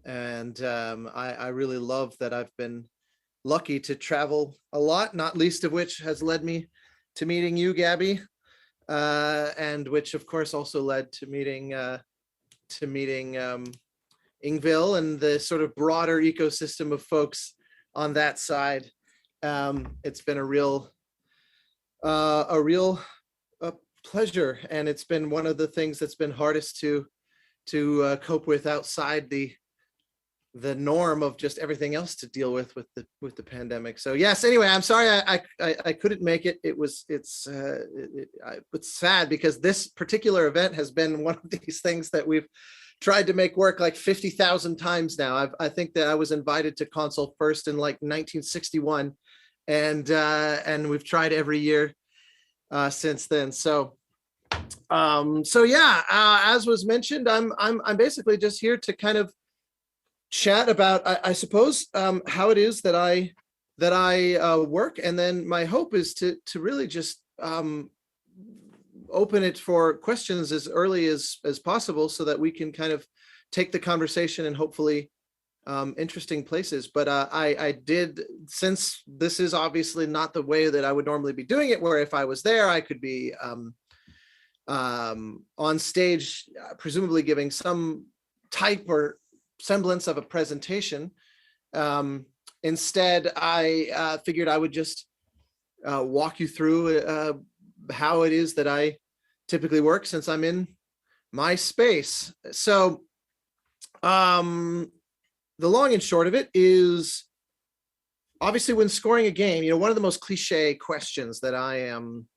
And I really love that I've been lucky to travel a lot, not least of which has led me to meeting you, Gabby, and which of course also led to meeting Ingvill and the sort of broader ecosystem of folks on that side. It's been a real pleasure, and it's been one of the things that's been hardest to cope with outside the norm of just everything else to deal with the pandemic. So yes, anyway, I'm sorry I couldn't make it. It's sad because this particular event has been one of these things that we've tried to make work like 50,000 times now. I think that I was invited to Konsoll first in like 1961, and we've tried every year since then. So yeah, as was mentioned, I'm basically just here to kind of chat about, I suppose, how it is that I work, and then my hope is to really just open it for questions as early as possible, so that we can kind of take the conversation and hopefully interesting places. But I did, since this is obviously not the way that I would normally be doing it, where if I was there, I could be on stage, presumably giving some type or semblance of a presentation. Instead, I figured I would just walk you through how it is that I typically work, since I'm in my space. So the long and short of it is, obviously when scoring a game, one of the most cliche questions that I am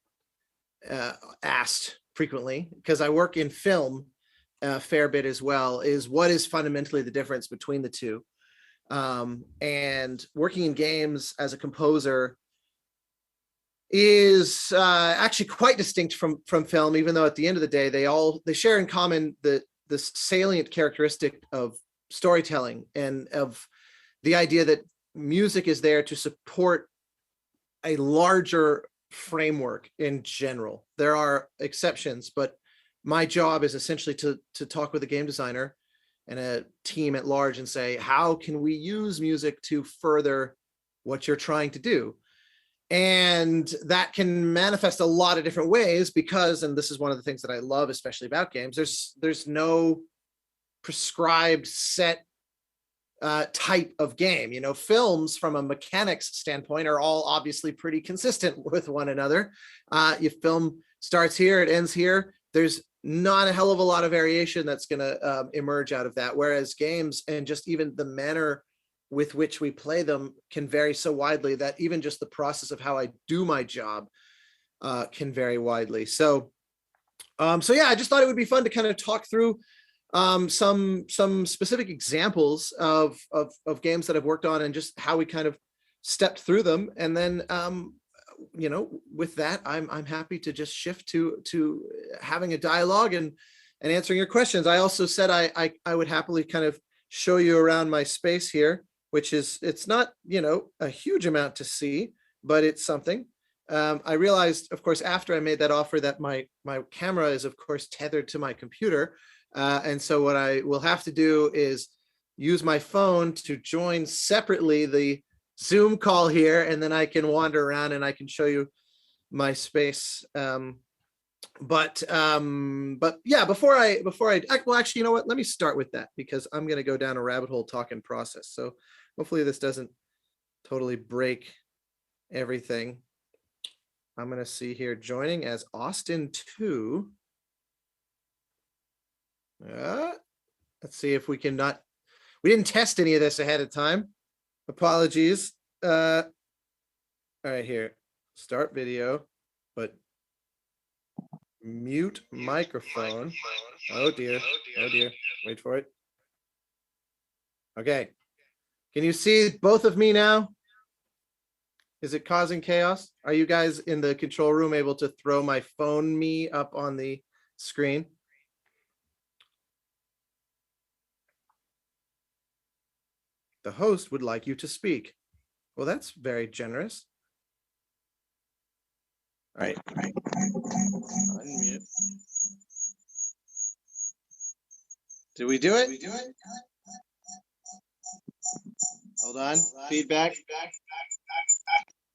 asked frequently, because I work in film a fair bit as well, is what is fundamentally the difference between the two? And working in games as a composer is actually quite distinct from film, even though at the end of the day, they share in common this salient characteristic of storytelling, and of the idea that music is there to support a larger framework in general. There are exceptions, but my job is essentially to talk with a game designer and a team at large and say, how can we use music to further what you're trying to do? And that can manifest a lot of different ways, because, and this is one of the things that I love, especially about games, there's no prescribed set type of game. Films from a mechanics standpoint are all obviously pretty consistent with one another. Your film starts here, it ends here. There's not a hell of a lot of variation that's going to emerge out of that. Whereas games, and just even the manner with which we play them, can vary so widely that even just the process of how I do my job can vary widely. So So yeah, I just thought it would be fun to kind of talk through some specific examples of games that I've worked on and just how we kind of stepped through them. And then, you know, with that, I'm happy to just shift to having a dialogue and answering your questions. I also said I would happily kind of show you around my space here, which is, it's not, you know, a huge amount to see, but it's something. I realized, of course, after I made that offer that my camera is, of course, tethered to my computer. And so what I will have to do is use my phone to join separately the Zoom call here, and then I can wander around and I can show you my space. But yeah, before I well, actually, you know what? Let me start with that, because I'm going to go down a rabbit hole talking process. So hopefully this doesn't totally break everything. I'm going to see here joining as Austin 2. Let's see if we can not. We didn't test any of this ahead of time. Apologies. All right, here. Start video, but mute microphone. Oh dear. Oh dear. Wait for it. Okay. Can you see both of me now? Is it causing chaos? Are you guys in the control room able to throw my phone me up on the screen? The host would like you to speak. Well, that's very generous. All right. Unmute. Did we do it? Hold on. Feedback.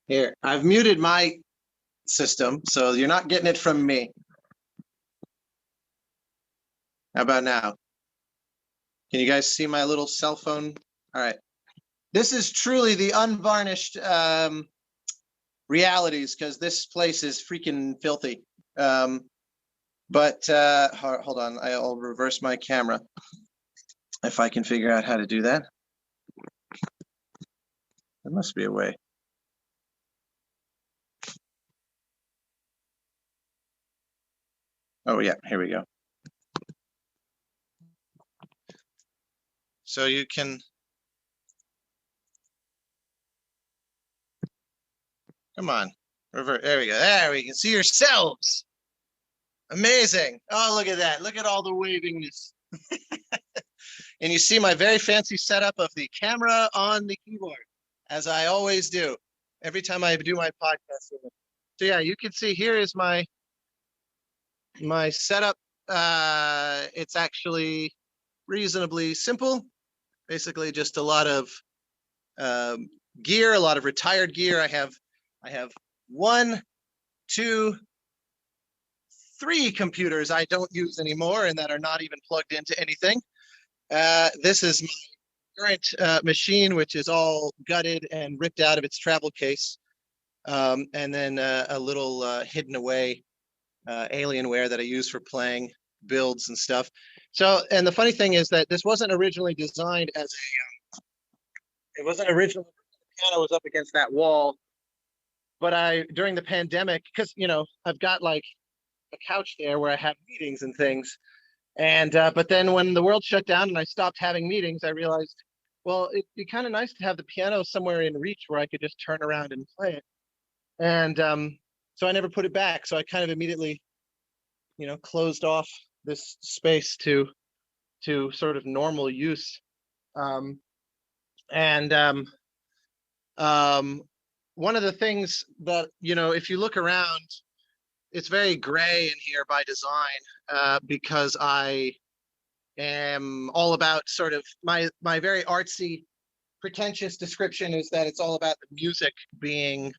Here, I've muted my system, so you're not getting it from me. How about now? Can you guys see my little cell phone? All right. This is truly the unvarnished realities, because this place is freaking filthy. Hold on, I'll reverse my camera if I can figure out how to do that. There must be a way. Oh yeah, here we go. So you can. Come on, revert. There we go. There we can see yourselves. Amazing. Oh, look at that. Look at all the wavingness. And you see my very fancy setup of the camera on the keyboard, as I always do every time I do my podcast. So yeah, you can see here is my setup. It's actually reasonably simple. Basically, just a lot of gear, a lot of retired gear. I have 1, 2, 3 computers I don't use anymore and that are not even plugged into anything. This is my current machine, which is all gutted and ripped out of its travel case. And then a little hidden away Alienware that I use for playing builds and stuff. So, and the funny thing is that this wasn't originally designed as a, it wasn't originally, the piano was up against that wall. But during the pandemic, because, you know, I've got like a couch there where I have meetings and things. And, but then when the world shut down and I stopped having meetings, I realized, well, it'd be kind of nice to have the piano somewhere in reach where I could just turn around and play it. And so I never put it back. So I kind of immediately, you know, closed off this space to sort of normal use. One of the things that, you know, if you look around, it's very gray in here by design, because I am all about sort of my very artsy, pretentious description is that it's all about the music being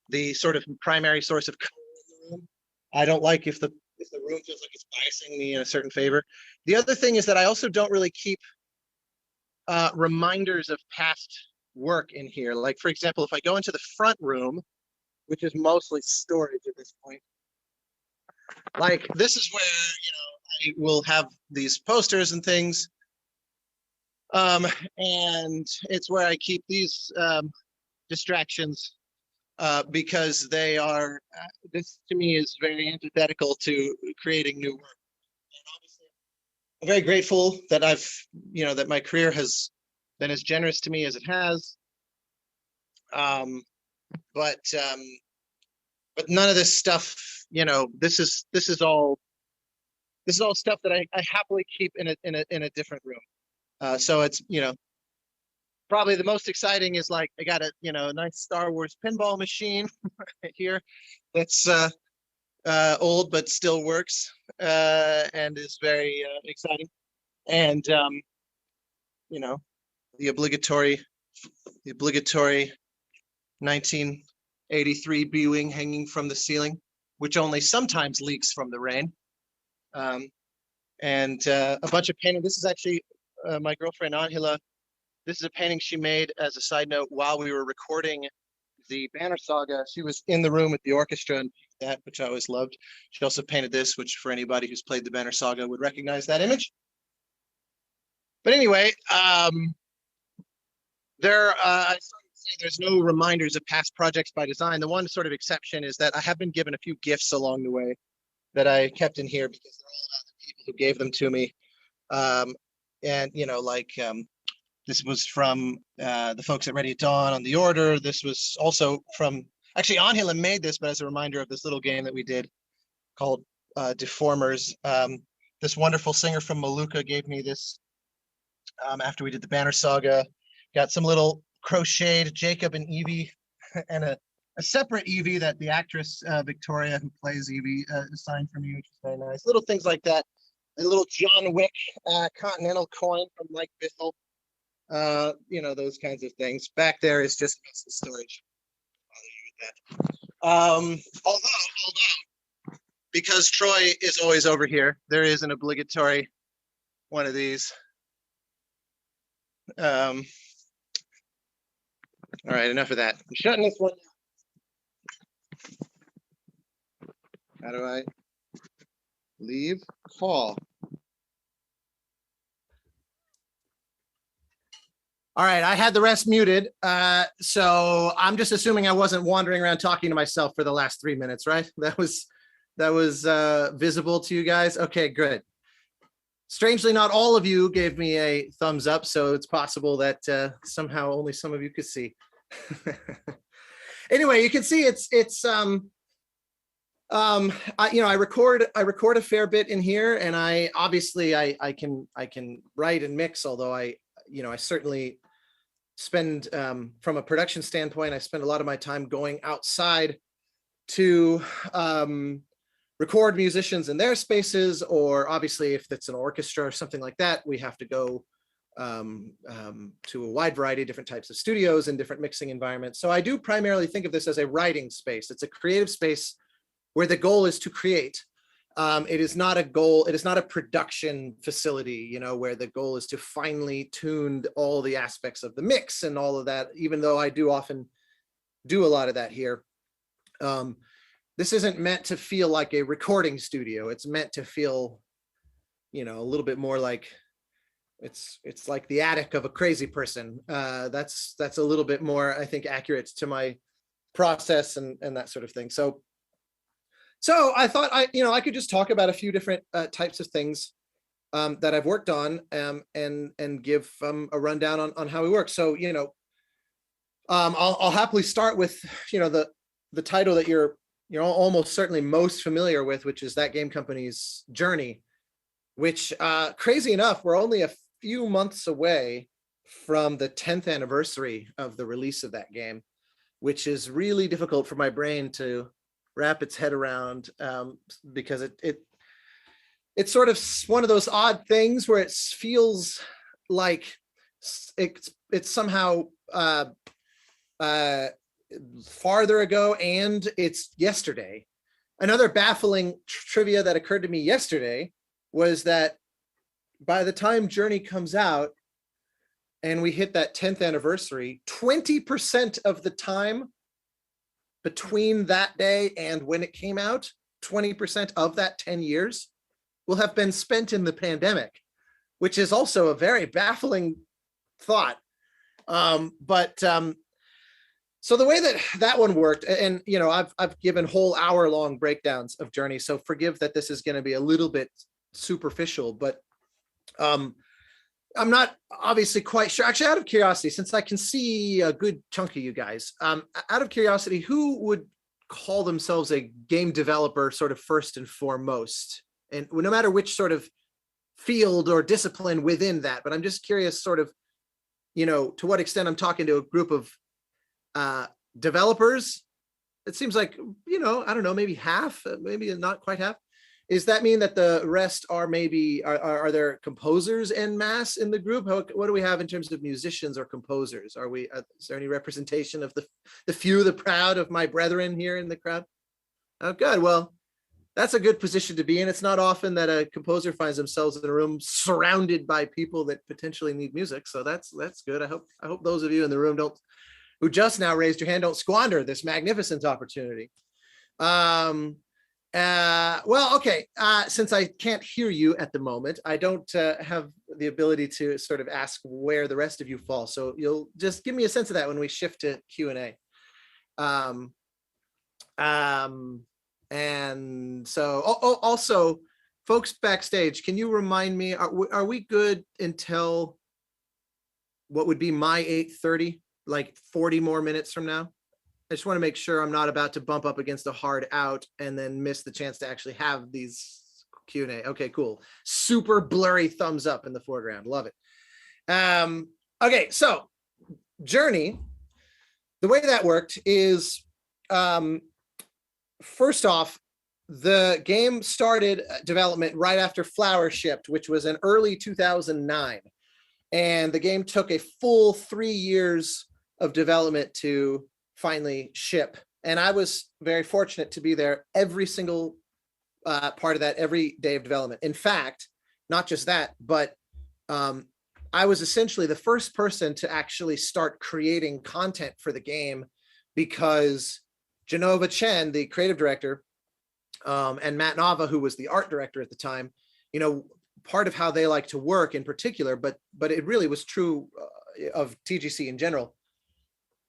the sort of primary source of color in the room. I don't like if the room feels like it's biasing me in a certain favor. The other thing is that I also don't really keep reminders of past work in here. Like, for example, if I go into the front room, which is mostly storage at this point, like this is where, you know, I will have these posters and things. And it's where I keep these distractions because they are, this to me is very antithetical to creating new work. I'm very grateful that that my career has been as generous to me as it has. But none of this stuff, this is all stuff that I happily keep in a different room. So it's, probably the most exciting is like, I got a nice Star Wars pinball machine right here that's old but still works and is very exciting. And the obligatory 1983 B-wing hanging from the ceiling, which only sometimes leaks from the rain. And a bunch of painting. This is actually my girlfriend Angela. This is a painting she made as a side note while we were recording the Banner Saga. She was in the room with the orchestra and that, which I always loved. She also painted this, which for anybody who's played the Banner Saga would recognize that image. But anyway, I started to say there's no reminders of past projects by design. The one sort of exception is that I have been given a few gifts along the way that I kept in here because they're all about the people who gave them to me. And this was from the folks at Ready at Dawn on the Order. This was also from, actually Angela made this, but as a reminder of this little game that we did called Deformers. This wonderful singer from Maluka gave me this after we did the Banner Saga. Got some little crocheted Jacob and Evie and a separate Evie that the actress Victoria, who plays Evie, signed for me, which is very nice. Little things like that. A little John Wick Continental coin from Mike Biffle. Those kinds of things. Back there is just storage. Although, because Troy is always over here, there is an obligatory one of these. All right, enough of that. I'm shutting this one down. How do I leave call? All right, I had the rest muted, so I'm just assuming I wasn't wandering around talking to myself for the last 3 minutes, right? That was visible to you guys. Okay, good. Strangely, not all of you gave me a thumbs up, so it's possible that somehow only some of you could see. Anyway, you can see I record a fair bit in here, and I can write and mix, although I certainly spend, from a production standpoint, I spend a lot of my time going outside to record musicians in their spaces, or obviously if it's an orchestra or something like that, we have to go to a wide variety of different types of studios and different mixing environments. So I do primarily think of this as a writing space. It's a creative space where the goal is to create. It is not a goal, it is not a production facility, where the goal is to finely tune all the aspects of the mix and all of that, even though I do often do a lot of that here. This isn't meant to feel like a recording studio. It's meant to feel, a little bit more like it's like the attic of a crazy person. That's a little bit more, I think, accurate to my process and that sort of thing. So I thought I could just talk about a few different types of things that I've worked on and give a rundown on how we work. So I'll happily start with the title that you're almost certainly most familiar with, which is That Game Company's Journey, which crazy enough, we're only a few months away from the 10th anniversary of the release of that game, which is really difficult for my brain to wrap its head around, because it's sort of one of those odd things where it feels like it's somehow farther ago and it's yesterday. Another baffling trivia that occurred to me yesterday was that by the time Journey comes out and we hit that 10th anniversary, 20% of the time between that day and when it came out, 20% of that 10 years will have been spent in the pandemic, which is also a very baffling thought. But So the way that one worked, and you know, I've given whole hour-long breakdowns of Journey, so forgive that this is going to be a little bit superficial, but I'm not obviously quite sure. Actually, out of curiosity, since I can see a good chunk of you guys, out of curiosity, who would call themselves a game developer sort of first and foremost? And no matter which sort of field or discipline within that, but I'm just curious sort of, you know, to what extent I'm talking to a group of developers. It seems like, you know, I don't know, maybe half, maybe not quite half. Does that mean that the rest are maybe, are there composers en masse in the group? What do we have in terms of musicians or composers? Are we, is there any representation of the few, the proud of my brethren here in the crowd? Oh, good. Well, that's a good position to be in. It's not often that a composer finds themselves in a room surrounded by people that potentially need music. So that's good. I hope those of you in the room who just now raised your hand, don't squander this magnificent opportunity. Well, okay, since I can't hear you at the moment, I don't have the ability to sort of ask where the rest of you fall. So you'll just give me a sense of that when we shift to Q&A. And so also, folks backstage, can you remind me, are we good until what would be my 8:30, like 40 more minutes from now? I just want to make sure I'm not about to bump up against a hard out and then miss the chance to actually have these Q&A. Okay, cool. Super blurry thumbs up in the foreground. Love it. Okay, so Journey, the way that worked is, first off, the game started development right after Flower shipped, which was in early 2009. And the game took a full 3 years of development to finally ship. And I was very fortunate to be there every single part of that, every day of development. In fact, not just that, but I was essentially the first person to actually start creating content for the game, because Genova Chen, the creative director, and Matt Nava, who was the art director at the time, you know, part of how they like to work in particular, but it really was true of TGC in general,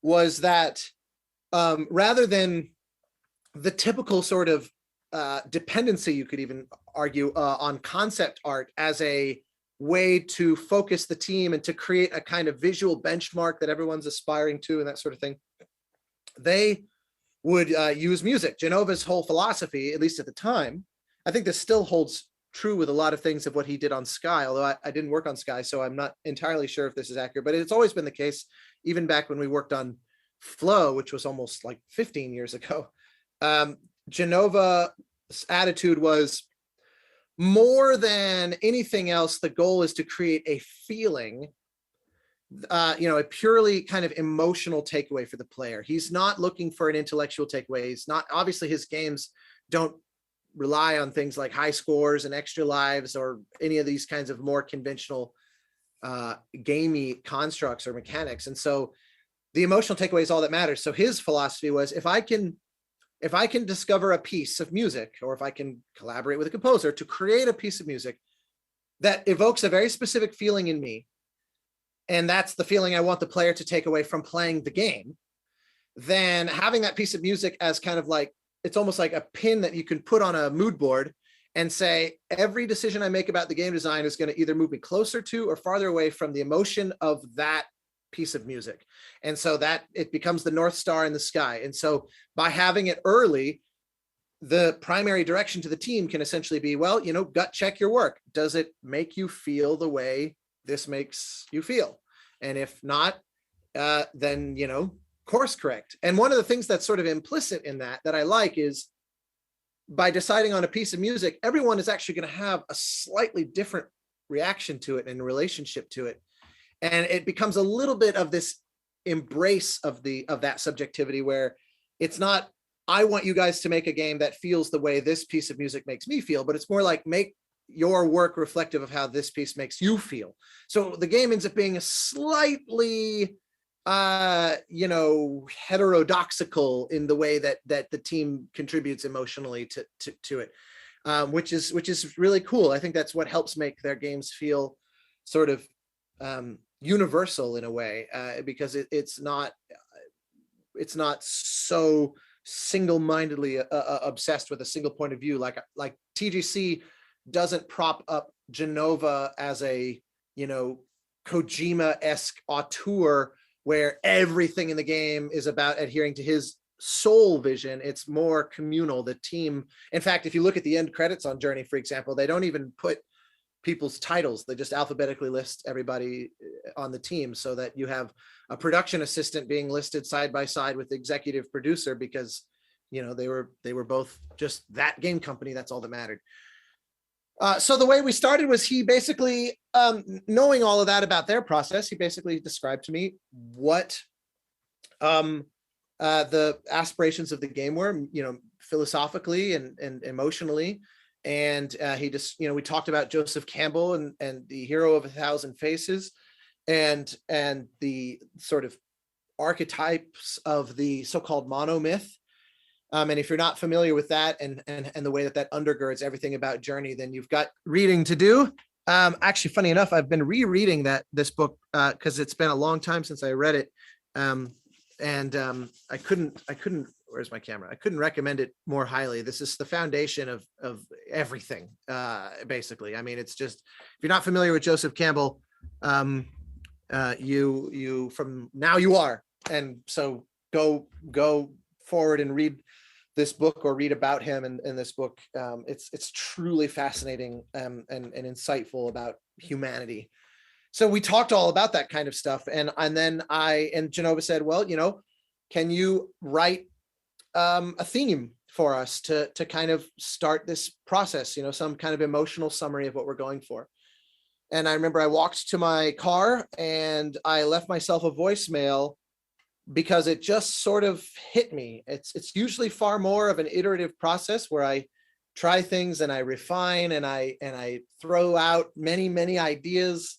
was that rather than the typical sort of dependency, you could even argue, on concept art as a way to focus the team and to create a kind of visual benchmark that everyone's aspiring to and that sort of thing, they would use music. Genova's whole philosophy, at least at the time, I think this still holds true with a lot of things of what he did on Sky, although I didn't work on Sky, so I'm not entirely sure if this is accurate, but it's always been the case, even back when we worked on Flow, which was almost like 15 years ago. Genova's attitude was, more than anything else, the goal is to create a feeling, you know, a purely kind of emotional takeaway for the player. He's not looking for an intellectual takeaway. He's not, obviously his games don't rely on things like high scores and extra lives or any of these kinds of more conventional gamey constructs or mechanics. And so the emotional takeaway is all that matters. So his philosophy was, if I can discover a piece of music, or if I can collaborate with a composer to create a piece of music that evokes a very specific feeling in me, and that's the feeling I want the player to take away from playing the game, then having that piece of music as kind of like, it's almost like a pin that you can put on a mood board and say, every decision I make about the game design is going to either move me closer to or farther away from the emotion of that piece of music. And so that it becomes the North Star in the sky. And so by having it early, the primary direction to the team can essentially be, well, you know, gut check your work. Does it make you feel the way this makes you feel? And if not, then, you know, course correct. And one of the things that's sort of implicit in that I like is, by deciding on a piece of music, everyone is actually going to have a slightly different reaction to it and relationship to it. And it becomes a little bit of this embrace of that subjectivity, where it's not, I want you guys to make a game that feels the way this piece of music makes me feel, but it's more like, make your work reflective of how this piece makes you feel. So the game ends up being a slightly, you know, heterodoxical in the way that the team contributes emotionally to it, which is really cool. I think that's what helps make their games feel sort of universal in a way, because it's not, it's not so single-mindedly obsessed with a single point of view. Like TGC doesn't prop up Genova as a, you know, Kojima-esque auteur where everything in the game is about adhering to his sole vision. It's more communal. The team, in fact, if you look at the end credits on Journey, for example, they don't even put people's titles. They just alphabetically list everybody on the team, so that you have a production assistant being listed side by side with the executive producer, because, you know, they were both just that game company. That's all that mattered. So the way we started was he basically, knowing all of that about their process, he basically described to me what the aspirations of the game were, you know, philosophically and emotionally. And he just, you know, we talked about Joseph Campbell and the hero of 1,000 faces, and the sort of archetypes of the so-called monomyth. And if you're not familiar with that and the way that undergirds everything about Journey, then you've got reading to do. Actually, funny enough, I've been rereading this book because it's been a long time since I read it. I couldn't, where's my camera? I couldn't recommend it more highly. This is the foundation of everything, basically. I mean, it's just, if you're not familiar with Joseph Campbell, you from now you are. And so go forward and read this book or read about him in this book. It's truly fascinating and insightful about humanity. So we talked all about that kind of stuff. And then Genova said, well, you know, can you write a theme for us to kind of start this process, you know, some kind of emotional summary of what we're going for. And I remember I walked to my car and I left myself a voicemail because it just sort of hit me. It's usually far more of an iterative process where I try things and I refine and I throw out many ideas.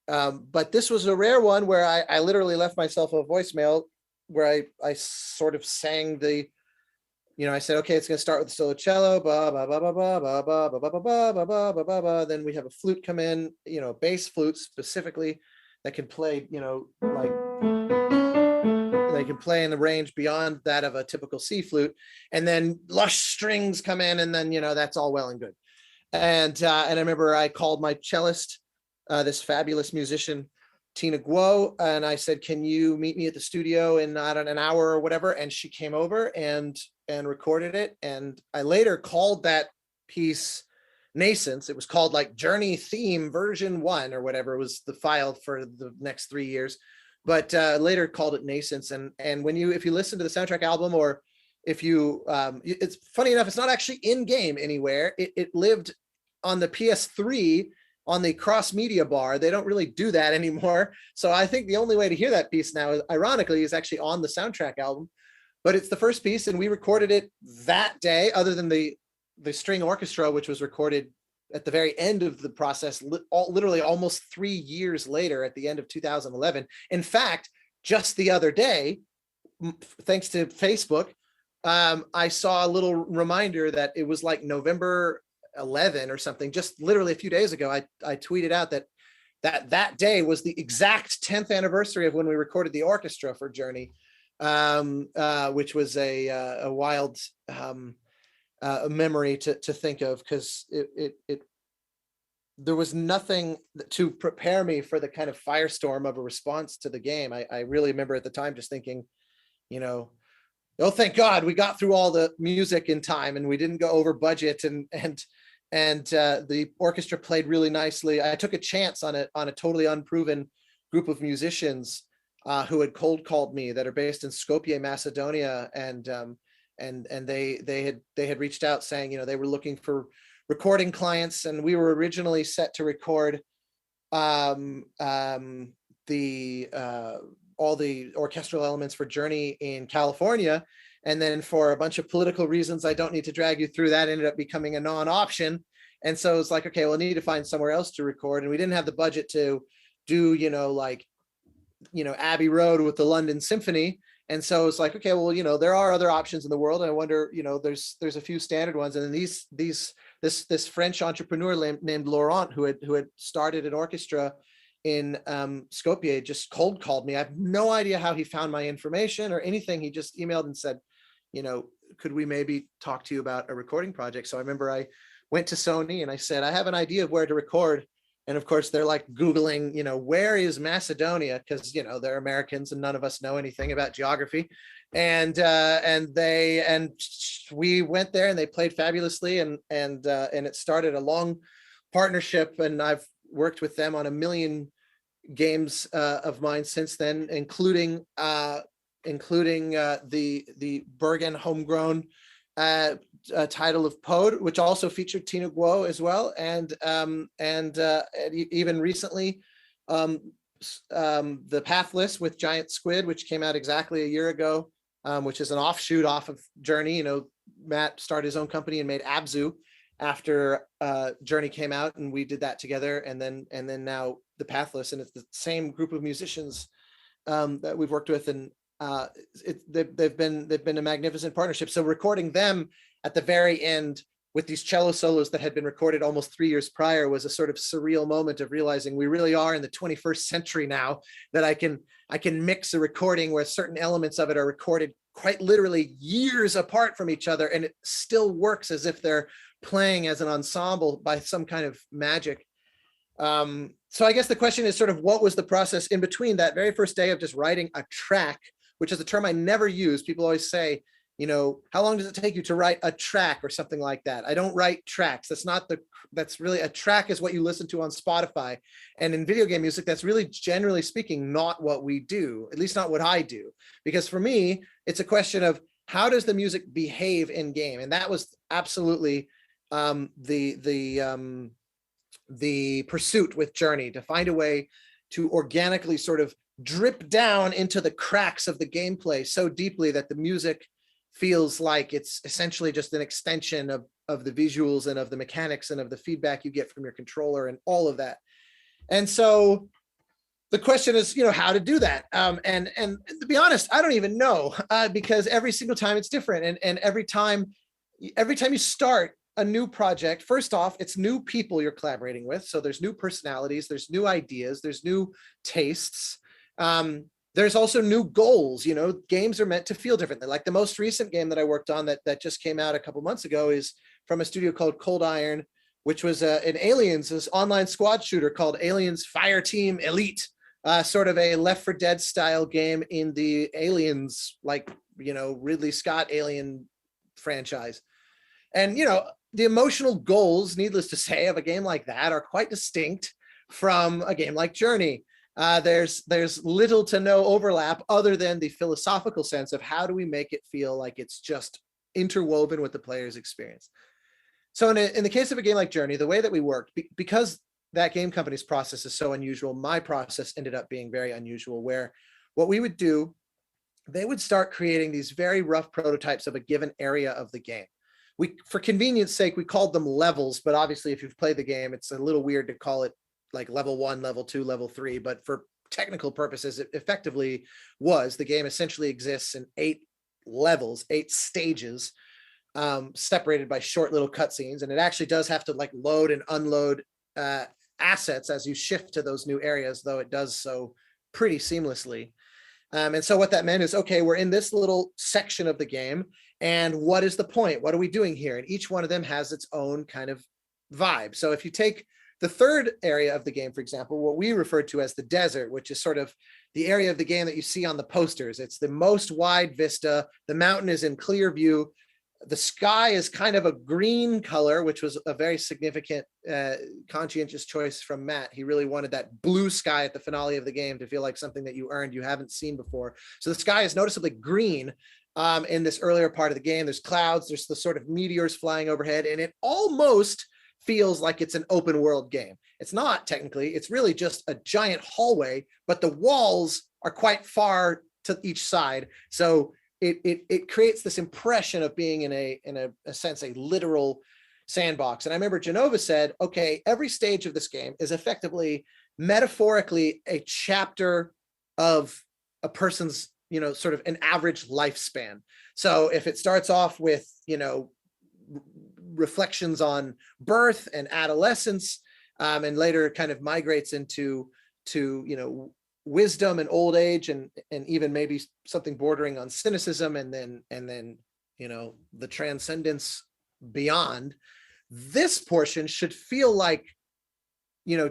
But this was a rare one where I literally left myself a voicemail where I sort of sang the, you know, I said, okay, it's going to start with the solo cello, ba ba ba ba ba ba ba ba ba ba ba ba ba ba ba. Then we have a flute come in, you know, bass flute specifically that can play, you know, like they can play in the range beyond that of a typical C flute, and then lush strings come in, and then, you know, that's all well and good. And I remember I called my cellist, this fabulous musician, Tina Guo, and I said, can you meet me at the studio in an hour or whatever? And she came over and recorded it. And I later called that piece Nascence. It was called like Journey Theme version 1 or whatever. It was the file for the next 3 years, but later called it Nascence. And if you listen to the soundtrack album, or if you, it's funny enough, it's not actually in game anywhere. It lived on the PS3 on the cross media bar. They don't really do that anymore. So I think the only way to hear that piece now, ironically, is actually on the soundtrack album. But it's the first piece, and we recorded it that day, other than the string orchestra, which was recorded at the very end of the process, literally almost 3 years later at the end of 2011. In fact, just the other day, thanks to Facebook, I saw a little reminder that it was like November 11 or something, just literally a few days ago. I tweeted out that day was the exact 10th anniversary of when we recorded the orchestra for Journey, which was a wild memory to think of, because there was nothing to prepare me for the kind of firestorm of a response to the game. I really remember at the time just thinking, you know, oh, thank God we got through all the music in time and we didn't go over budget, and the orchestra played really nicely. I took a chance on a totally unproven group of musicians who had cold called me, that are based in Skopje, Macedonia, and they had reached out saying, you know, they were looking for recording clients, and we were originally set to record all the orchestral elements for Journey in California. And then for a bunch of political reasons, I don't need to drag you through that, ended up becoming a non-option. And so it's like, okay, we'll need to find somewhere else to record. And we didn't have the budget to do, you know, like, you know, Abbey Road with the London Symphony. And so it's like, okay, well, you know, there are other options in the world. And I wonder, you know, there's a few standard ones. And then this French entrepreneur named Laurent, who had started an orchestra in Skopje just cold called me. I have no idea how he found my information or anything. He just emailed and said, you know, could we maybe talk to you about a recording project? So I remember I went to Sony and I said, I have an idea of where to record. And of course, they're like Googling, you know, where is Macedonia? Because, you know, they're Americans and none of us know anything about geography. And we went there and they played fabulously. And it started a long partnership. And I've worked with them on a million games of mine since then, including the Bergen homegrown title of Pod, which also featured Tina Guo as well, and even recently the Pathless with Giant Squid, which came out exactly a year ago, which is an offshoot off of Journey. You know, Matt started his own company and made Abzu after Journey came out, and we did that together, and then now the Pathless, and it's the same group of musicians that we've worked with, and they've been a magnificent partnership. So recording them at the very end with these cello solos that had been recorded almost 3 years prior was a sort of surreal moment of realizing we really are in the 21st century now, that I can mix a recording where certain elements of it are recorded quite literally years apart from each other, and it still works as if they're playing as an ensemble by some kind of magic. So I guess the question is sort of what was the process in between that very first day of just writing a track, which is a term I never use. People always say, you know, how long does it take you to write a track or something like that? I don't write tracks. That's really, a track is what you listen to on Spotify. And in video game music, that's really, generally speaking, not what we do, at least not what I do. Because for me, it's a question of how does the music behave in game? And that was absolutely the pursuit with Journey, to find a way to organically sort of drip down into the cracks of the gameplay so deeply that the music feels like it's essentially just an extension of the visuals and of the mechanics and of the feedback you get from your controller and all of that. And so the question is, you know, how to do that. And to be honest, I don't even know, because every single time it's different. And every time you start a new project, first off, it's new people you're collaborating with. So there's new personalities, there's new ideas, there's new tastes. There's also new goals. You know, games are meant to feel differently. Like the most recent game that I worked on that just came out a couple months ago is from a studio called Cold Iron, which was an Aliens, this online squad shooter called Aliens Fireteam Elite, sort of a Left 4 Dead style game in the Aliens, like, you know, Ridley Scott Alien franchise. And, you know, the emotional goals, needless to say, of a game like that are quite distinct from a game like Journey. There's little to no overlap other than the philosophical sense of how do we make it feel like it's just interwoven with the player's experience. So in the case of a game like Journey, the way that we worked, because that game company's process is so unusual, my process ended up being very unusual, where what we would do, they would start creating these very rough prototypes of a given area of the game. For convenience sake, we called them levels, but obviously if you've played the game, it's a little weird to call it like level 1, level 2, level 3, but for technical purposes, it effectively was. The game essentially exists in 8 levels, 8 stages, separated by short little cutscenes, and it actually does have to like load and unload assets as you shift to those new areas, though it does so pretty seamlessly. And so what that meant is, okay, we're in this little section of the game, and what is the point? What are we doing here? And each one of them has its own kind of vibe. So if you take the third area of the game, for example, what we refer to as the desert, which is sort of the area of the game that you see on the posters. It's the most wide vista. The mountain is in clear view. The sky is kind of a green color, which was a very significant, conscientious choice from Matt. He really wanted that blue sky at the finale of the game to feel like something that you earned, you haven't seen before. So the sky is noticeably green in this earlier part of the game. There's clouds, there's the sort of meteors flying overhead, and it almost feels like it's an open world game. It's not technically, it's really just a giant hallway, but the walls are quite far to each side. So it creates this impression of being in a sense, a literal sandbox. And I remember Genova said, okay, every stage of this game is effectively metaphorically a chapter of a person's, you know, sort of an average lifespan. So if it starts off with, you know, reflections on birth and adolescence, and later kind of migrates into to wisdom and old age, and even maybe something bordering on cynicism, and then the transcendence beyond. This portion should feel like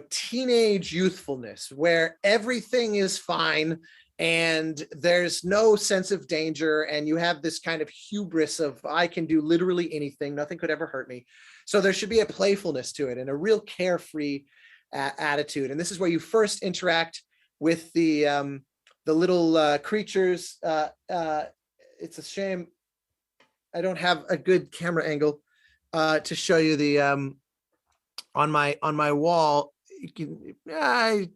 teenage youthfulness, where everything is fine and there's no sense of danger, and you have this kind of hubris of, I can do literally anything, nothing could ever hurt me. So there should be a playfulness to it and a real carefree attitude. And this is where you first interact with the little creatures. It's a shame I don't have a good camera angle to show you the on my wall. I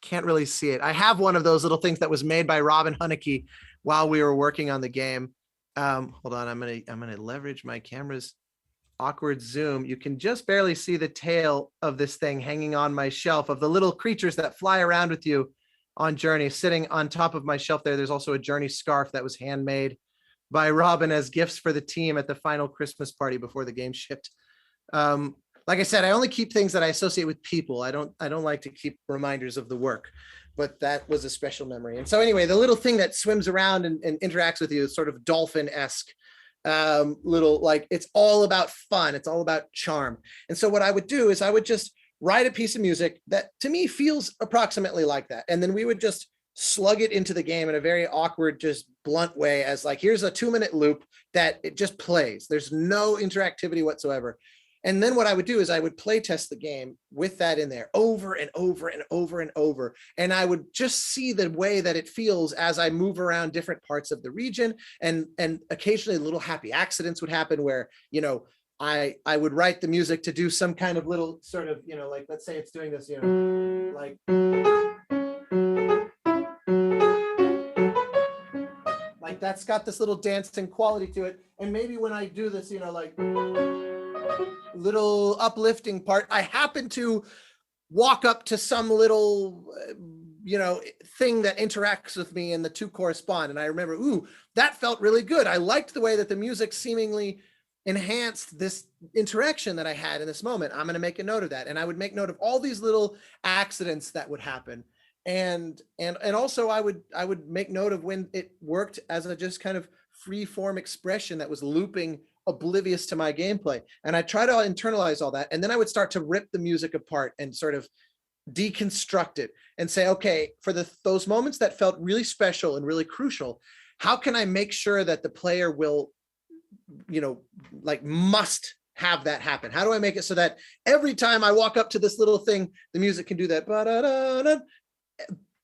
can't really see it. I have one of those little things that was made by Robin Hunicke while we were working on the game. Hold on, I'm gonna leverage my camera's awkward zoom. You can just barely see the tail of this thing hanging on my shelf, of the little creatures that fly around with you on Journey. Sitting on top of my shelf there's also a Journey scarf that was handmade by Robin as gifts for the team at the final Christmas party before the game shipped. Like I said, I only keep things that I associate with people. I don't like to keep reminders of the work, but that was a special memory. And so anyway, the little thing that swims around and interacts with you is sort of dolphin-esque, little, like, it's all about fun. It's all about charm. And so what I would do is I would just write a piece of music that to me feels approximately like that. And then we would just slug it into the game in a very awkward, just blunt way, as like, here's a 2-minute loop that it just plays. There's no interactivity whatsoever. And then what I would do is I would play test the game with that in there over and over and over and over. And I would just see the way that it feels as I move around different parts of the region. And occasionally little happy accidents would happen where, I would write the music to do some kind of little sort of, like, let's say it's doing this, like that's got this little dancing quality to it. And maybe when I do this, like little uplifting part, I happen to walk up to some little, thing that interacts with me and the two correspond. And I remember, ooh, that felt really good. I liked the way that the music seemingly enhanced this interaction that I had in this moment. I'm going to make a note of that. And I would make note of all these little accidents that would happen. And also I would make note of when it worked as a just kind of free form expression that was looping oblivious to my gameplay. And I try to internalize all that. And then I would start to rip the music apart and sort of deconstruct it and say, okay, for those moments that felt really special and really crucial, how can I make sure that the player will, must have that happen? How do I make it so that every time I walk up to this little thing, the music can do that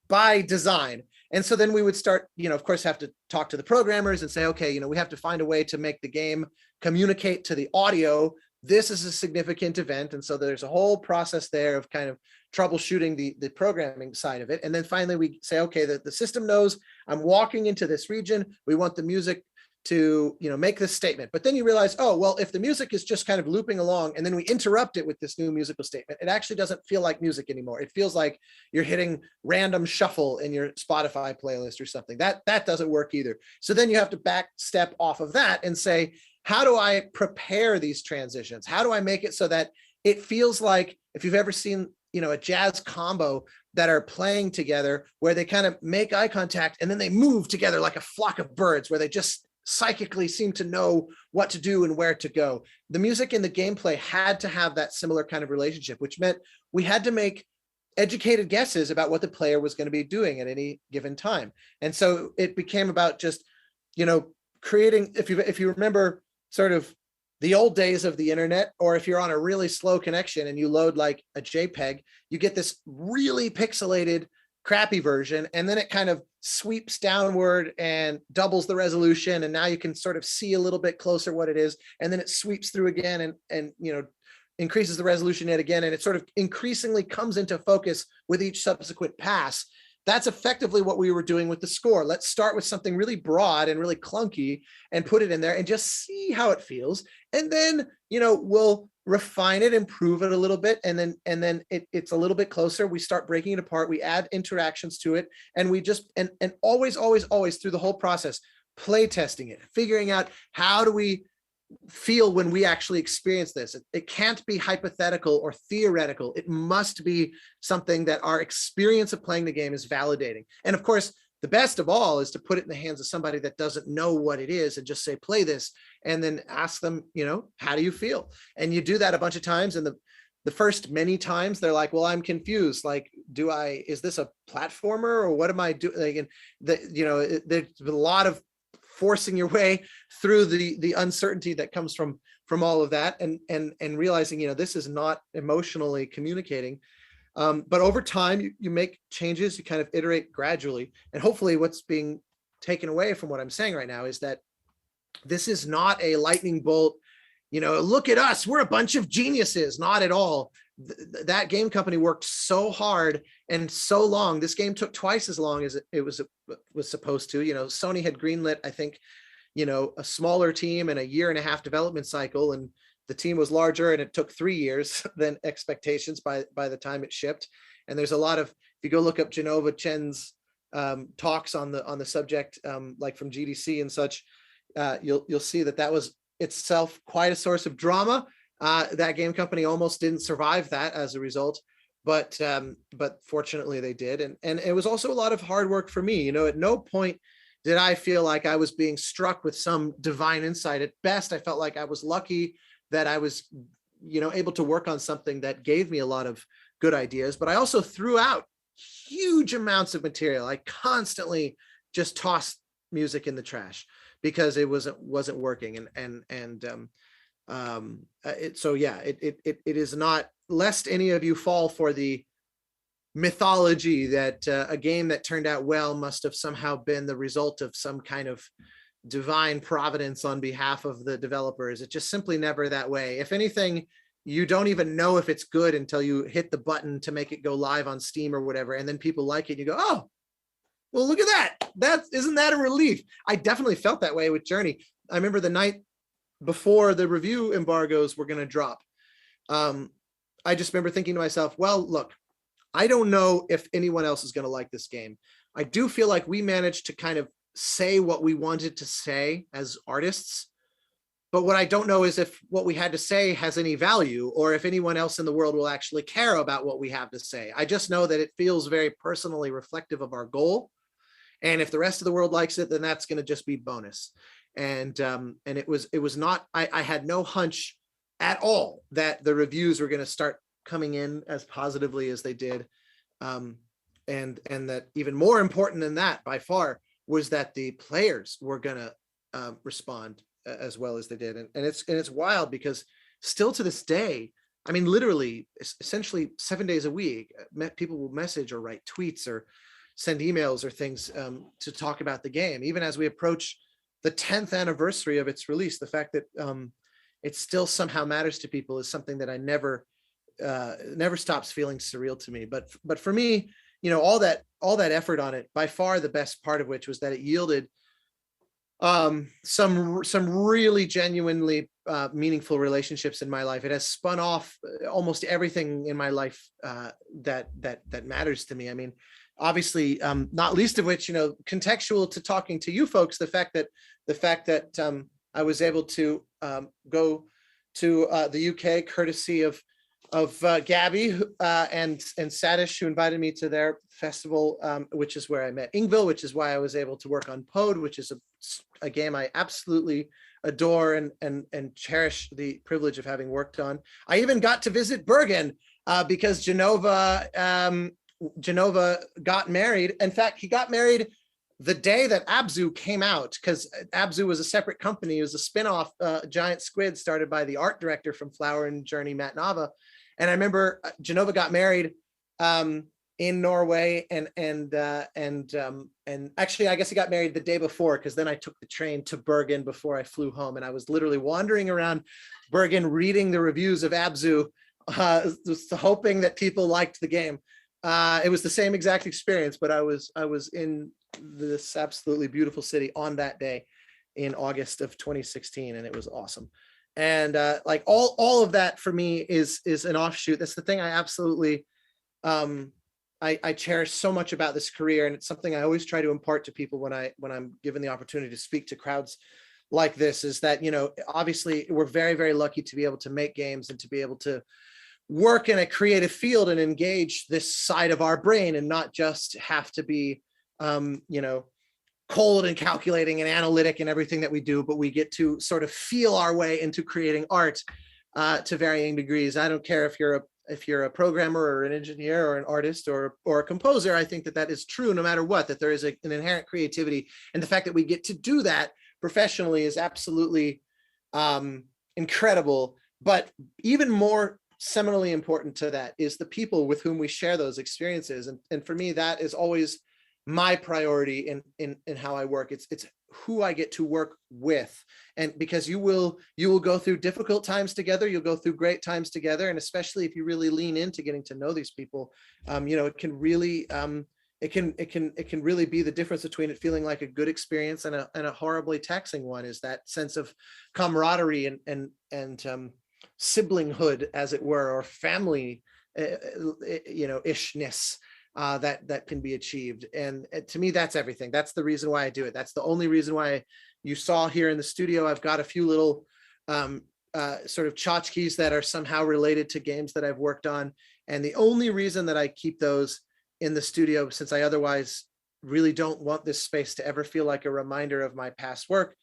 by design? And so then we would start, of course, have to talk to the programmers and say, okay, we have to find a way to make the game communicate to the audio. This is a significant event. And so there's a whole process there of kind of troubleshooting the programming side of it. And then finally we say, okay, the system knows I'm walking into this region. We want the music to make this statement. But then you realize, oh, well, if the music is just kind of looping along and then we interrupt it with this new musical statement, it actually doesn't feel like music anymore. It feels like you're hitting random shuffle in your Spotify playlist or something. That doesn't work either. So then you have to back step off of that and say, how do I prepare these transitions? How do I make it so that it feels like, if you've ever seen a jazz combo that are playing together, where they kind of make eye contact and then they move together like a flock of birds, where they just psychically seem to know what to do and where to go. The music and the gameplay had to have that similar kind of relationship, which meant we had to make educated guesses about what the player was going to be doing at any given time. And so it became about just, creating, if you remember sort of the old days of the internet, or if you're on a really slow connection and you load like a JPEG, you get this really pixelated, crappy version, and then it kind of sweeps downward and doubles the resolution, and now you can sort of see a little bit closer what it is, and then it sweeps through again and increases the resolution yet again, and it sort of increasingly comes into focus with each subsequent pass. That's effectively what we were doing with the score. Let's start with something really broad and really clunky and put it in there and just see how it feels, and then we'll refine it, improve it a little bit, and then it's a little bit closer. We start breaking it apart, we add interactions to it, and we just and always through the whole process, play testing it, figuring out how do we feel when we actually experience this. It can't be hypothetical or theoretical. It must be something that our experience of playing the game is validating. And of course, the best of all is to put it in the hands of somebody that doesn't know what it is and just say, play this, and then ask them, you know, how do you feel? And you do that a bunch of times, and the first many times they're like, well, I'm confused. Like, is this a platformer or what am I doing? Like, and there's a lot of forcing your way through the uncertainty that comes from all of that, and realizing, you know, this is not emotionally communicating. But over time, you make changes, you kind of iterate gradually. And hopefully what's being taken away from what I'm saying right now is that this is not a lightning bolt, you know, look at us, we're a bunch of geniuses. Not at all. That game company worked so hard and so long. This game took twice as long as it was supposed to. You know, Sony had greenlit, I think, you know, a smaller team and a 1.5-year development cycle, and the team was larger, and it took 3 years than expectations by the time it shipped. And there's a lot of, if you go look up Genova Chen's talks on the subject, like from GDC and such, you'll see that was itself quite a source of drama. That game company almost didn't survive that as a result, but fortunately they did. And it was also a lot of hard work for me. You know, at no point did I feel like I was being struck with some divine insight. At best, I felt like I was lucky that I was, you know, able to work on something that gave me a lot of good ideas. But I also threw out huge amounts of material. I constantly just tossed music in the trash because it wasn't working. So yeah, it is not, lest any of you fall for the mythology that a game that turned out well must have somehow been the result of some kind of divine providence on behalf of the developers. It's just simply never that way. If anything, you don't even know if it's good until you hit the button to make it go live on Steam or whatever, and then people like it and you go, oh, well, look at that. Isn't that a relief? I definitely felt that way with Journey. I remember the night before the review embargoes were going to drop, I just remember thinking to myself, well, look, I don't know if anyone else is going to like this game. I do feel like we managed to kind of say what we wanted to say as artists, but what I don't know is if what we had to say has any value, or if anyone else in the world will actually care about what we have to say. I just know that it feels very personally reflective of our goal, and if the rest of the world likes it, then that's going to just be bonus. And it was not, I had no hunch at all that the reviews were going to start coming in as positively as they did, and that even more important than that by far was that the players were going to respond as well as they did. And it's wild because still to this day, I mean, literally, essentially 7 days a week, people will message or write tweets or send emails or things to talk about the game. Even as we approach the 10th anniversary of its release, the fact that it still somehow matters to people is something that I never stops feeling surreal to me. But for me, you know, all that effort on it, by far the best part of which was that it yielded some really genuinely meaningful relationships in my life. It has spun off almost everything in my life that matters to me. I mean, obviously, not least of which, you know, contextual to talking to you folks, the fact that I was able to go to the UK courtesy of Gabby and Sadish, who invited me to their festival, which is where I met Ingvill, which is why I was able to work on Pod, which is a game I absolutely adore and cherish the privilege of having worked on. I even got to visit Bergen because Genova got married. In fact, he got married the day that Abzu came out, because Abzu was a separate company. It was a spin-off giant squid started by the art director from Flower and Journey, Matt Nava. And I remember Genova got married in Norway, and actually, I guess he got married the day before, because then I took the train to Bergen before I flew home, and I was literally wandering around Bergen reading the reviews of Abzu, just hoping that people liked the game. It was the same exact experience, but I was in this absolutely beautiful city on that day in August of 2016, and it was awesome. And like all of that for me is an offshoot. That's the thing I absolutely I cherish so much about this career, and it's something I always try to impart to people when I'm given the opportunity to speak to crowds like this is that, obviously we're very, very lucky to be able to make games and to be able to work in a creative field and engage this side of our brain and not just have to be, cold and calculating and analytic in everything that we do, but we get to sort of feel our way into creating art to varying degrees. I don't care if you're a programmer or an engineer or an artist or a composer. I think that is true no matter what, that there is an inherent creativity, and the fact that we get to do that professionally is absolutely incredible. But even more seminally important to that is the people with whom we share those experiences. And for me, that is always my priority in how I work. It's who I get to work with. And because you will go through difficult times together, you'll go through great times together. And especially if you really lean into getting to know these people, it can really, it can really be the difference between it feeling like a good experience and a horribly taxing one, is that sense of camaraderie and siblinghood, as it were, or family, ishness. That can be achieved. And to me, that's everything. That's the reason why I do it. That's the only reason why you saw here in the studio, I've got a few little sort of tchotchkes that are somehow related to games that I've worked on. And the only reason that I keep those in the studio, since I otherwise really don't want this space to ever feel like a reminder of my past work,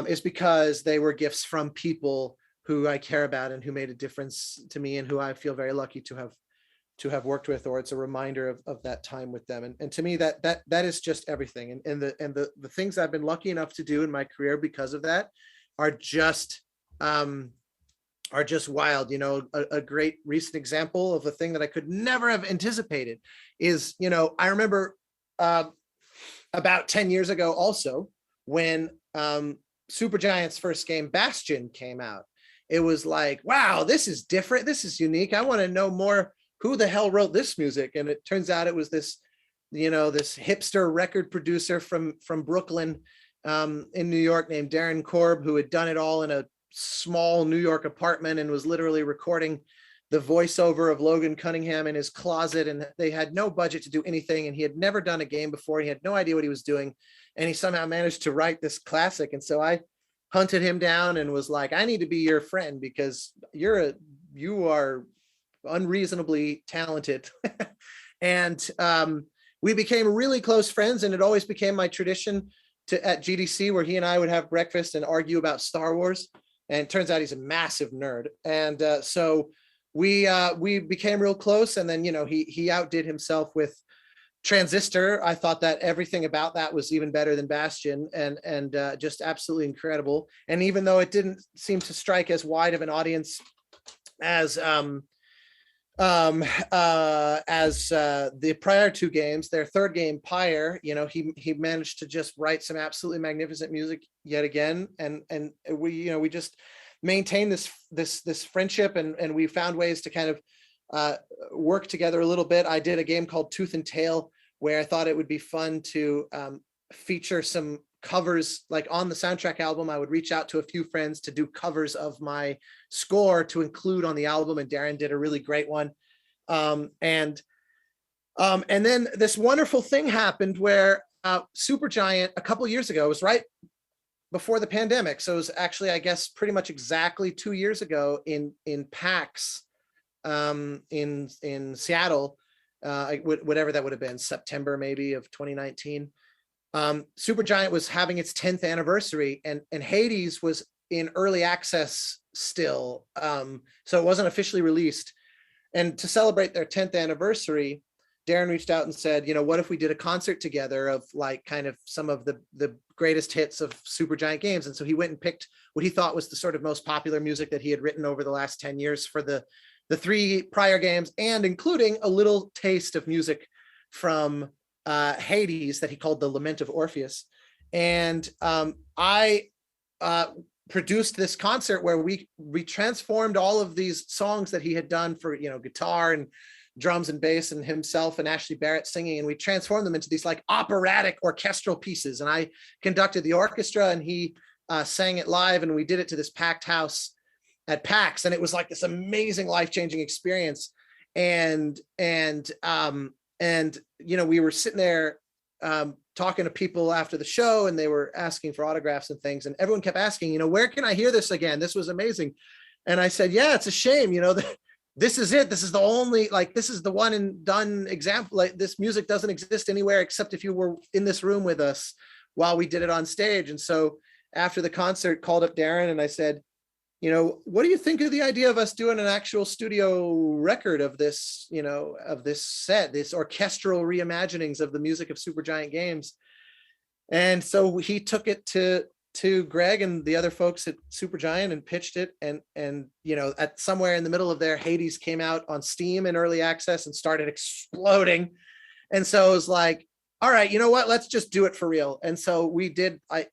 is because they were gifts from people who I care about and who made a difference to me and who I feel very lucky to have worked with, or it's a reminder of that time with them. And to me, that is just everything. And the things I've been lucky enough to do in my career because of that are just wild. A great recent example of a thing that I could never have anticipated is, I remember about 10 years ago also, when Supergiant's first game, Bastion, came out. It was like, wow, this is different. This is unique. I want to know more. Who the hell wrote this music? And it turns out it was this, this hipster record producer from Brooklyn in New York named Darren Korb, who had done it all in a small New York apartment and was literally recording the voiceover of Logan Cunningham in his closet. And they had no budget to do anything. And he had never done a game before. He had no idea what he was doing. And he somehow managed to write this classic. And so I hunted him down and was like, I need to be your friend because you are unreasonably talented. And we became really close friends, and it always became my tradition at GDC, where he and I would have breakfast and argue about Star Wars. And it turns out he's a massive nerd. And so we became real close. And then, he outdid himself with Transistor. I thought that everything about that was even better than Bastion, and just absolutely incredible. And even though it didn't seem to strike as wide of an audience as the prior two games, their third game, Pyre, he managed to just write some absolutely magnificent music yet again. And we just maintained this friendship, and we found ways to kind of work together a little bit. I did a game called Tooth and Tail, where I thought it would be fun to feature some covers. Like on the soundtrack album, I would reach out to a few friends to do covers of my score to include on the album, and Darren did a really great one. And then this wonderful thing happened where Supergiant a couple years ago, it was right before the pandemic, so it was actually, I guess, pretty much exactly 2 years ago in PAX in Seattle, whatever that would have been, September maybe of 2019. Supergiant was having its 10th anniversary, and Hades was in early access still, so it wasn't officially released. And to celebrate their 10th anniversary, Darren reached out and said, what if we did a concert together of like kind of some of the greatest hits of Supergiant games? And so he went and picked what he thought was the sort of most popular music that he had written over the last 10 years for the three prior games, and including a little taste of music from Hades that he called the Lament of Orpheus. And I produced this concert where we transformed all of these songs that he had done for guitar and drums and bass and himself and Ashley Barrett singing, and we transformed them into these like operatic orchestral pieces. And I conducted the orchestra, and he sang it live, and we did it to this packed house at PAX, and it was like this amazing life-changing experience. And we were sitting there talking to people after the show, and they were asking for autographs and things, and everyone kept asking, you know, where can I hear this again? This was amazing. And I said, yeah, it's a shame, you know, this is it. This is the only, like, this is the one and done example. Like, this music doesn't exist anywhere except if you were in this room with us while we did it on stage. And so after the concert, called up Darren and I said, you know, what do you think of the idea of us doing an actual studio record of this, you know, of this set, this orchestral reimaginings of the music of Supergiant games? And so he took it to Greg and the other folks at Supergiant and pitched it. And you know, at somewhere in the middle of there, Hades came out on Steam in early access and started exploding. And so it was like, all right, you know what, let's just do it for real. And so we did. I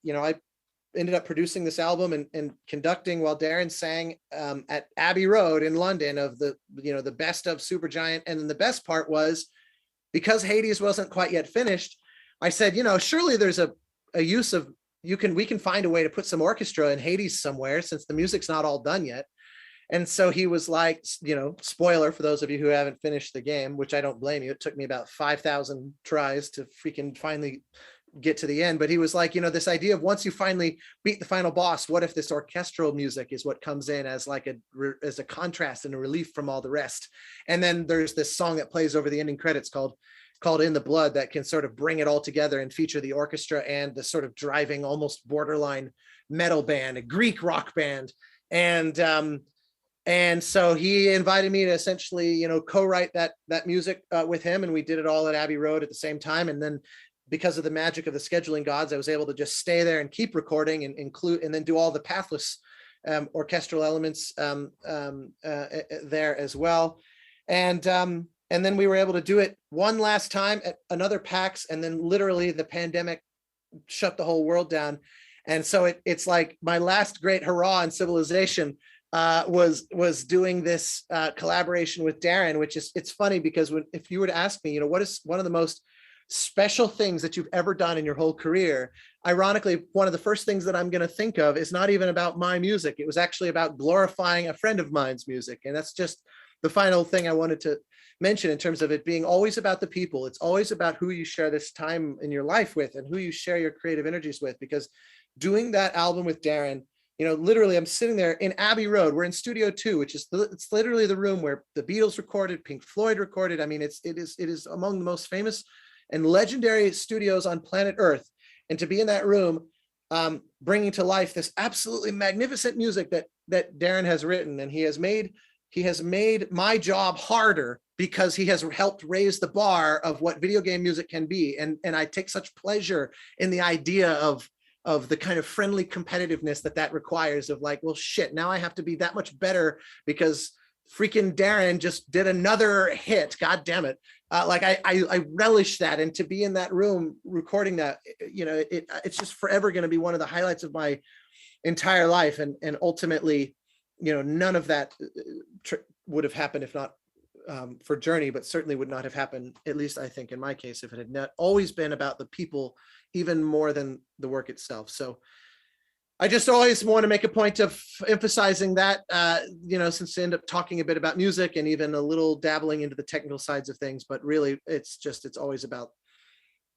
ended up producing this album and conducting while Darren sang at Abbey Road in London of the, you know, the best of Supergiant. And then the best part was, because Hades wasn't quite yet finished, I said, you know, surely there's a use of, we can find a way to put some orchestra in Hades somewhere, since the music's not all done yet. And so he was like, you know, spoiler for those of you who haven't finished the game, which I don't blame you. It took me about 5,000 tries to freaking finally get to the end. But he was like, you know, this idea of once you finally beat the final boss, what if this orchestral music is what comes in as like as a contrast and a relief from all the rest? And then there's this song that plays over the ending credits called In the Blood that can sort of bring it all together and feature the orchestra and the sort of driving, almost borderline metal band, a Greek rock band. And so he invited me to essentially, you know, co-write that music with him. And we did it all at Abbey Road at the same time. And then because of the magic of the scheduling gods, I was able to just stay there and keep recording and include, and then do all the pathless orchestral elements there as well. And then we were able to do it one last time at another PAX, and then literally the pandemic shut the whole world down. And so it's like my last great hurrah in Civilization was doing this collaboration with Darren, which is, it's funny because if you were to ask me, you know, what is one of the most special things that you've ever done in your whole career, ironically, one of the first things that I'm going to think of is not even about my music. It was actually about glorifying a friend of mine's music. And that's just the final thing I wanted to mention in terms of it being always about the people. It's always about who you share this time in your life with and who you share your creative energies with. Because doing that album with Darren, you know, literally I'm sitting there in Abbey Road. We're in Studio 2, which is it's literally the room where the Beatles recorded, Pink Floyd recorded. I mean, it is among the most famous and legendary studios on planet Earth. And to be in that room, bringing to life this absolutely magnificent music that Darren has written, and he has made my job harder because he has helped raise the bar of what video game music can be. And I take such pleasure in the idea of the kind of friendly competitiveness that requires, of like, well, shit, now I have to be that much better because freaking Darren just did another hit. God damn it. Like I relish that. And to be in that room recording that, you know, it's just forever going to be one of the highlights of my entire life. And ultimately, you know, none of that would have happened if not for Journey, but certainly would not have happened, at least I think in my case, if it had not always been about the people, even more than the work itself. So I just always want to make a point of emphasizing that, you know, since I end up talking a bit about music and even a little dabbling into the technical sides of things, but really it's always about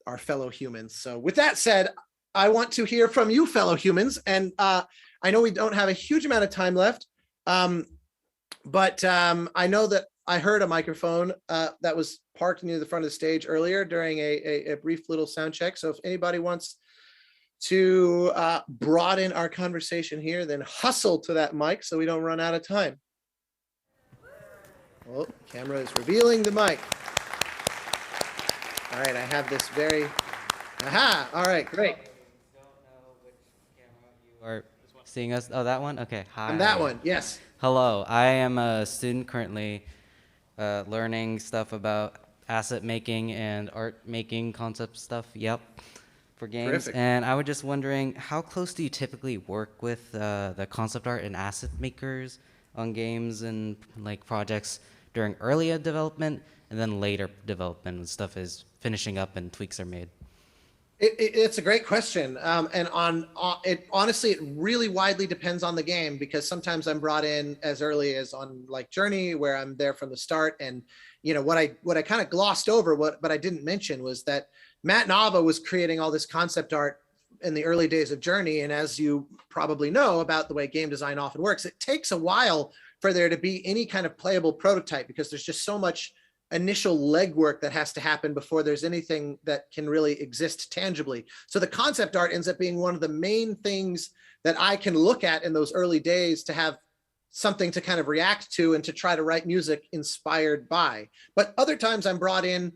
our fellow humans. So with that said, I want to hear from you fellow humans. And I know we don't have a huge amount of time left, but I know that I heard a microphone that was parked near the front of the stage earlier during a brief little sound check. So if anybody wants to broaden our conversation here, then hustle to that mic so we don't run out of time. Oh, camera is revealing the mic. All right, I have this very, aha, all right, great. You are seeing us, oh, that one? Okay, hi. And that one, yes. Hello, I am a student currently learning stuff about asset making and art making concept stuff, yep, for games. Terrific. And I was just wondering, how close do you typically work with the concept art and asset makers on games and like projects during early development and then later development when stuff is finishing up and tweaks are made? It's a great question. And honestly, it really widely depends on the game, because sometimes I'm brought in as early as on like Journey, where I'm there from the start. And, you know, what I kind of glossed over, but I didn't mention was that Matt Nava was creating all this concept art in the early days of Journey. And as you probably know about the way game design often works, it takes a while for there to be any kind of playable prototype because there's just so much initial legwork that has to happen before there's anything that can really exist tangibly. So the concept art ends up being one of the main things that I can look at in those early days to have something to kind of react to and to try to write music inspired by. But other times I'm brought in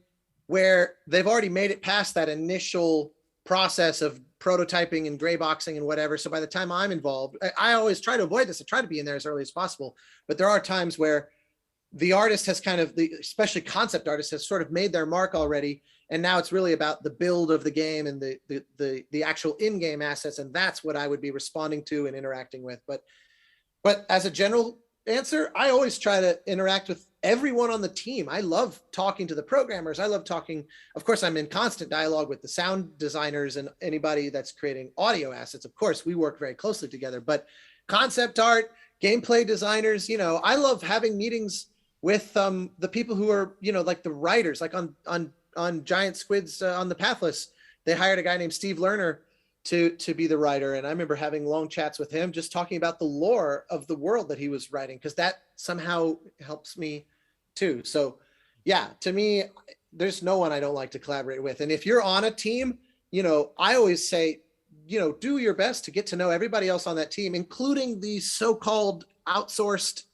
where they've already made it past that initial process of prototyping and gray boxing and whatever. So by the time I'm involved, I always try to avoid this. I try to be in there as early as possible. But there are times where the artist has kind of, especially concept artists, has sort of made their mark already. And now it's really about the build of the game and the actual in-game assets. And that's what I would be responding to and interacting with. But as a general answer, I always try to interact with everyone on the team. I love talking to the programmers. I love talking, of course, I'm in constant dialogue with the sound designers and anybody that's creating audio assets. Of course, we work very closely together, but concept art, gameplay designers, I love having meetings with the people who are, like the writers, like on Giant Squids on the Pathless, they hired a guy named Steve Lerner to be the writer. And I remember having long chats with him, just talking about the lore of the world that he was writing, because that somehow helps me too. So yeah, to me, there's no one I don't like to collaborate with. And if you're on a team, I always say, do your best to get to know everybody else on that team, including the so-called outsourced,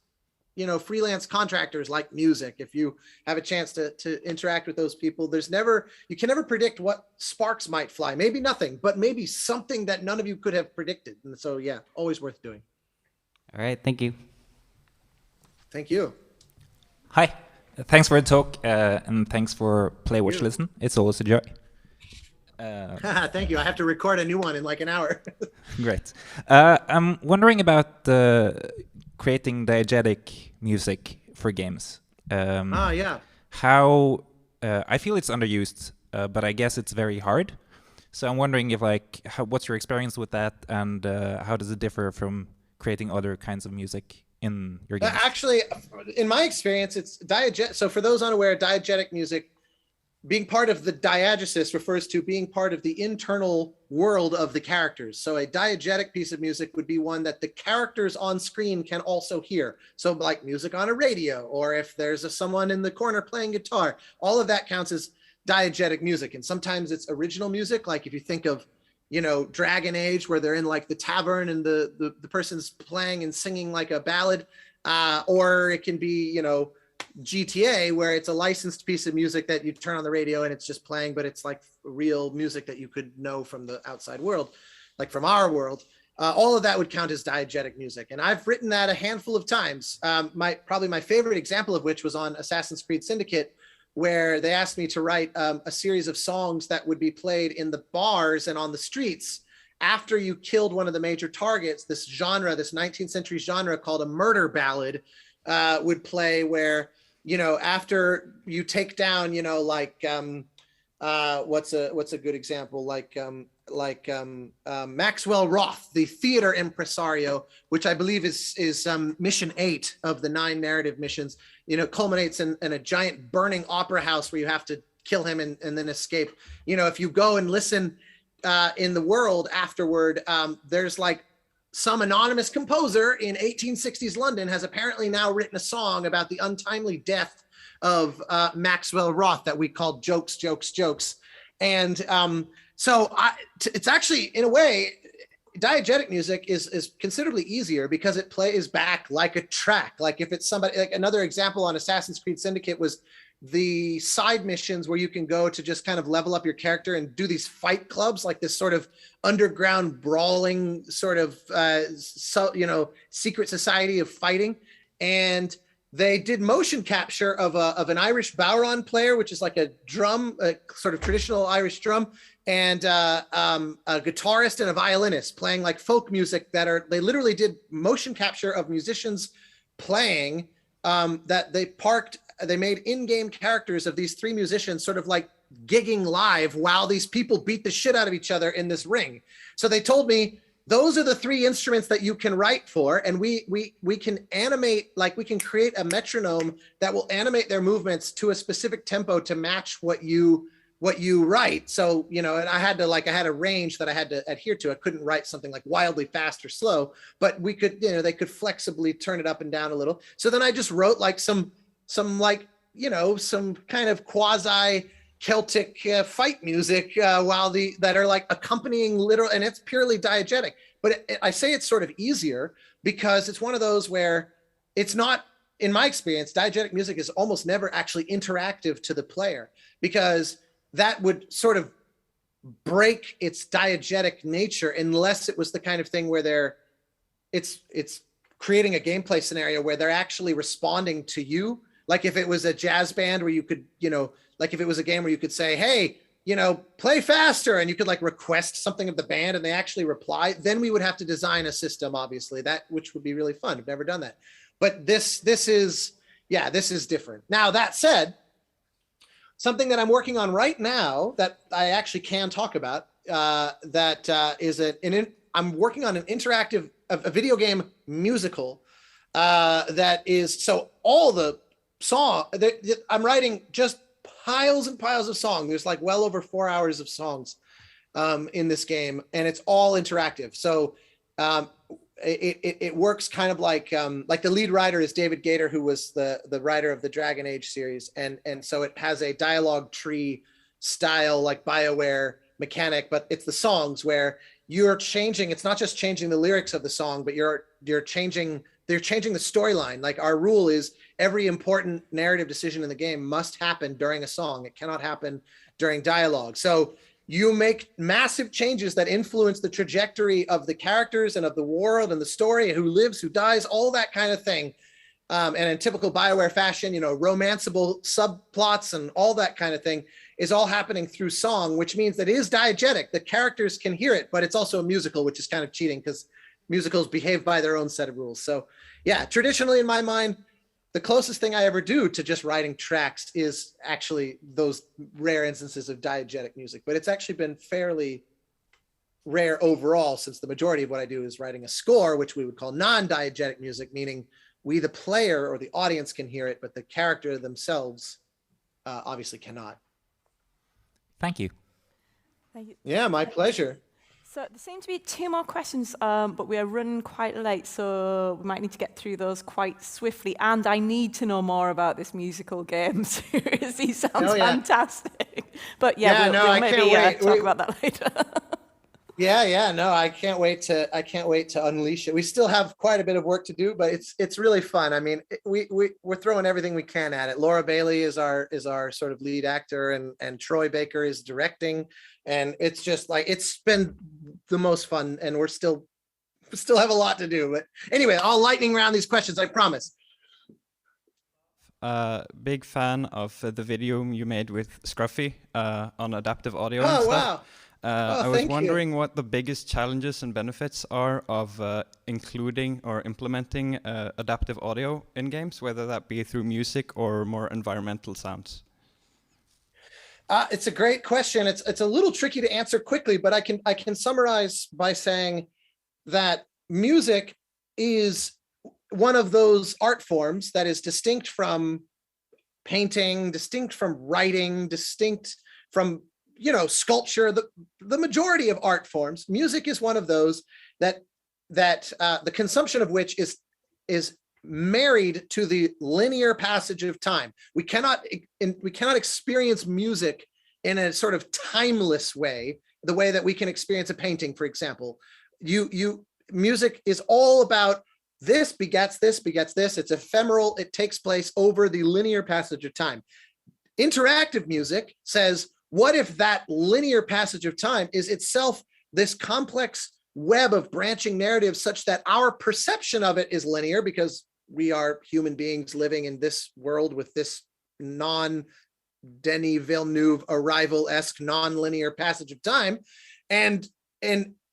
freelance contractors like music. If you have a chance to interact with those people, you can never predict what sparks might fly. Maybe nothing, but maybe something that none of you could have predicted. And so, yeah, always worth doing. All right, thank you. Thank you. Hi, thanks for the talk and thanks for Play, Watch, Listen. It's always a joy. Thank you. I have to record a new one in like an hour. Great. I'm wondering about creating diegetic music for games. Yeah. How I feel it's underused, but I guess it's very hard. So I'm wondering if what's your experience with that, and how does it differ from creating other kinds of music in your games? Actually, in my experience, it's diegetic. So for those unaware, diegetic music, being part of the diegesis refers to being part of the internal world of the characters. So a diegetic piece of music would be one that the characters on screen can also hear. So like music on a radio, or if there's someone in the corner playing guitar, all of that counts as diegetic music. And sometimes it's original music. Like if you think of, Dragon Age, where they're in like the tavern and the person's playing and singing like a ballad, or it can be, GTA, where it's a licensed piece of music that you turn on the radio and it's just playing, but it's like real music that you could know from the outside world, like from our world. All of that would count as diegetic music. And I've written that a handful of times. Probably my favorite example of which was on Assassin's Creed Syndicate, where they asked me to write a series of songs that would be played in the bars and on the streets after you killed one of the major targets. This 19th century genre called a murder ballad would play, where after you take down, what's a good example? Maxwell Roth, the theater impresario, which I believe is mission 8 of the 9 narrative missions, culminates in a giant burning opera house where you have to kill him and then escape. If you go and listen in the world afterward, there's like some anonymous composer in 1860s London has apparently now written a song about the untimely death of Maxwell Roth that we called Jokes, Jokes, Jokes. And so it's actually, in a way, diegetic music is considerably easier because it plays back like a track. Like if it's somebody, like another example on Assassin's Creed Syndicate was the side missions where you can go to just kind of level up your character and do these fight clubs, like this sort of underground brawling sort of, secret society of fighting. And they did motion capture of an Irish Bowron player, which is like a drum, a sort of traditional Irish drum, and a guitarist and a violinist playing like folk music they literally did motion capture of musicians playing that they made in-game characters of these 3 musicians sort of like gigging live while these people beat the shit out of each other in this ring. So they told me, those are the 3 instruments that you can write for. And we can animate, like we can create a metronome that will animate their movements to a specific tempo to match what you what you write. So, you know, and I had a range that I had to adhere to. I couldn't write something like wildly fast or slow, but we could, you know, they could flexibly turn it up and down a little. So then I just wrote like some like, you know, some kind of quasi Celtic fight music that are like accompanying literal, and it's purely diegetic. But I say it's sort of easier because it's one of those where it's not, in my experience, diegetic music is almost never actually interactive to the player, because that would sort of break its diegetic nature unless it was the kind of thing where it's creating a gameplay scenario where they're actually responding to you. Like if it was a jazz band where you could, you know, like if it was a game where you could say, hey, you know, play faster, and you could like request something of the band and they actually reply, then we would have to design a system, obviously, which would be really fun. I've never done that. But this is different. Now, that said, something that I'm working on right now that I actually can talk about, I'm working on an interactive, a video game musical that is, so all the song, I'm writing just piles and piles of songs. There's like well over 4 hours of songs in this game, and it's all interactive. So it works kind of like the lead writer is David Gator, who was the writer of the Dragon Age series, and so it has a dialogue tree style like BioWare mechanic, but it's the songs where you're changing. It's not just changing the lyrics of the song, but they're changing the storyline. Like our rule is every important narrative decision in the game must happen during a song. It cannot happen during dialogue. So you make massive changes that influence the trajectory of the characters and of the world and the story, who lives, who dies, all that kind of thing. And in typical BioWare fashion, you know, romanceable subplots and all that kind of thing is all happening through song, which means that it is diegetic. The characters can hear it, but it's also a musical, which is kind of cheating because musicals behave by their own set of rules. So yeah, traditionally in my mind, the closest thing I ever do to just writing tracks is actually those rare instances of diegetic music, but it's actually been fairly rare overall, since the majority of what I do is writing a score, which we would call non-diegetic music, meaning we, the player or the audience, can hear it, but the character themselves obviously cannot. Thank you. Thank you. Yeah, my pleasure. So there seem to be 2 more questions, but we are running quite late, so we might need to get through those quite swiftly. And I need to know more about this musical game series. He sounds fantastic. But yeah, we'll maybe talk about that later. No, I can't wait to unleash it. We still have quite a bit of work to do, but it's really fun. I mean, we're throwing everything we can at it. Laura Bailey is our sort of lead actor, and Troy Baker is directing, and it's just like, it's been the most fun, and we still have a lot to do. But anyway, I'll lightning round these questions, I promise. Big fan of the video you made with Scruffy on adaptive audio and stuff. Wow. I was wondering what the biggest challenges and benefits are of including or implementing adaptive audio in games, whether that be through music or more environmental sounds. It's a great question. It's a little tricky to answer quickly, but I can summarize by saying that music is one of those art forms that is distinct from painting, distinct from writing, distinct from, you know, sculpture. The majority of art forms, music is one of those that the consumption of which is married to the linear passage of time. We cannot experience music in a sort of timeless way, the way that we can experience a painting, for example. Music is all about this begets this begets this. It's ephemeral. It takes place over the linear passage of time. Interactive music says, what if that linear passage of time is itself this complex web of branching narratives, such that our perception of it is linear, because we are human beings living in this world with this non-Denis Villeneuve arrival-esque non-linear passage of time. And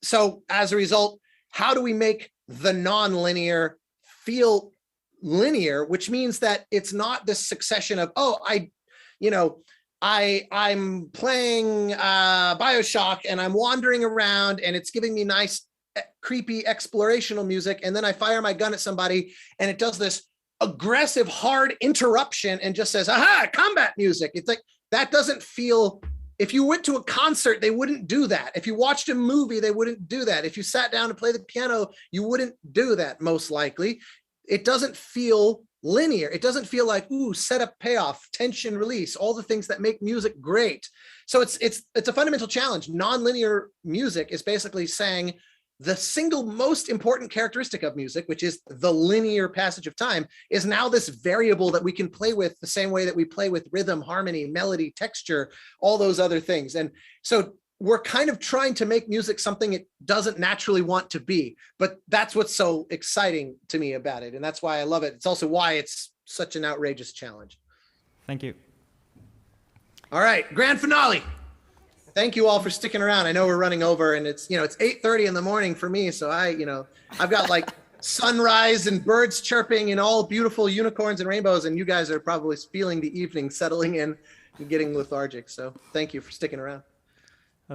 so as a result, how do we make the non-linear feel linear, which means that it's not this succession of, I'm playing BioShock and I'm wandering around and it's giving me nice, creepy explorational music. And then I fire my gun at somebody and it does this aggressive, hard interruption and just says, aha, combat music. It's like, that doesn't feel If you went to a concert, they wouldn't do that. If you watched a movie, they wouldn't do that. If you sat down to play the piano, you wouldn't do that, most likely. It doesn't feel linear. It doesn't feel like, ooh, setup, payoff, tension, release, all the things that make music great. So it's a fundamental challenge. Non-linear music is basically saying the single most important characteristic of music, which is the linear passage of time, is now this variable that we can play with the same way that we play with rhythm, harmony, melody, texture, all those other things. And so we're kind of trying to make music something it doesn't naturally want to be, but that's what's so exciting to me about it. And that's why I love it. It's also why it's such an outrageous challenge. Thank you. All right, grand finale. Thank you all for sticking around. I know we're running over, and it's 8:30 in the morning for me. So I've got like sunrise and birds chirping and all beautiful unicorns and rainbows, and you guys are probably feeling the evening settling in and getting lethargic. So thank you for sticking around.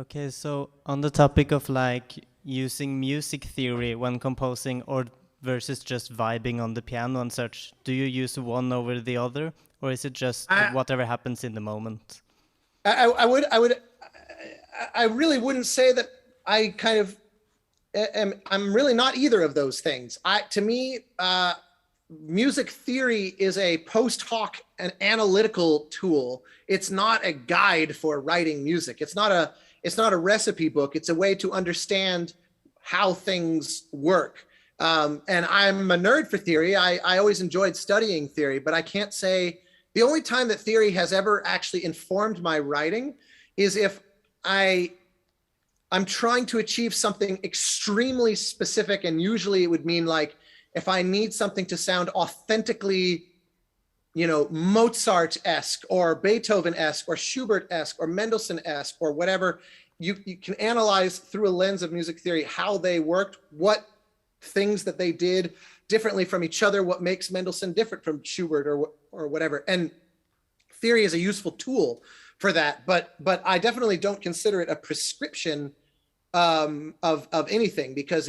Okay, so on the topic of like using music theory when composing or versus just vibing on the piano and such, do you use one over the other, or is it just whatever happens in the moment? I really wouldn't say that I kind of I'm really not either of those things. To me, music theory is a post hoc and analytical tool. It's not a guide for writing music. It's not a recipe book. It's a way to understand how things work. And I'm a nerd for theory. I always enjoyed studying theory, but I can't say the only time that theory has ever actually informed my writing is if I'm trying to achieve something extremely specific, and usually it would mean like if I need something to sound authentically, Mozart-esque or Beethoven-esque or Schubert-esque or Mendelssohn-esque or whatever, you can analyze through a lens of music theory how they worked, what things that they did differently from each other, what makes Mendelssohn different from Schubert or whatever. And theory is a useful tool for that, but I definitely don't consider it a prescription of anything, because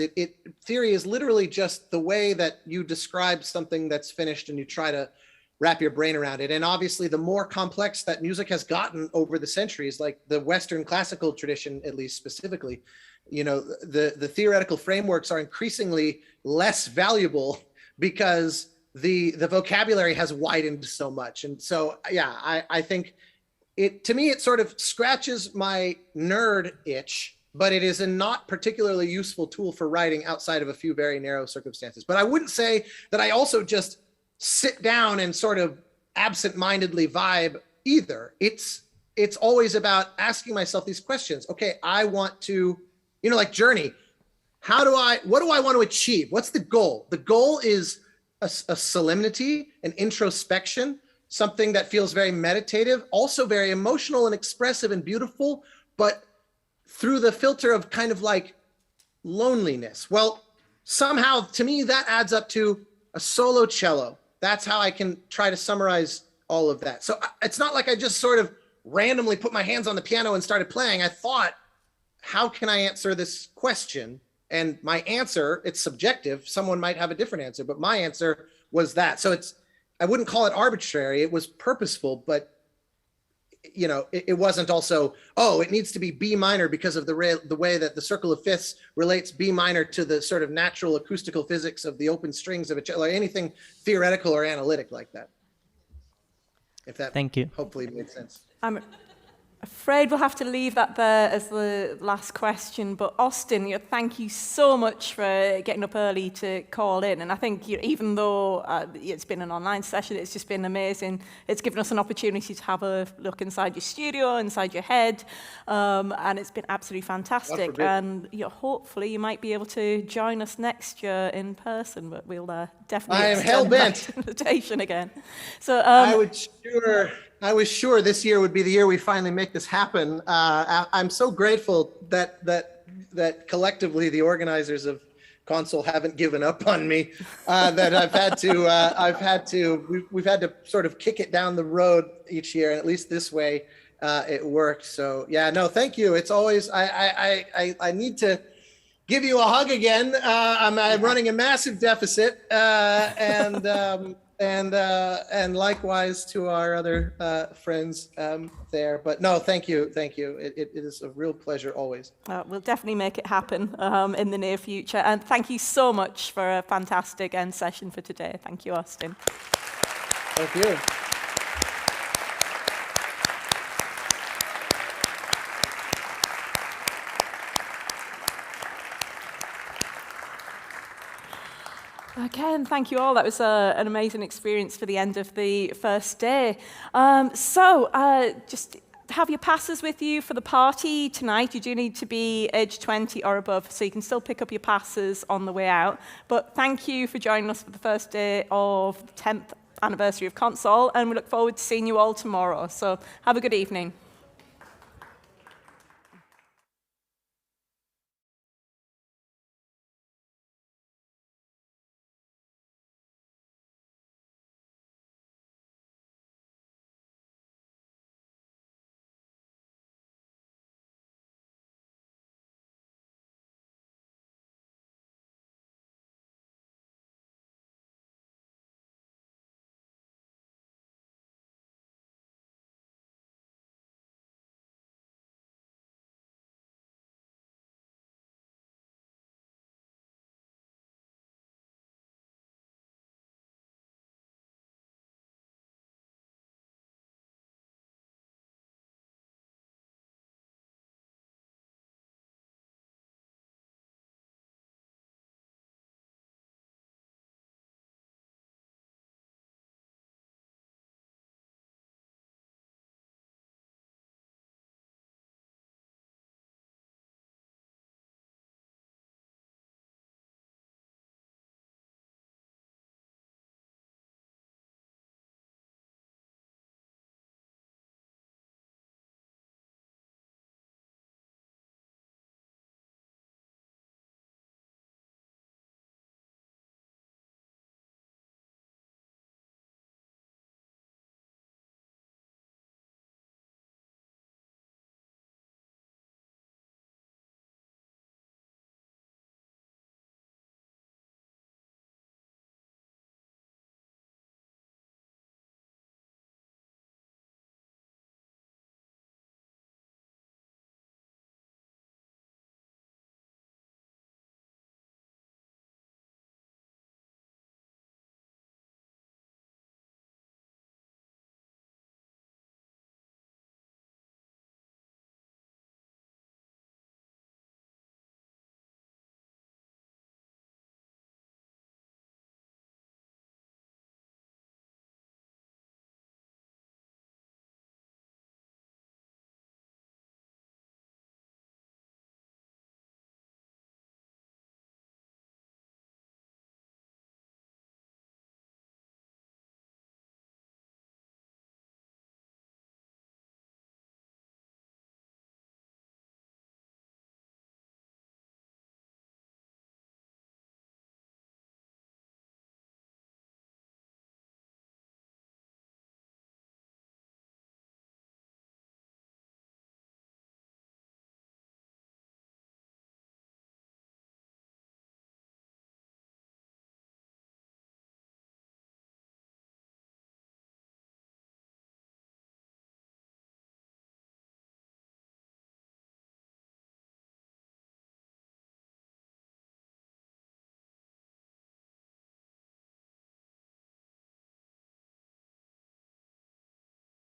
theory is literally just the way that you describe something that's finished and you try to wrap your brain around it. And obviously the more complex that music has gotten over the centuries, like the Western classical tradition, at least specifically, the theoretical frameworks are increasingly less valuable because the vocabulary has widened so much. And so, yeah, I think to me, it sort of scratches my nerd itch, but it is a not particularly useful tool for writing outside of a few very narrow circumstances. But I wouldn't say that I also just sit down and sort of absent-mindedly vibe either. It's always about asking myself these questions. Okay, I want to, like Journey, what do I want to achieve? What's the goal? The goal is a solemnity, an introspection, something that feels very meditative, also very emotional and expressive and beautiful, but through the filter of kind of like loneliness. Well, somehow to me that adds up to a solo cello. That's how I can try to summarize all of that. So it's not like I just sort of randomly put my hands on the piano and started playing. I thought, how can I answer this question? And my answer, it's subjective. Someone might have a different answer, but my answer was that. So I wouldn't call it arbitrary. It was purposeful, but it wasn't also, it needs to be B minor because of the way that the circle of fifths relates B minor to the sort of natural acoustical physics of the open strings of a cello, or anything theoretical or analytic like that. If that hopefully made sense. I'm afraid we'll have to leave that there as the last question, but Austin, thank you so much for getting up early to call in. And I think even though it's been an online session, it's just been amazing. It's given us an opportunity to have a look inside your studio, inside your head, and it's been absolutely fantastic. And hopefully you might be able to join us next year in person, but we'll definitely I am hell-bent. Invitation again. So I was sure this year would be the year we finally make this happen. I'm so grateful that collectively the organizers of Konsoll haven't given up on me. That we've had to sort of kick it down the road each year, and at least this way it worked. So yeah, no, thank you. It's always I need to give you a hug again. I'm running a massive deficit, and And likewise to our other friends there. But no, thank you. It is a real pleasure always. We'll definitely make it happen in the near future. And thank you so much for a fantastic end session for today. Thank you, Austin. Thank you. Okay, and thank you all. That was an amazing experience for the end of the first day. Just have your passes with you for the party tonight. You do need to be age 20 or above, so you can still pick up your passes on the way out. But thank you for joining us for the first day of the 10th anniversary of Konsoll, and we look forward to seeing you all tomorrow. So have a good evening.